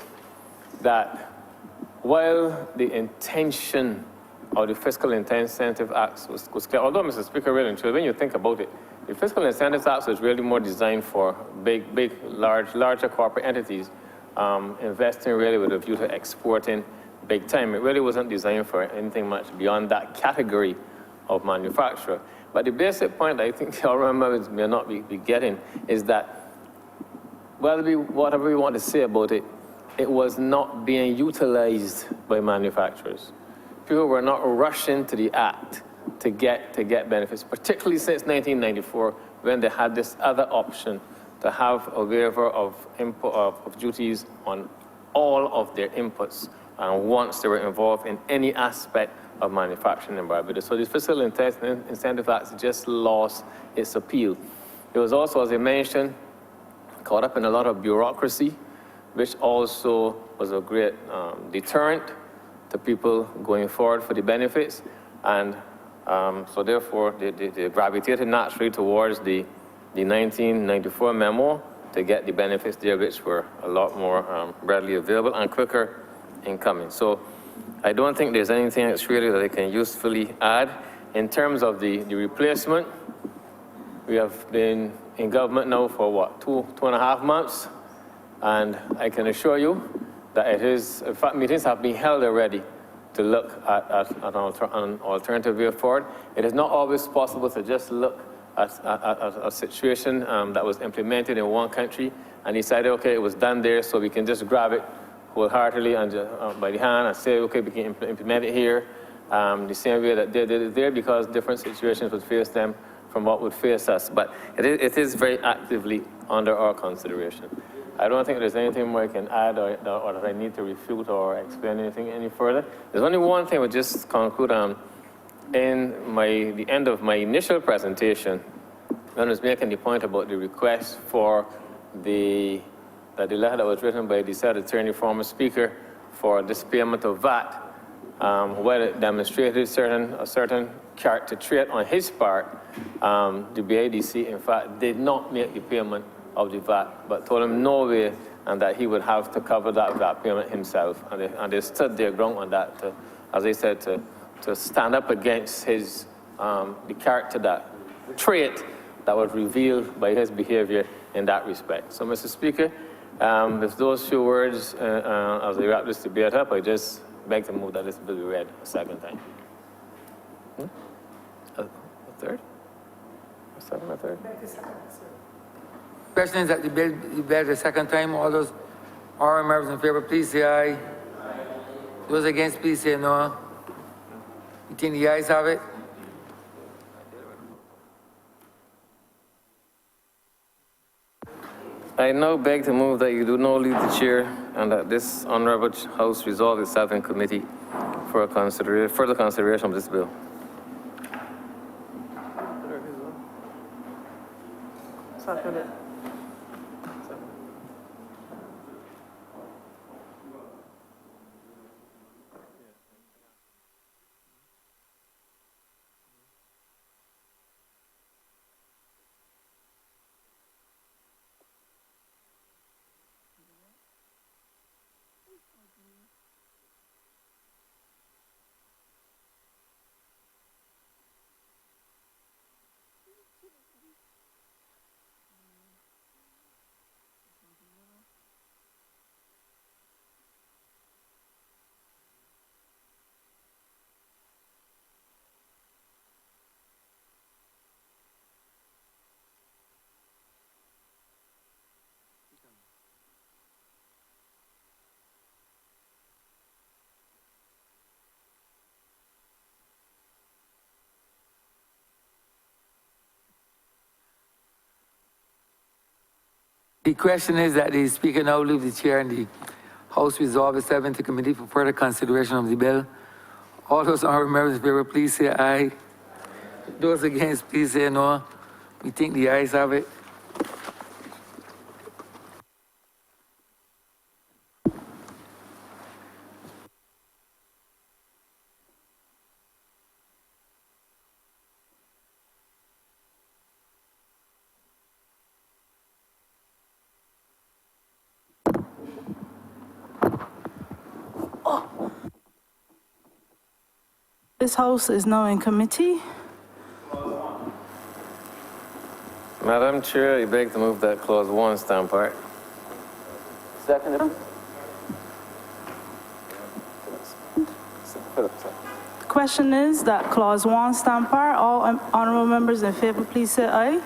that while the intention of the Fiscal Incentive Act was clear, although, Mr. Speaker, really and truly, when you think about it, the Fiscal Incentives Act was really more designed for larger corporate entities investing really with a view to exporting big time. It really wasn't designed for anything much beyond that category of manufacturer. But the basic point I think the honourable members may not be getting is that, whatever we want to say about it, it was not being utilized by manufacturers. People were not rushing to the act to get benefits, particularly since 1994, when they had this other option to have a waiver of duties on all of their inputs, and once they were involved in any aspect of manufacturing in Barbados. So the Fiscal Incentive Act just lost its appeal. It was also, as I mentioned, caught up in a lot of bureaucracy, which also was a great deterrent to people going forward for the benefits. And so therefore, they gravitated naturally towards the 1994 memo to get the benefits there, which were a lot more readily available and quicker in coming. So I don't think there's anything else really that I can usefully add. In terms of the replacement, we have been in government now for what, two and a half months? And I can assure you that it is, in fact, meetings have been held already to look at an alternative way forward. It is not always possible to just look at a situation that was implemented in one country and decided, okay, it was done there, so we can just grab it wholeheartedly and by the hand and say, okay, we can implement it here the same way that they did it there, because different situations would face them from what would face us. But it is very actively under our consideration. I don't think there's anything more I can add or that I need to refute or explain anything any further. There's only one thing I would just conclude on. In the end of my initial presentation, I was making the point about the request for the letter that was written by the said attorney, former speaker, for this payment of VAT, where it demonstrated a certain character trait on his part. The BIDC, in fact, did not make the payment of the VAT, but told him no way, and that he would have to cover that VAT payment himself. And they stood their ground on that, as I said, to stand up against his, the character, that trait that was revealed by his behavior in that respect. So, Mr. Speaker, with those few words, as I wrap this debate up, I just beg to move that this bill be read a second time. A third? A second, a third? Question is that the bill be read a second time. All those honorable members in favor, please say aye. Aye. Those against, please say no. You think the ayes have it? I now beg to move that you do not leave the chair and that this honorable House resolve itself in committee for further consideration of this bill. The question is that the speaker now leave the chair and the House resolve itself into committee for further consideration of the bill. All those honorable members in favor, please say aye. Those against, please say no. We think the ayes have it. This House is now in committee. Madam Chair, I beg to move that clause 1 stand part. Second. The question is that clause 1 stand par. All honorable members in favor, please say aye.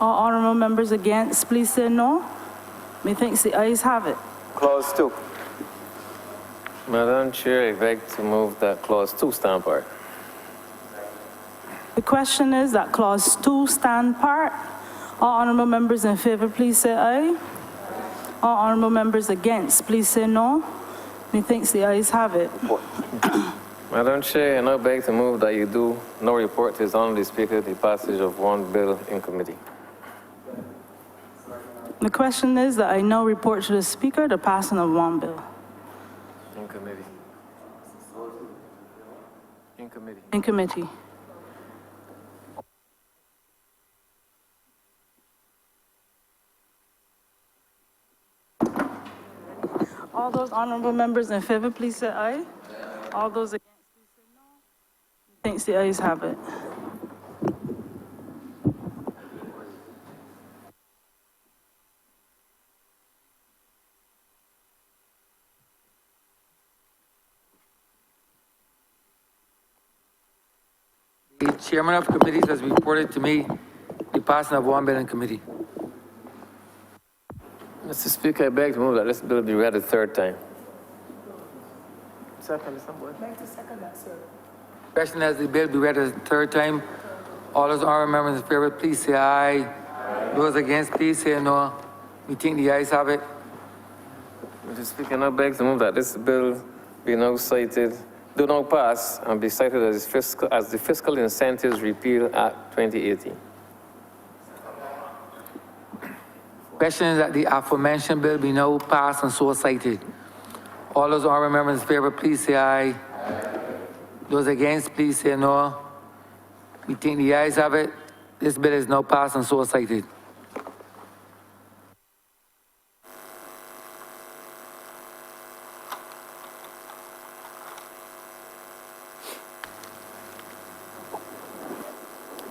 All honorable members against, please say no. Methinks the ayes have it. Clause 2. Madam Chair, I beg to move that clause 2 stand part. The question is that clause 2 stand part. All honorable members in favor, please say aye. All honorable members against, please say no. Methinks the ayes have it. Madam Chair, I now beg to move that you do no report to His Honourable Speaker the passage of one bill in committee. The question is that I now report to the Speaker the passing of one bill. In committee. In committee. In committee. All those honorable members in favor, please say aye. All those against, please say no. Thanks, the ayes have it. The chairman of committees has reported to me the passing of one bill in committee. Mr. Speaker, I beg to move that this bill be read a third time. Second, somebody. Question has the bill be read a third time. All those honorable members in favor, please say aye. Those against, please say no. We think the ayes have it. Mr. Speaker, I beg to move that this bill be now cited, do not pass, and be cited as the Fiscal Incentives Repeal Act 2018. Question is that the aforementioned bill be now passed and so cited. All those honorable members in favor, please say aye. Those against, please say no. We think the ayes have it. This bill is now passed and so cited.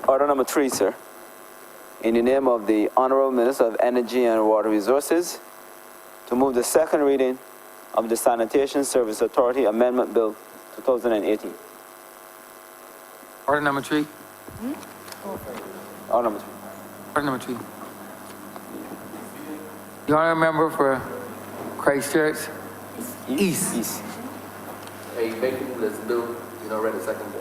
Order number 3, sir. In the name of the Honourable Minister of Energy and Water Resources, to move the second reading of the Sanitation Service Authority Amendment Bill 2018. Order number 3. Order number 3. Order number 3. The honourable member for Christchurch East. Hey, beg to move this bill, read a second time.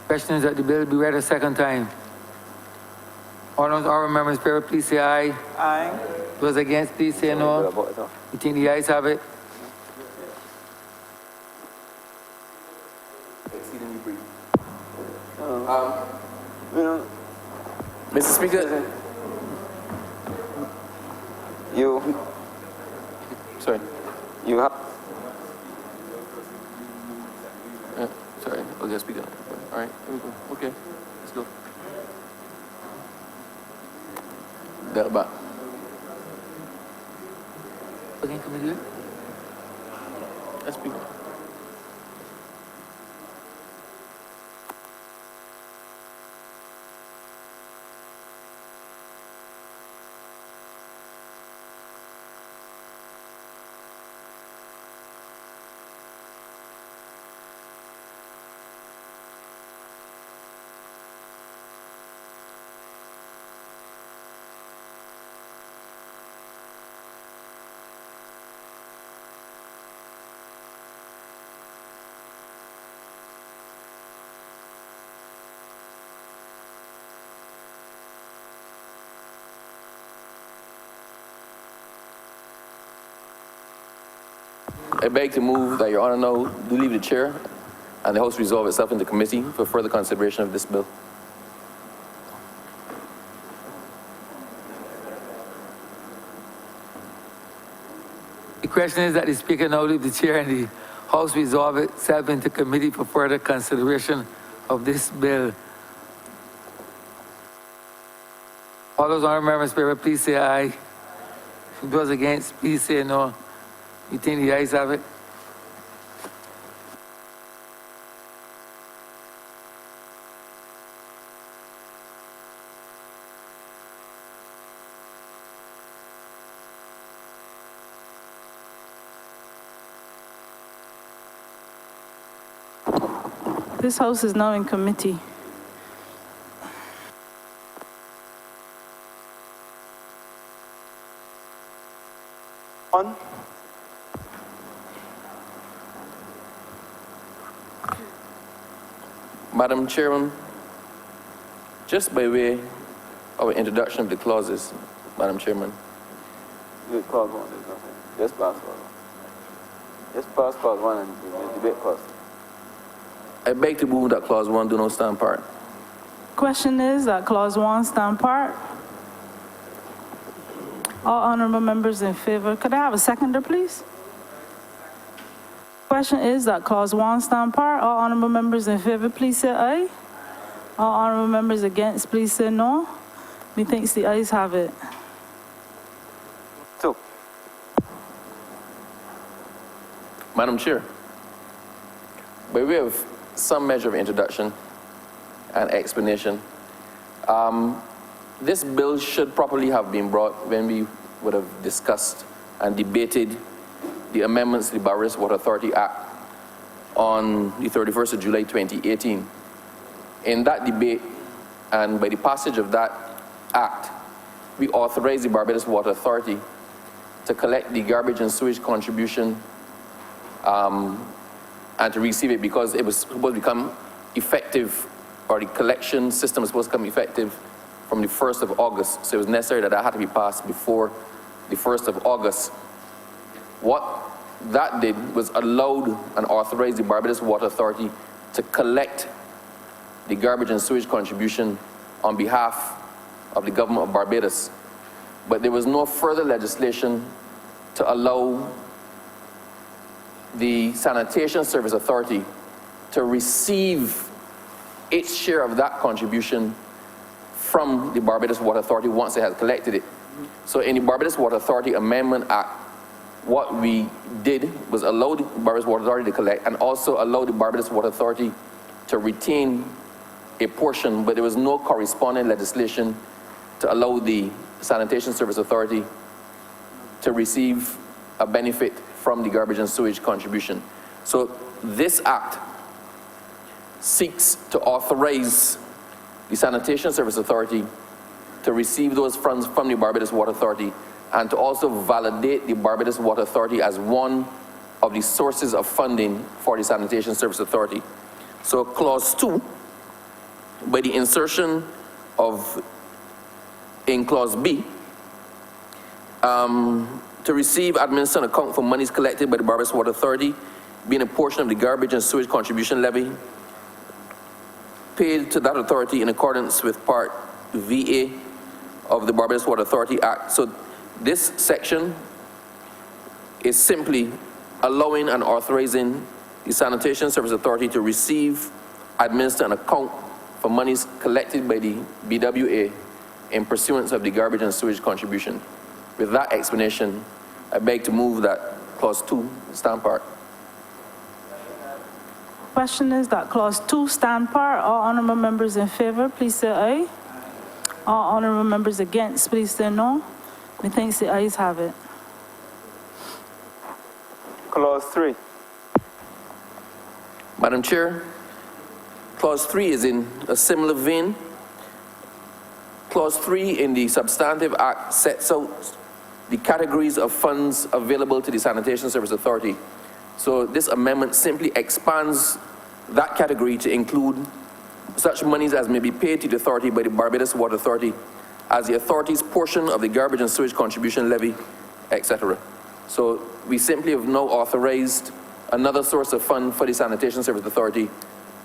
Question is that the bill be read a second time. All those honorable members in favor, please say aye. Aye. Those against, please say no. We think the ayes have it. Exceedingly brief. Mr. Speaker, Sorry. you have. Sorry. Okay, speaker. All right. Here we go. Okay. Let's go. That back. Again, can we do it? Let's speak. I beg to move that Your Honor now do leave the chair and the House resolve itself into committee for further consideration of this bill. The question is that the Speaker now leave the chair and the House resolve itself into committee for further consideration of this bill. All those honorable members in favor, please say aye. Those against, please say no. You think the ayes have it? This House is now in committee. On. Madam Chairman, just by way of an introduction of the clauses, Madam Chairman. Clause 1, there's nothing. Just pass clause 1. Just pass clause 1 and debate clause. I beg to move that clause 1 do not stand part. Question is that clause 1 stand part. All honorable members in favor. Could I have a seconder, please? Question is that clause 1 stand part. All honorable members in favor, please say aye. All honorable members against, please say no. Methinks the ayes have it. 2. Madam Chair, by way of some measure of introduction and explanation, this bill should properly have been brought when we would have discussed and debated the amendments to the Barbados Water Authority Act on the 31st of July 2018. In that debate, and by the passage of that act, we authorized the Barbados Water Authority to collect the garbage and sewage contribution and to receive it because it was supposed to become effective, or the collection system was supposed to become effective from the 1st of August. So it was necessary that that had to be passed before the 1st of August. What that did was allowed and authorized the Barbados Water Authority to collect the garbage and sewage contribution on behalf of the government of Barbados. But there was no further legislation to allow the Sanitation Service Authority to receive its share of that contribution from the Barbados Water Authority once it has collected it. So in the Barbados Water Authority Amendment Act, what we did was allow the Barbados Water Authority to collect and also allow the Barbados Water Authority to retain a portion, but there was no corresponding legislation to allow the Sanitation Service Authority to receive a benefit from the garbage and sewage contribution. So this act seeks to authorize the Sanitation Service Authority to receive those funds from the Barbados Water Authority and to also validate the Barbados Water Authority as one of the sources of funding for the Sanitation Service Authority. So clause 2, by the insertion of, in clause B, to receive, administer, and account for monies collected by the Barbados Water Authority, being a portion of the garbage and sewage contribution levy paid to that authority in accordance with Part VA of the Barbados Water Authority Act. So this section is simply allowing and authorizing the Sanitation Service Authority to receive, administer, and account for monies collected by the BWA in pursuance of the garbage and sewage contribution. With that explanation, I beg to move that clause 2 stand part. Question is that clause 2 stand part. All honorable members in favor, please say aye. All honorable members against, please say no. Methinks the ayes have it. Clause 3. Madam Chair, clause 3 is in a similar vein. Clause 3 in the Substantive Act sets out the categories of funds available to the Sanitation Service Authority. So this amendment simply expands that category to include such monies as may be paid to the authority by the Barbados Water Authority as the authority's portion of the garbage and sewage contribution levy, etc. So we simply have now authorized another source of fund for the Sanitation Service Authority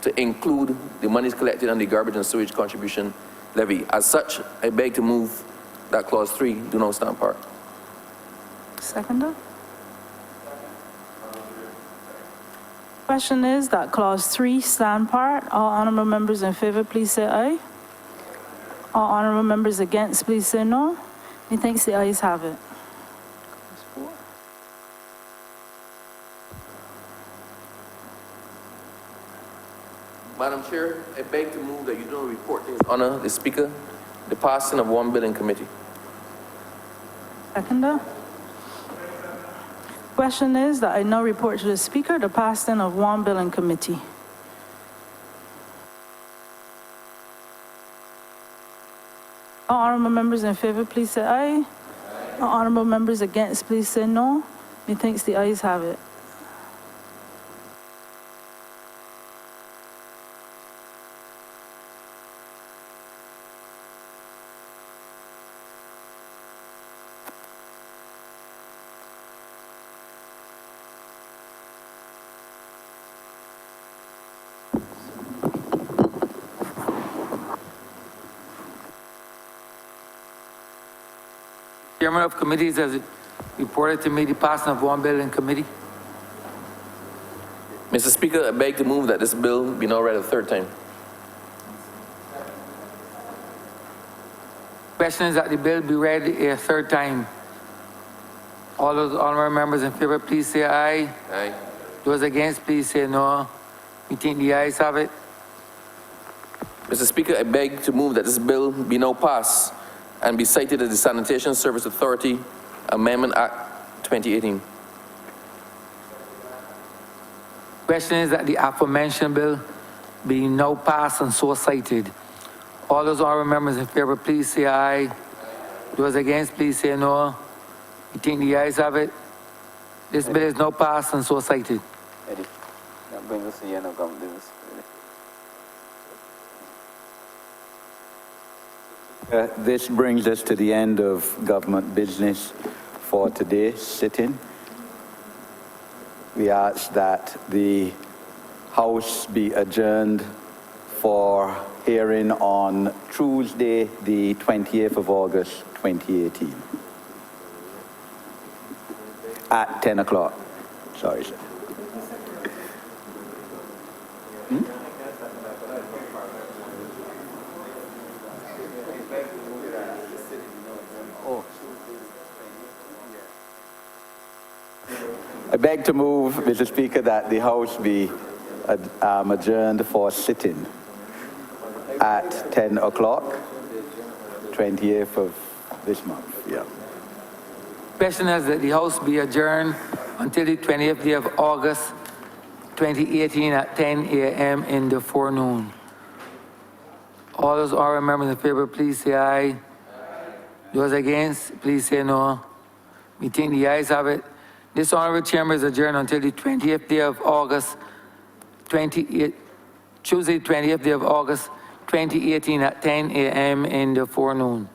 to include the monies collected on the garbage and sewage contribution levy. As such, I beg to move that clause 3 do not stand part. Seconder. Question is that clause 3 stand part. All honorable members in favor, please say aye. All honorable members against, please say no. Methinks the ayes have it. Madam Chair, I beg to move that you do not report to His Honor the Speaker the passing of one bill in committee. Seconder. Question is that I now report to the Speaker the passing of one bill in committee. All honorable members in favor, please say aye. All honorable members against, please say no. Methinks the ayes have it. chairman of committees has reported to me the passing of one bill in committee. Mr. Speaker, I beg to move that this bill be now read a third time. Question is that the bill be read a third time. All those honorable members in favor, please say aye. Aye. Those against, please say no. We think the ayes have it. Mr. Speaker, I beg to move that this bill be now passed and be cited as the Sanitation Service Authority Amendment Act 2018. Question is that the aforementioned bill be now passed and so cited. All those honorable members in favor, please say aye. Those against, please say no. We think the ayes have it. This bill is now passed and so cited. Eddie, that brings us to the end of government business. This brings us to the end of government business for today's sitting. We ask that the House be adjourned for hearing on Tuesday, the 28th of August, 2018, at 10 o'clock. Sorry, sir. I beg to move, Mr. Speaker, that the House be adjourned for sitting at 10 o'clock, 28th of this month. Yeah. Question is that the House be adjourned until the 20th day of August, 2018 at 10 a.m. in the forenoon. All those honorable members in favor, please say aye. Those against, please say no. We think the ayes have it. This honorable chamber is adjourned until the 20th day of August, Tuesday, 20th day of August, 2018 at 10 a.m. in the forenoon.